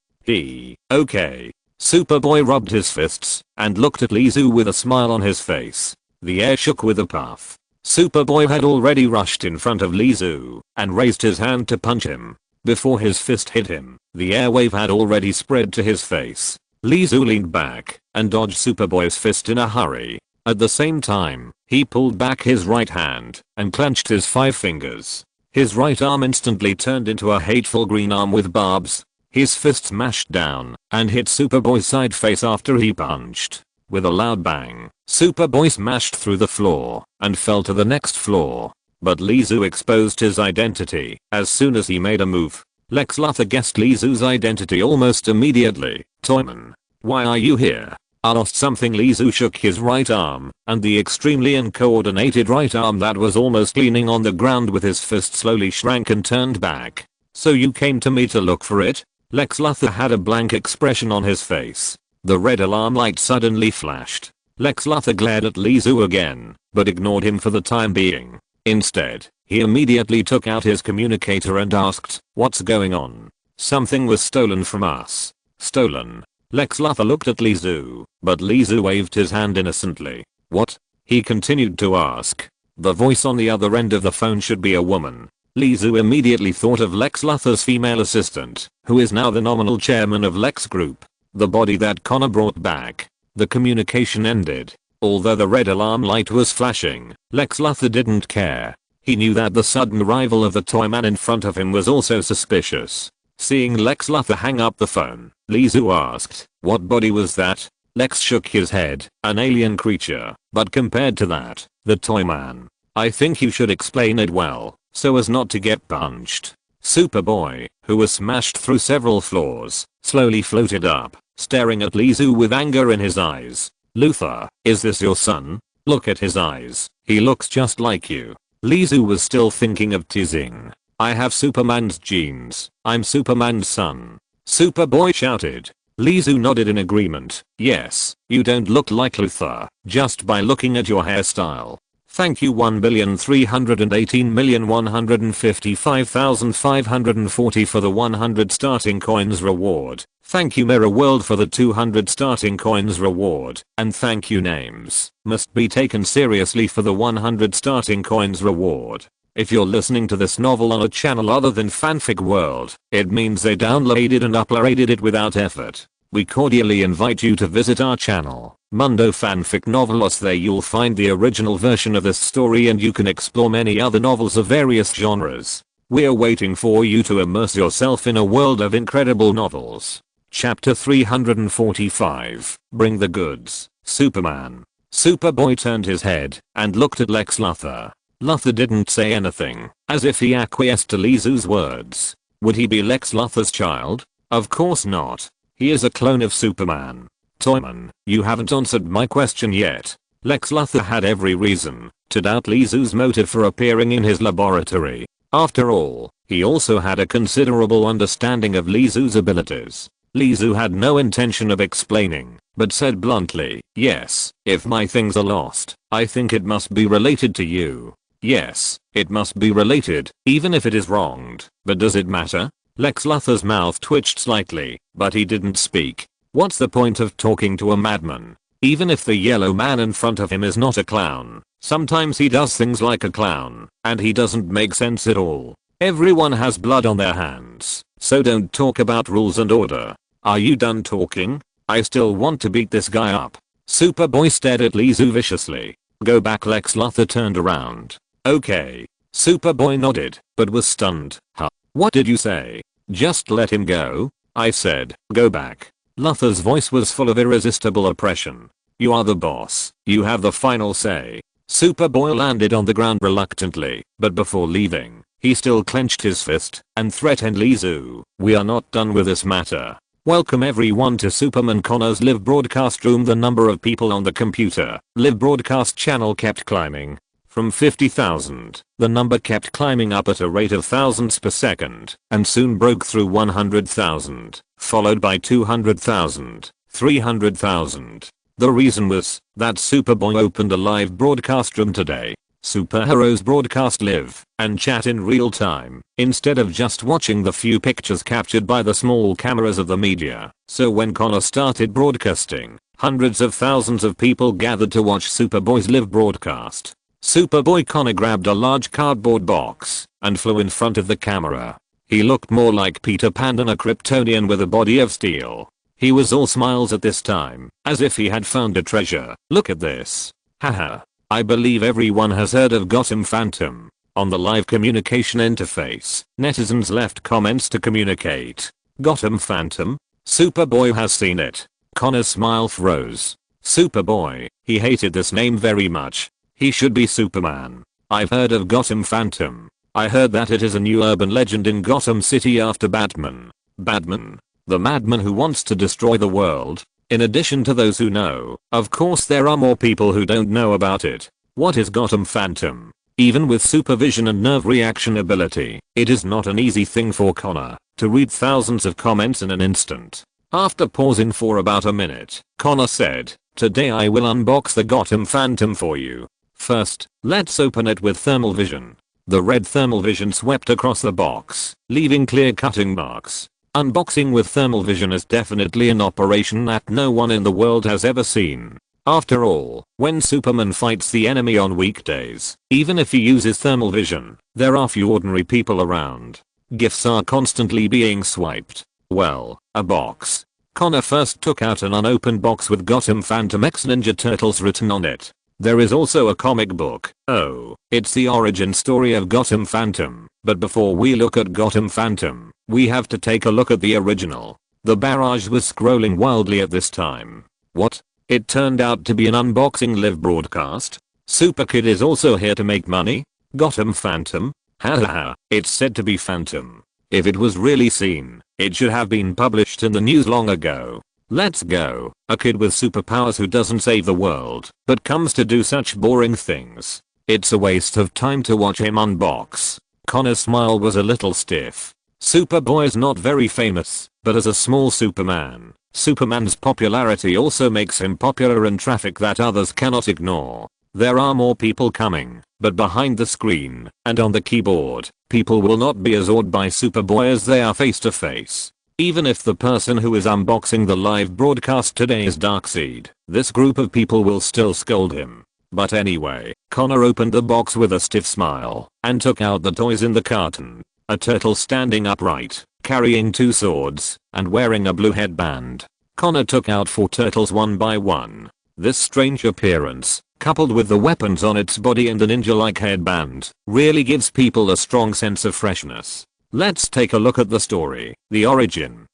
Okay. Superboy rubbed his fists and looked at Lizu with a smile on his face. The air shook with a puff. Superboy had already rushed in front of Lizu and raised his hand to punch him. Before his fist hit him, the airwave had already spread to his face. Lizu leaned back and dodged Superboy's fist in a hurry. At the same time, he pulled back his right hand and clenched his 5 fingers. His right arm instantly turned into a hateful green arm with barbs. His fist smashed down and hit Superboy's side face after he punched. With a loud bang, Superboy smashed through the floor and fell to the next floor. But Lizu exposed his identity as soon as he made a move. Lex Luthor guessed Lizu's identity almost immediately. "Toyman, why are you here?" "I lost something." Lizu shook his right arm, and the extremely uncoordinated right arm that was almost leaning on the ground with his fist slowly shrank and turned back. "So you came to me to look for it?" Lex Luthor had a blank expression on his face. The red alarm light suddenly flashed. Lex Luthor glared at Lizu again, but ignored him for the time being. Instead, he immediately took out his communicator and asked, "What's going on?" "Something was stolen from us." "Stolen?" Lex Luthor looked at Lizu, but Lizu waved his hand innocently. "What?" he continued to ask. The voice on the other end of the phone should be a woman. Lizu immediately thought of Lex Luthor's female assistant, who is now the nominal chairman of Lex Group. The body that Connor brought back. The communication ended. Although the red alarm light was flashing, Lex Luthor didn't care. He knew that the sudden arrival of the toy man in front of him was also suspicious. Seeing Lex Luthor hang up the phone, Lizu asked, "What body was that?" Lex shook his head. An alien creature. But compared to that, the toy man. I think you should explain it well, so as not to get punched. Superboy, who was smashed through several floors, slowly floated up, staring at Lizu with anger in his eyes. Luthor, is this your son? Look at his eyes. He looks just like you. Lizu was still thinking of teasing. I have Superman's genes. I'm Superman's son. Superboy shouted. Lizu nodded in agreement. Yes, you don't look like Luthor, just by looking at your hairstyle. Thank you 1,318,155,540 for the 100 starting coins reward. Thank you Mirror World for the 200 starting coins reward. And thank you Names must be taken seriously for the 100 starting coins reward. If you're listening to this novel on a channel other than Fanfic World, it means they downloaded and uploaded it without effort. We cordially invite you to visit our channel, Mundo Fanfic Novelos. There you'll find the original version of this story and you can explore many other novels of various genres. We're waiting for you to immerse yourself in a world of incredible novels. Chapter 345, Bring the Goods, Superman. Superboy turned his head and looked at Lex Luthor. Luthor didn't say anything, as if he acquiesced to Lizu's words. Would he be Lex Luthor's child? Of course not. He is a clone of Superman. Toyman, you haven't answered my question yet. Lex Luthor had every reason to doubt Lizu's motive for appearing in his laboratory. After all, he also had a considerable understanding of Lizu's abilities. Lizu had no intention of explaining, but said bluntly, yes, if my things are lost, I think it must be related to you. Yes, it must be related, even if it is wronged, but does it matter? Lex Luthor's mouth twitched slightly, but he didn't speak. What's the point of talking to a madman? Even if the yellow man in front of him is not a clown, sometimes he does things like a clown, and he doesn't make sense at all. Everyone has blood on their hands, so don't talk about rules and order. Are you done talking? I still want to beat this guy up. Superboy stared at Lizu viciously. Go back. Lex Luthor turned around. Okay. Superboy nodded, but was stunned. Huh? What did you say? Just let him go? I said, go back. Luthor's voice was full of irresistible oppression. You are the boss. You have the final say. Superboy landed on the ground reluctantly, but before leaving, he still clenched his fist and threatened Lizu. We are not done with this matter. Welcome everyone to Superman Connor's live broadcast room. The number of people on the computer live broadcast channel kept climbing. From 50,000, the number kept climbing up at a rate of thousands per second, and soon broke through 100,000, followed by 200,000, 300,000. The reason was that Superboy opened a live broadcast room today. Superheroes broadcast live and chat in real time, instead of just watching the few pictures captured by the small cameras of the media. So when Connor started broadcasting, hundreds of thousands of people gathered to watch Superboy's live broadcast. Superboy Connor grabbed a large cardboard box and flew in front of the camera. He looked more like Peter Pan than a Kryptonian with a body of steel. He was all smiles at this time, as if he had found a treasure. Look at this. Haha. I believe everyone has heard of Gotham Phantom. On the live communication interface, netizens left comments to communicate. Gotham Phantom? Superboy has seen it. Connor's smile froze. Superboy, he hated this name very much. He should be Superman. I've heard of Gotham Phantom. I heard that it is a new urban legend in Gotham City after Batman. Batman? The madman who wants to destroy the world? In addition to those who know, of course there are more people who don't know about it. What is Gotham Phantom? Even with supervision and nerve reaction ability, it is not an easy thing for Connor to read thousands of comments in an instant. After pausing for about a minute, Connor said, today I will unbox the Gotham Phantom for you. First, let's open it with thermal vision. The red thermal vision swept across the box, leaving clear cutting marks. Unboxing with thermal vision is definitely an operation that no one in the world has ever seen. After all, when Superman fights the enemy on weekdays, even if he uses thermal vision, there are few ordinary people around. Gifts are constantly being swiped. Well, a box. Connor first took out an unopened box with Gotham Phantom X Ninja Turtles written on it. There is also a comic book. Oh, it's the origin story of Gotham Phantom. But before we look at Gotham Phantom, we have to take a look at the original. The barrage was scrolling wildly at this time. What? It turned out to be an unboxing live broadcast. Super Kid is also here to make money. Gotham Phantom? Hahaha, it's said to be Phantom. If it was really seen, it should have been published in the news long ago. Let's go. A kid with superpowers who doesn't save the world, but comes to do such boring things. It's a waste of time to watch him unbox. Connor's smile was a little stiff. Superboy's not very famous, but as a small Superman, Superman's popularity also makes him popular in traffic that others cannot ignore. There are more people coming, but behind the screen and on the keyboard, people will not be as awed by Superboy as they are face to face. Even if the person who is unboxing the live broadcast today is Darkseid, this group of people will still scold him. But anyway, Connor opened the box with a stiff smile and took out the toys in the carton. A turtle standing upright, carrying 2 swords, and wearing a blue headband. Connor took out 4 turtles one by one. This strange appearance, coupled with the weapons on its body and the ninja-like headband, really gives people a strong sense of freshness. Let's take a look at the story, the origin.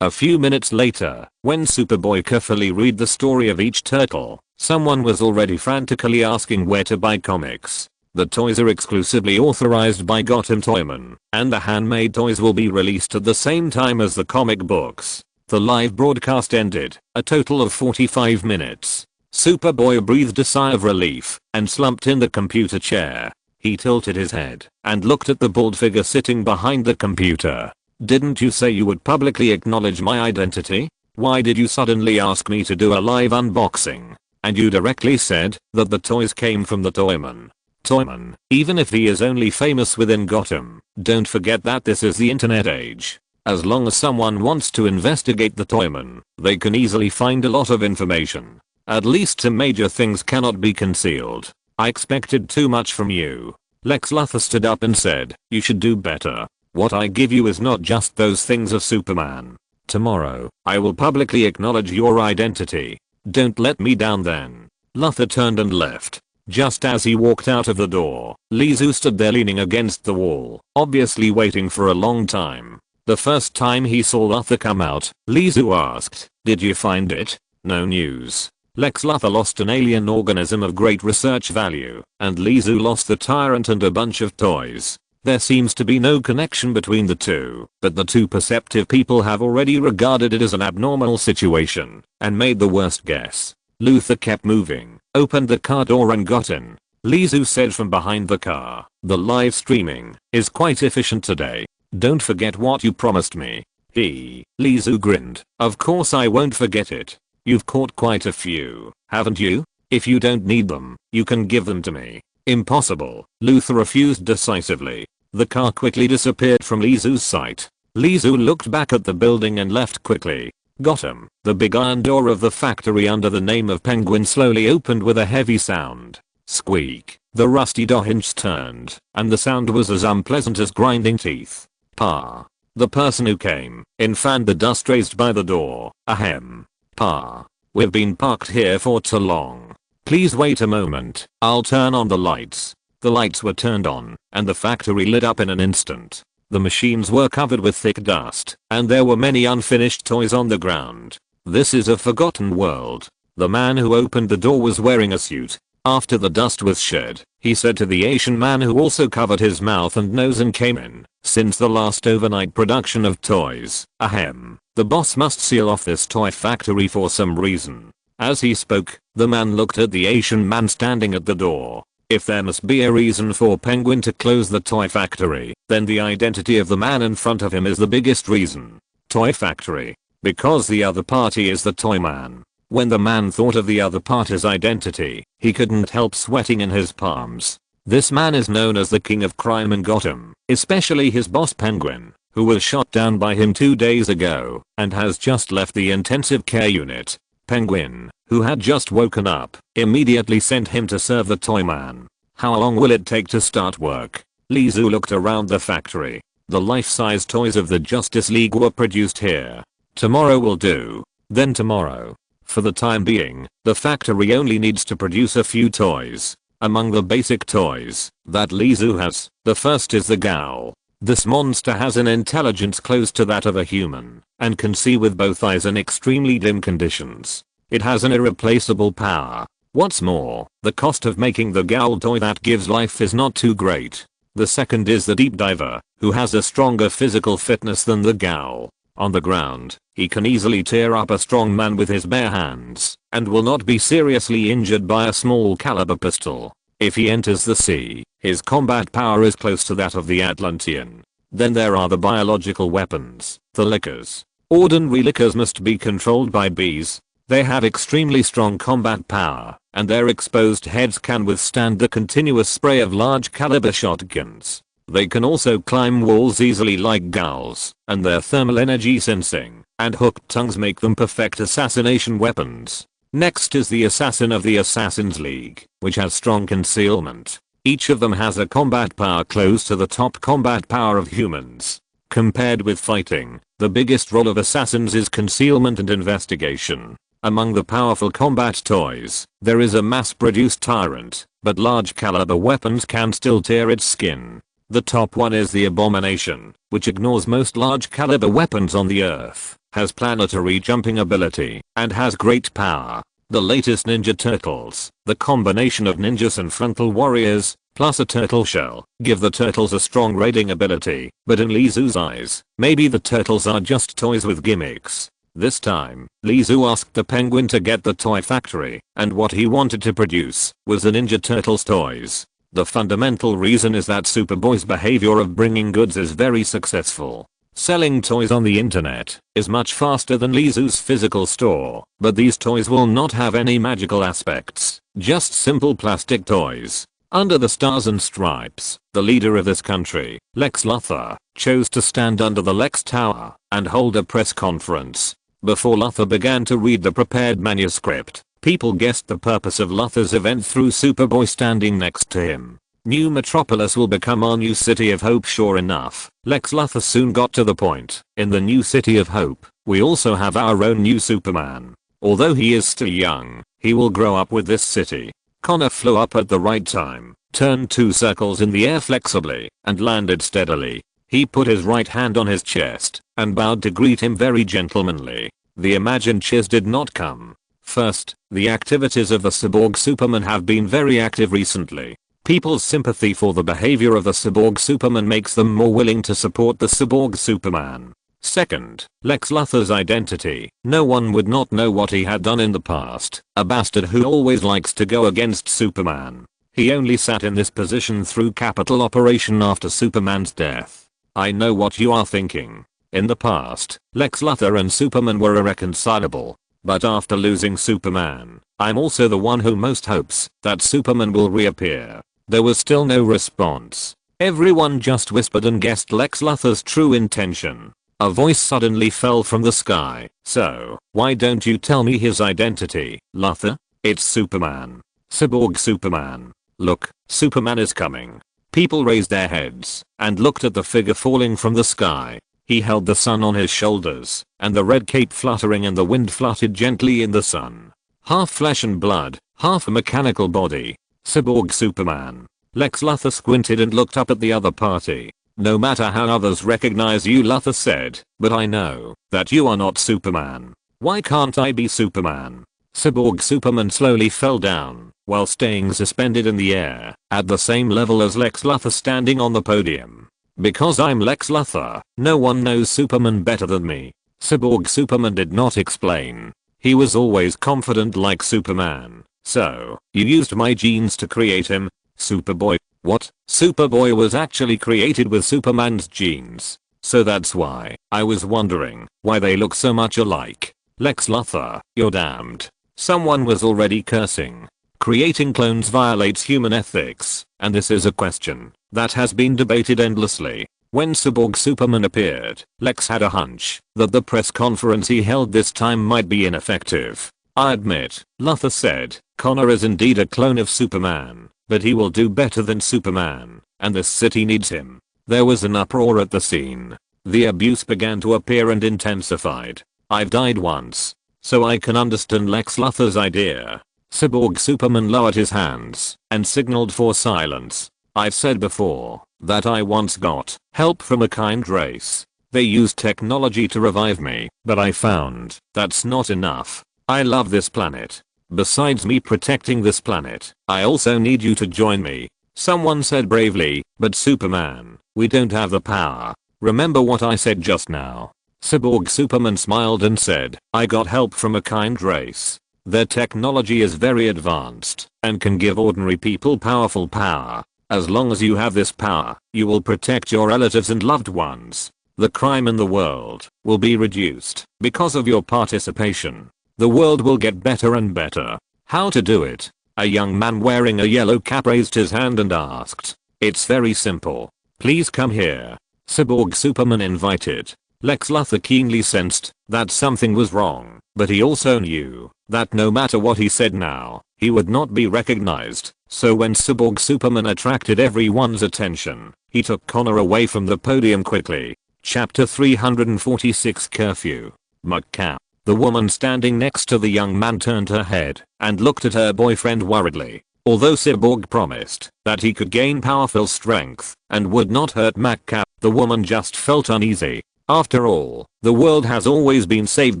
A few minutes later, when Superboy carefully read the story of each turtle, someone was already frantically asking where to buy comics. The toys are exclusively authorized by Gotham Toyman, and the handmade toys will be released at the same time as the comic books. The live broadcast ended, a total of 45 minutes. Superboy breathed a sigh of relief and slumped in the computer chair. He tilted his head and looked at the bald figure sitting behind the computer. Didn't you say you would publicly acknowledge my identity? Why did you suddenly ask me to do a live unboxing? And you directly said that the toys came from the Toyman. Toyman, even if he is only famous within Gotham, don't forget that this is the internet age. As long as someone wants to investigate the Toyman, they can easily find a lot of information. At least some major things cannot be concealed. I expected too much from you. Lex Luthor stood up and said, you should do better. What I give you is not just those things of Superman. Tomorrow, I will publicly acknowledge your identity. Don't let me down then. Luthor turned and left. Just as he walked out of the door, Lizu stood there leaning against the wall, obviously waiting for a long time. The first time he saw Luthor come out, Lizu asked, did you find it? No news. Lex Luthor lost an alien organism of great research value, and Lizu lost the tyrant and a bunch of toys. There seems to be no connection between the two, but the two perceptive people have already regarded it as an abnormal situation, and made the worst guess. Luthor kept moving, opened the car door and got in. Lizu said from behind the car, the live streaming is quite efficient today. Don't forget what you promised me. Lizu grinned. Of course I won't forget it. You've caught quite a few, haven't you? If you don't need them, you can give them to me. Impossible. Luthor refused decisively. The car quickly disappeared from Lizu's sight. Lizu looked back at the building and left quickly. Gotham. The big iron door of the factory under the name of Penguin slowly opened with a heavy sound. Squeak. The rusty door hinge turned, and the sound was as unpleasant as grinding teeth. Pa. The person who came in fanned the dust raised by the door. Ahem. Pa. We've been parked here for too long. Please wait a moment. I'll turn on the lights. The lights were turned on, and the factory lit up in an instant. The machines were covered with thick dust, and there were many unfinished toys on the ground. This is a forgotten world. The man who opened the door was wearing a suit. After the dust was shed, he said to the Asian man who also covered his mouth and nose and came in, since the last overnight production of toys, ahem, the boss must seal off this toy factory for some reason. As he spoke, the man looked at the Asian man standing at the door. If there must be a reason for Penguin to close the toy factory, then the identity of the man in front of him is the biggest reason. Toy factory. Because the other party is the toy man. When the man thought of the other party's identity, he couldn't help sweating in his palms. This man is known as the king of crime in Gotham, especially his boss Penguin, who was shot down by him 2 days ago, and has just left the intensive care unit. Penguin, who had just woken up, immediately sent him to serve the toy man. How long will it take to start work? Lizu looked around the factory. The life-size toys of the Justice League were produced here. Tomorrow will do. Then tomorrow. For the time being, the factory only needs to produce a few toys. Among the basic toys that Lizu has, the first is the Gowl. This monster has an intelligence close to that of a human, and can see with both eyes in extremely dim conditions. It has an irreplaceable power. What's more, the cost of making the Gowl toy that gives life is not too great. The second is the Deep Diver, who has a stronger physical fitness than the Gowl. On the ground, he can easily tear up a strong man with his bare hands, and will not be seriously injured by a small caliber pistol. If he enters the sea, his combat power is close to that of the Atlantean. Then there are the biological weapons, the lickers. Ordinary lickers must be controlled by bees. They have extremely strong combat power, and their exposed heads can withstand the continuous spray of large caliber shotguns. They can also climb walls easily like Gowls, and their thermal energy sensing and hooked tongues make them perfect assassination weapons. Next is the Assassin of the Assassin's League, which has strong concealment. Each of them has a combat power close to the top combat power of humans. Compared with fighting, the biggest role of assassins is concealment and investigation. Among the powerful combat toys, there is a mass-produced tyrant, but large caliber weapons can still tear its skin. The top one is the Abomination, which ignores most large caliber weapons on the earth, has planetary jumping ability, and has great power. The latest Ninja Turtles, the combination of ninjas and frontal warriors, plus a turtle shell, give the turtles a strong raiding ability, but in Lizu's eyes, maybe the turtles are just toys with gimmicks. This time, Lizu asked the penguin to get the toy factory, and what he wanted to produce was the Ninja Turtles toys. The fundamental reason is that Superboy's behavior of bringing goods is very successful. Selling toys on the internet is much faster than Lizu's physical store, but these toys will not have any magical aspects, just simple plastic toys. Under the stars and stripes, the leader of this country, Lex Luthor, chose to stand under the Lex Tower and hold a press conference. Before Luthor began to read the prepared manuscript, people guessed the purpose of Luthor's event through Superboy standing next to him. New Metropolis will become our new City of Hope. Sure enough, Lex Luthor soon got to the point. In the new City of Hope, we also have our own new Superman. Although he is still young, he will grow up with this city. Connor flew up at the right time, turned 2 circles in the air flexibly, and landed steadily. He put his right hand on his chest and bowed to greet him very gentlemanly. The imagined cheers did not come. First, the activities of the Cyborg Superman have been very active recently. People's sympathy for the behavior of the Cyborg Superman makes them more willing to support the Cyborg Superman. Second, Lex Luthor's identity. No one would not know what he had done in the past. A bastard who always likes to go against Superman. He only sat in this position through capital operation after Superman's death. I know what you are thinking. In the past, Lex Luthor and Superman were irreconcilable. But after losing Superman, I'm also the one who most hopes that Superman will reappear. There was still no response. Everyone just whispered and guessed Lex Luthor's true intention. A voice suddenly fell from the sky. So, why don't you tell me his identity, Luthor? It's Superman. Cyborg Superman. Look, Superman is coming. People raised their heads and looked at the figure falling from the sky. He held the sun on his shoulders, and the red cape fluttering and the wind fluttered gently in the sun. Half flesh and blood, half a mechanical body. Cyborg Superman. Lex Luthor squinted and looked up at the other party. No matter how others recognize you, Luthor said, but I know that you are not Superman. Why can't I be Superman? Cyborg Superman slowly fell down, while staying suspended in the air, at the same level as Lex Luthor standing on the podium. Because I'm Lex Luthor, no one knows Superman better than me. Cyborg Superman did not explain. He was always confident like Superman. So, you used my genes to create him? Superboy. What? Superboy was actually created with Superman's genes. So that's why I was wondering why they look so much alike. Lex Luthor, you're damned. Someone was already cursing. Creating clones violates human ethics, and this is a question that has been debated endlessly. When Cyborg Superman appeared, Lex had a hunch that the press conference he held this time might be ineffective. I admit, Luthor said, Connor is indeed a clone of Superman, but he will do better than Superman, and this city needs him. There was an uproar at the scene. The abuse began to appear and intensified. I've died once, so I can understand Lex Luthor's idea. Cyborg Superman lowered his hands and signaled for silence. I've said before that I once got help from a kind race. They used technology to revive me, but I found that's not enough. I love this planet. Besides me protecting this planet, I also need you to join me. Someone said bravely, but Superman, we don't have the power. Remember what I said just now? Cyborg Superman smiled and said, I got help from a kind race. Their technology is very advanced and can give ordinary people powerful power. As long as you have this power, you will protect your relatives and loved ones. The crime in the world will be reduced because of your participation. The world will get better and better. How to do it? A young man wearing a yellow cap raised his hand and asked. It's very simple. Please come here. Cyborg Superman invited. Lex Luthor keenly sensed that something was wrong, but he also knew that no matter what he said now, he would not be recognized. So when Cyborg Superman attracted everyone's attention, he took Connor away from the podium quickly. Chapter 346 Curfew. Mugcap. The woman standing next to the young man turned her head and looked at her boyfriend worriedly. Although Cyborg promised that he could gain powerful strength and would not hurt Mugcap, the woman just felt uneasy. After all, the world has always been saved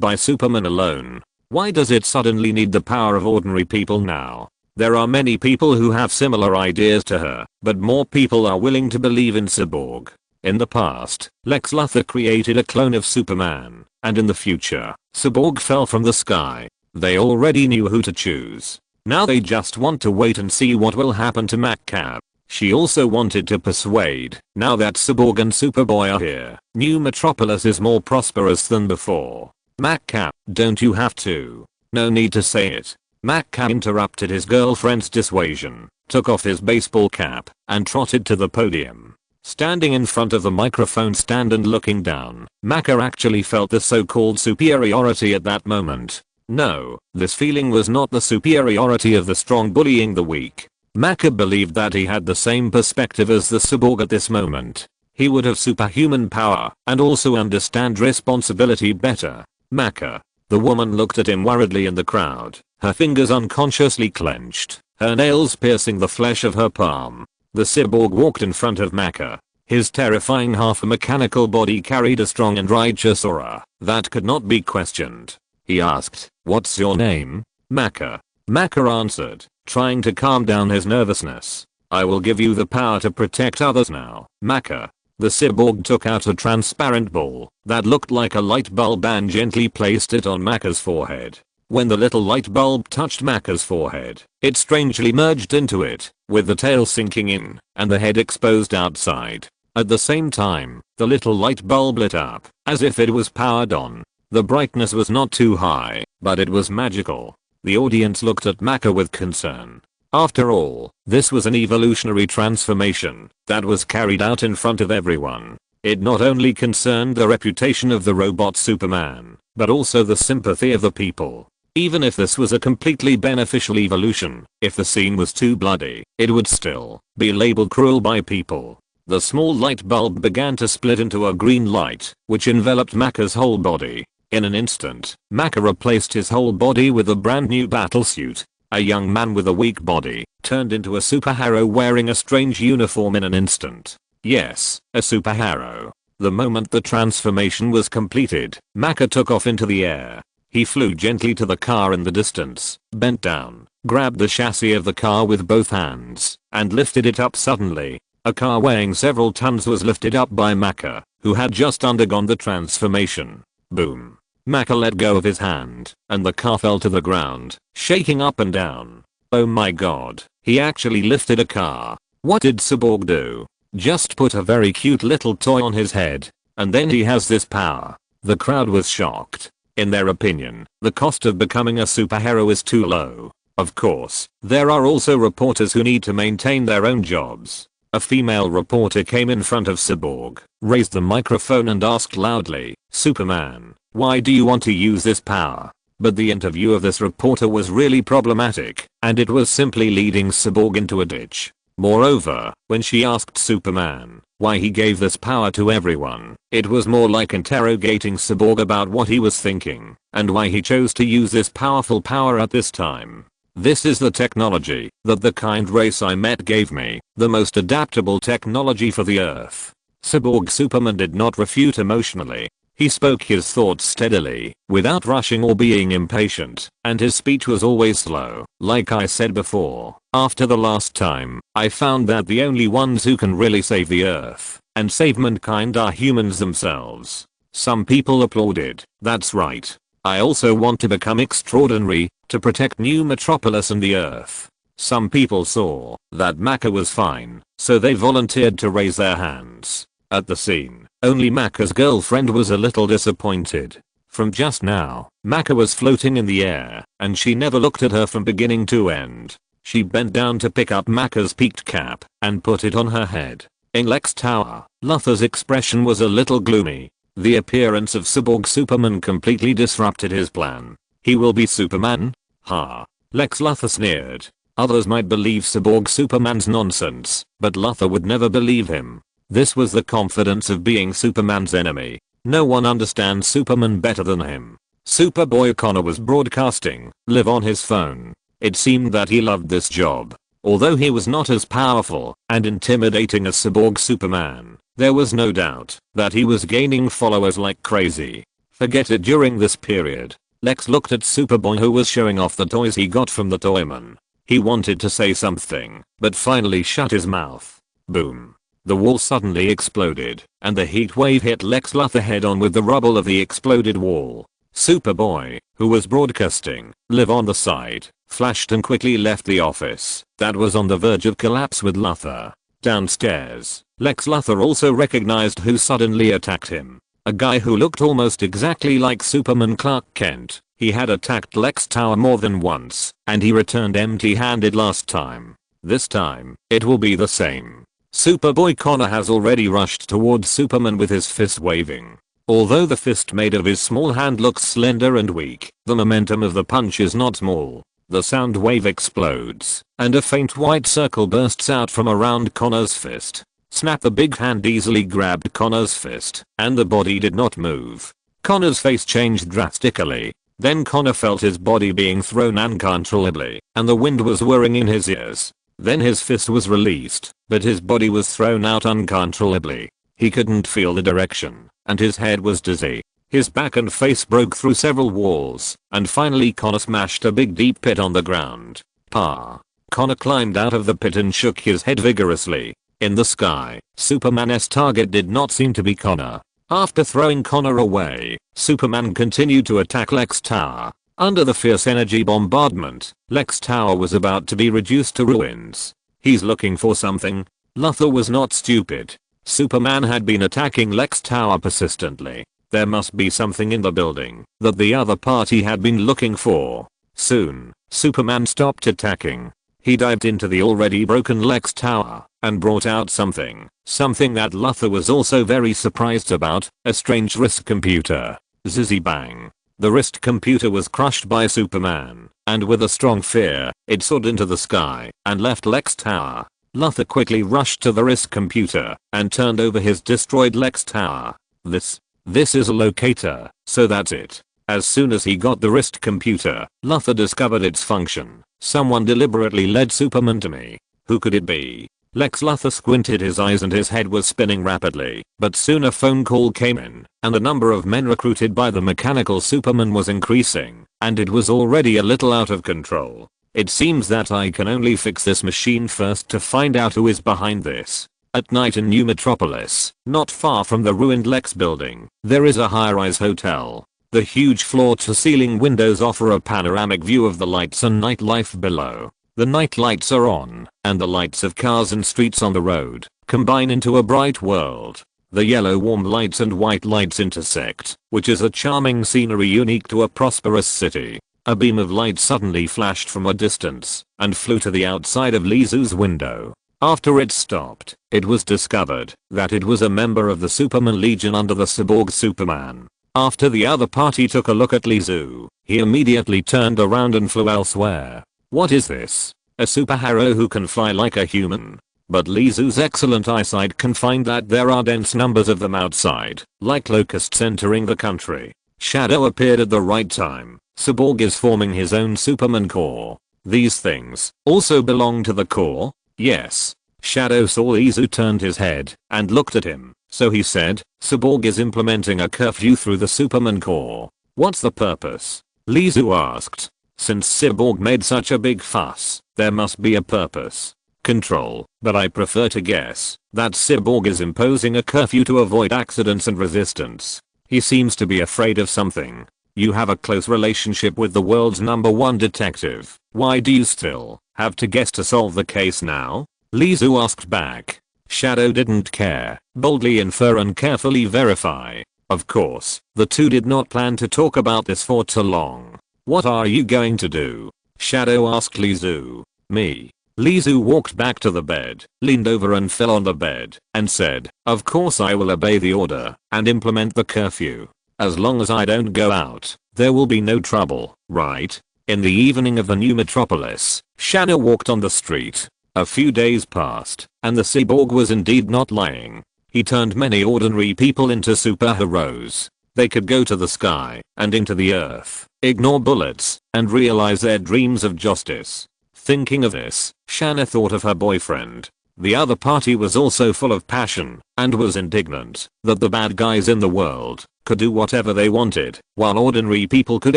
by Superman alone. Why does it suddenly need the power of ordinary people now? There are many people who have similar ideas to her, but more people are willing to believe in Cyborg. In the past, Lex Luthor created a clone of Superman, and in the future, Cyborg fell from the sky. They already knew who to choose. Now they just want to wait and see what will happen to Mugcap. She also wanted to persuade, now that Cyborg and Superboy are here, New Metropolis is more prosperous than before. Mugcap, don't you have to? No need to say it. Mugcap interrupted his girlfriend's dissuasion, took off his baseball cap, and trotted to the podium. Standing in front of the microphone stand and looking down, Maka actually felt the so-called superiority at that moment. No, this feeling was not the superiority of the strong bullying the weak. Maka believed that he had the same perspective as the Cyborg at this moment. He would have superhuman power and also understand responsibility better. Maka. The woman looked at him worriedly in the crowd, her fingers unconsciously clenched, her nails piercing the flesh of her palm. The Cyborg walked in front of Maka. His terrifying half-mechanical body carried a strong and righteous aura that could not be questioned. He asked, "What's your name?" Maka. Maka answered, trying to calm down his nervousness. "I will give you the power to protect others now, Maka." The Cyborg took out a transparent ball that looked like a light bulb and gently placed it on Maka's forehead. When the little light bulb touched Maka's forehead, it strangely merged into it, with the tail sinking in and the head exposed outside. At the same time, the little light bulb lit up, as if it was powered on. The brightness was not too high, but it was magical. The audience looked at Maka with concern. After all, this was an evolutionary transformation that was carried out in front of everyone. It not only concerned the reputation of the robot Superman, but also the sympathy of the people. Even if this was a completely beneficial evolution, if the scene was too bloody, it would still be labeled cruel by people. The small light bulb began to split into a green light, which enveloped Maka's whole body. In an instant, Maka replaced his whole body with a brand new battlesuit. A young man with a weak body turned into a superhero wearing a strange uniform in an instant. Yes, a superhero. The moment the transformation was completed, Maka took off into the air. He flew gently to the car in the distance, bent down, grabbed the chassis of the car with both hands, and lifted it up suddenly. A car weighing several tons was lifted up by Maka, who had just undergone the transformation. Boom. Maka let go of his hand, and the car fell to the ground, shaking up and down. Oh my god, he actually lifted a car. What did Cyborg do? Just put a very cute little toy on his head, and then he has this power. The crowd was shocked. In their opinion, the cost of becoming a superhero is too low. Of course, there are also reporters who need to maintain their own jobs. A female reporter came in front of Cyborg, raised the microphone and asked loudly, "Superman, why do you want to use this power?" But the interview of this reporter was really problematic, and it was simply leading Cyborg into a ditch. Moreover, when she asked Superman why he gave this power to everyone, it was more like interrogating Cyborg about what he was thinking, and why he chose to use this powerful power at this time. "This is the technology that the kind race I met gave me, the most adaptable technology for the Earth." Cyborg Superman did not refute emotionally. He spoke his thoughts steadily, without rushing or being impatient, and his speech was always slow. Like I said before, after the last time, I found that the only ones who can really save the earth and save mankind are humans themselves. Some people applauded. That's right. I also want to become extraordinary, to protect New Metropolis and the earth. Some people saw that Maka was fine, so they volunteered to raise their hands. At the scene, only Maka's girlfriend was a little disappointed. From just now, Maka was floating in the air, and she never looked at her from beginning to end. She bent down to pick up Maka's peaked cap and put it on her head. In Lex Tower, Luthor's expression was a little gloomy. The appearance of Cyborg Superman completely disrupted his plan. He will be Superman? Ha. Lex Luthor sneered. Others might believe Cyborg Superman's nonsense, but Luthor would never believe him. This was the confidence of being Superman's enemy. No one understands Superman better than him. Superboy Connor was broadcasting live on his phone. It seemed that he loved this job. Although he was not as powerful and intimidating as Cyborg Superman, there was no doubt that he was gaining followers like crazy. Forget it. During this period, Lex looked at Superboy, who was showing off the toys he got from the toyman. He wanted to say something, but finally shut his mouth. Boom. The wall suddenly exploded, and the heat wave hit Lex Luthor head on with the rubble of the exploded wall. Superboy, who was broadcasting live on the side, flashed and quickly left the office that was on the verge of collapse with Luthor. Downstairs, Lex Luthor also recognized who suddenly attacked him. A guy who looked almost exactly like Superman, Clark Kent. He had attacked Lex Tower more than once, and he returned empty-handed last time. This time, it will be the same. Superboy Connor has already rushed towards Superman with his fist waving. Although the fist made of his small hand looks slender and weak, the momentum of the punch is not small. The sound wave explodes, and a faint white circle bursts out from around Connor's fist. Snap! The big hand easily grabbed Connor's fist, and the body did not move. Connor's face changed drastically. Then Connor felt his body being thrown uncontrollably, and the wind was whirring in his ears. Then his fist was released, but his body was thrown out uncontrollably. He couldn't feel the direction, and his head was dizzy. His back and face broke through several walls, and finally Connor smashed a big deep pit on the ground. Pa. Connor climbed out of the pit and shook his head vigorously. In the sky, Superman's target did not seem to be Connor. After throwing Connor away, Superman continued to attack Lex Tower. Under the fierce energy bombardment, Lex Tower was about to be reduced to ruins. He's looking for something. Luthor was not stupid. Superman had been attacking Lex Tower persistently. There must be something in the building that the other party had been looking for. Soon, Superman stopped attacking. He dived into the already broken Lex Tower and brought out something that Luthor was also very surprised about, a strange wrist computer. Zizzy bang. The wrist computer was crushed by Superman, and with a strong fear, it soared into the sky and left Lex Tower. Luthor quickly rushed to the wrist computer and turned over his destroyed Lex Tower. This is a locator, so that's it. As soon as he got the wrist computer, Luthor discovered its function. Someone deliberately led Superman to me. Who could it be? Lex Luthor squinted his eyes and his head was spinning rapidly, but soon a phone call came in, and the number of men recruited by the mechanical Superman was increasing, and it was already a little out of control. It seems that I can only fix this machine first to find out who is behind this. At night in New Metropolis, not far from the ruined Lex building, there is a high-rise hotel. The huge floor-to-ceiling windows offer a panoramic view of the lights and nightlife below. The night lights are on, and the lights of cars and streets on the road combine into a bright world. The yellow warm lights and white lights intersect, which is a charming scenery unique to a prosperous city. A beam of light suddenly flashed from a distance and flew to the outside of Lizu's window. After it stopped, it was discovered that it was a member of the Superman Legion under the Cyborg Superman. After the other party took a look at Lizu, he immediately turned around and flew elsewhere. What is this? A superhero who can fly like a human? But Lizu's excellent eyesight can find that there are dense numbers of them outside, like locusts entering the country. Shadow appeared at the right time. Cyborg is forming his own Superman Corps. These things also belong to the Corps? Yes. Shadow saw Lizu turned his head and looked at him. So he said, Cyborg is implementing a curfew through the Superman core. What's the purpose? Lizu asked. Since Cyborg made such a big fuss, there must be a purpose. Control, but I prefer to guess that Cyborg is imposing a curfew to avoid accidents and resistance. He seems to be afraid of something. You have a close relationship with the world's #1 detective. Why do you still have to guess to solve the case now? Lizu asked back. Shadow didn't care, boldly infer and carefully verify. Of course, the two did not plan to talk about this for too long. What are you going to do? Shadow asked Lizu. Me. Lizu walked back to the bed, leaned over and fell on the bed, and said, of course I will obey the order and implement the curfew. As long as I don't go out, there will be no trouble, right? In the evening of the new metropolis, Shanna walked on the street. A few days passed, and the cyborg was indeed not lying. He turned many ordinary people into superheroes. They could go to the sky and into the earth, ignore bullets, and realize their dreams of justice. Thinking of this, Shanna thought of her boyfriend. The other party was also full of passion and was indignant that the bad guys in the world could do whatever they wanted while ordinary people could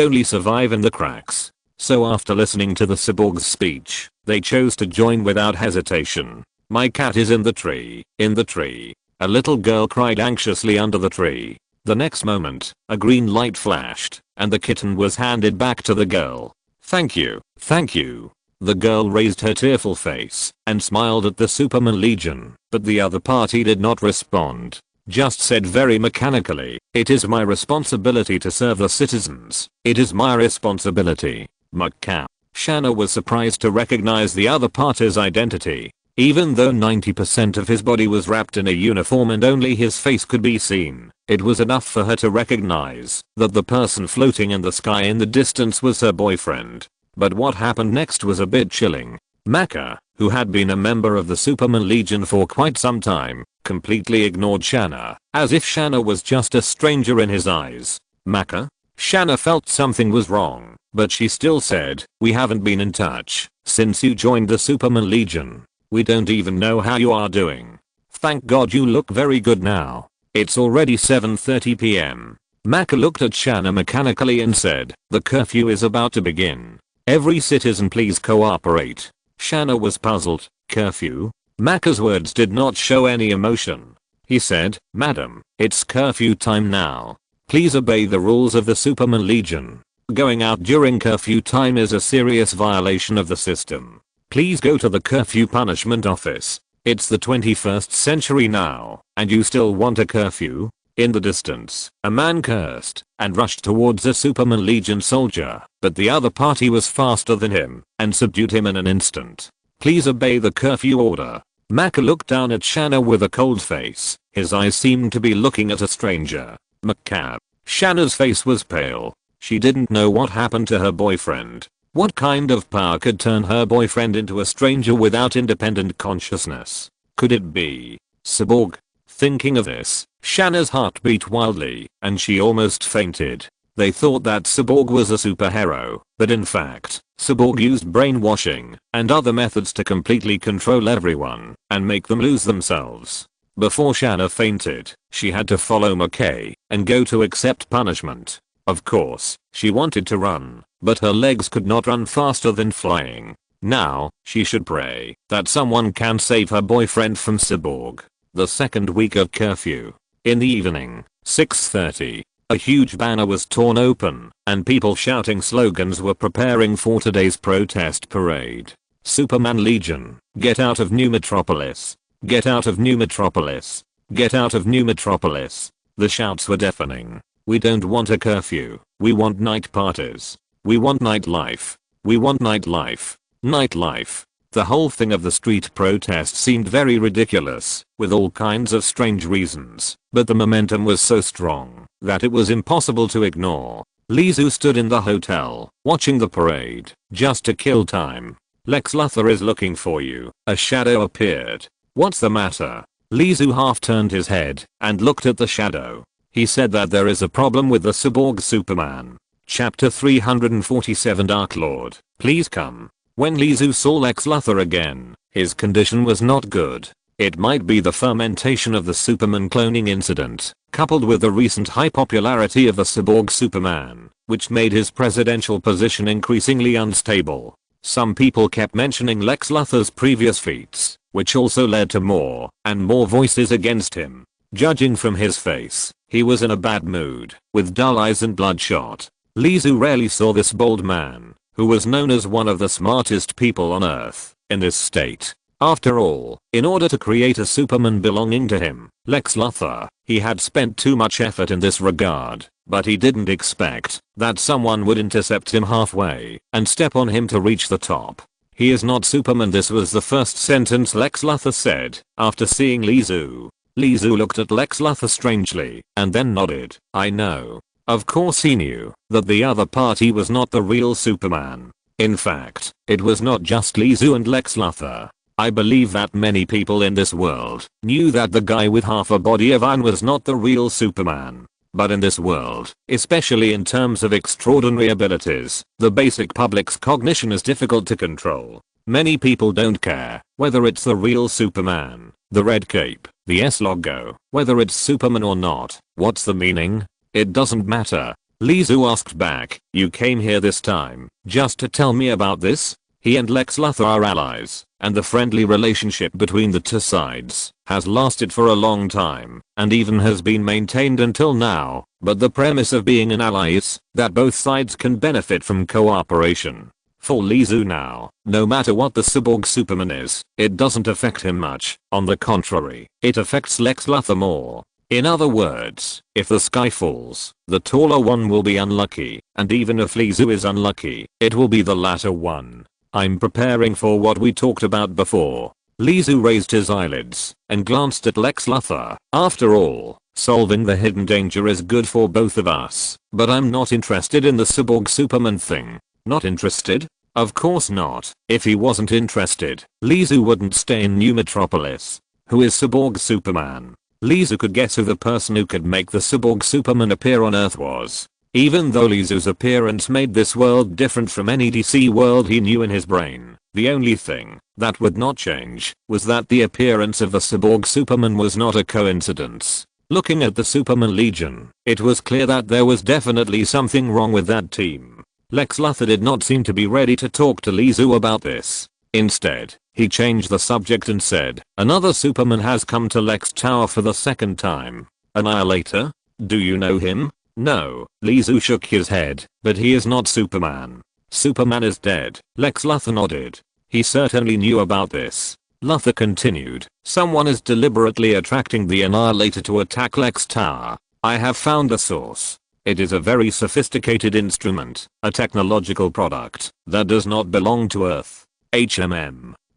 only survive in the cracks. So after listening to the cyborg's speech, they chose to join without hesitation. My cat is in the tree, in the tree. A little girl cried anxiously under the tree. The next moment, a green light flashed, and the kitten was handed back to the girl. Thank you, thank you. The girl raised her tearful face and smiled at the Superman Legion, but the other party did not respond. Just said very mechanically, it is my responsibility to serve the citizens. It is my responsibility. Macaw. Shanna was surprised to recognize the other party's identity. Even though 90% of his body was wrapped in a uniform and only his face could be seen, it was enough for her to recognize that the person floating in the sky in the distance was her boyfriend. But what happened next was a bit chilling. Macaw, who had been a member of the Superman Legion for quite some time, completely ignored Shanna, as if Shanna was just a stranger in his eyes. Macaw? Shanna felt something was wrong, but she still said, we haven't been in touch since you joined the Superman Legion. We don't even know how you are doing. Thank God you look very good now. It's already 7:30 p.m. Macaw looked at Shanna mechanically and said, the curfew is about to begin. Every citizen please cooperate. Shanna was puzzled. Curfew? Macaw's words did not show any emotion. He said, Madam, it's curfew time now. Please obey the rules of the Superman Legion. Going out during curfew time is a serious violation of the system. Please go to the curfew punishment office. It's the 21st century now, and you still want a curfew? In the distance, a man cursed and rushed towards a Superman Legion soldier, but the other party was faster than him and subdued him in an instant. Please obey the curfew order. Macaw looked down at Shanna with a cold face. His eyes seemed to be looking at a stranger. Macaw. Shanna's face was pale. She didn't know what happened to her boyfriend. What kind of power could turn her boyfriend into a stranger without independent consciousness? Could it be Cyborg? Thinking of this, Shanna's heart beat wildly, and she almost fainted. They thought that Cyborg was a superhero, but in fact, Cyborg used brainwashing and other methods to completely control everyone and make them lose themselves. Before Shanna fainted, she had to follow Macaw and go to accept punishment. Of course, she wanted to run, but her legs could not run faster than flying. Now, she should pray that someone can save her boyfriend from Cyborg. The second week of curfew. In the evening, 6:30, a huge banner was torn open, and people shouting slogans were preparing for today's protest parade. Superman Legion, get out of New Metropolis. Get out of New Metropolis. Get out of New Metropolis. The shouts were deafening. We don't want a curfew. We want night parties. We want nightlife. We want nightlife. Nightlife. The whole thing of the street protest seemed very ridiculous, with all kinds of strange reasons, but the momentum was so strong that it was impossible to ignore. Lizu stood in the hotel, watching the parade, just to kill time. Lex Luthor is looking for you. A shadow appeared. What's the matter? Lizu half turned his head and looked at the shadow. He said that there is a problem with the Cyborg Superman. Chapter 347 Dark Lord, please come. When Lizu saw Lex Luthor again, his condition was not good. It might be the fermentation of the Superman cloning incident, coupled with the recent high popularity of the cyborg Superman, which made his presidential position increasingly unstable. Some people kept mentioning Lex Luthor's previous feats, which also led to more and more voices against him. Judging from his face, he was in a bad mood, with dull eyes and bloodshot. Lizu rarely saw this bold man, who was known as one of the smartest people on Earth, in this state. After all, in order to create a Superman belonging to him, Lex Luthor, he had spent too much effort in this regard, but he didn't expect that someone would intercept him halfway and step on him to reach the top. He is not Superman. This was the first sentence Lex Luthor said after seeing Lizu. Lizu looked at Lex Luthor strangely and then nodded. I know. Of course he knew that the other party was not the real Superman. In fact, it was not just Lizu and Lex Luthor. I believe that many people in this world knew that the guy with half a body of iron was not the real Superman. But in this world, especially in terms of extraordinary abilities, the basic public's cognition is difficult to control. Many people don't care whether it's the real Superman, the red cape, the S logo, whether it's Superman or not. What's the meaning? It doesn't matter. Lizu asked back, you came here this time just to tell me about this? He and Lex Luthor are allies, and the friendly relationship between the two sides has lasted for a long time, and even has been maintained until now, but the premise of being an ally is that both sides can benefit from cooperation. For Lizu now, no matter what the cyborg Superman is, it doesn't affect him much. On the contrary, it affects Lex Luthor more. In other words, if the sky falls, the taller one will be unlucky, and even if Lizu is unlucky, it will be the latter one. I'm preparing for what we talked about before. Lizu raised his eyelids and glanced at Lex Luthor. After all, solving the hidden danger is good for both of us, but I'm not interested in the cyborg Superman thing. Not interested? Of course not. If he wasn't interested, Lizu wouldn't stay in New Metropolis. Who is cyborg Superman? Lizu could guess who the person who could make the cyborg Superman appear on Earth was. Even though Lizu's appearance made this world different from any DC world he knew in his brain, the only thing that would not change was that the appearance of the cyborg Superman was not a coincidence. Looking at the Superman Legion, it was clear that there was definitely something wrong with that team. Lex Luthor did not seem to be ready to talk to Lizu about this. Instead, he changed the subject and said, another Superman has come to Lex Tower for the second time. Annihilator? Do you know him? No, Lizu shook his head, but he is not Superman. Superman is dead. Lex Luthor nodded. He certainly knew about this. Luthor continued, someone is deliberately attracting the Annihilator to attack Lex Tower. I have found the source. It is a very sophisticated instrument, a technological product that does not belong to Earth.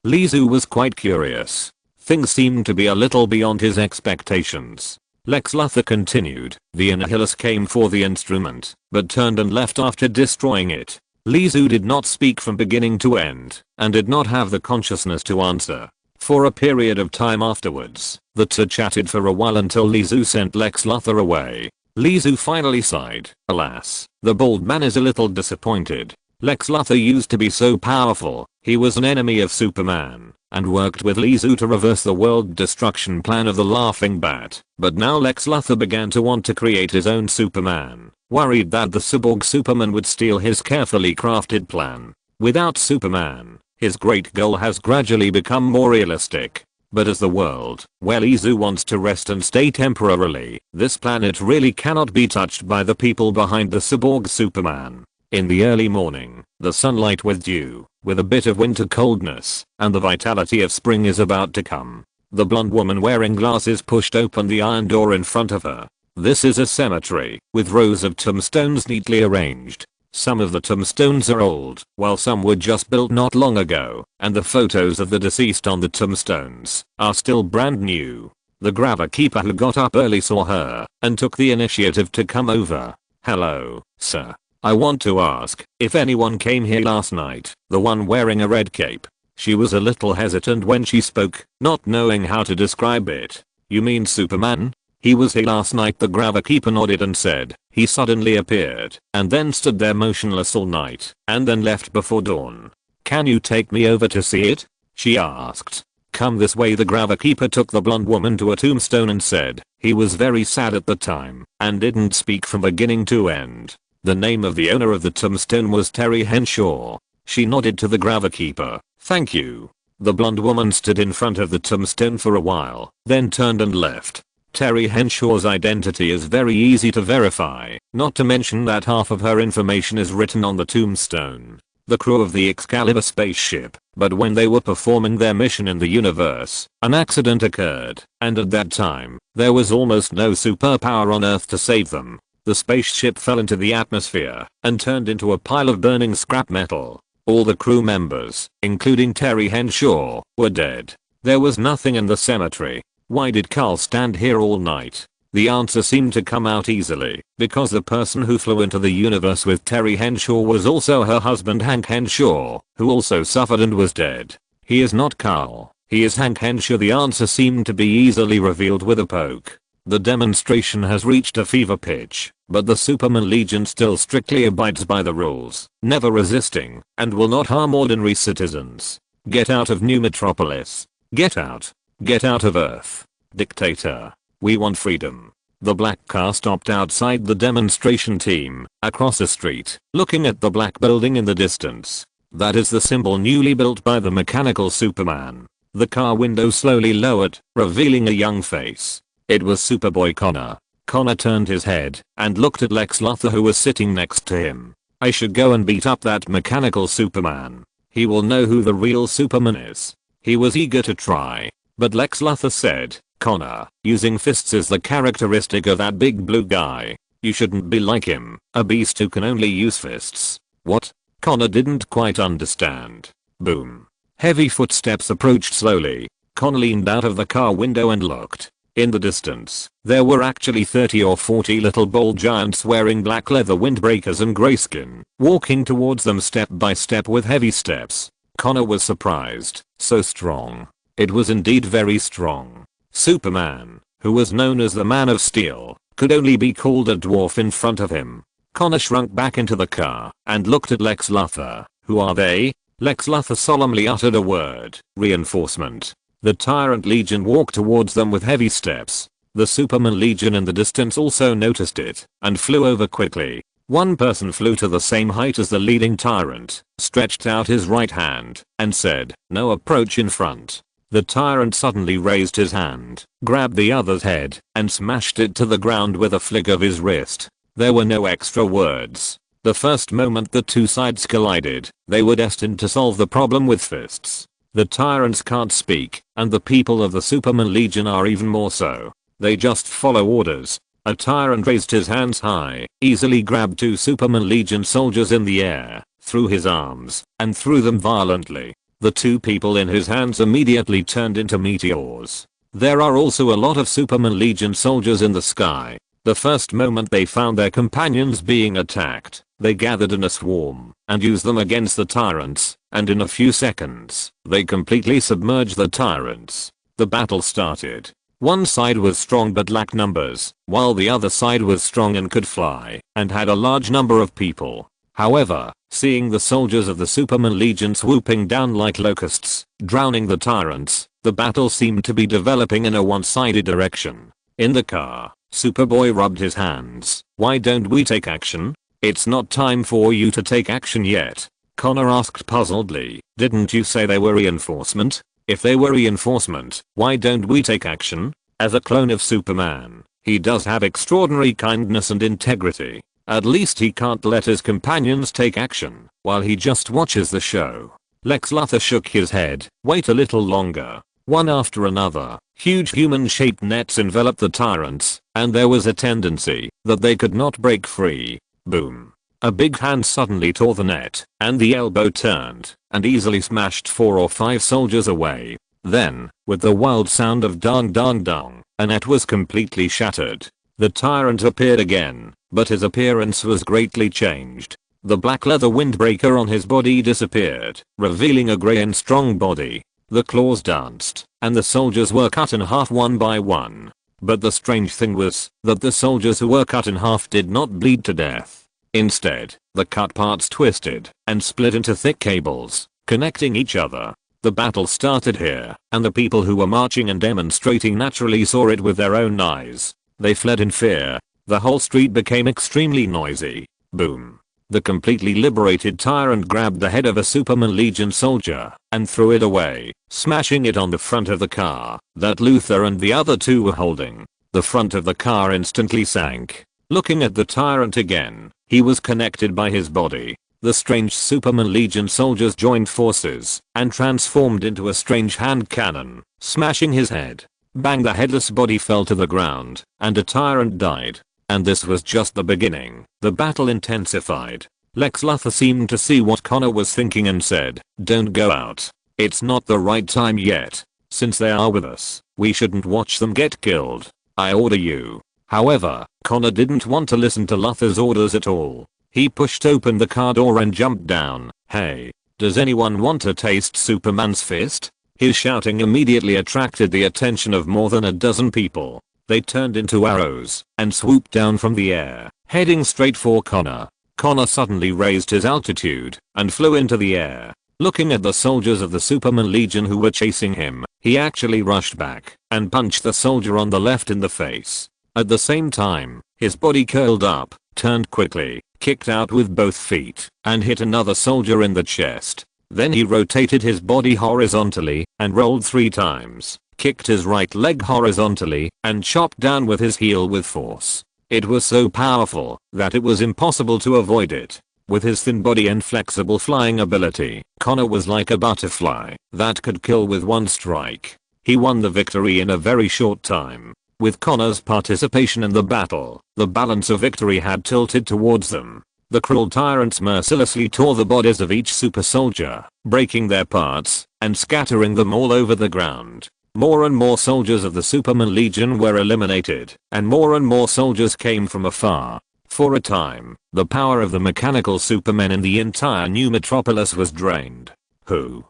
Lizu was quite curious. Things seemed to be a little beyond his expectations. Lex Luthor continued, the Annihilus came for the instrument, but turned and left after destroying it. Lizu did not speak from beginning to end, and did not have the consciousness to answer. For a period of time afterwards, the two chatted for a while until Lizu sent Lex Luthor away. Lizu finally sighed. Alas, the bald man is a little disappointed. Lex Luthor used to be so powerful, he was an enemy of Superman, and worked with Lizu to reverse the world destruction plan of the Laughing Bat. But now Lex Luthor began to want to create his own Superman, worried that the cyborg Superman would steal his carefully crafted plan. Without Superman, his great goal has gradually become more realistic. But as the world, where Lizu wants to rest and stay temporarily, this planet really cannot be touched by the people behind the cyborg Superman. In the early morning, the sunlight with dew, with a bit of winter coldness, and the vitality of spring is about to come. The blonde woman wearing glasses pushed open the iron door in front of her. This is a cemetery, with rows of tombstones neatly arranged. Some of the tombstones are old, while some were just built not long ago, and the photos of the deceased on the tombstones are still brand new. The grabber keeper who got up early saw her, and took the initiative to come over. Hello, sir. I want to ask if anyone came here last night, the one wearing a red cape. She was a little hesitant when she spoke, not knowing how to describe it. You mean Superman? He was here last night. The grabber keeper nodded and said, he suddenly appeared, and then stood there motionless all night, and then left before dawn. Can you take me over to see it? She asked. "Come this way." The gravekeeper took the blonde woman to a tombstone and said he was very sad at the time and didn't speak from beginning to end. The name of the owner of the tombstone was Terry Henshaw. She nodded to the gravekeeper. "Thank you." The blonde woman stood in front of the tombstone for a while, then turned and left. Terry Henshaw's identity is very easy to verify, not to mention that half of her information is written on the tombstone. The crew of the Excalibur spaceship, but when they were performing their mission in the universe, an accident occurred, and at that time, there was almost no superpower on Earth to save them. The spaceship fell into the atmosphere and turned into a pile of burning scrap metal. All the crew members, including Terry Henshaw, were dead. There was nothing in the cemetery. Why did Carl stand here all night? The answer seemed to come out easily, because the person who flew into the universe with Terry Henshaw was also her husband Hank Henshaw, who also suffered and was dead. He is not Carl, he is Hank Henshaw. The answer seemed to be easily revealed with a poke. The demonstration has reached a fever pitch, but the Superman Legion still strictly abides by the rules, never resisting, and will not harm ordinary citizens. Get out of New Metropolis. Get out. Get out of Earth. Dictator. We want freedom. The black car stopped outside the demonstration team, across a street, looking at the black building in the distance. That is the symbol newly built by the mechanical Superman. The car window slowly lowered, revealing a young face. It was Superboy Connor. Connor turned his head and looked at Lex Luthor, who was sitting next to him. "I should go and beat up that mechanical Superman. He will know who the real Superman is." He was eager to try, but Lex Luthor said, "Connor, using fists is the characteristic of that big blue guy. You shouldn't be like him, a beast who can only use fists." What? Connor didn't quite understand. Boom. Heavy footsteps approached slowly. Connor leaned out of the car window and looked. In the distance, there were actually 30 or 40 little bald giants wearing black leather windbreakers and grayskin, walking towards them step by step with heavy steps. Connor was surprised. So strong. It was indeed very strong. Superman, who was known as the Man of Steel, could only be called a dwarf in front of him. Connor shrunk back into the car and looked at Lex Luthor. "Who are they?" Lex Luthor solemnly uttered a word. "Reinforcement." The Tyrant Legion walked towards them with heavy steps. The Superman Legion in the distance also noticed it and flew over quickly. One person flew to the same height as the leading tyrant, stretched out his right hand, and said, "No approach in front." The tyrant suddenly raised his hand, grabbed the other's head, and smashed it to the ground with a flick of his wrist. There were no extra words. The first moment the two sides collided, they were destined to solve the problem with fists. The tyrants can't speak, and the people of the Superman Legion are even more so. They just follow orders. A tyrant raised his hands high, easily grabbed two Superman Legion soldiers in the air, threw his arms, and threw them violently. The two people in his hands immediately turned into meteors. There are also a lot of Superman Legion soldiers in the sky. The first moment they found their companions being attacked, they gathered in a swarm and used them against the tyrants, and in a few seconds, they completely submerged the tyrants. The battle started. One side was strong but lacked numbers, while the other side was strong and could fly, and had a large number of people. However, seeing the soldiers of the Superman Legion swooping down like locusts, drowning the tyrants, the battle seemed to be developing in a one-sided direction. In the car, Superboy rubbed his hands. "Why don't we take action?" "It's not time for you to take action yet," Connor asked puzzledly. "Didn't you say they were reinforcement? If they were reinforcement, why don't we take action?" As a clone of Superman, he does have extraordinary kindness and integrity. At least he can't let his companions take action while he just watches the show. Lex Luthor shook his head. "Wait a little longer." One after another, huge human-shaped nets enveloped the tyrants, and there was a tendency that they could not break free. Boom. A big hand suddenly tore the net, and the elbow turned and easily smashed 4 or 5 soldiers away. Then, with the wild sound of dong dong dong, a net was completely shattered. The tyrant appeared again, but his appearance was greatly changed. The black leather windbreaker on his body disappeared, revealing a grey and strong body. The claws danced, and the soldiers were cut in half one by one. But the strange thing was that the soldiers who were cut in half did not bleed to death. Instead, the cut parts twisted and split into thick cables, connecting each other. The battle started here, and the people who were marching and demonstrating naturally saw it with their own eyes. They fled in fear. The whole street became extremely noisy. Boom. The completely liberated tyrant grabbed the head of a Superman Legion soldier and threw it away, smashing it on the front of the car that Luthor and the other two were holding. The front of the car instantly sank. Looking at the tyrant again, he was connected by his body. The strange Superman Legion soldiers joined forces and transformed into a strange hand cannon, smashing his head. Bang, the headless body fell to the ground, and a tyrant died. And this was just the beginning. The battle intensified. Lex Luthor seemed to see what Connor was thinking and said, "Don't go out. It's not the right time yet. Since they are with us, we shouldn't watch them get killed. I order you." However, Connor didn't want to listen to Luthor's orders at all. He pushed open the car door and jumped down. "Hey, does anyone want to taste Superman's fist?" His shouting immediately attracted the attention of more than a dozen people. They turned into arrows and swooped down from the air, heading straight for Connor. Connor suddenly raised his altitude and flew into the air. Looking at the soldiers of the Superman Legion who were chasing him, he actually rushed back and punched the soldier on the left in the face. At the same time, his body curled up, turned quickly, kicked out with both feet, and hit another soldier in the chest. Then he rotated his body horizontally and rolled 3 times. Kicked his right leg horizontally, and chopped down with his heel with force. It was so powerful that it was impossible to avoid it. With his thin body and flexible flying ability, Connor was like a butterfly that could kill with one strike. He won the victory in a very short time. With Connor's participation in the battle, the balance of victory had tilted towards them. The cruel tyrants mercilessly tore the bodies of each super soldier, breaking their parts and scattering them all over the ground. More and more soldiers of the Superman Legion were eliminated, and more soldiers came from afar. For a time, the power of the mechanical supermen in the entire new metropolis was drained. Who?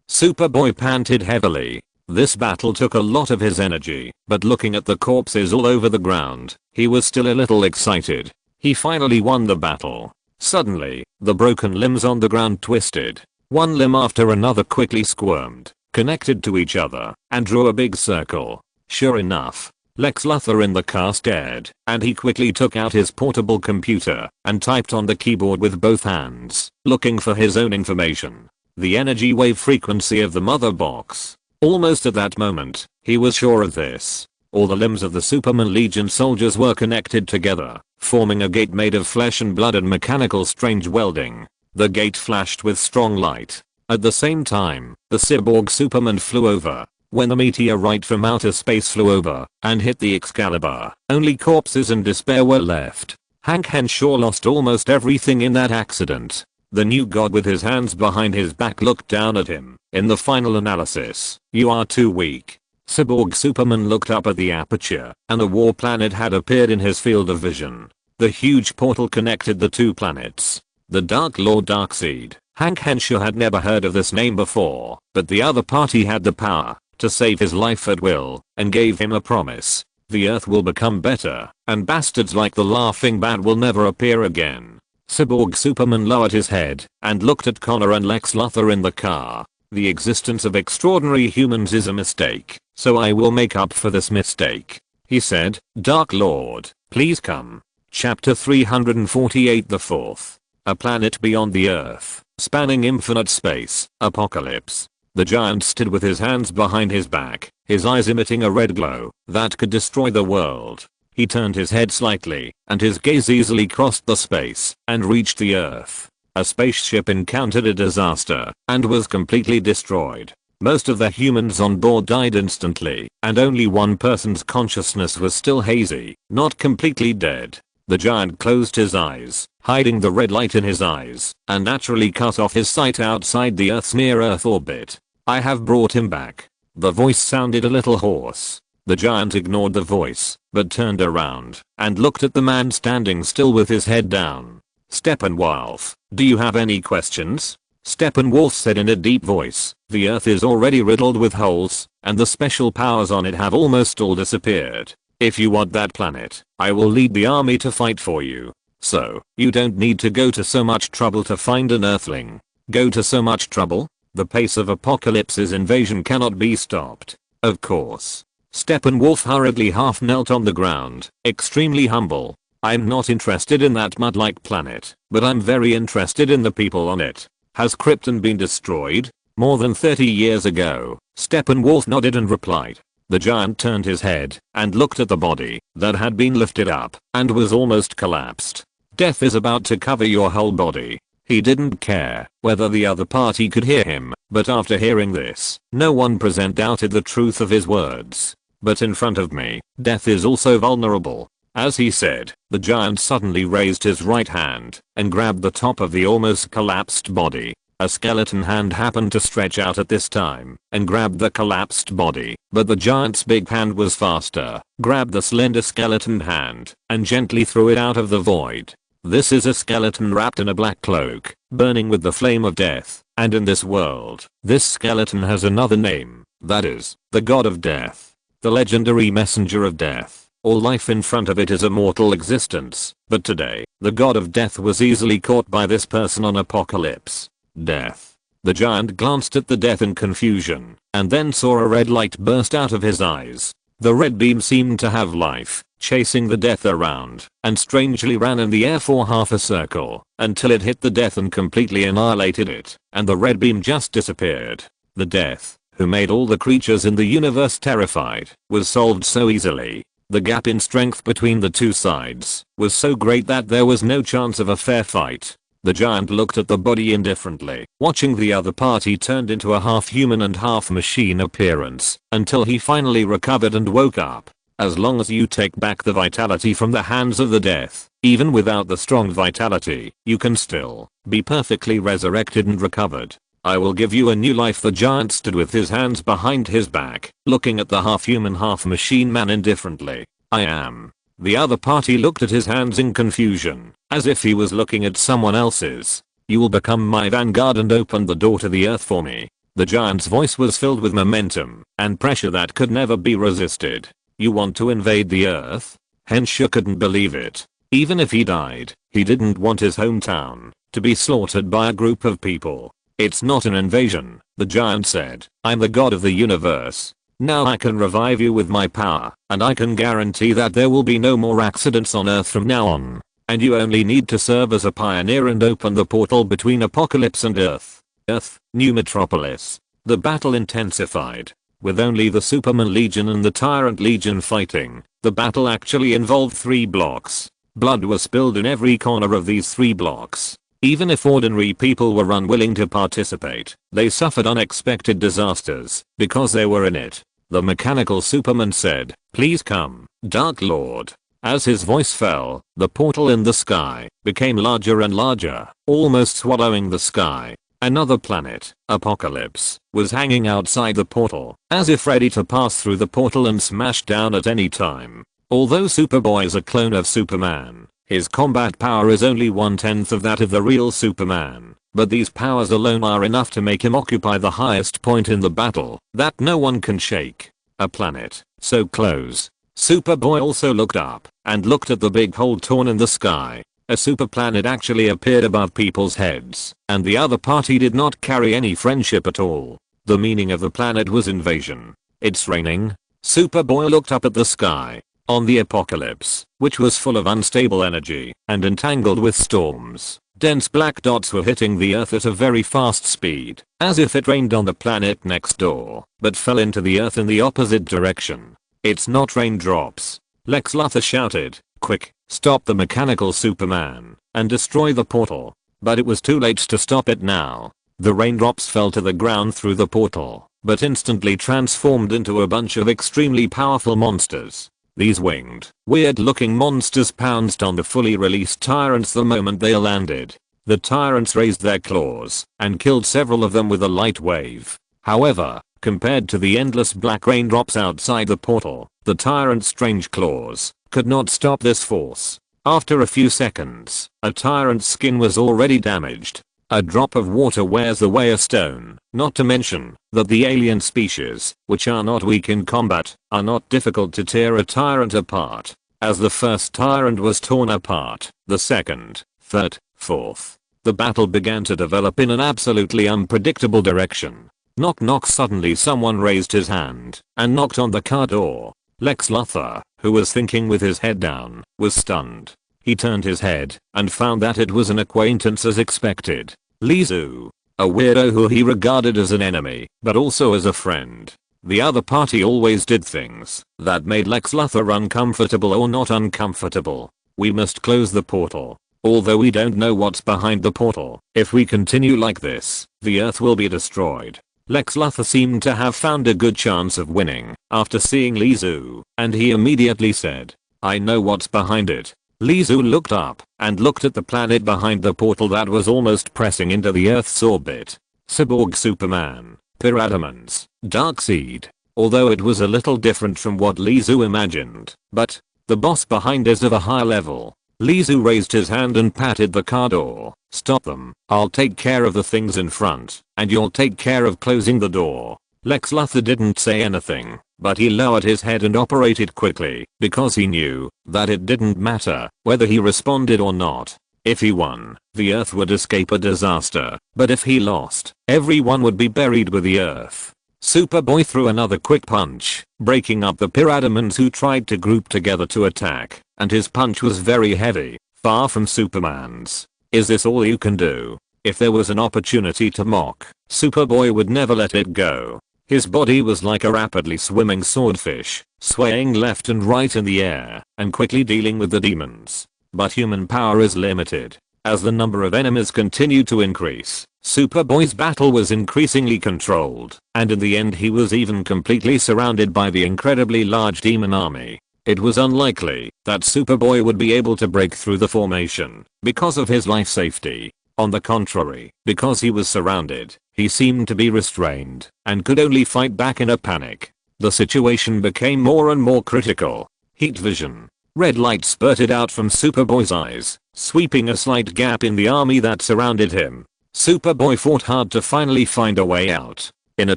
Superboy panted heavily. This battle took a lot of his energy, but looking at the corpses all over the ground, he was still a little excited. He finally won the battle. Suddenly, the broken limbs on the ground twisted. One limb after another quickly squirmed, connected to each other, and drew a big circle. Sure enough, Lex Luthor in the car stared, and he quickly took out his portable computer and typed on the keyboard with both hands, looking for his own information. The energy wave frequency of the mother box. Almost at that moment, he was sure of this. All the limbs of the Superman Legion soldiers were connected together, forming a gate made of flesh and blood and mechanical strange welding. The gate flashed with strong light. At the same time, the cyborg Superman flew over. When the meteorite from outer space flew over and hit the Excalibur, only corpses and despair were left. Hank Henshaw lost almost everything in that accident. The new god with his hands behind his back looked down at him. In the final analysis, "You are too weak." Cyborg Superman looked up at the aperture, and a war planet had appeared in his field of vision. The huge portal connected the two planets. The Dark Lord Darkseid. Hank Henshaw had never heard of this name before, but the other party had the power to save his life at will, and gave him a promise. The Earth will become better, and bastards like the Laughing Bat will never appear again. Cyborg Superman lowered his head and looked at Connor and Lex Luthor in the car. "The existence of extraordinary humans is a mistake, so I will make up for this mistake," he said. "Dark Lord, please come." Chapter 348, the fourth. A planet beyond the Earth, spanning infinite space, apocalypse. The giant stood with his hands behind his back, his eyes emitting a red glow that could destroy the world. He turned his head slightly, and his gaze easily crossed the space and reached the Earth. A spaceship encountered a disaster and was completely destroyed. Most of the humans on board died instantly, and only one person's consciousness was still hazy, not completely dead. The giant closed his eyes, hiding the red light in his eyes, and naturally cut off his sight outside the Earth's near-Earth orbit. "I have brought him back." The voice sounded a little hoarse. The giant ignored the voice, but turned around and looked at the man standing still with his head down. "Steppenwolf, do you have any questions?" Steppenwolf said in a deep voice. "The Earth is already riddled with holes, and the special powers on it have almost all disappeared. If you want that planet, I will lead the army to fight for you. So, you don't need to go to so much trouble to find an Earthling." "Go to so much trouble?" The pace of Apocalypse's invasion cannot be stopped. Of course. Steppenwolf hurriedly half knelt on the ground, extremely humble. I'm not interested in that mud-like planet, but I'm very interested in the people on it. Has Krypton been destroyed? More than 30 years ago. Steppenwolf nodded and replied. The giant turned his head and looked at the body that had been lifted up and was almost collapsed. Death is about to cover your whole body. He didn't care whether the other party could hear him, but after hearing this, no one present doubted the truth of his words. But in front of me, death is also vulnerable. As he said, the giant suddenly raised his right hand and grabbed the top of the almost collapsed body. A skeleton hand happened to stretch out at this time and grabbed the collapsed body, but the giant's big hand was faster, grabbed the slender skeleton hand and gently threw it out of the void. This is a skeleton wrapped in a black cloak, burning with the flame of death, and in this world, this skeleton has another name, that is, the god of death. The legendary messenger of death. All life in front of it is a mortal existence, but today, the god of death was easily caught by this person on Apocalypse. Death. The giant glanced at the death in confusion, and then saw a red light burst out of his eyes. The red beam seemed to have life, chasing the death around, and strangely ran in the air for half a circle, until it hit the death and completely annihilated it, and the red beam just disappeared. The death, who made all the creatures in the universe terrified, was solved so easily. The gap in strength between the two sides was so great that there was no chance of a fair fight. The giant looked at the body indifferently, watching the other party turned into a half-human and half-machine appearance, until he finally recovered and woke up. As long as you take back the vitality from the hands of the death, even without the strong vitality, you can still be perfectly resurrected and recovered. I will give you a new life. The giant stood with his hands behind his back, looking at the half-human half-machine man indifferently. I am. The other party looked at his hands in confusion, as if he was looking at someone else's. You will become my vanguard and open the door to the earth for me. The giant's voice was filled with momentum and pressure that could never be resisted. You want to invade the earth? Henshaw couldn't believe it. Even if he died, he didn't want his hometown to be slaughtered by a group of people. It's not an invasion, the giant said. I'm the god of the universe. Now I can revive you with my power, and I can guarantee that there will be no more accidents on Earth from now on. And you only need to serve as a pioneer and open the portal between Apocalypse and Earth. Earth, New Metropolis. The battle intensified. With only the Superman Legion and the Tyrant Legion fighting, the battle actually involved 3 blocks. Blood was spilled in every corner of these 3 blocks. Even if ordinary people were unwilling to participate, they suffered unexpected disasters because they were in it. The mechanical Superman said, "Please come, Dark Lord." As his voice fell, the portal in the sky became larger and larger, almost swallowing the sky. Another planet, Apocalypse, was hanging outside the portal, as if ready to pass through the portal and smash down at any time. Although Superboy is a clone of Superman, his combat power is only 1/10 of that of the real Superman, but these powers alone are enough to make him occupy the highest point in the battle that no one can shake. A planet, so close. Superboy also looked up and looked at the big hole torn in the sky. A super planet actually appeared above people's heads, and the other party did not carry any friendship at all. The meaning of the planet was invasion. It's raining. Superboy looked up at the sky. On the Apocalypse, which was full of unstable energy and entangled with storms, dense black dots were hitting the earth at a very fast speed, as if it rained on the planet next door, but fell into the earth in the opposite direction. It's not raindrops. Lex Luthor shouted, "Quick, stop the mechanical Superman and destroy the portal." But it was too late to stop it now. The raindrops fell to the ground through the portal, but instantly transformed into a bunch of extremely powerful monsters. These winged, weird-looking monsters pounced on the fully released tyrants the moment they landed. The tyrants raised their claws and killed several of them with a light wave. However, compared to the endless black raindrops outside the portal, the tyrant's strange claws could not stop this force. After a few seconds, a tyrant's skin was already damaged. A drop of water wears away a stone, not to mention that the alien species, which are not weak in combat, are not difficult to tear a tyrant apart. As the first tyrant was torn apart, the second, third, fourth, The battle began to develop in an absolutely unpredictable direction. Knock knock, suddenly someone raised his hand and knocked on the car door. Lex Luthor, who was thinking with his head down, was stunned. He turned his head and found that it was an acquaintance as expected. Lizu. A weirdo who he regarded as an enemy, but also as a friend. The other party always did things that made Lex Luthor uncomfortable or not uncomfortable. We must close the portal. Although we don't know what's behind the portal, if we continue like this, the Earth will be destroyed. Lex Luthor seemed to have found a good chance of winning after seeing Lizu, and he immediately said, "I know what's behind it." Lizu looked up and looked at the planet behind the portal that was almost pressing into the Earth's orbit. Cyborg Superman, Parademons, Darkseid. Although it was a little different from what Lizu imagined, but the boss behind is of a higher level. Lizu raised his hand and patted the car door. "Stop them. I'll take care of the things in front, and you'll take care of closing the door." Lex Luthor didn't say anything, but he lowered his head and operated quickly because he knew that it didn't matter whether he responded or not. If he won, the Earth would escape a disaster, but if he lost, everyone would be buried with the Earth. Superboy threw another quick punch, breaking up the Parademons who tried to group together to attack, and his punch was very heavy, far from Superman's. "Is this all you can do?" If there was an opportunity to mock, Superboy would never let it go. His body was like a rapidly swimming swordfish, swaying left and right in the air, and quickly dealing with the demons. But human power is limited. As the number of enemies continued to increase, Superboy's battle was increasingly controlled, and in the end he was even completely surrounded by the incredibly large demon army. It was unlikely that Superboy would be able to break through the formation because of his life safety. On the contrary, because he was surrounded, he seemed to be restrained and could only fight back in a panic. The situation became more and more critical. Heat vision. Red light spurted out from Superboy's eyes, sweeping a slight gap in the army that surrounded him. Superboy fought hard to finally find a way out. In a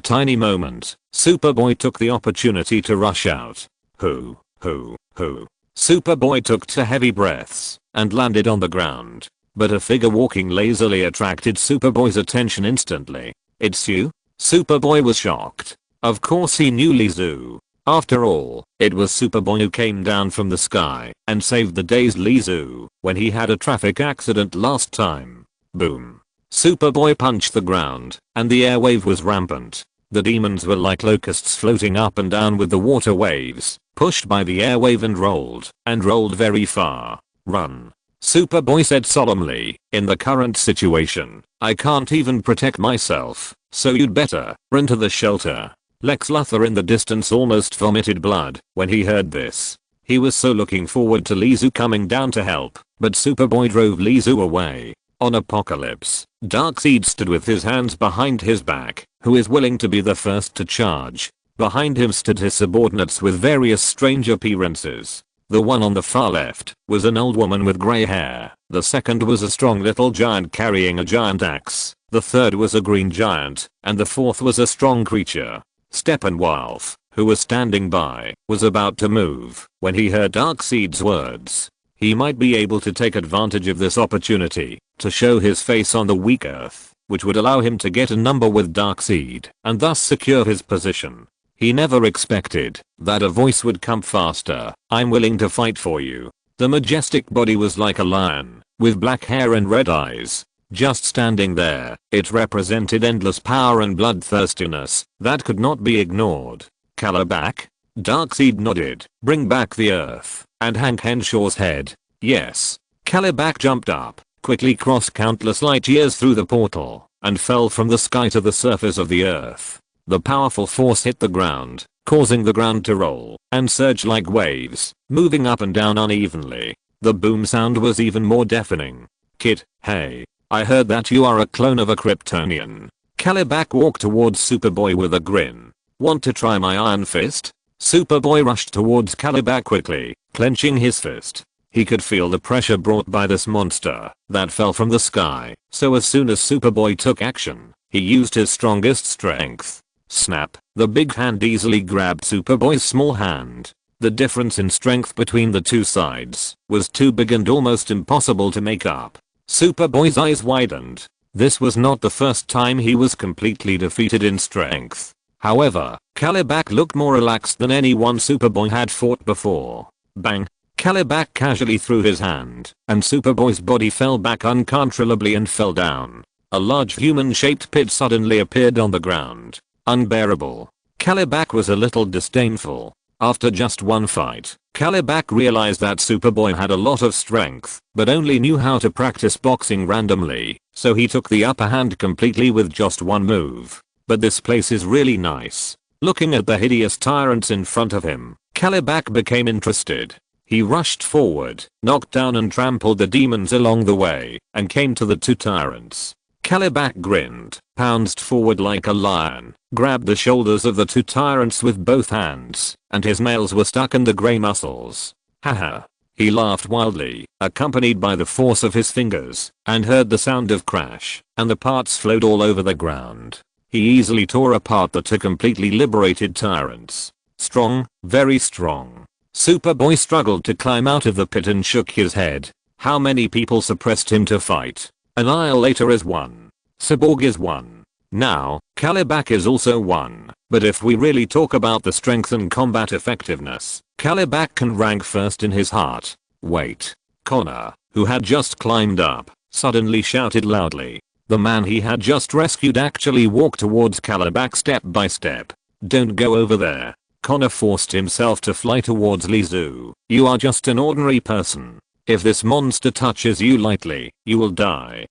tiny moment, Superboy took the opportunity to rush out. Hoo. Superboy took 2 heavy breaths and landed on the ground. But a figure walking lazily attracted Superboy's attention instantly. "It's you?" Superboy was shocked. Of course he knew Lizu. After all, it was Superboy who came down from the sky and saved the dazed Lizu when he had a traffic accident last time. Boom. Superboy punched the ground, and the airwave was rampant. The demons were like locusts floating up and down with the water waves, pushed by the airwave and rolled very far. "Run." Superboy said solemnly, "In the current situation, I can't even protect myself, so you'd better run to the shelter." Lex Luthor in the distance almost vomited blood when he heard this. He was so looking forward to Lizu coming down to help, but Superboy drove Lizu away. On Apocalypse, Darkseid stood with his hands behind his back, who is willing to be the first to charge. Behind him stood his subordinates with various strange appearances. The one on the far left was an old woman with grey hair. The second was a strong little giant carrying a giant axe. The third was a green giant, and the fourth was a strong creature. Steppenwolf, who was standing by, was about to move when he heard Darkseid's words. He might be able to take advantage of this opportunity to show his face on the weak Earth, which would allow him to get a number with Darkseid and thus secure his position. He never expected that a voice would come faster. "I'm willing to fight for you." The majestic body was like a lion, with black hair and red eyes. Just standing there, it represented endless power and bloodthirstiness that could not be ignored. "Calabac?" Darkseid nodded. "Bring back the Earth." And Hank Henshaw's head. "Yes." Calabac jumped up, quickly crossed countless light years through the portal, and fell from the sky to the surface of the Earth. The powerful force hit the ground, causing the ground to roll and surge like waves, moving up and down unevenly. The boom sound was even more deafening. "Kid, hey. I heard that you are a clone of a Kryptonian." Calabac walked towards Superboy with a grin. "Want to try my Iron Fist?" Superboy rushed towards Calabac quickly, clenching his fist. He could feel the pressure brought by this monster that fell from the sky, so as soon as Superboy took action, he used his strongest strength. Snap! The big hand easily grabbed Superboy's small hand. The difference in strength between the two sides was too big and almost impossible to make up. Superboy's eyes widened. This was not the first time he was completely defeated in strength. However, Caliban looked more relaxed than anyone Superboy had fought before. Bang! Caliban casually threw his hand, and Superboy's body fell back uncontrollably and fell down. A large human-shaped pit suddenly appeared on the ground. Unbearable. Caliban was a little disdainful. After just one fight, Caliban realized that Superboy had a lot of strength, but only knew how to practice boxing randomly, so he took the upper hand completely with just one move. But this place is really nice. Looking at the hideous tyrants in front of him, Caliban became interested. He rushed forward, knocked down and trampled the demons along the way, and came to the two tyrants. Caliban grinned, pounced forward like a lion, grabbed the shoulders of the two tyrants with both hands, and his nails were stuck in the grey muscles. Haha. He laughed wildly, accompanied by the force of his fingers, and heard the sound of crash, and the parts flowed all over the ground. He easily tore apart the two completely liberated tyrants. Strong, very strong. Superboy struggled to climb out of the pit and shook his head. How many people suppressed him to fight? Annihilator is 1. Cyborg is 1. Now, Caliban is also 1. But if we really talk about the strength and combat effectiveness, Caliban can rank first in his heart. Wait. Connor, who had just climbed up, suddenly shouted loudly. The man he had just rescued actually walked towards Caliban step by step. Don't go over there. Connor forced himself to fly towards Lizu. You are just an ordinary person. If this monster touches you lightly, you will die.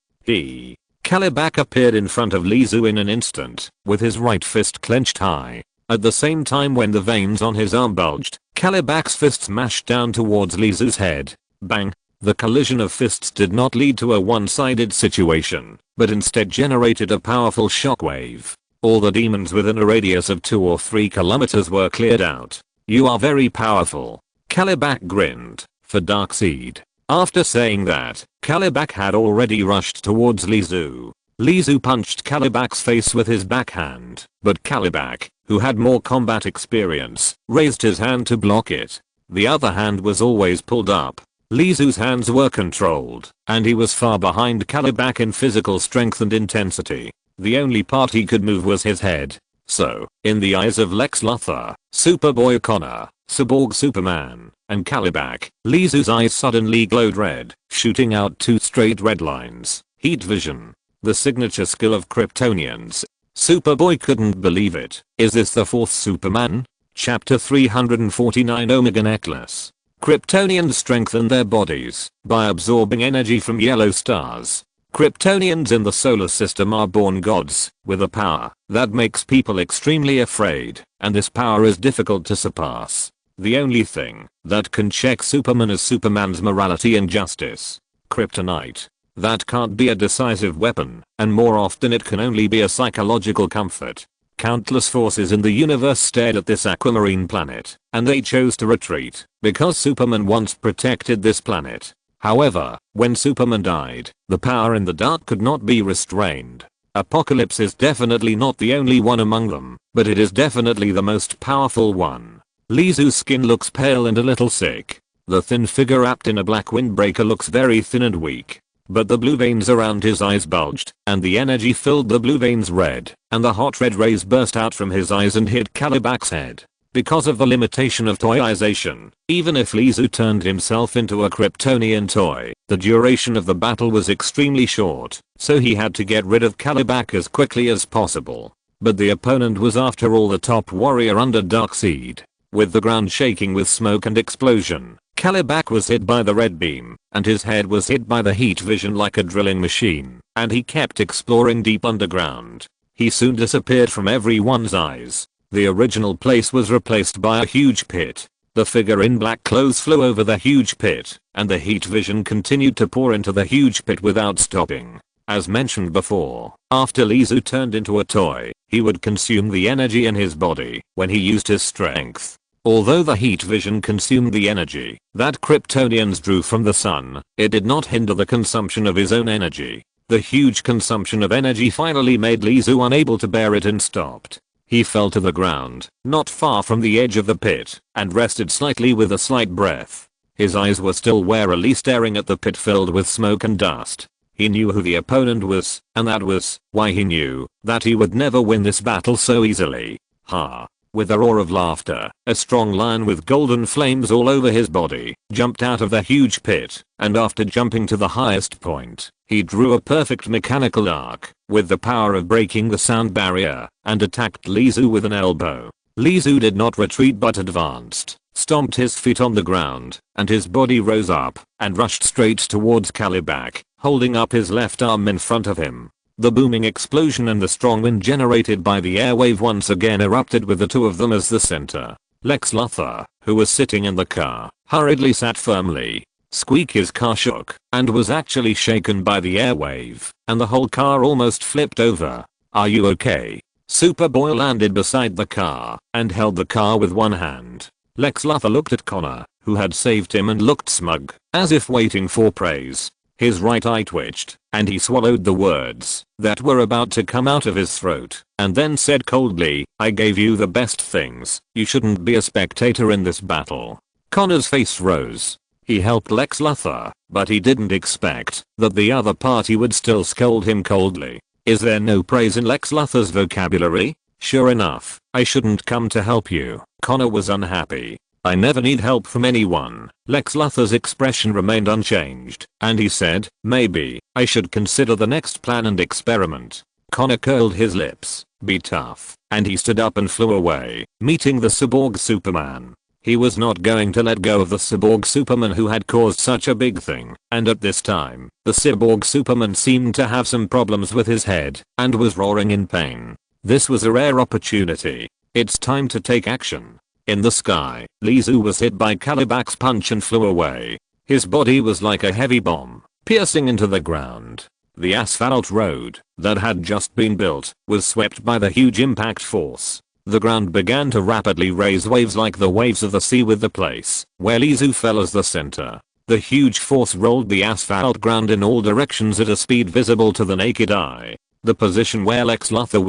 Caliban appeared in front of Lizu in an instant, with his right fist clenched high. At the same time when the veins on his arm bulged, Caliban's fist smashed down towards Lizu's head. Bang! The collision of fists did not lead to a one-sided situation, but instead generated a powerful shockwave. All the demons within a radius of 2 or 3 kilometers were cleared out. You are very powerful. Caliban grinned. For Darkseid. After saying that, Caliban had already rushed towards Lizu. Lizu punched Caliban's face with his backhand, but Caliban, who had more combat experience, raised his hand to block it. The other hand was always pulled up. Lizu's hands were controlled, and he was far behind Caliban in physical strength and intensity. The only part he could move was his head. So, in the eyes of Lex Luthor, Superboy Connor, Cyborg Superman, and Caliban, Lizu's eyes suddenly glowed red, shooting out 2 straight red lines. Heat vision. The signature skill of Kryptonians. Superboy couldn't believe it. Is this the 4th Superman? Chapter 349 Omega Necklace. Kryptonians strengthen their bodies by absorbing energy from yellow stars. Kryptonians in the solar system are born gods, with a power that makes people extremely afraid, and this power is difficult to surpass. The only thing that can check Superman is Superman's morality and justice. Kryptonite. That can't be a decisive weapon, and more often it can only be a psychological comfort. Countless forces in the universe stared at this aquamarine planet, and they chose to retreat, because Superman once protected this planet. However, when Superman died, the power in the dark could not be restrained. Apocalypse is definitely not the only one among them, but it is definitely the most powerful one. Lizu's skin looks pale and a little sick. The thin figure wrapped in a black windbreaker looks very thin and weak. But the blue veins around his eyes bulged, and the energy filled the blue veins red, and the hot red rays burst out from his eyes and hit Caliban's head. Because of the limitation of toyization, even if Lizu turned himself into a Kryptonian toy, the duration of the battle was extremely short, so he had to get rid of Caliban as quickly as possible. But the opponent was after all the top warrior under Darkseid. With the ground shaking with smoke and explosion, Caliban was hit by the red beam, and his head was hit by the heat vision like a drilling machine, and he kept exploring deep underground. He soon disappeared from everyone's eyes. The original place was replaced by a huge pit. The figure in black clothes flew over the huge pit, and the heat vision continued to pour into the huge pit without stopping. As mentioned before, after Lizu turned into a toy, he would consume the energy in his body when he used his strength. Although the heat vision consumed the energy that Kryptonians drew from the sun, it did not hinder the consumption of his own energy. The huge consumption of energy finally made Lizu unable to bear it and stopped. He fell to the ground, not far from the edge of the pit, and rested slightly with a slight breath. His eyes were still warily staring at the pit filled with smoke and dust. He knew who the opponent was, and that was why he knew that he would never win this battle so easily. Ha. With a roar of laughter, a strong lion with golden flames all over his body jumped out of the huge pit, and after jumping to the highest point, he drew a perfect mechanical arc with the power of breaking the sound barrier and attacked Lizu with an elbow. Lizu did not retreat but advanced, stomped his feet on the ground, and his body rose up and rushed straight towards Kalibak, holding up his left arm in front of him. The booming explosion and the strong wind generated by the airwave once again erupted with the two of them as the center. Lex Luthor, who was sitting in the car, hurriedly sat firmly. Squeak, his car shook and was actually shaken by the airwave, and the whole car almost flipped over. "Are you okay?" Superboy landed beside the car and held the car with one hand. Lex Luthor looked at Connor, who had saved him, and looked smug, as if waiting for praise. His right eye twitched, and he swallowed the words that were about to come out of his throat, and then said coldly, "I gave you the best things. You shouldn't be a spectator in this battle." Connor's face rose. He helped Lex Luthor, but he didn't expect that the other party would still scold him coldly. Is there no praise in Lex Luthor's vocabulary? Sure enough, I shouldn't come to help you. Connor was unhappy. I never need help from anyone. Lex Luthor's expression remained unchanged, and he said, "Maybe I should consider the next plan and experiment." Connor curled his lips. "Be tough," and he stood up and flew away, meeting the Cyborg Superman. He was not going to let go of the Cyborg Superman who had caused such a big thing, and at this time, the Cyborg Superman seemed to have some problems with his head and was roaring in pain. This was a rare opportunity. It's time to take action. In the sky, Lizu was hit by Kalibak's punch and flew away. His body was like a heavy bomb, piercing into the ground. The asphalt road that had just been built was swept by the huge impact force. The ground began to rapidly raise waves like the waves of the sea, with the place where Lizu fell as the center. The huge force rolled the asphalt ground in all directions at a speed visible to the naked eye. The position where Lex Luthor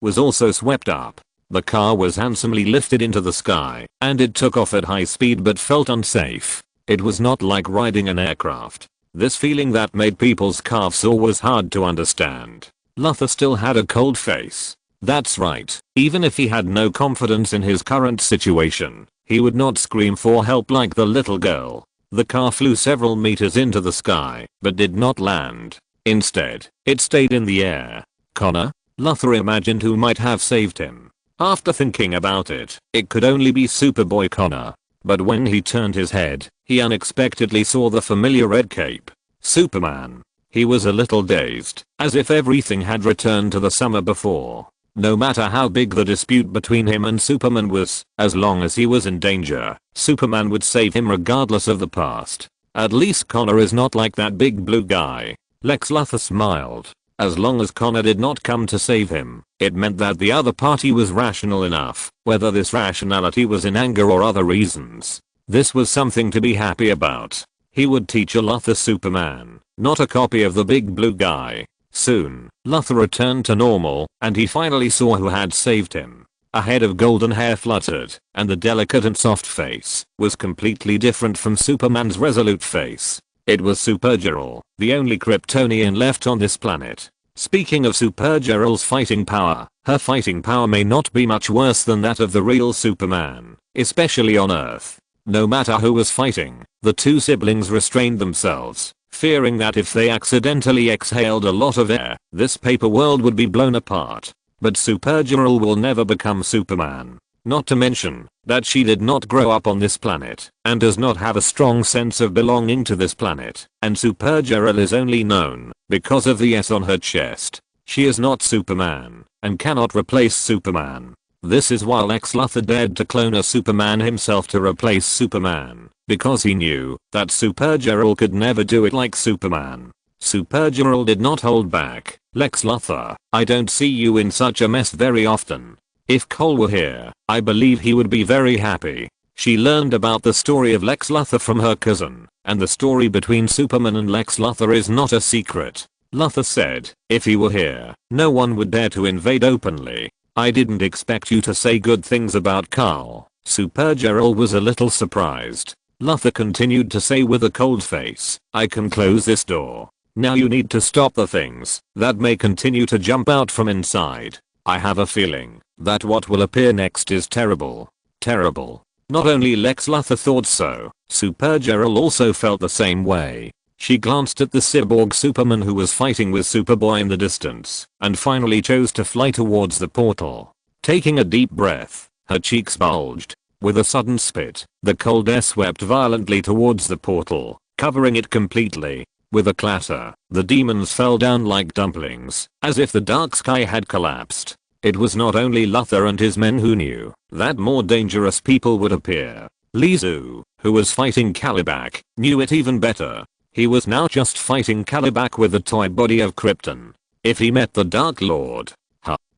was also swept up. The car was handsomely lifted into the sky, and it took off at high speed but felt unsafe. It was not like riding an aircraft. This feeling that made people's calves sore was hard to understand. Luthor still had a cold face. That's right, even if he had no confidence in his current situation, he would not scream for help like the little girl. The car flew several meters into the sky, but did not land. Instead, it stayed in the air. Connor? Luthor imagined who might have saved him. After thinking about it, it could only be Superboy Connor. But when he turned his head, he unexpectedly saw the familiar red cape. Superman. He was a little dazed, as if everything had returned to the summer before. No matter how big the dispute between him and Superman was, as long as he was in danger, Superman would save him regardless of the past. At least Connor is not like that big blue guy. Lex Luthor smiled. As long as Connor did not come to save him, it meant that the other party was rational enough, whether this rationality was in anger or other reasons. This was something to be happy about. He would teach a Luthor Superman, not a copy of the big blue guy. Soon, Luthor returned to normal, and he finally saw who had saved him. A head of golden hair fluttered, and the delicate and soft face was completely different from Superman's resolute face. It was Supergirl, the only Kryptonian left on this planet. Speaking of Supergirl's fighting power, her fighting power may not be much worse than that of the real Superman, especially on Earth. No matter who was fighting, the two siblings restrained themselves, fearing that if they accidentally exhaled a lot of air, this paper world would be blown apart. But Supergirl will never become Superman. Not to mention that she did not grow up on this planet and does not have a strong sense of belonging to this planet, and Supergirl is only known because of the S on her chest. She is not Superman and cannot replace Superman. This is why Lex Luthor dared to clone a Superman himself to replace Superman, because he knew that Supergirl could never do it like Superman. Supergirl did not hold back. Lex Luthor, I don't see you in such a mess very often. If Cole were here, I believe he would be very happy. She learned about the story of Lex Luthor from her cousin, and the story between Superman and Lex Luthor is not a secret. Luthor said, if he were here, no one would dare to invade openly. I didn't expect you to say good things about Carl. Supergirl was a little surprised. Luthor continued to say with a cold face, I can close this door. Now you need to stop the things that may continue to jump out from inside. I have a feeling that what will appear next is terrible. Terrible. Not only Lex Luthor thought so, Supergirl also felt the same way. She glanced at the cyborg Superman who was fighting with Superboy in the distance and finally chose to fly towards the portal. Taking a deep breath, her cheeks bulged. With a sudden spit, the cold air swept violently towards the portal, covering it completely. With a clatter, the demons fell down like dumplings, as if the dark sky had collapsed. It was not only Luthor and his men who knew that more dangerous people would appear. Lizu, who was fighting Kalibak, knew it even better. He was now just fighting Kalibak with the toy body of Krypton. If he met the Dark Lord,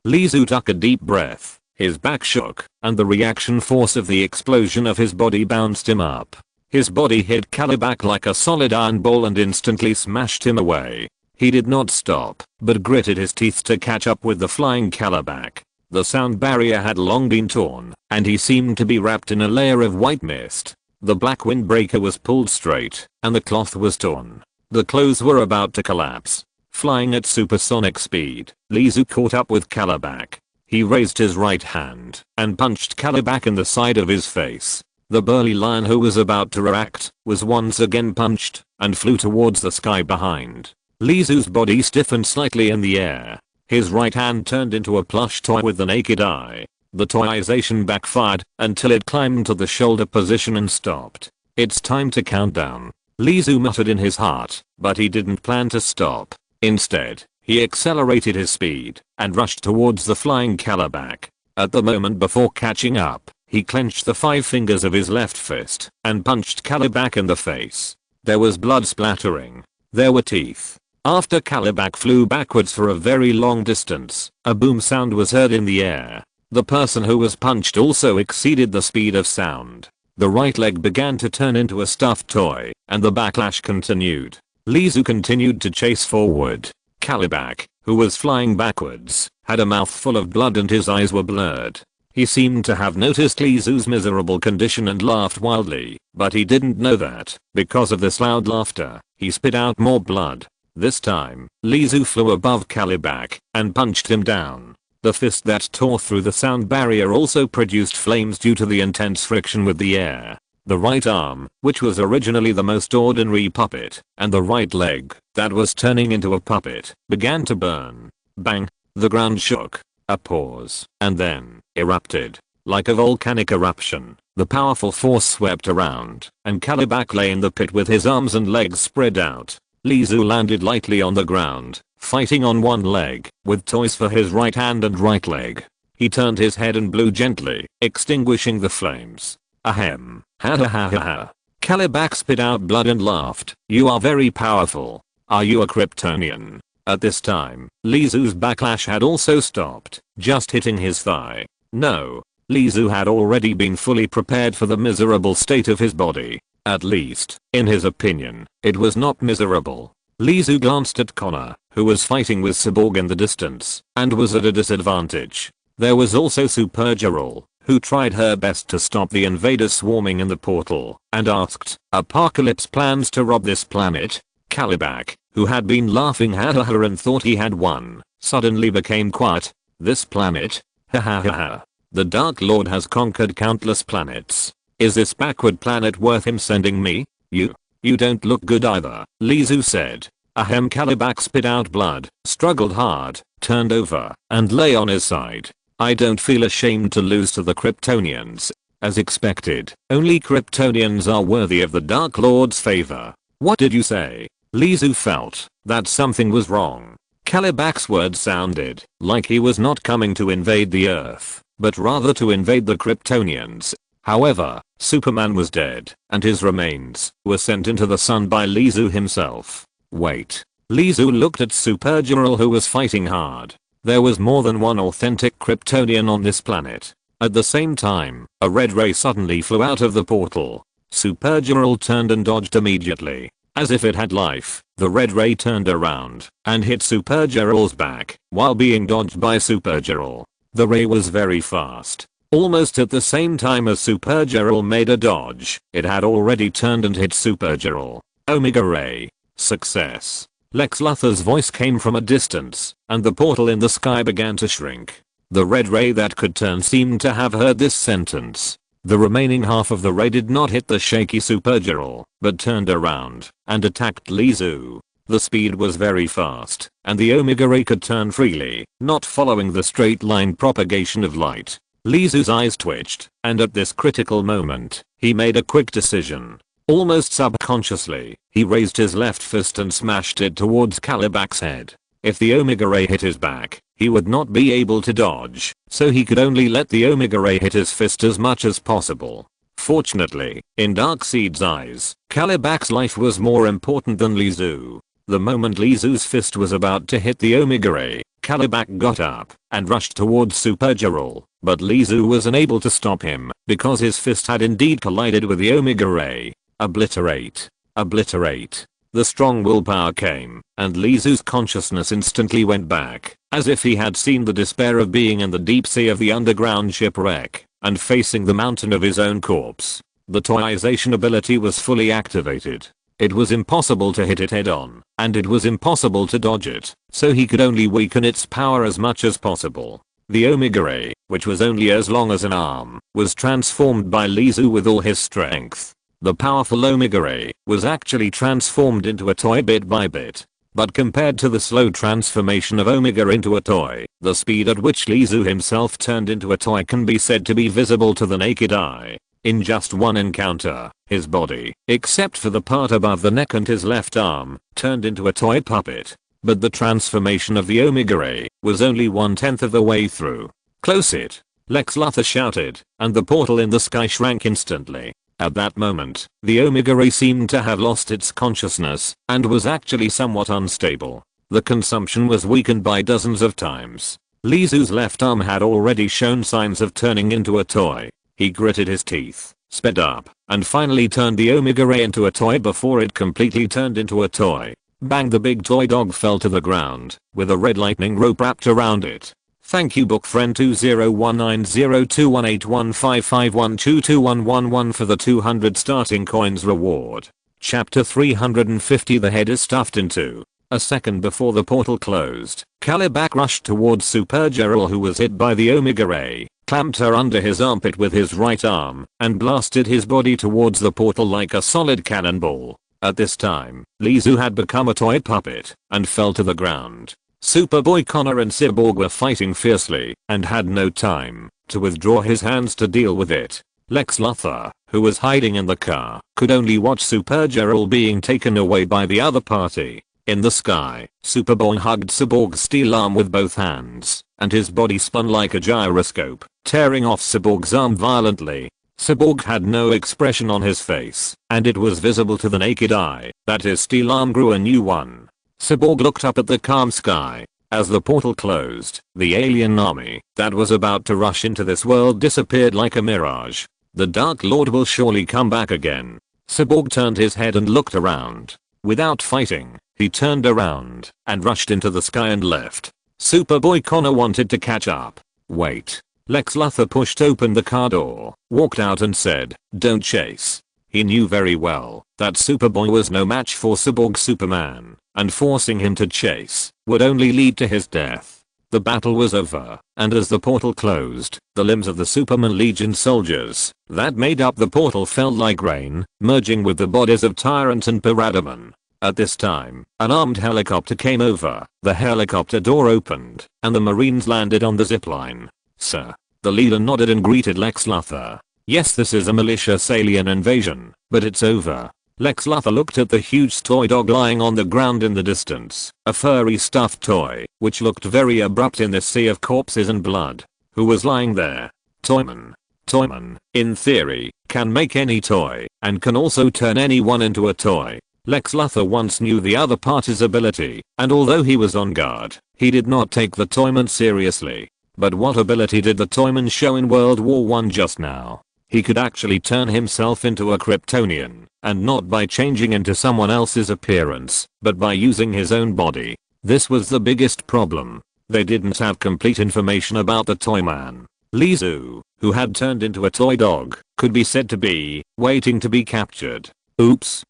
Lizu took a deep breath, his back shook, and the reaction force of the explosion of his body bounced him up. His body hit Kalibak like a solid iron ball and instantly smashed him away. He did not stop, but gritted his teeth to catch up with the flying Kalibak. The sound barrier had long been torn, and he seemed to be wrapped in a layer of white mist. The black windbreaker was pulled straight, and the cloth was torn. The clothes were about to collapse. Flying at supersonic speed, Lizu caught up with Kalibak. He raised his right hand and punched Kalibak in the side of his face. The burly lion who was about to react was once again punched and flew towards the sky behind. Lizu's body stiffened slightly in the air. His right hand turned into a plush toy with the naked eye. The toyization backfired until it climbed to the shoulder position and stopped. It's time to count down, Lizu muttered in his heart, but he didn't plan to stop. Instead, he accelerated his speed and rushed towards the flying Kalibak. At the moment before catching up, he clenched the 5 fingers of his left fist and punched Kalibak in the face. There was blood splattering. There were teeth. After Kalibak flew backwards for a very long distance, a boom sound was heard in the air. The person who was punched also exceeded the speed of sound. The right leg began to turn into a stuffed toy, and the backlash continued. Lizu continued to chase forward. Kalibak, who was flying backwards, had a mouthful of blood and his eyes were blurred. He seemed to have noticed Lizu's miserable condition and laughed wildly, but he didn't know that, because of this loud laughter, he spit out more blood. This time, Lizu flew above Kalibak and punched him down. The fist that tore through the sound barrier also produced flames due to the intense friction with the air. The right arm, which was originally the most ordinary puppet, and the right leg, that was turning into a puppet, began to burn. Bang! The ground shook. A pause, and then, erupted. Like a volcanic eruption, the powerful force swept around, and Kalibak lay in the pit with his arms and legs spread out. Lizu landed lightly on the ground, fighting on one leg, with toys for his right hand and right leg. He turned his head and blew gently, extinguishing the flames. Ahem. Ha ha ha ha ha. Kalibak spit out blood and laughed. You are very powerful. Are you a Kryptonian? At this time, Lizu's backlash had also stopped, just hitting his thigh. No. Lizu had already been fully prepared for the miserable state of his body. At least, in his opinion, it was not miserable. Lizu glanced at Connor, who was fighting with Cyborg in the distance, and was at a disadvantage. There was also Supergirl, who tried her best to stop the invaders swarming in the portal, and asked, Apocalypse plans to rob this planet? Kalibak, who had been laughing ha ha ha and thought he had won, suddenly became quiet. This planet? Ha ha ha ha. The Dark Lord has conquered countless planets. Is this backward planet worth him sending me? You don't look good either, Lizu said. Ahem. Kalibak spit out blood, struggled hard, turned over, and lay on his side. I don't feel ashamed to lose to the Kryptonians. As expected, only Kryptonians are worthy of the Dark Lord's favor. What did you say? Lizu felt that something was wrong. Kalibak's words sounded like he was not coming to invade the Earth, but rather to invade the Kryptonians. However, Superman was dead, and his remains were sent into the sun by Lizu himself. Wait. Lizu looked at Supergirl, who was fighting hard. There was more than one authentic Kryptonian on this planet. At the same time, a red ray suddenly flew out of the portal. Supergirl turned and dodged immediately. As if it had life, the red ray turned around and hit Supergirl's back while being dodged by Supergirl. The ray was very fast. Almost at the same time as Supergirl made a dodge, it had already turned and hit Supergirl. Omega Ray. Success. Lex Luthor's voice came from a distance, and the portal in the sky began to shrink. The red ray that could turn seemed to have heard this sentence. The remaining half of the ray did not hit the shaky Supergirl, but turned around and attacked Lizu. The speed was very fast, and the Omega Ray could turn freely, not following the straight line propagation of light. Lizu's eyes twitched, and at this critical moment, he made a quick decision. Almost subconsciously, he raised his left fist and smashed it towards Kalibak's head. If the Omega Ray hit his back, he would not be able to dodge, so he could only let the Omega Ray hit his fist as much as possible. Fortunately, in Darkseid's eyes, Kalibak's life was more important than Lizu. The moment Lizu's fist was about to hit the Omega Ray, Kalibak got up and rushed towards Supergirl, but Lizu was unable to stop him because his fist had indeed collided with the Omega Ray. Obliterate. Obliterate. The strong willpower came, and Lizu's consciousness instantly went back, as if he had seen the despair of being in the deep sea of the underground shipwreck, and facing the mountain of his own corpse. The toyization ability was fully activated. It was impossible to hit it head on, and it was impossible to dodge it, so he could only weaken its power as much as possible. The Omega Ray, which was only as long as an arm, was transformed by Lizu with all his strength. The powerful Omega Ray was actually transformed into a toy bit by bit. But compared to the slow transformation of Omega into a toy, the speed at which Lizu himself turned into a toy can be said to be visible to the naked eye. In just one encounter, his body, except for the part above the neck and his left arm, turned into a toy puppet. But the transformation of the Omega Ray was only 1/10 of the way through. Close it! Lex Luthor shouted, and the portal in the sky shrank instantly. At that moment, the Omega Ray seemed to have lost its consciousness and was actually somewhat unstable. The consumption was weakened by dozens of times. Lizu's left arm had already shown signs of turning into a toy. He gritted his teeth, sped up, and finally turned the Omega Ray into a toy before it completely turned into a toy. Bang! The big toy dog fell to the ground, with a red lightning rope wrapped around it. Thank you book friend 201902181551221111 for the 200 starting coins reward. Chapter 350. The head is stuffed into. A second before the portal closed, Kalibak rushed towards Supergirl, who was hit by the Omega Ray, clamped her under his armpit with his right arm, and blasted his body towards the portal like a solid cannonball. At this time, Lizu had become a toy puppet and fell to the ground. Superboy Connor and Cyborg were fighting fiercely and had no time to withdraw his hands to deal with it. Lex Luthor, who was hiding in the car, could only watch Supergirl being taken away by the other party. In the sky, Superboy hugged Cyborg's steel arm with both hands, and his body spun like a gyroscope, tearing off Cyborg's arm violently. Cyborg had no expression on his face, and it was visible to the naked eye that his steel arm grew a new one. Cyborg looked up at the calm sky. As the portal closed, the alien army that was about to rush into this world disappeared like a mirage. The Dark Lord will surely come back again. Cyborg turned his head and looked around. Without fighting, he turned around and rushed into the sky and left. Superboy Connor wanted to catch up. Wait. Lex Luthor pushed open the car door, walked out and said, "Don't chase." He knew very well that Superboy was no match for Cyborg Superman, and forcing him to chase would only lead to his death. The battle was over, and as the portal closed, the limbs of the Superman Legion soldiers that made up the portal fell like rain, merging with the bodies of Tyrant and Parademon. At this time, an armed helicopter came over, the helicopter door opened, and the Marines landed on the zipline. "Sir." The leader nodded and greeted Lex Luthor. "Yes, this is a malicious alien invasion, but it's over." Lex Luthor looked at the huge toy dog lying on the ground in the distance, a furry stuffed toy, which looked very abrupt in this sea of corpses and blood. Who was lying there? Toyman. Toyman, in theory, can make any toy, and can also turn anyone into a toy. Lex Luthor once knew the other party's ability, and although he was on guard, he did not take the Toyman seriously. But what ability did the Toyman show in World War I just now? He could actually turn himself into a Kryptonian, and not by changing into someone else's appearance, but by using his own body. This was the biggest problem. They didn't have complete information about the Toyman. Lizu, who had turned into a toy dog, could be said to be waiting to be captured. Oops.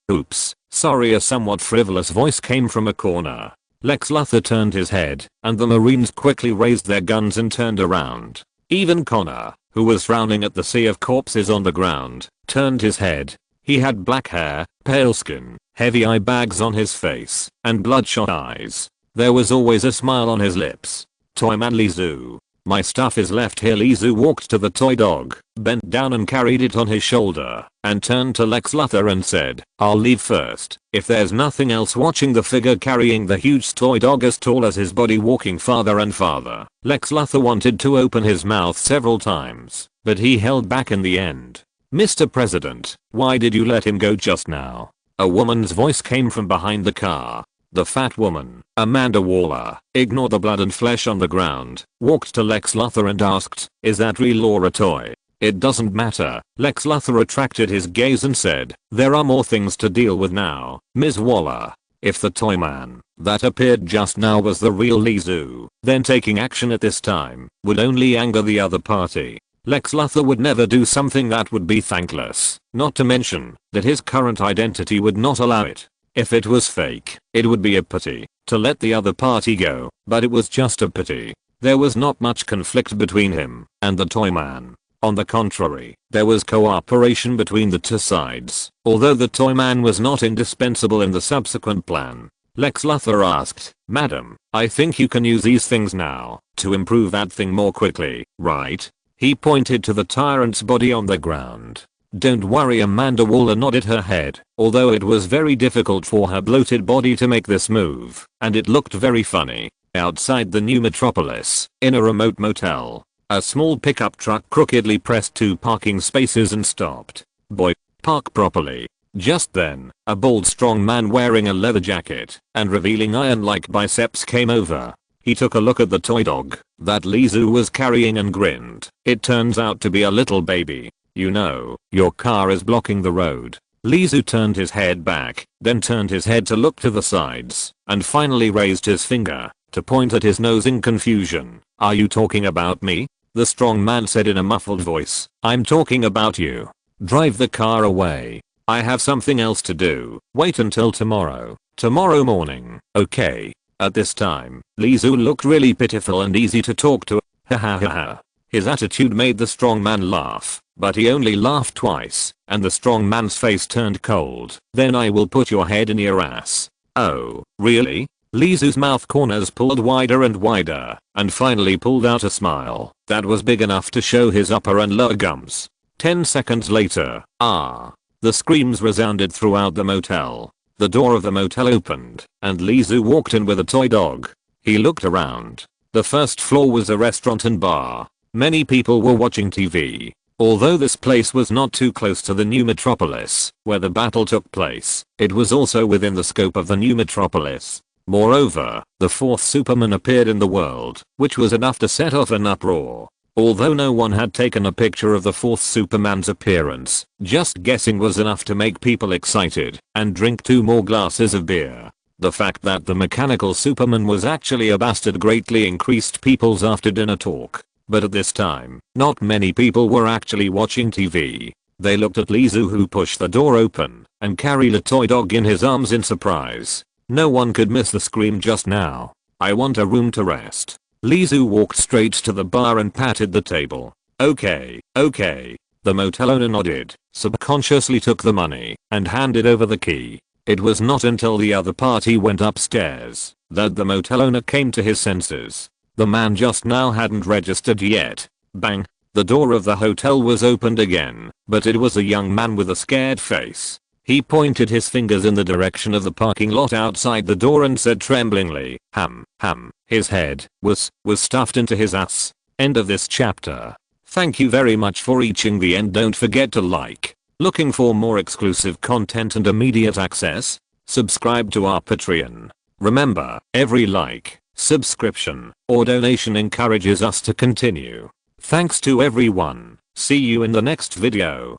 Sorry, a somewhat frivolous voice came from a corner. Lex Luthor turned his head, and the Marines quickly raised their guns and turned around. Even Connor, who was frowning at the sea of corpses on the ground, turned his head. He had black hair, pale skin, heavy eye bags on his face, and bloodshot eyes. There was always a smile on his lips. Toyman Lizu. My stuff is left here. Lizu walked to the toy dog, bent down and carried it on his shoulder, and turned to Lex Luthor and said, I'll leave first. If there's nothing else, watching the figure carrying the huge toy dog as tall as his body walking farther and farther. Lex Luthor wanted to open his mouth several times, but he held back in the end. Mr. President, why did you let him go just now? A woman's voice came from behind the car. The fat woman, Amanda Waller, ignored the blood and flesh on the ground, walked to Lex Luthor and asked, is that real or a toy? It doesn't matter. Lex Luthor retracted his gaze and said, there are more things to deal with now, Ms. Waller. If the toy man that appeared just now was the real Lizu, then taking action at this time would only anger the other party. Lex Luthor would never do something that would be thankless, not to mention that his current identity would not allow it. If it was fake, it would be a pity to let the other party go, but it was just a pity. There was not much conflict between him and the toy man. On the contrary, there was cooperation between the two sides, although the toy man was not indispensable in the subsequent plan. Lex Luthor asked, Madam, I think you can use these things now to improve that thing more quickly, right? He pointed to the tyrant's body on the ground. Don't worry, Amanda Waller nodded her head, although it was very difficult for her bloated body to make this move, and it looked very funny. Outside the new metropolis, in a remote motel, a small pickup truck crookedly pressed 2 parking spaces and stopped. Boy, park properly. Just then, a bald strong man wearing a leather jacket and revealing iron-like biceps came over. He took a look at the toy dog that Lizu was carrying and grinned. It turns out to be a little baby. You know, your car is blocking the road. Lizu turned his head back, then turned his head to look to the sides, and finally raised his finger to point at his nose in confusion. Are you talking about me? The strong man said in a muffled voice. I'm talking about you. Drive the car away. I have something else to do. Wait until tomorrow. Tomorrow morning. Okay. At this time, Lizu looked really pitiful and easy to talk to. Ha ha ha ha. His attitude made the strong man laugh, but he only laughed twice, and the strong man's face turned cold. Then I will put your head in your ass. Oh, really? Lizu's mouth corners pulled wider and wider, and finally pulled out a smile that was big enough to show his upper and lower gums. 10 seconds later, the screams resounded throughout the motel. The door of the motel opened, and Lizu walked in with a toy dog. He looked around. The first floor was a restaurant and bar. Many people were watching TV. Although this place was not too close to the new metropolis, where the battle took place, it was also within the scope of the new metropolis. Moreover, the 4th Superman appeared in the world, which was enough to set off an uproar. Although no one had taken a picture of the 4th Superman's appearance, just guessing was enough to make people excited and drink 2 more glasses of beer. The fact that the mechanical Superman was actually a bastard greatly increased people's after dinner talk. But at this time, not many people were actually watching TV. They looked at Lizu, who pushed the door open and carried a toy dog in his arms in surprise. No one could miss the scream just now. I want a room to rest. Lizu walked straight to the bar and patted the table. Okay. The motel owner nodded, subconsciously took the money, and handed over the key. It was not until the other party went upstairs that the motel owner came to his senses. The man just now hadn't registered yet. Bang! The door of the hotel was opened again, but it was a young man with a scared face. He pointed his fingers in the direction of the parking lot outside the door and said tremblingly, ham. His head was stuffed into his ass. End of this chapter. Thank you very much for reaching the end. Don't forget to like. Looking for more exclusive content and immediate access? Subscribe to our Patreon. Remember, every like, subscription, or donation encourages us to continue. Thanks to everyone. See you in the next video.